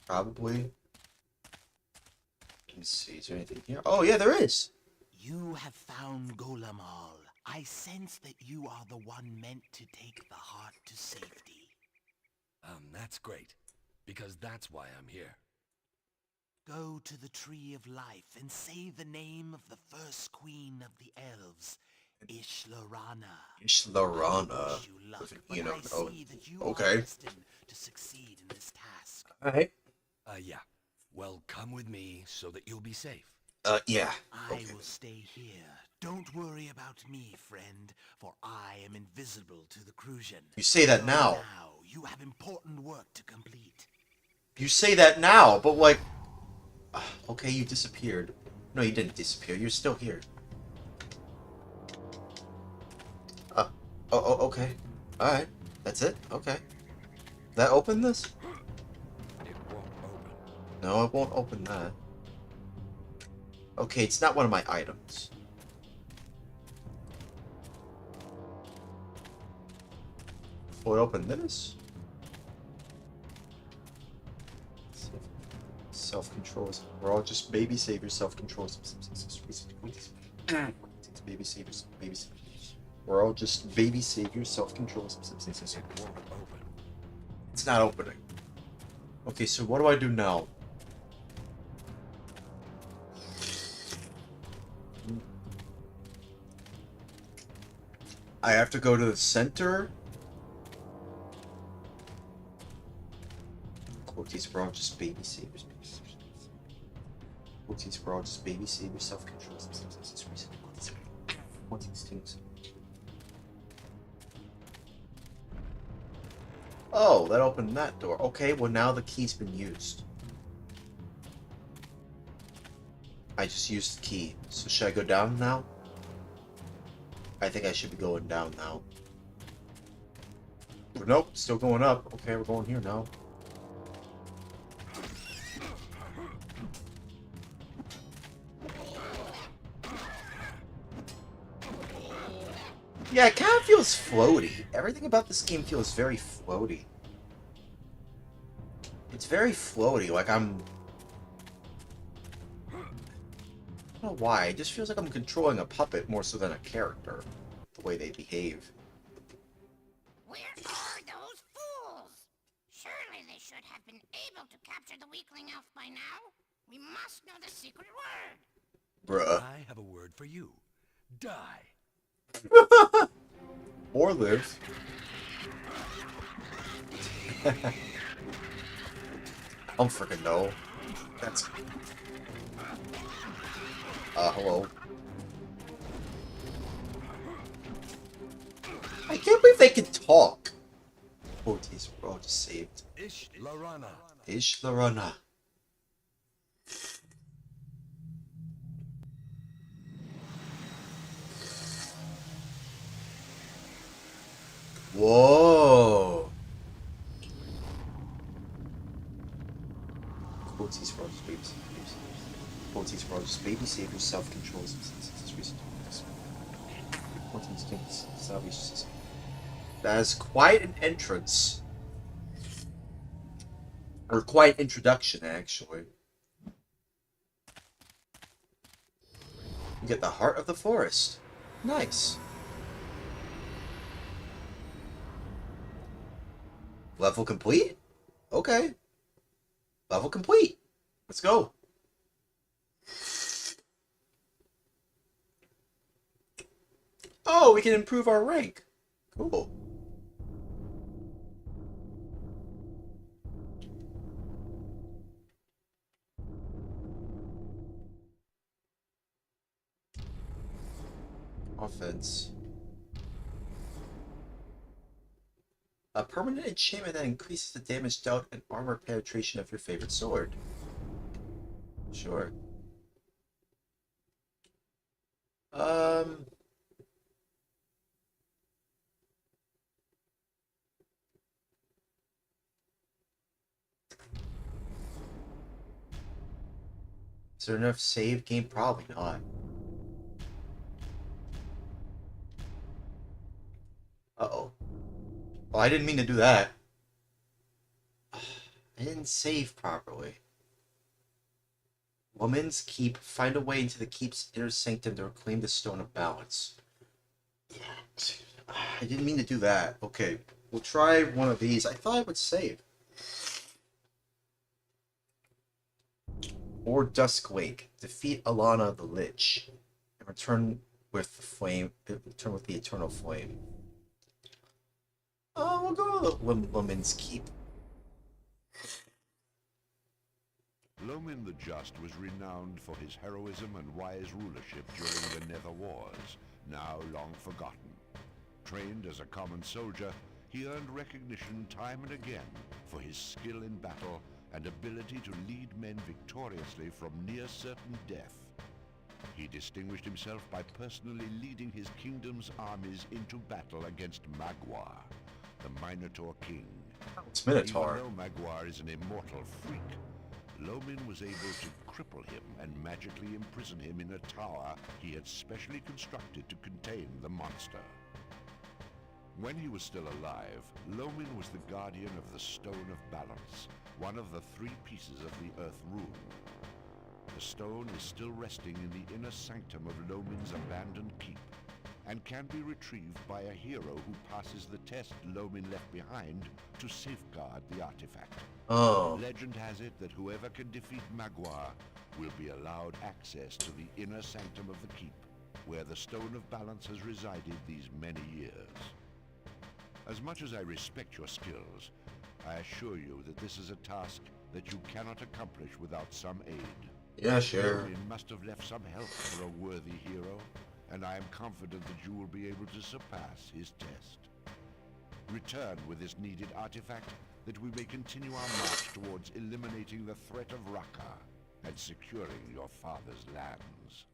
Probably. Let me see. Is there anything here? Oh yeah, there is. You have found Golemal. I sense that you are the one meant to take the heart to safety. That's great, because that's why I'm here. Go to the Tree of Life and say the name of the first queen of the elves, Ishlarana. Ishlarana. I wish you luck, but I see that you okay. are destined to succeed in this task. Alright. Yeah. Well, come with me so that you'll be safe. Yeah. I will stay here. Don't worry about me, friend, for I am invisible to the Crucian. You say that Go now. Now, you have important work to complete. You say that now, but like... Okay, you disappeared. No, you didn't disappear. You're still here. Okay. Alright. That's it? Okay. That open this? It won't open. No, it won't open that. Okay, it's not one of my items. Will it open this? Self-controls. We're all just baby saviors, self-controls. Baby saviors, baby saviors. We're all just baby saviors, self-controls. It won't open. It's not opening. Okay, so what do I do now? I have to go to the center. Quotes, we're all just baby saviors. Quotes, we're all just baby saviors, self-control. Oh, that opened that door. Okay, well now the key's been used. I just used the key. So should I go down now? I think I should be going down now. But nope, still going up. Okay, we're going here now. Yeah, it kind of feels floaty. Everything about this game feels very floaty. It's very floaty, like I'm... I don't know why, it just feels like I'm controlling a puppet more so than a character. The way they behave. Where are those fools? Surely they should have been able to capture the weakling elf by now. We must know the secret word. Bruh. I have a word for you. Die. Or live. I don't freaking know. That's... Hello. I can't believe they can talk. Oh, these were all just saved. Ish Lorana. Ish Lorana. Whoa. Quotes for just baby saviors. Quotes for just baby saviors, self-control, salvation. That is quite an entrance. Or quite an introduction, actually. You get the heart of the forest. Nice. Level complete? Okay. Level complete. Let's go. Oh, we can improve our rank. Cool. Offense. A permanent enchantment that increases the damage dealt and armor penetration of your favorite sword. Sure. Is there enough save game? Probably not. Uh-oh. Well, I didn't mean to do that. I didn't save properly. Woman's Keep. Find a way into the keep's inner sanctum to reclaim the Stone of Balance. I didn't mean to do that. Okay, we'll try one of these. I thought I would save. Or Duskwake. Defeat Alana the Lich. And return with the flame. Return with the Eternal Flame. We'll go to the Woman's Keep. Lomin the Just was renowned for his heroism and wise rulership during the Nether Wars, now long forgotten. Trained as a common soldier, he earned recognition time and again for his skill in battle and ability to lead men victoriously from near-certain death. He distinguished himself by personally leading his kingdom's armies into battle against Magwar, the Minotaur King. It's Minotaur. Even though Magwar is an immortal freak, Lomin was able to cripple him and magically imprison him in a tower he had specially constructed to contain the monster. When he was still alive, Lomin was the guardian of the Stone of Balance, one of the 3 pieces of the Earth Rune. The stone is still resting in the inner sanctum of Lomin's abandoned keep, and can be retrieved by a hero who passes the test Lomin left behind to safeguard the artifact. Oh. Legend has it that whoever can defeat Magwar will be allowed access to the inner sanctum of the keep, where the Stone of Balance has resided these many years. As much as I respect your skills, I assure you that this is a task that you cannot accomplish without some aid. Yeah, sure. Lomin must have left some help for a worthy hero, and I am confident that you will be able to surpass his test. Return with this needed artifact, that we may continue our march towards eliminating the threat of Raqqa and securing your father's lands.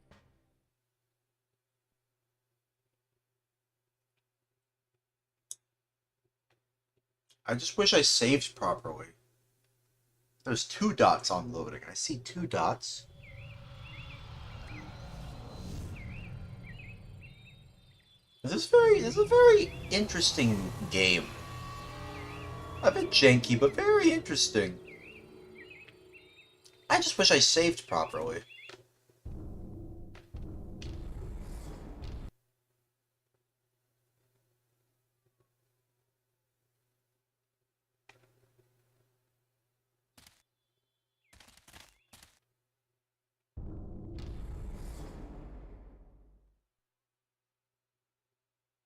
I just wish I saved properly. There's 2 dots on loading. I see 2 dots. This is a very interesting game. A bit janky, but very interesting. I just wish I saved properly.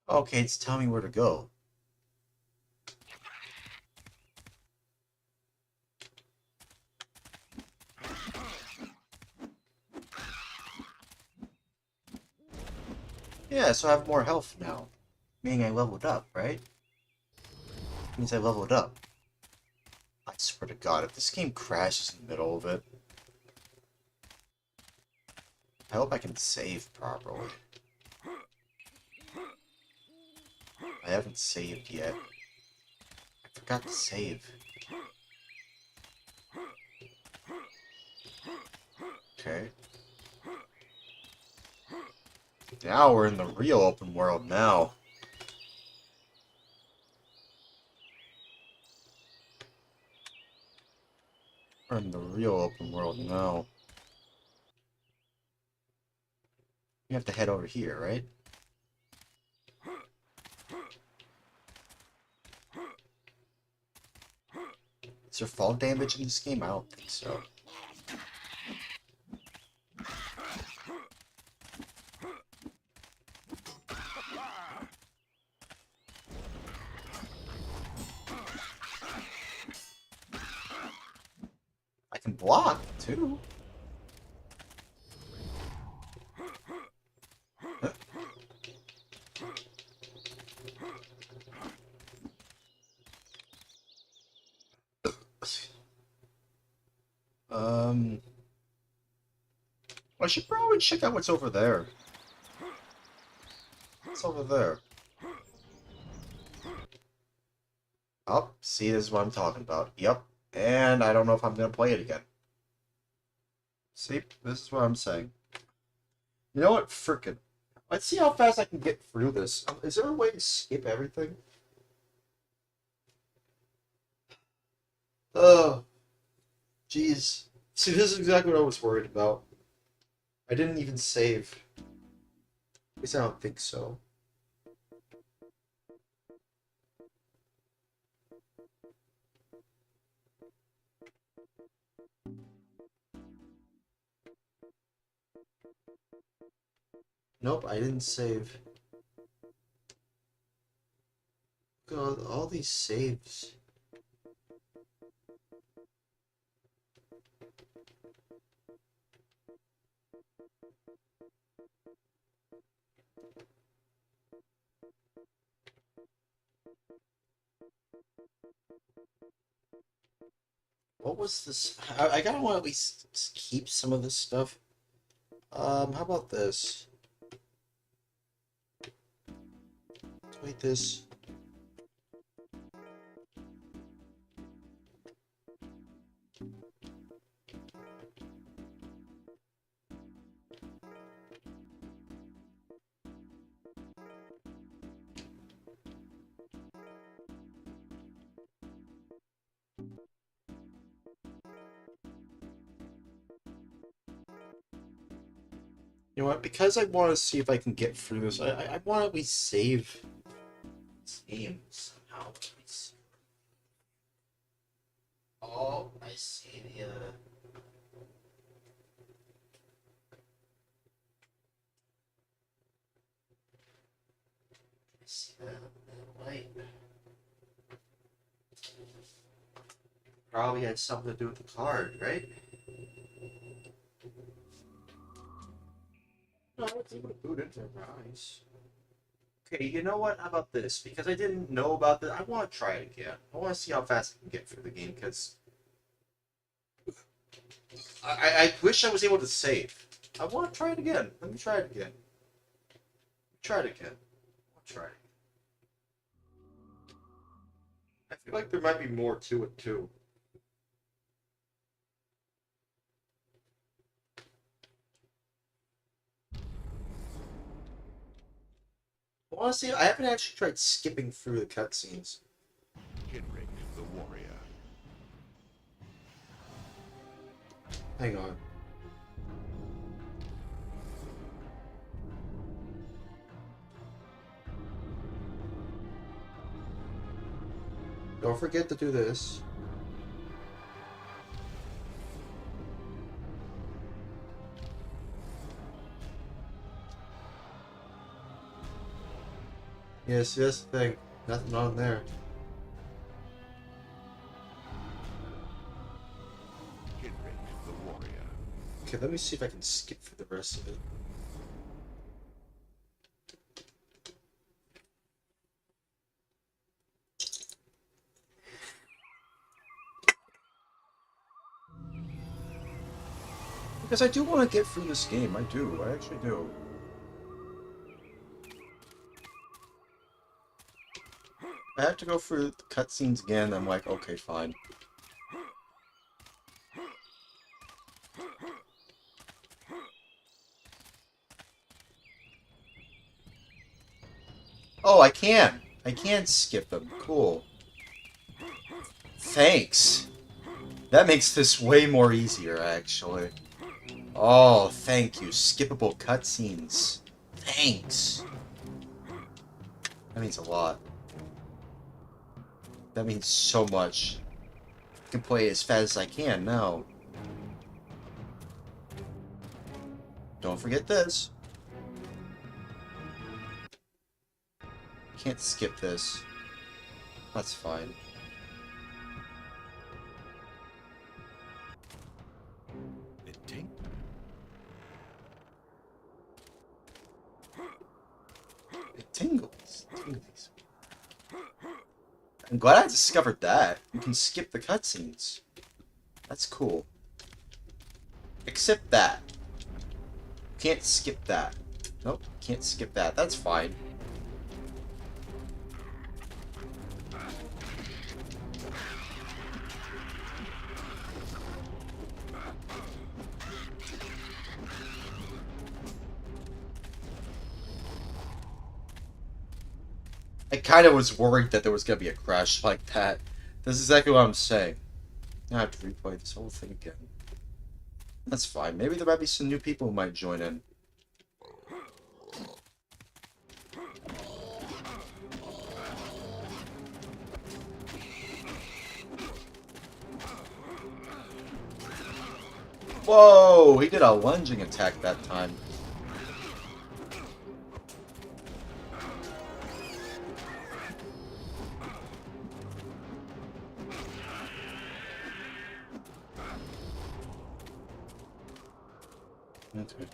Okay, it's telling me where to go. Yeah, so I have more health now. Meaning I leveled up, right? Means I leveled up. I swear to God, if this game crashes in the middle of it... I hope I can save properly. I haven't saved yet. I forgot to save. Okay. Now we're in the real open world now. We're in the real open world now. You have to head over here, right? Is there fall damage in this game? I don't think so. I can block, too. I should probably check out what's over there. What's over there? Oh, see, this is what I'm talking about. Yep. And I don't know if I'm going to play it again. See, this is what I'm saying. You know what? Frickin'. Let's see how fast I can get through this. Is there a way to skip everything? Oh. Jeez. See, this is exactly what I was worried about. I didn't even save. At least I don't think so. Nope, I didn't save. God, all these saves. What was this? I gotta want to at least keep some of this stuff. How about this? Wait, this. You know what? Because I want to see if I can get through this, I want to at least save this game somehow. Oh, I see the. I see that light. Probably had something to do with the card, right? No, I was able to boot into it. Nice. Okay, you know what? How about this? Because I didn't know about this, I want to try it again. I want to see how fast I can get through the game, because I wish I was able to save. I want to try it again. Let me try it again. Try it again. I'll try it. I feel like there might be more to it, too. Well, honestly, I haven't actually tried skipping through the cutscenes. Henrik the warrior. Hang on. Don't forget to do this. Yes, yes, thing. Nothing on there. Henrik the warrior. Okay, let me see if I can skip through the rest of it. Because I do want to get through this game. I do. I actually do. I have to go through the cutscenes again. I'm like, okay, fine. Oh, I can. I can skip them. Cool. Thanks. That makes this way more easier, actually. Oh, thank you. Skippable cutscenes. Thanks. That means a lot. That means so much. I can play as fast as I can now. Don't forget this. Can't skip this. That's fine. It ting- It tingles. Tinglies. I'm glad I discovered that. You can skip the cutscenes. That's cool. Except that. Can't skip that. Nope, can't skip that. That's fine. I kind of was worried that there was going to be a crash like that. That's exactly what I'm saying. I have to replay this whole thing again. That's fine. Maybe there might be some new people who might join in. Whoa! He did a lunging attack that time. Okay.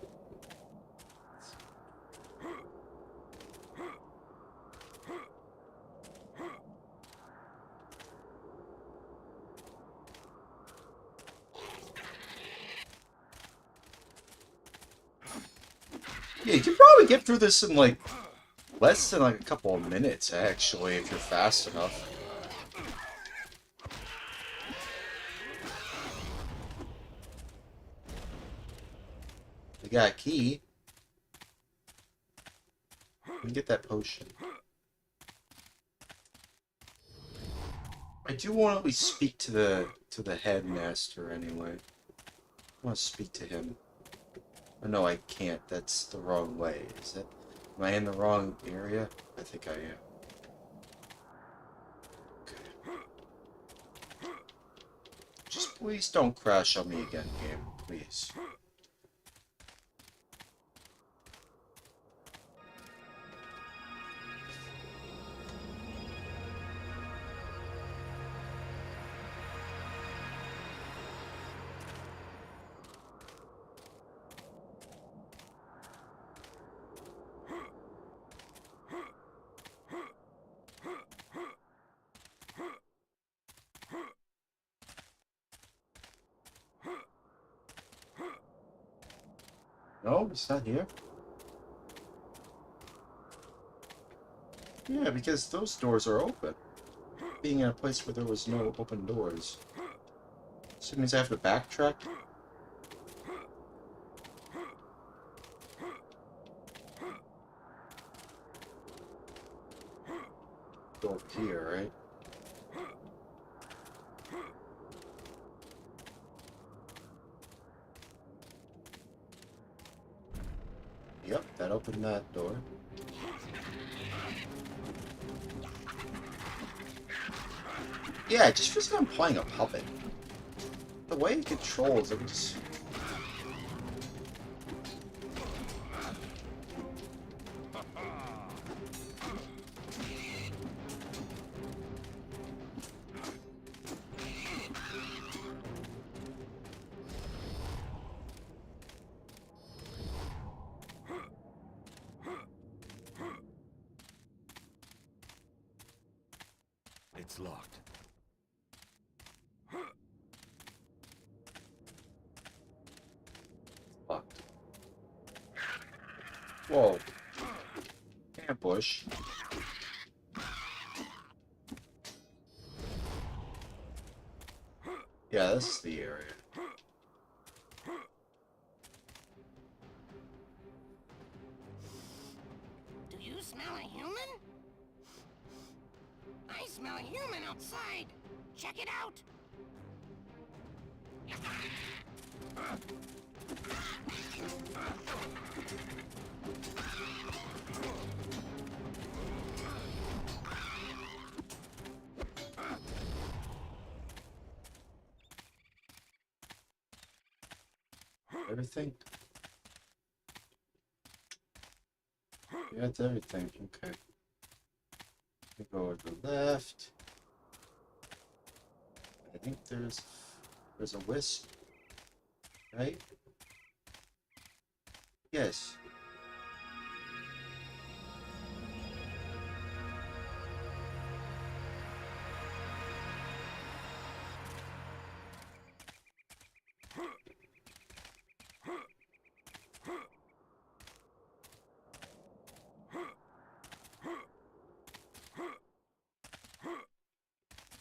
Yeah, you can probably get through this in like less than like a couple of minutes, actually, if you're fast enough. We got a key. Let me get that potion. I do want to at least speak to the headmaster anyway. I want to speak to him. Oh, no, I can't. That's the wrong way, is it? Am I in the wrong area? I think I am. Okay. Just please don't crash on me again, game. Please. No, it's not here. Yeah, because those doors are open. Being in a place where there was no open doors. So it means I have to backtrack? Go up here, right? Yep, that opened that door. Yeah, it just feels like I'm playing a puppet. The way it controls, it just... It's locked. Whoa. Ambush. Yeah, this is the area. Do you smell a human? I smell a human outside. Check it out. Everything? Yeah, it's everything. Okay. We go to the left. I think there's a wisp. Right? Yes.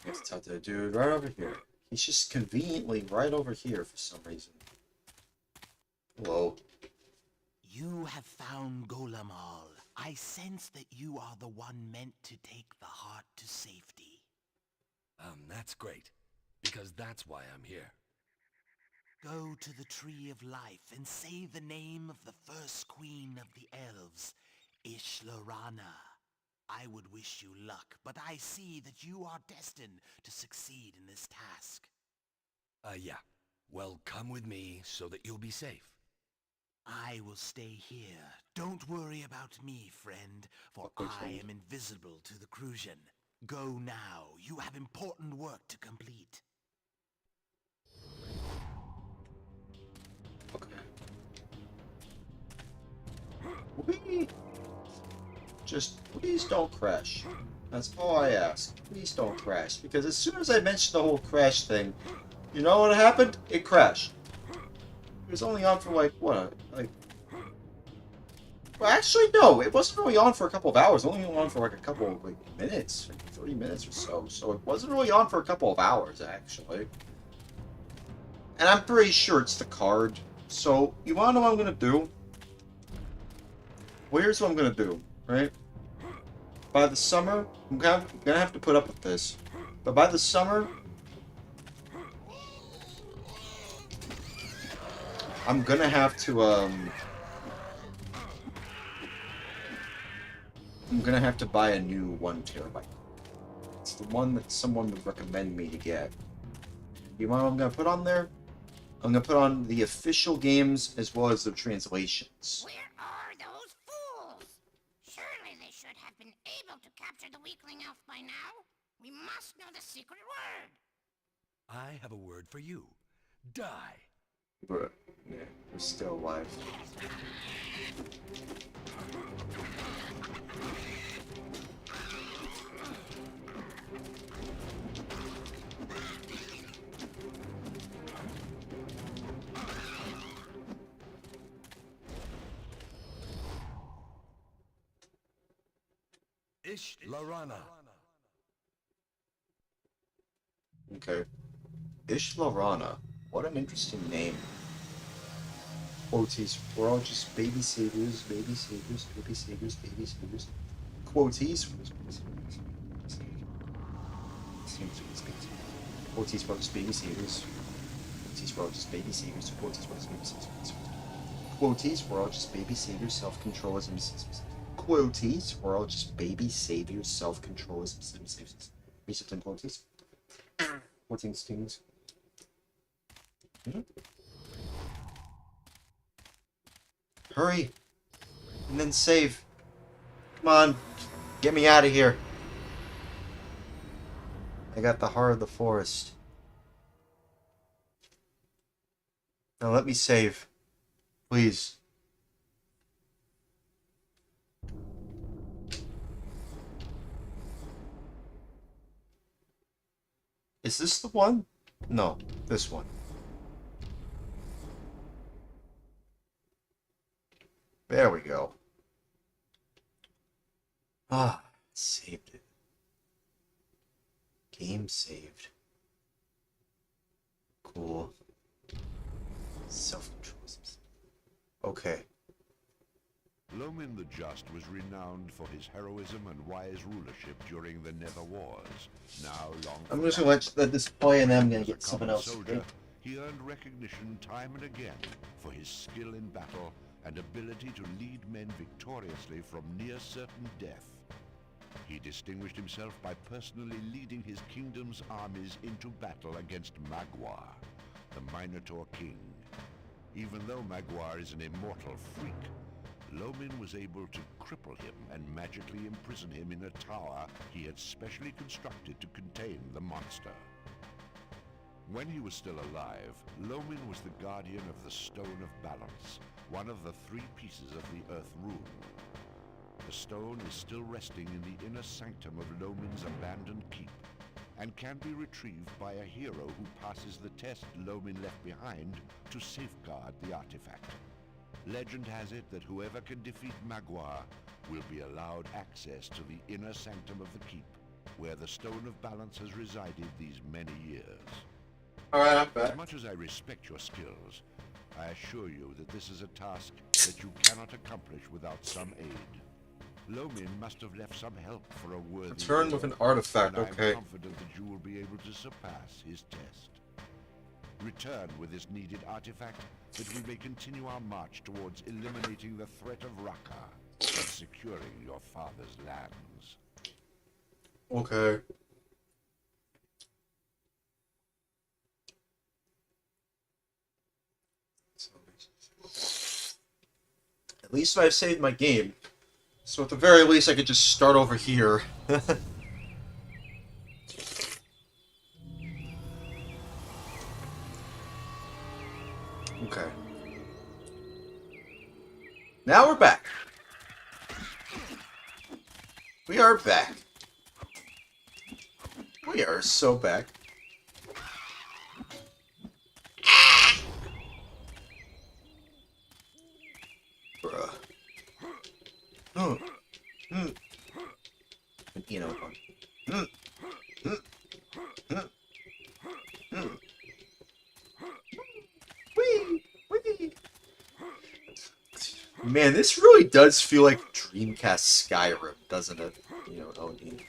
Let's talk to the dude right over here. He's just conveniently right over here for some reason. Hello. You have found Golemal. I sense that you are the one meant to take the heart to safety. That's great. Because that's why I'm here. Go to the Tree of Life and say the name of the first queen of the elves, Ishlorana. I would wish you luck, but I see that you are destined to succeed in this task. Yeah. Well, come with me so that you'll be safe. I will stay here. Don't worry about me, friend, for I am invisible to the Crucian. Go now. You have important work to complete. Okay. Whee! Just please don't crash. That's all I ask. Please don't crash. Because as soon as I mentioned the whole crash thing, you know what happened? It crashed. It was only on for like, what? Like... Well, actually, no. It wasn't really on for a couple of hours. It was only on for like a couple of like, minutes. Like 30 minutes or so. So it wasn't really on for a couple of hours, actually. And I'm pretty sure it's the card. So, you wanna know what I'm gonna do? Well, here's what I'm gonna do, right? By the summer, I'm gonna have to put up with this. But by the summer, I'm gonna have to, I'm gonna have to buy a new 1 terabyte. It's the one that someone would recommend me to get. You know what I'm gonna put on there? I'm gonna put on the official games as well as the translations. Where are those fools? Surely they should have been able to capture the weakling elf by now. We must know the secret word. I have a word for you. Die. But, yeah, we're still alive. Ishlorana. Okay. Ishlorana. What an interesting name. Quoties. We're all just baby saviors, baby saviors, baby saviors, baby saviors. Quoties. Quoties, we're all just baby saviors. Quoties, we're all just baby saviors. Quoties, we're all just baby saviors. Quoties, we're all just baby saviors, self-controllers, and quoties, we're all just baby saviors, self-controllers, and reset and quoties. Quoting stings. Hurry! And then save. Come on. Get me out of here. I got the heart of the forest. Now let me save. Please. Is this the one? No, this one. There we go. Ah, saved it. Game saved. Cool. Self-control. Okay. Lomin the Just was renowned for his heroism and wise rulership during the Nether Wars. Now long I'm just gonna let this play, and then I'm gonna get someone else. Soldier, he earned recognition time and again for his skill in battle and ability to lead men victoriously from near certain death. He distinguished himself by personally leading his kingdom's armies into battle against Magwar, the Minotaur King. Even though Magwar is an immortal freak, Lomin was able to cripple him and magically imprison him in a tower he had specially constructed to contain the monster. When he was still alive, Lomin was the guardian of the Stone of Balance, one of the 3 pieces of the Earth Rune. The stone is still resting in the inner sanctum of Lomin's abandoned keep, and can be retrieved by a hero who passes the test Lomin left behind to safeguard the artifact. Legend has it that whoever can defeat Magwar will be allowed access to the inner sanctum of the keep, where the Stone of Balance has resided these many years. Alright, I'm back. As much as I respect your skills, I assure you that this is a task that you cannot accomplish without some aid. Lomin must have left some help for a worthy Return with an artifact, and okay. I'm confident that you will be able to surpass his test. Return with this needed artifact, that we may continue our march towards eliminating the threat of Raka and securing your father's lands. Okay. At least I've saved my game. So at the very least, I could just start over here. Okay. Now we're back. We are back. We are so back. Bruh. You know, Whee! Whee! Man, this really does feel like Dreamcast Skyrim, doesn't it? You know, OD.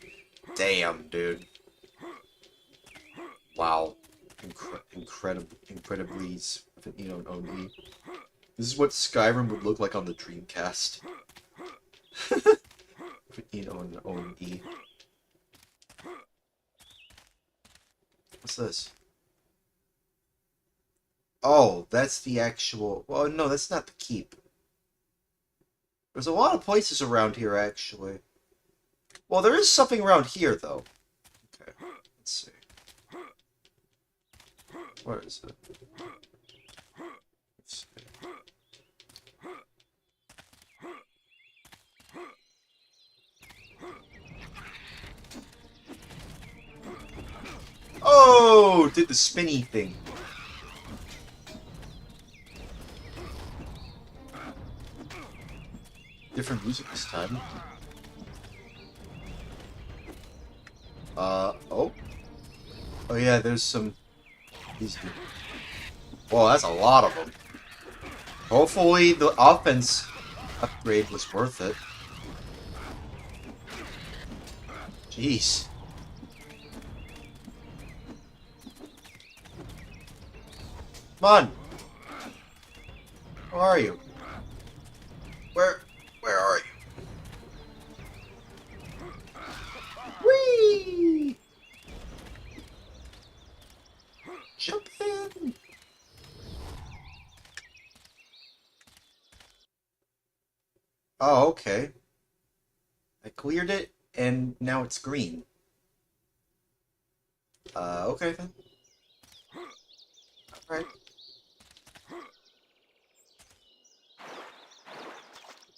Damn, dude. Wow. Incredibly, you know, OD. This is what Skyrim would look like on the Dreamcast. You know, an OD. What's this? Oh, that's the actual... Well, no, that's not the keep. There's a lot of places around here, actually. Well, there is something around here, though. Okay, let's see. What is it? Let's see. Oh, did the spinny thing. Different music this time. Oh. Oh yeah, there's some... These... Whoa, that's a lot of them. Hopefully the offense upgrade was worth it. Jeez. Come on! Where are you? Where are you? Whee! Jump in! Oh, okay. I cleared it, and now it's green. Okay then. Alright.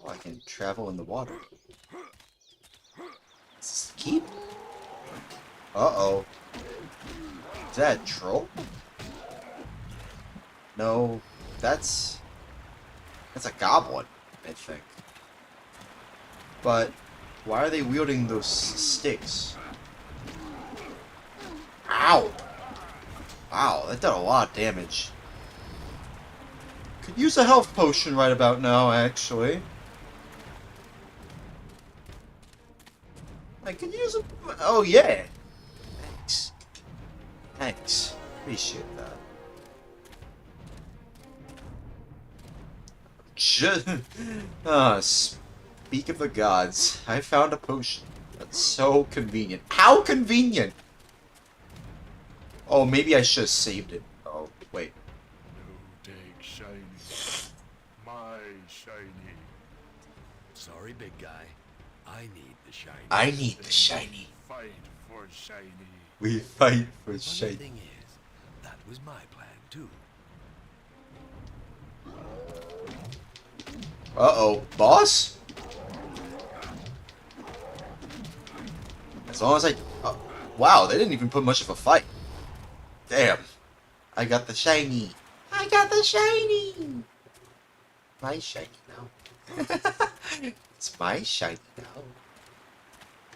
Oh, I can travel in the water. Is this the keep? Uh-oh. Is that a troll? No, that's a goblin, I think. But Why are they wielding those sticks? Ow! Wow, that did a lot of damage. Could use a health potion right about now, actually. I could use a... Oh, yeah! Thanks. Thanks. Appreciate that. Speak of the gods. I found a potion. That's so convenient. How convenient! Oh, maybe I should have saved it. Oh, wait. No take shiny. My shiny. Sorry, big guy. I need the shiny. I need the shiny. Fight for shiny. We fight for Funny shiny. thing is, that was my plan too. Uh-oh. Boss? As long as I... wow, they didn't even put much of a fight. Damn. I got the shiny. I got the shiny. My shiny now. It's my shiny now.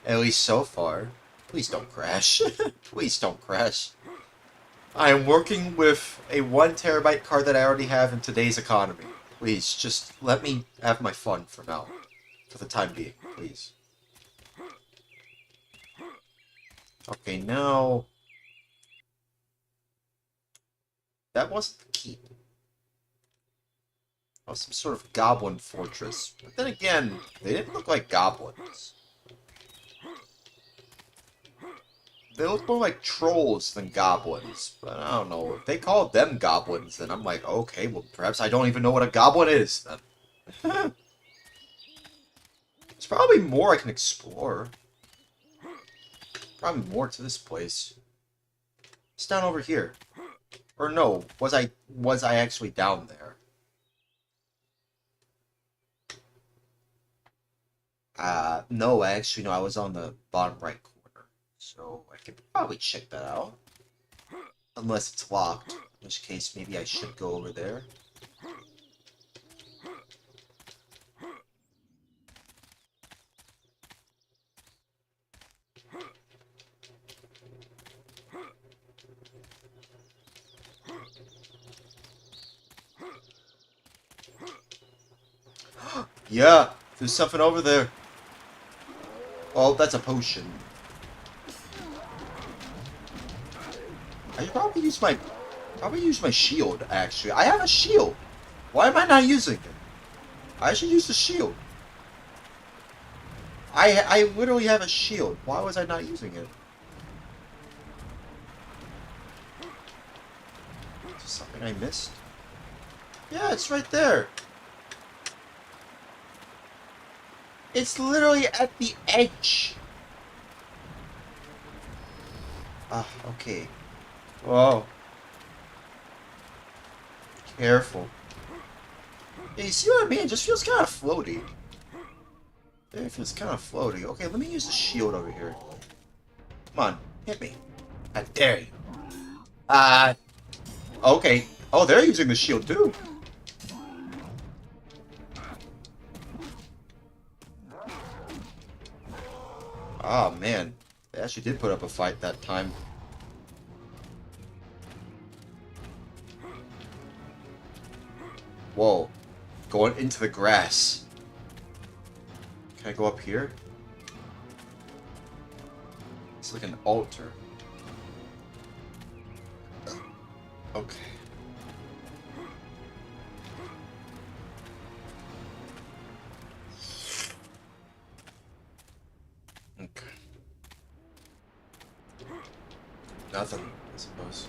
At least so far. Please don't crash. Please don't crash. I am working with a 1 terabyte card that I already have in today's economy. Please, just let me have my fun for now. For the time being, please. Okay, now... That wasn't the keep. That was some sort of goblin fortress. But then again, they didn't look like goblins. They look more like trolls than goblins. But I don't know. If they call them goblins, then I'm like, okay, well, perhaps I don't even know what a goblin is, then. There's probably more I can explore. Probably more to this place. It's down over here. Or no, was I actually down there? No, actually, no, I was on the bottom right corner. So, I could probably check that out. Unless it's locked. In which case, maybe I should go over there. Yeah, there's something over there. Oh, that's a potion. I should probably use my shield, actually. I have a shield. Why am I not using it? I should use the shield. I literally have a shield. Why was I not using it? Is there something I missed? Yeah, it's right there. It's literally at the edge. Ah, okay. Whoa. Careful. Yeah, you see what I mean? It just feels kind of floaty. Yeah, it feels kind of floaty. Okay, let me use the shield over here. Come on, hit me. I dare you. Okay. Oh, they're using the shield too. Oh, man. They actually did put up a fight that time. Whoa. Going into the grass. Can I go up here? It's like an altar. Okay. Okay. Nothing, I suppose.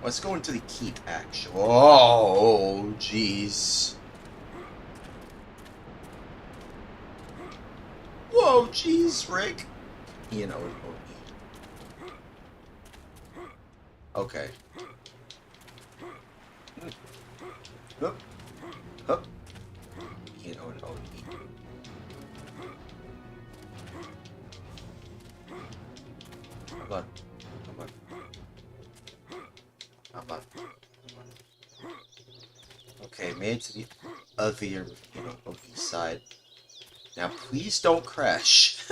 Let's go into the keep, actually. Oh, jeez. Whoa, jeez, Rick. You know, okay. Hup. Hup. You know, Hold on. Come on. Come on. Come on. Okay, made it to the other, OP side. Now, please don't crash.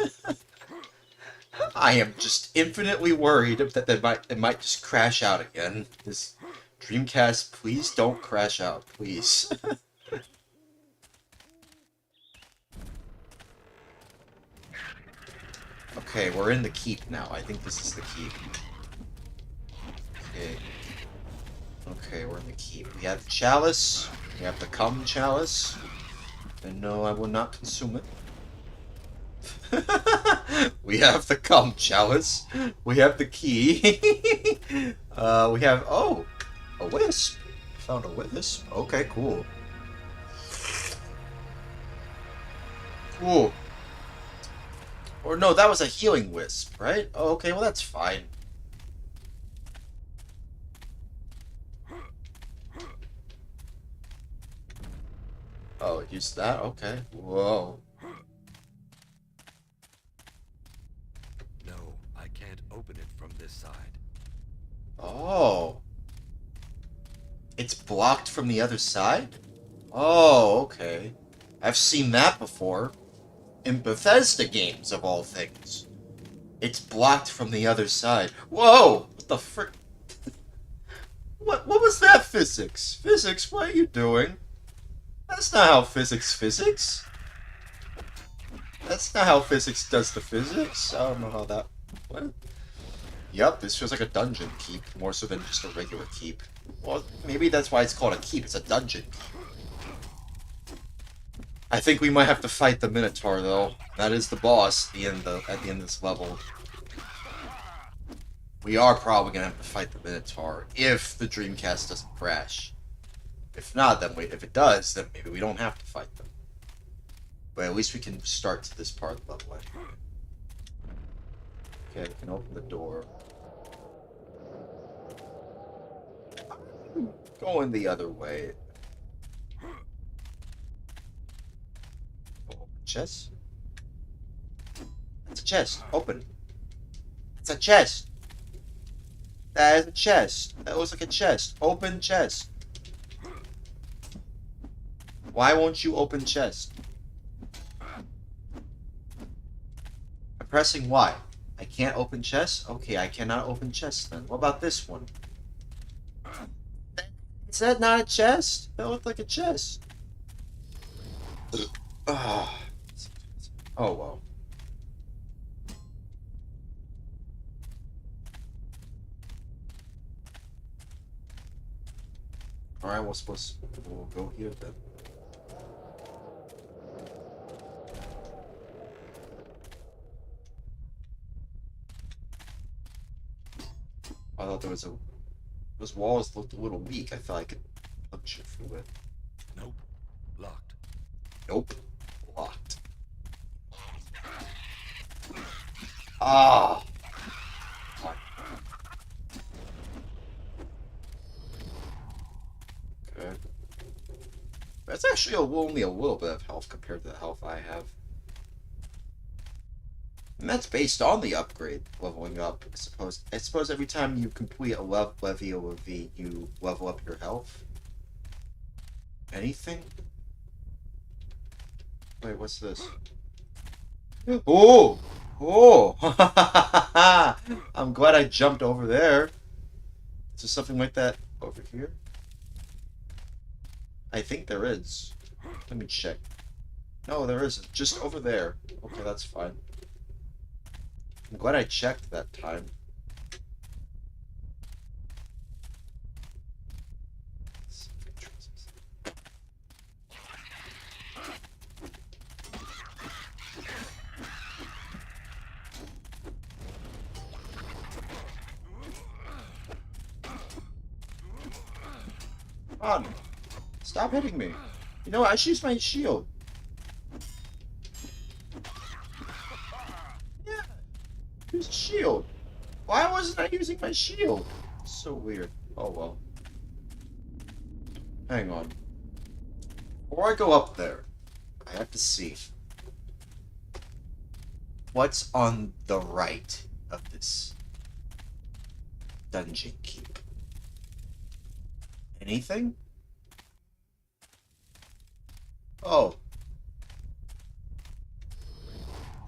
I am just infinitely worried that it might just crash out again. This Dreamcast, please don't crash out, please. Okay, we're in the keep now. I think this is the keep. Okay. Okay, we're in the keep. We have the chalice. We have the cum chalice. And no, I will not consume it. We have the cum chalice. We have the key. We have... Oh! A wisp. Found a wisp. Okay, cool. Cool. Or no, that was a healing wisp, right? Oh, okay, well that's fine. Oh, use that? Okay. Whoa. No, I can't open it from this side. Oh. It's blocked from the other side? Oh, okay. I've seen that before. In Bethesda games, of all things. It's blocked from the other side. Whoa! What the frick? What was that physics? Physics, what are you doing? That's not how physics. That's not how physics does the physics. I don't know how that went. Yep, this feels like a dungeon keep, more so than just a regular keep. Well, maybe that's why it's called a keep. It's a dungeon keep. I think we might have to fight the Minotaur, though. That is the boss at the end of this level. We are probably gonna have to fight the Minotaur if the Dreamcast doesn't crash. If not, then if it does, then maybe we don't have to fight them. But at least we can start to this part of the level anyway. Okay, we can open the door. Going the other way. Chest? It's a chest. Open. It's a chest. That is a chest. That looks like a chest. Open chest. Why won't you open chest? I'm pressing Y. I can't open chest? Okay, I cannot open chest then. What about this one? Is that not a chest? That looked like a chest. Oh, well. Alright, we'll go here then. I thought those walls looked a little weak. I thought I could punch it through it. Nope. Locked. Nope. Locked. Ah! Okay. That's actually only a little bit of health compared to the health I have. And that's based on the upgrade, leveling up, I suppose. I suppose every time you complete a levy or V, you level up your health. Anything? Wait, what's this? Oh! Oh! I'm glad I jumped over there. Is there something like that over here? I think there is. Let me check. No, there isn't. Just over there. Okay, that's fine. I'm glad I checked that time. Come on. Stop hitting me. You know what? I should use my shield. Yeah. Use a shield. Why wasn't I using my shield? So weird. Oh well. Hang on. Before I go up there, I have to see what's on the right of this dungeon keep. Anything? Oh.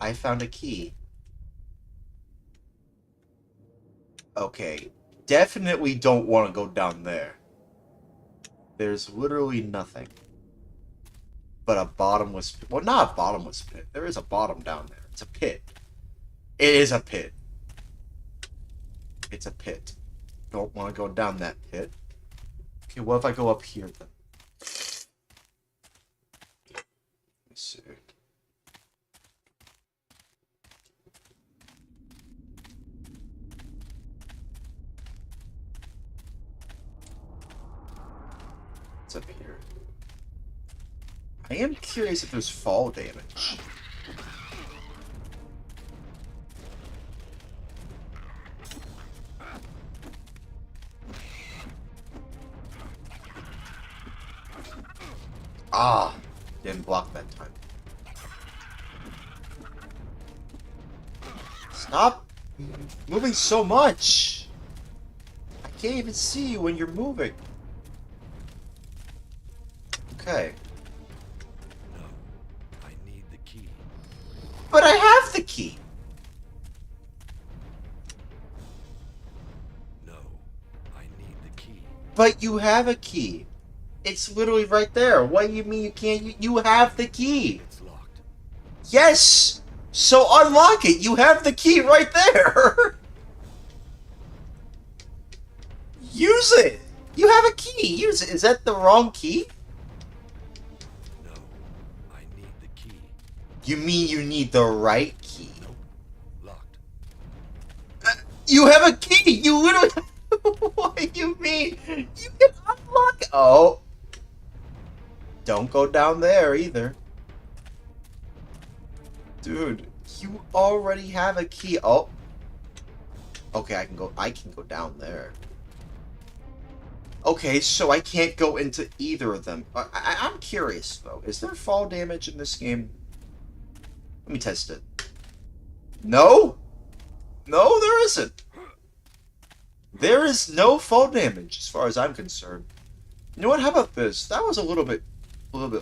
I found a key. Okay. Definitely don't want to go down there. There's literally nothing. But a bottomless pit. Well, not a bottomless pit. There is a bottom down there. It's a pit. It is a pit. It's a pit. Don't want to go down that pit. Okay, what if I go up here then? Let me see. It's up here. I am curious if there's fall damage. Ah, didn't block that time. Stop moving so much. I can't even see you when you're moving. Okay. No, I need the key. But I have the key. No, I need the key. But you have a key. It's literally right there. What do you mean you can't? You have the key. It's locked. Yes. So unlock it. You have the key right there. Use it. You have a key. Use it. Is that the wrong key? No, I need the key. You mean you need the right key? Nope, locked. You have a key. You literally. What do you mean? You can unlock. Oh. Don't go down there either. Dude, you already have a key. Oh. Okay, I can go down there. Okay, so I can't go into either of them. I'm curious though. Is there fall damage in this game? Let me test it. No? No, there isn't. There is no fall damage as far as I'm concerned. You know what? How about this? That was a little bit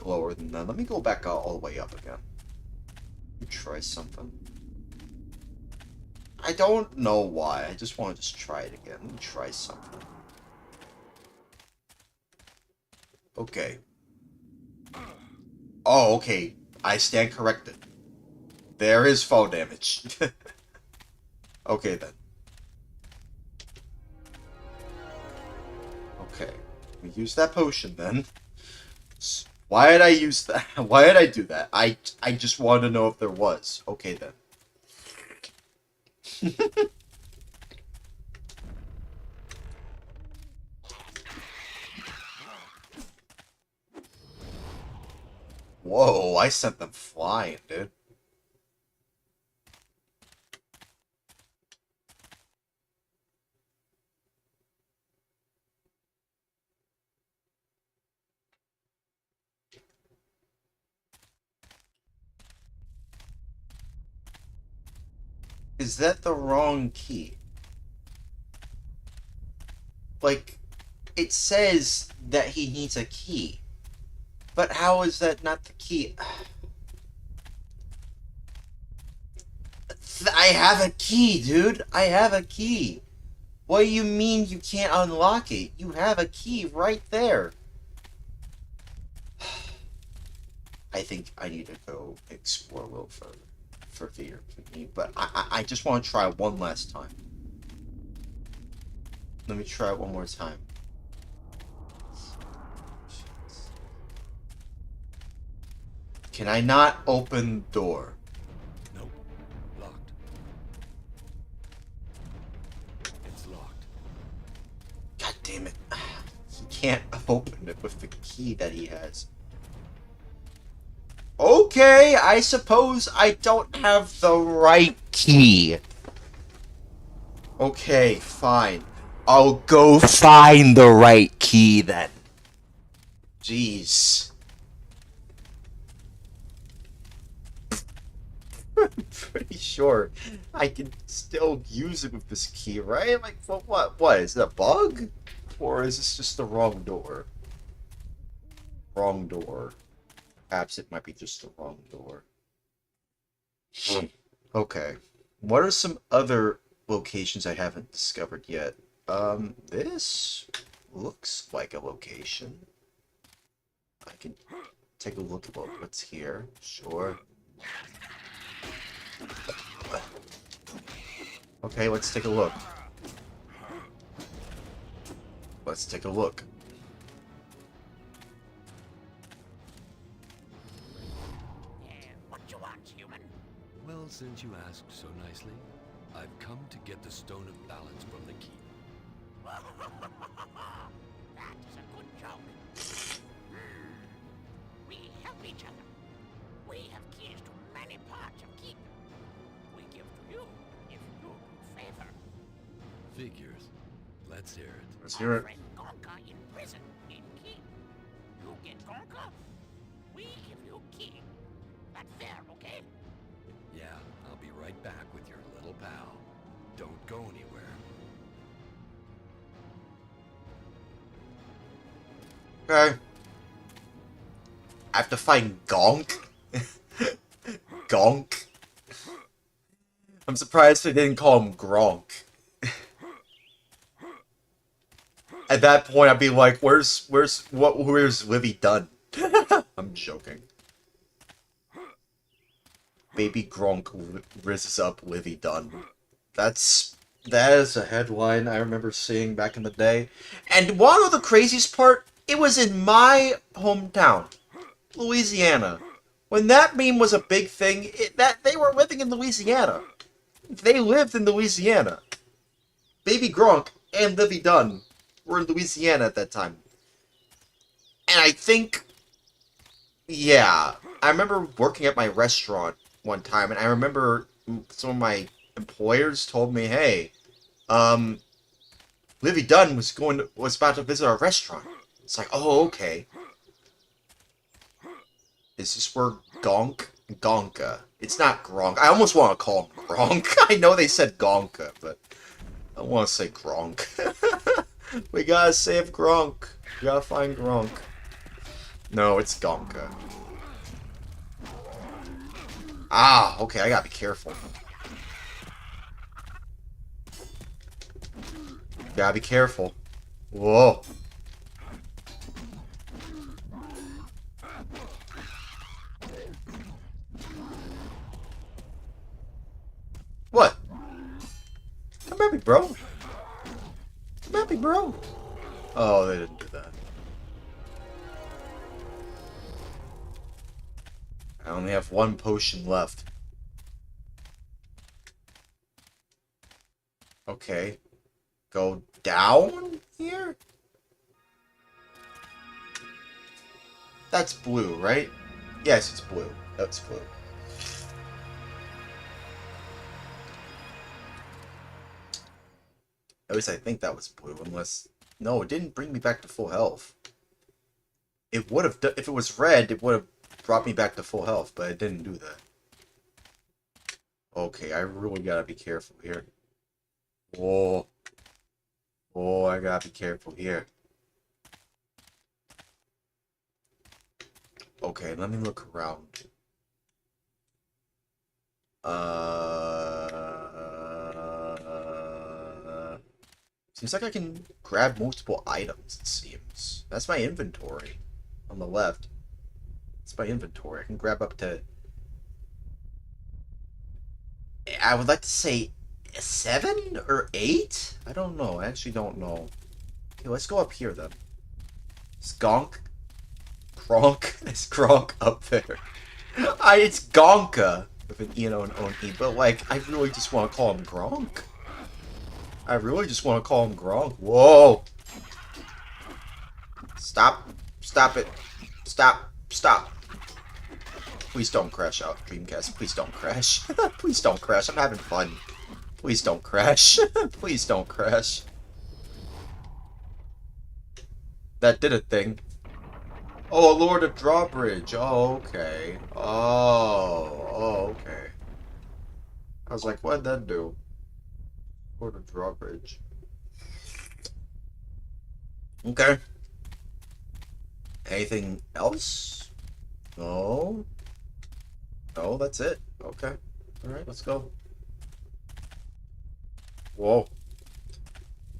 lower than that. Let me go back all the way up again. Let me try something. I don't know why. I just want to just try it again. Let me try something. Okay. Oh, okay. I stand corrected. There is fall damage. Okay, then. Okay. We use that potion, then. Why did I use that? Why did I do that? I just wanted to know if there was. Okay, then. Whoa, I sent them flying, dude. Is that the wrong key? Like, it says that he needs a key. But how is that not the key? I have a key, dude. I have a key. What do you mean you can't unlock it? You have a key right there. I think I need to go explore a little further for fear for me, but I just want to try one last time. Let me try it one more time. Can I not open the door? Nope, locked. It's locked. God damn it. He can't open it with the key that he has. Okay, I suppose I don't have the right key. Okay, fine. I'll go find the right key then. Jeez. I'm pretty sure I can still use it with this key, right? Like, what? Is it a bug? Or is this just the wrong door? Wrong door. Perhaps it might be just the wrong door. Okay. What are some other locations I haven't discovered yet? This looks like a location. I can take a look at what's here. Sure. Okay, let's take a look. Let's take a look. What you want, human? Well, since you asked so nicely, I've come to get the Stone of Balance from the keep. That is a good joke. We help each other. We have keys to many parts of Keep. We give to you if you do favor. Figures. Let's hear it. Let's hear Our it. friend Gonka in prison in Keep. You get Gonka, we give you key. That's fair, okay? Yeah, I'll be right back with your little pal. Don't go anywhere. Okay. I have to find Gonk. Gonk. I'm surprised they didn't call him Gronk. At that point, I'd be like, where's Livy Dunn? I'm joking. Baby Gronk rizzes up Livy Dunn. That is a headline I remember seeing back in the day. And one of the craziest part, it was in my hometown, Louisiana. When that meme was a big thing, that they were living in Louisiana. They lived in Louisiana. Baby Gronk and Livy Dunn were in Louisiana at that time. And I think, yeah, I remember working at my restaurant one time, and I remember some of my employers told me, hey, Livy Dunn was about to visit our restaurant. It's like, oh, okay. Is this where Gonka? It's not Gronk. I almost want to call him Gronk. I know they said Gonka, but I want to say Gronk. We gotta save Gronk. We gotta find Gronk. No, it's Gonka. Ah, okay, I gotta be careful. Gotta be careful. Whoa. What? Come at me, bro. Come at me, bro. Oh, they didn't do that. I only have one potion left. Okay. Go down here? That's blue, right? Yes, it's blue. That's blue. At least I think that was blue, unless... No, it didn't bring me back to full health. It would have... If it was red, it would have brought me back to full health, but it didn't do that. Okay, I really gotta be careful here. Whoa. Oh, I gotta be careful here. Okay, let me look around. Seems like I can grab multiple items, it seems. That's my inventory. On the left. It's my inventory. I can grab up to... I would like to say 7 or 8? I don't know. I actually don't know. Okay, let's go up here then. Skunk. Gronk. Is Gronk up there? It's Gonka with an E and an O-N-E, but like, I really just want to call him Gronk. I really just want to call him Gronk. Whoa! Stop. Stop it. Stop. Stop. Please don't crash out, Dreamcast. Please don't crash. Please don't crash. I'm having fun. Please don't crash. Please don't crash. That did a thing. Oh, Lord of Drawbridge. Oh, okay. Oh, okay. I was like, what'd that do? Lord of Drawbridge. Okay. Anything else? No. No, that's it. Okay. Alright, let's go. Whoa.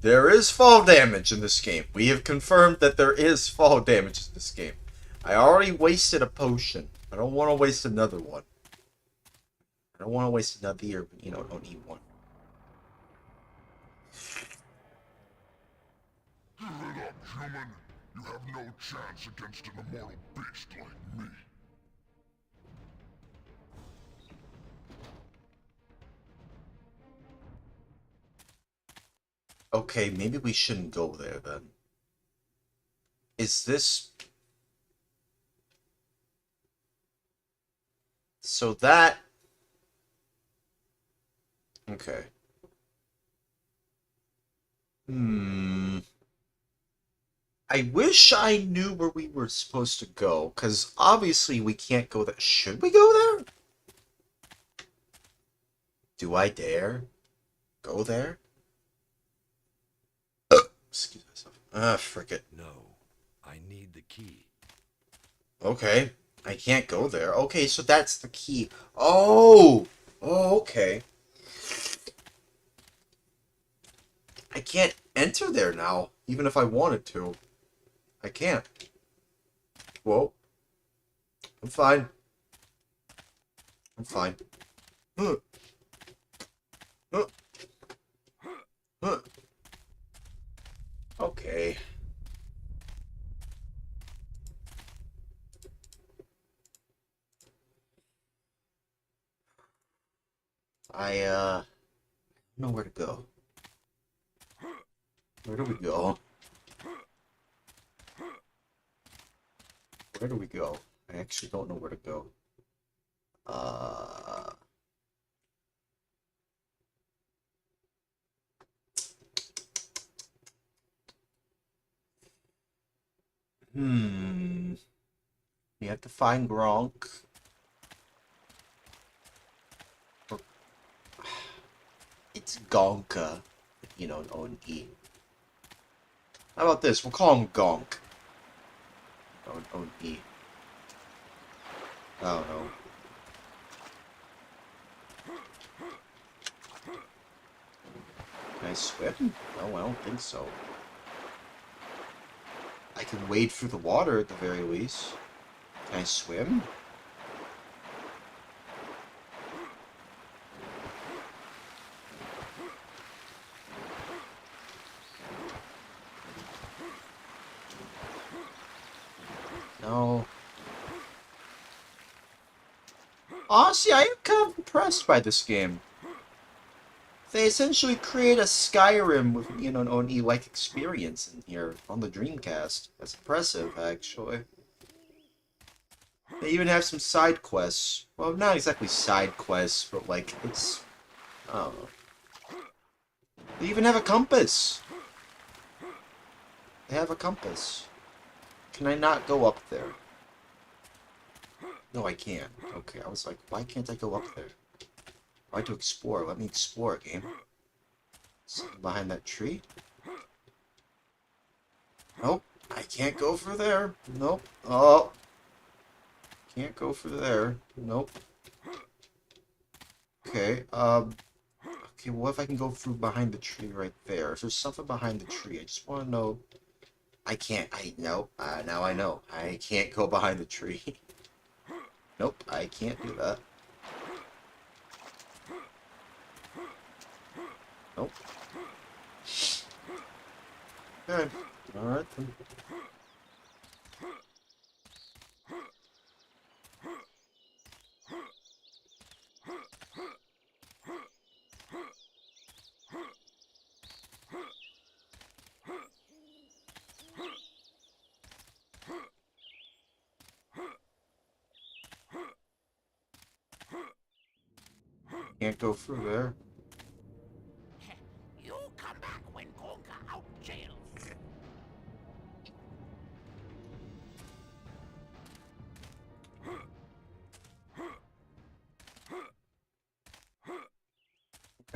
There is fall damage in this game. We have confirmed that there is fall damage in this game. I already wasted a potion. I don't want to waste another one. I don't want to waste another year, but, you know, don't need one. Give it up, human. You have no chance against an immortal beast like me. Okay, maybe we shouldn't go there then. Is this... So that... Okay. I wish I knew where we were supposed to go, because obviously we can't go there. Should we go there? Do I dare go there? Excuse myself. Ah, frick it. No, I need the key. Okay. I can't go there. Okay, so that's the key. Oh! Oh, okay. I can't enter there now, even if I wanted to. I can't. Whoa. I'm fine. I'm fine. Huh. Huh. Huh. Okay. I don't know where to go. Where do we go? Where do we go? I actually don't know where to go. We have to find Gronk. It's Gonka, you know, an O-N-E. How about this? We'll call him Gonk. O-N-E. I don't know. Can I swim? No, I don't think so. I can wade through the water at the very least. Can I swim? No. Honestly, I am kind of impressed by this game. They essentially create a Skyrim with, you know, an ONE-like experience in here on the Dreamcast. That's impressive, actually. They even have some side quests. Well, not exactly side quests, but like, it's... I don't know. They even have a compass! They have a compass. Can I not go up there? No, I can't. Okay, I was like, why can't I go up there? Why to explore? Let me explore, game. Something behind that tree? Nope, I can't go through there. Nope. Oh. Can't go through there. Nope. Okay, okay, what if I can go through behind the tree right there? If there's something behind the tree, I just want to know. I can't, nope, now I know. I can't go behind the tree. Nope, I can't do that. Nope. Okay, alright then. Can't go through there. You come back when Gonka out jail.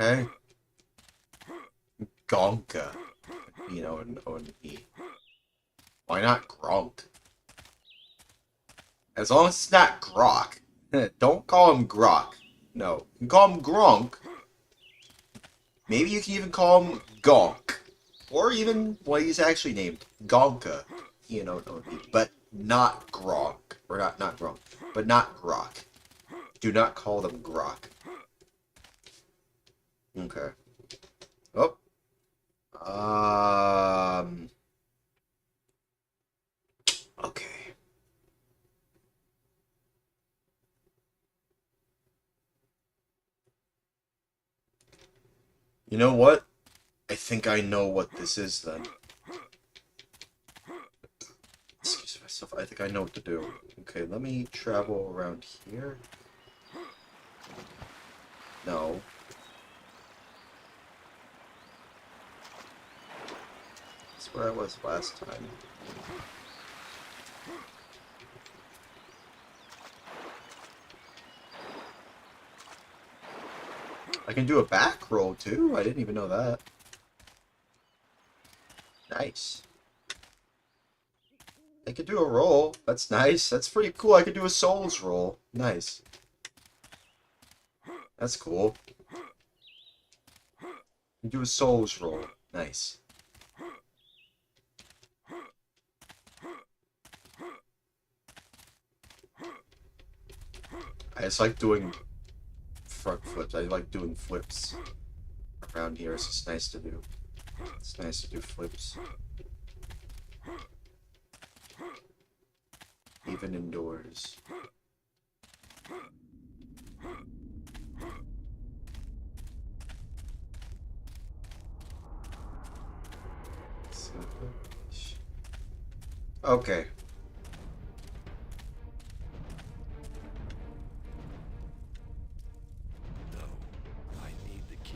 Okay. Gonka. You know, an O-N-E. Why not Gronk? As long as it's not Grok. Don't call him Grok. No. You can call him Gronk. Maybe you can even call him Gonk. Or even what he's actually named, Gonka. You know, but not Gronk. Or not Gronk. But not Grok. Do not call them Grok. Okay. Oh. Okay. You know what? I think I know what this is then. Excuse myself. I think I know what to do. Okay, let me travel around here. No. That's where I was last time. I can do a back roll too? I didn't even know that. Nice. I could do a roll. That's nice. That's pretty cool. I could do a souls roll. Nice. That's cool. You do a souls roll. Nice. I just like doing front flips. I like doing flips around here. It's just nice to do. It's nice to do flips. Even indoors. Okay. No, I need the key.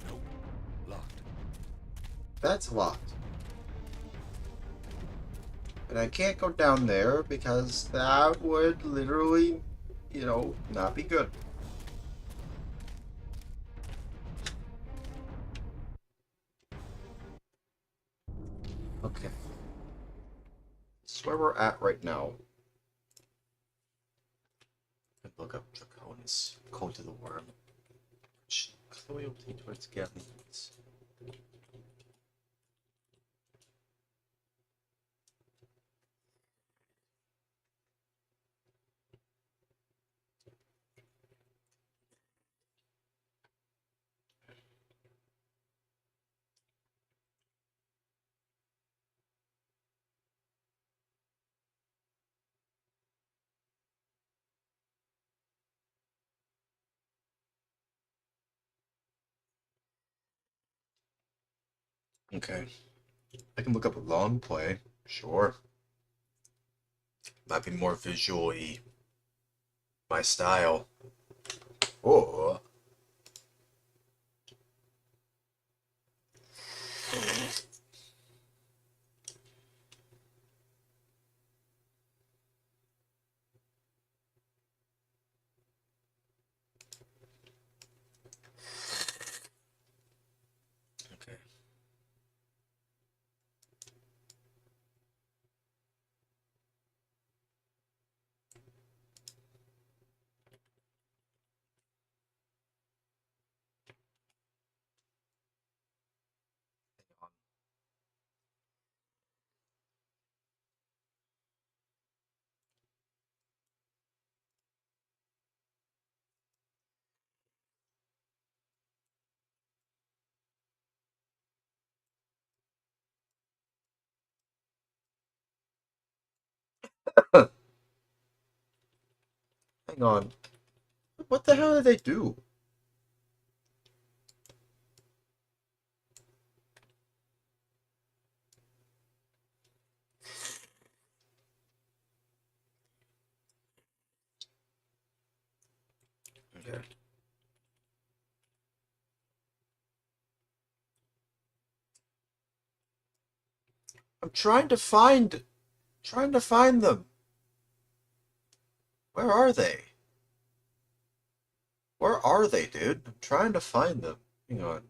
Nope, locked. That's locked. And I can't go down there because that would literally, you know, not be good. Okay. This is where we're at right now. Look up Draconis, Code to the Worm. Loyalty towards Gallons. Okay. I can look up a long play. Sure. Might be more visually my style. Oh. Okay. Hang on. What the hell did they do? Okay. I'm trying to find them. Where are they? Where are they, dude? I'm trying to find them. Hang on.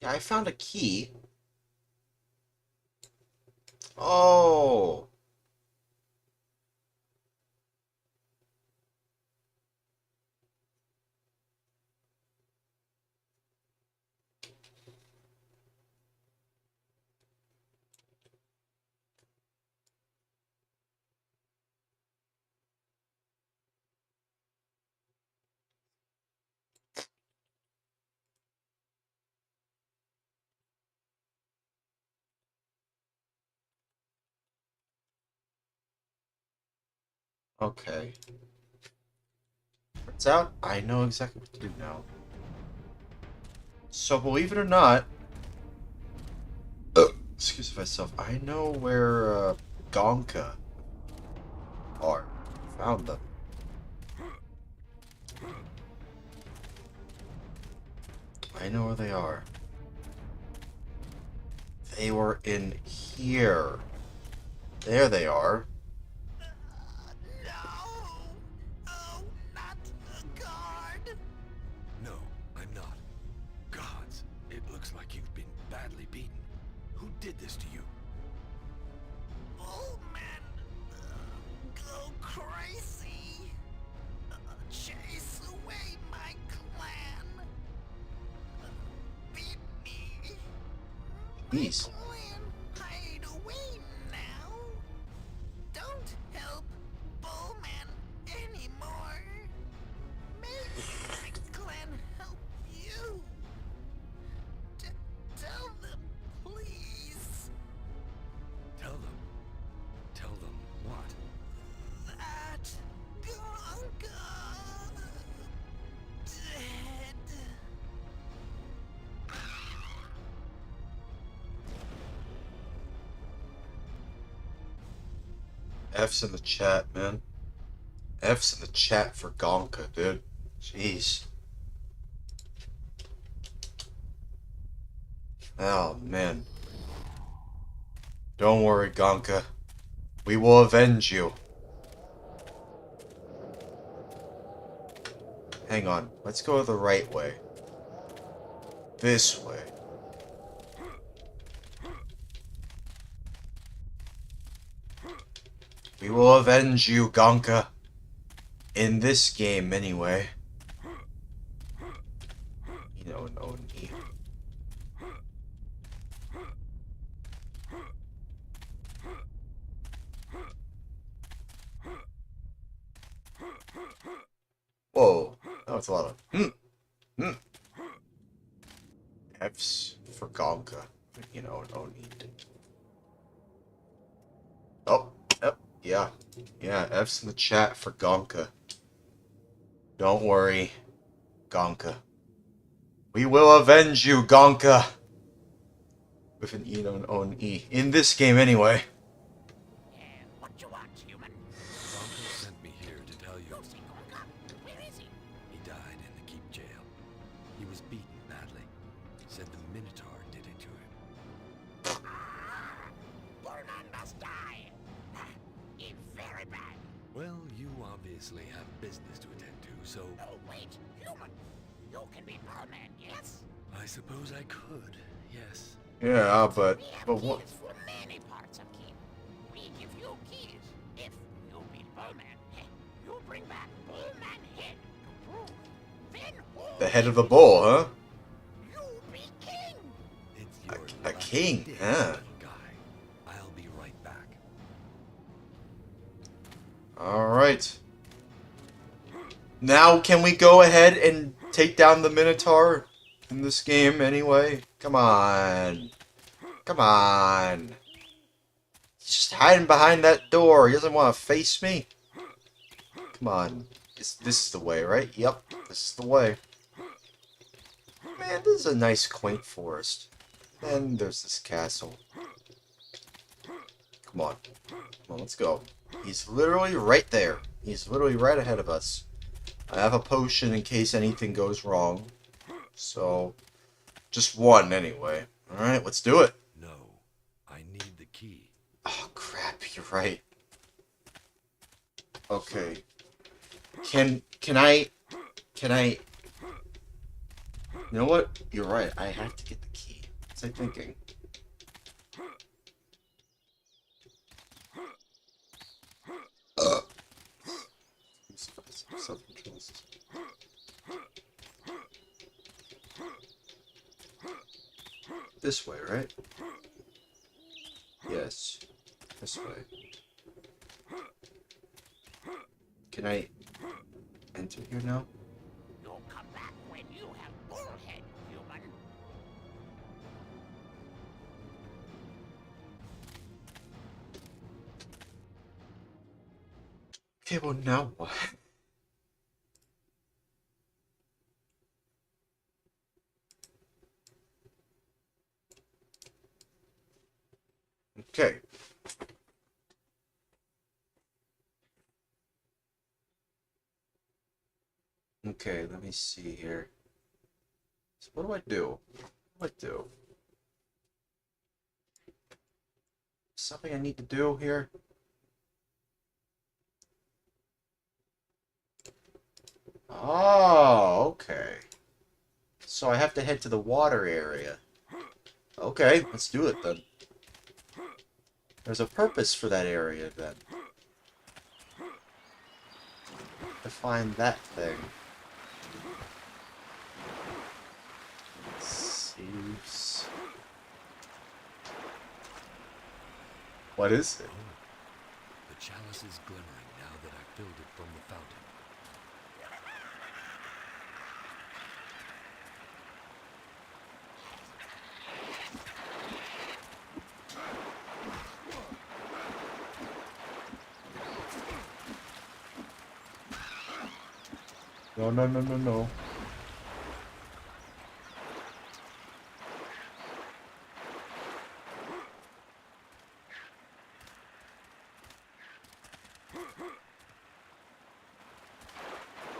Yeah, I found a key. Oh. Okay. Turns out I know exactly what to do now. So believe it or not, excuse myself, I know where Gonka are. Found them. I know where they are. They were in here. There they are. No! Oh, not the guard! No, I'm not. Gods, it looks like you've been badly beaten. Who did this to you? Bullmen go crazy. Chase away my clan. Beat me. Jeez. Clan hide away now. Don't help Bullman anymore. Maybe my clan help you. Tell them, please. Tell them. Tell them what? That Gonka dead. F's in the chat, man. F's in the chat for Gonka, dude. Jeez. Oh, man. Don't worry, Gonka. We will avenge you. Hang on. Let's go the right way. This way. We will avenge you, Gonka. In this game, anyway. You know, no need. Whoa. That was a lot of... F's for Gonka. You know, no need. Oh, yep, yeah. Yeah, F's in the chat for Gonka. Don't worry, Gonka. We will avenge you, Gonka! With an E, no, an E. In this game, anyway. What you want, human? Gonka sent me here to tell you. You've seen Gonka. Where is he? He died in the keep jail. He was beaten badly. Said the Minotaur did it to him. Bullman must die. He's very bad. Well, you obviously have business to attend to, so Oh, wait, human. You can be Bullman, yes? I suppose I could, yes. Yeah, but We have what? keys for many parts of Keep. We give you keys. If you beat Bullman, you bring back Bullman head to prove. Then The head of the bull, huh? you be king. It's A- your a lucky king, day, huh? little guy. I'll be right back. Alright. Now, can we go ahead and take down the Minotaur in this game anyway? Come on. Come on. He's just hiding behind that door. He doesn't want to face me. Come on. This is the way, right? Yep, this is the way. Man, this is a nice, quaint forest. And there's this castle. Come on. Come on, let's go. He's literally right there. He's literally right ahead of us. I have a potion in case anything goes wrong. So, just one anyway. Alright, let's do it. No, I need the key. Oh, crap, you're right. Okay. Can I... You know what? You're right. I have to get the key. What's I thinking? Self-control. This way, right? Yes. This way. Can I enter here now? You'll come back when you have bullhead, human. Okay, well now what? Okay. Okay, let me see here. So what do I do? What do I do? Something I need to do here? Oh, okay. So I have to head to the water area. Okay, let's do it then. There's a purpose for that area then. To find that thing. Saves. What is it? The chalice is glimmering now that I filled it from the fountain. No, no, no, no, no.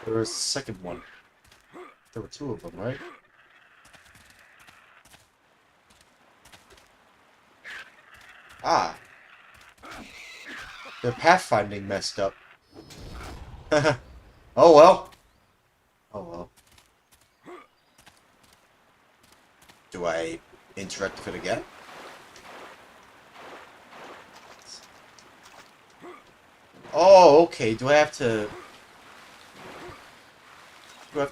There was a second one. There were two of them, right? Ah. Their pathfinding messed up. Oh well. Oh well. Do I interact with it again? Oh, okay. Do I have to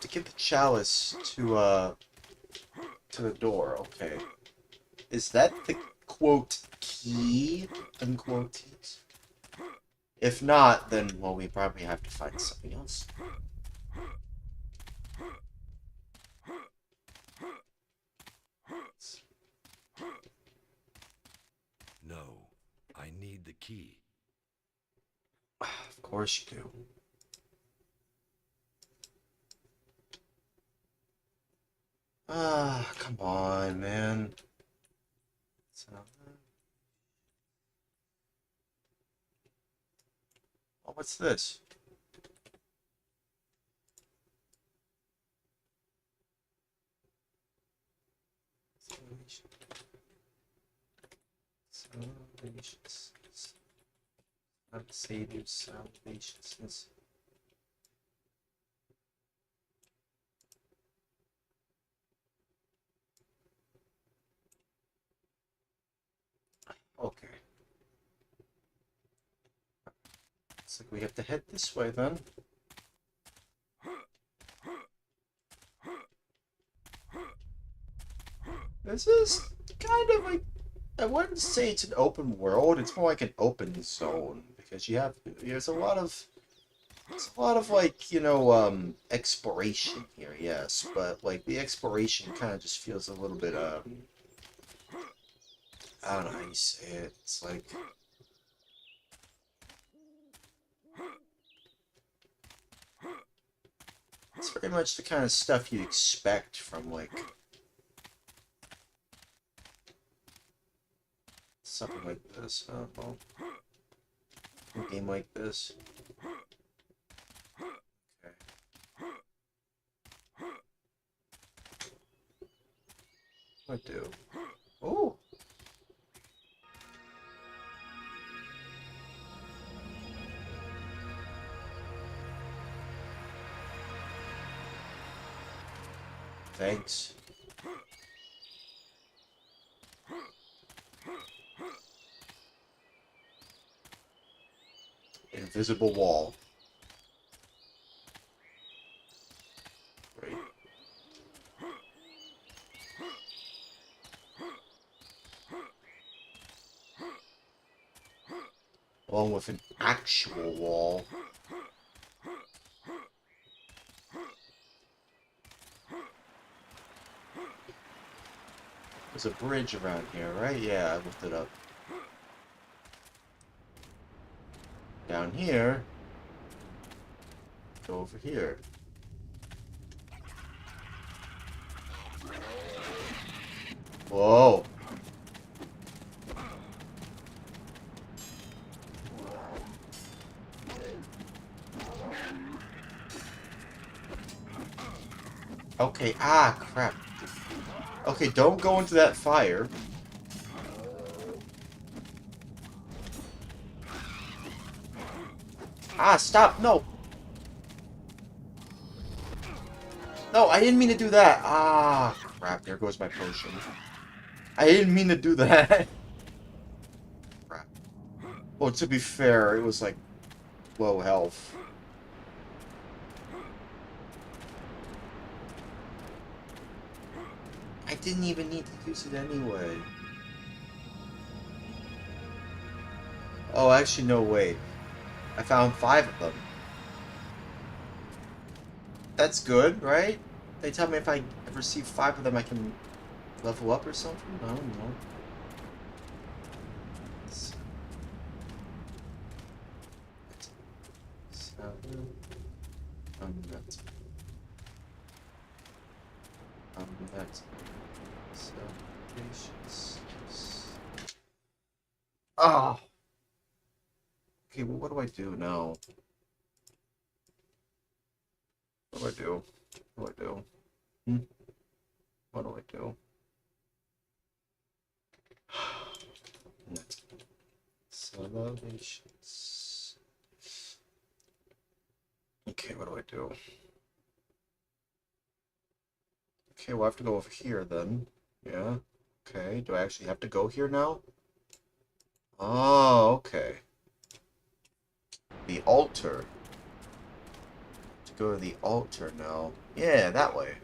give the chalice to the door? Okay. Is that the quote key? Unquote. If not, then well, we probably have to find something else. No, I need the key. Of course you do. Ah, come on, man. Oh, what's this? Salvations. Savior's salvations. Okay. Looks like we have to head this way then. This is kind of like, I wouldn't say it's an open world, it's more like an open zone. Because there's a lot of like, you know, exploration here, yes. But like the exploration kind of just feels a little bit, I don't know how you say it. It's like, it's very much the kind of stuff you'd expect from like something like this. Well, a game like this. Okay. What do I do? Oh. Thanks. invisible wall. Great. Along with an actual wall. There's a bridge around here, right? Yeah, I looked it up. Down here. Go over here. Whoa. Okay, ah, crap. Okay, don't go into that fire. Ah, stop, no. No, I didn't mean to do that. Ah, crap, there goes my potion. I didn't mean to do that. Crap. Well, to be fair, it was like low health. I didn't even need to use it anyway. Oh, actually, no, wait. I found 5 of them. That's good, right? They tell me if I receive 5 of them, I can level up or something? I don't know. Oh. Okay, well, what do I do now? What do I do? What do I do? What do I do? Salvations. Okay, what do I do? Okay, well, I have to go over here then. Yeah. Okay, do I actually have to go here now? Oh, okay. The altar. To go to the altar now. Yeah, that way.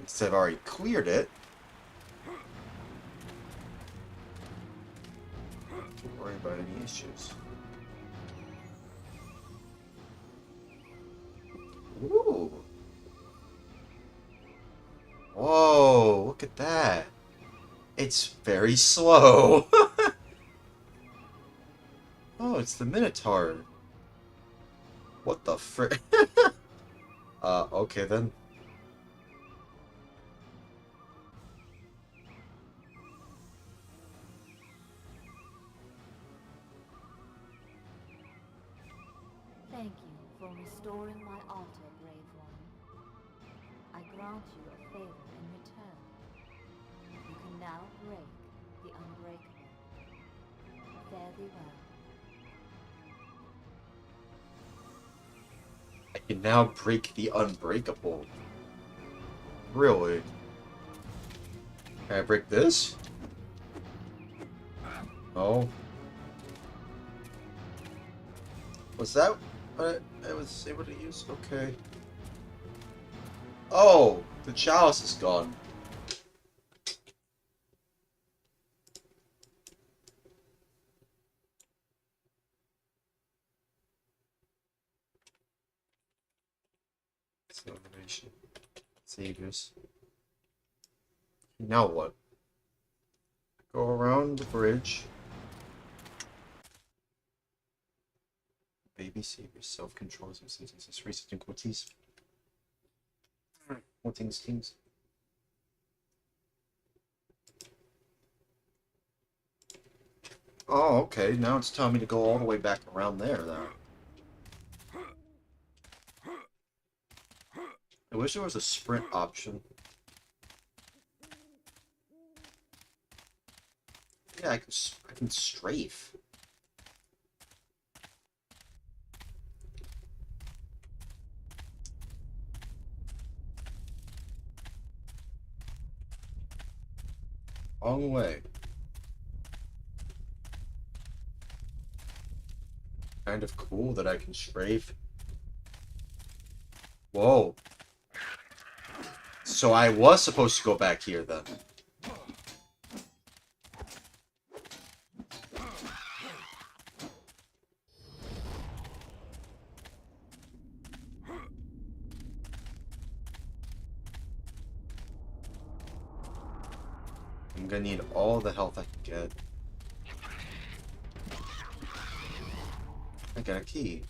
Instead, I've already cleared it. Don't worry about any issues. Ooh. Whoa, look at that. It's very slow. Oh, it's the Minotaur. What the frick? Okay then. Thank you for restoring my altar, brave one. I grant you a favor in return. You can now break the unbreakable. Fare thee well. I can now break the unbreakable. Really? Can I break this? Oh. Was that what I was able to use? Okay. Oh! The chalice is gone. Celebration. Saviors. Now what? Go around the bridge. Baby savior self-control sentences researching quotes. Quoting schemes. Oh, okay. Now it's telling me to go all the way back around there now. I wish there was a sprint option. Yeah, I can strafe. Wrong way. kind of cool that I can strafe. Whoa. So I was supposed to go back here then. I'm gonna need all the health I can get. I got a key.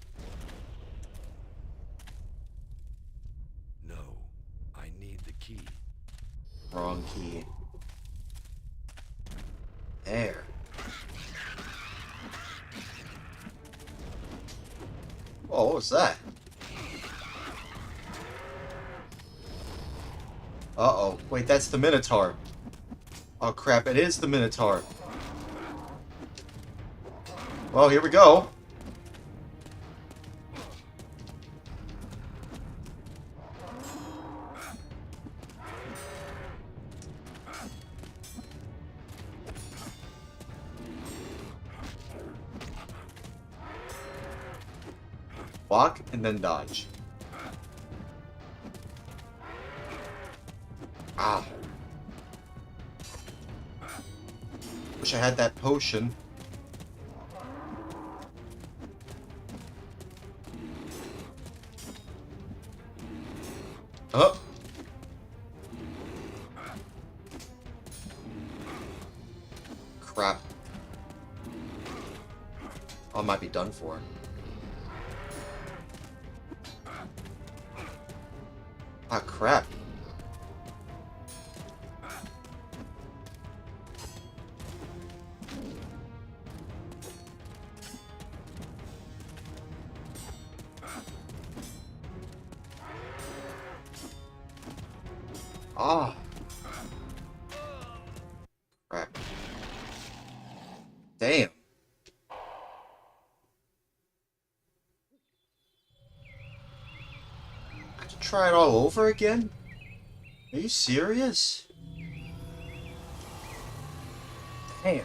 No, I need the key. Wrong key. There. Oh, what was that? Uh-oh. Wait, that's the Minotaur. Oh, crap. It is the Minotaur. Well, here we go. Block and then dodge. Ah. Wish I had that potion. Oh. Crap. I might be done for. Ah, crap. Ah. Crap. Damn. I have to try it all over again? Are you serious? Damn.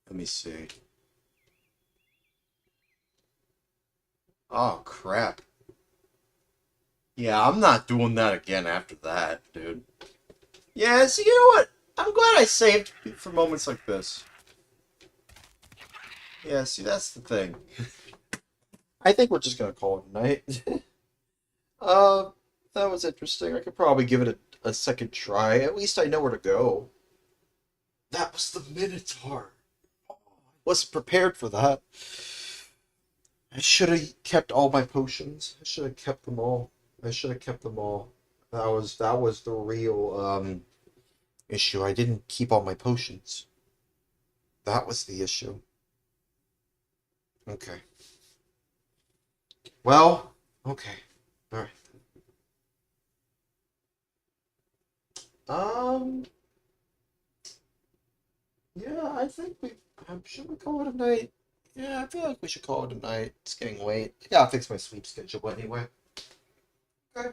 Let me see. Oh, crap. Yeah, I'm not doing that again after that, dude. Yeah, so you know what? I'm glad I saved for moments like this. Yeah, see, that's the thing. I think we're just gonna call it a night. That was interesting. I could probably give it a second try. At least I know where to go. That was the Minotaur. I wasn't prepared for that. I should have kept all my potions. I should have kept them all. I should have kept them all. That was the real issue. I didn't keep all my potions. That was the issue. Okay. Well, okay. All right. Yeah, I think should we call it a night? Yeah, I feel like we should call it a night. It's getting late. I gotta fix my sleep schedule anyway. Okay.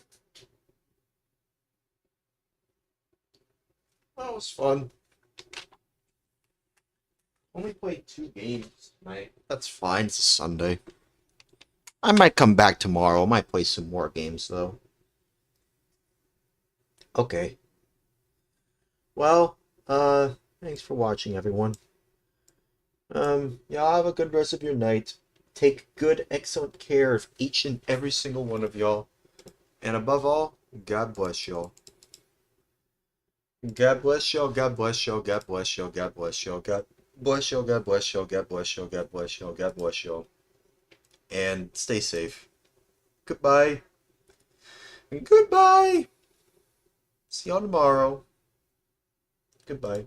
That was fun. Only played 2 games tonight. That's fine. It's a Sunday. I might come back tomorrow. I might play some more games, though. Okay. Well, thanks for watching, everyone. Y'all have a good rest of your night. Take good, excellent care of each and every single one of y'all. And above all, God bless y'all. God bless y'all, God bless y'all, God bless y'all, God bless y'all, God bless y'all, God bless y'all, God bless y'all, God bless y'all, God bless y'all. And stay safe. Goodbye. Goodbye. See y'all tomorrow. Goodbye.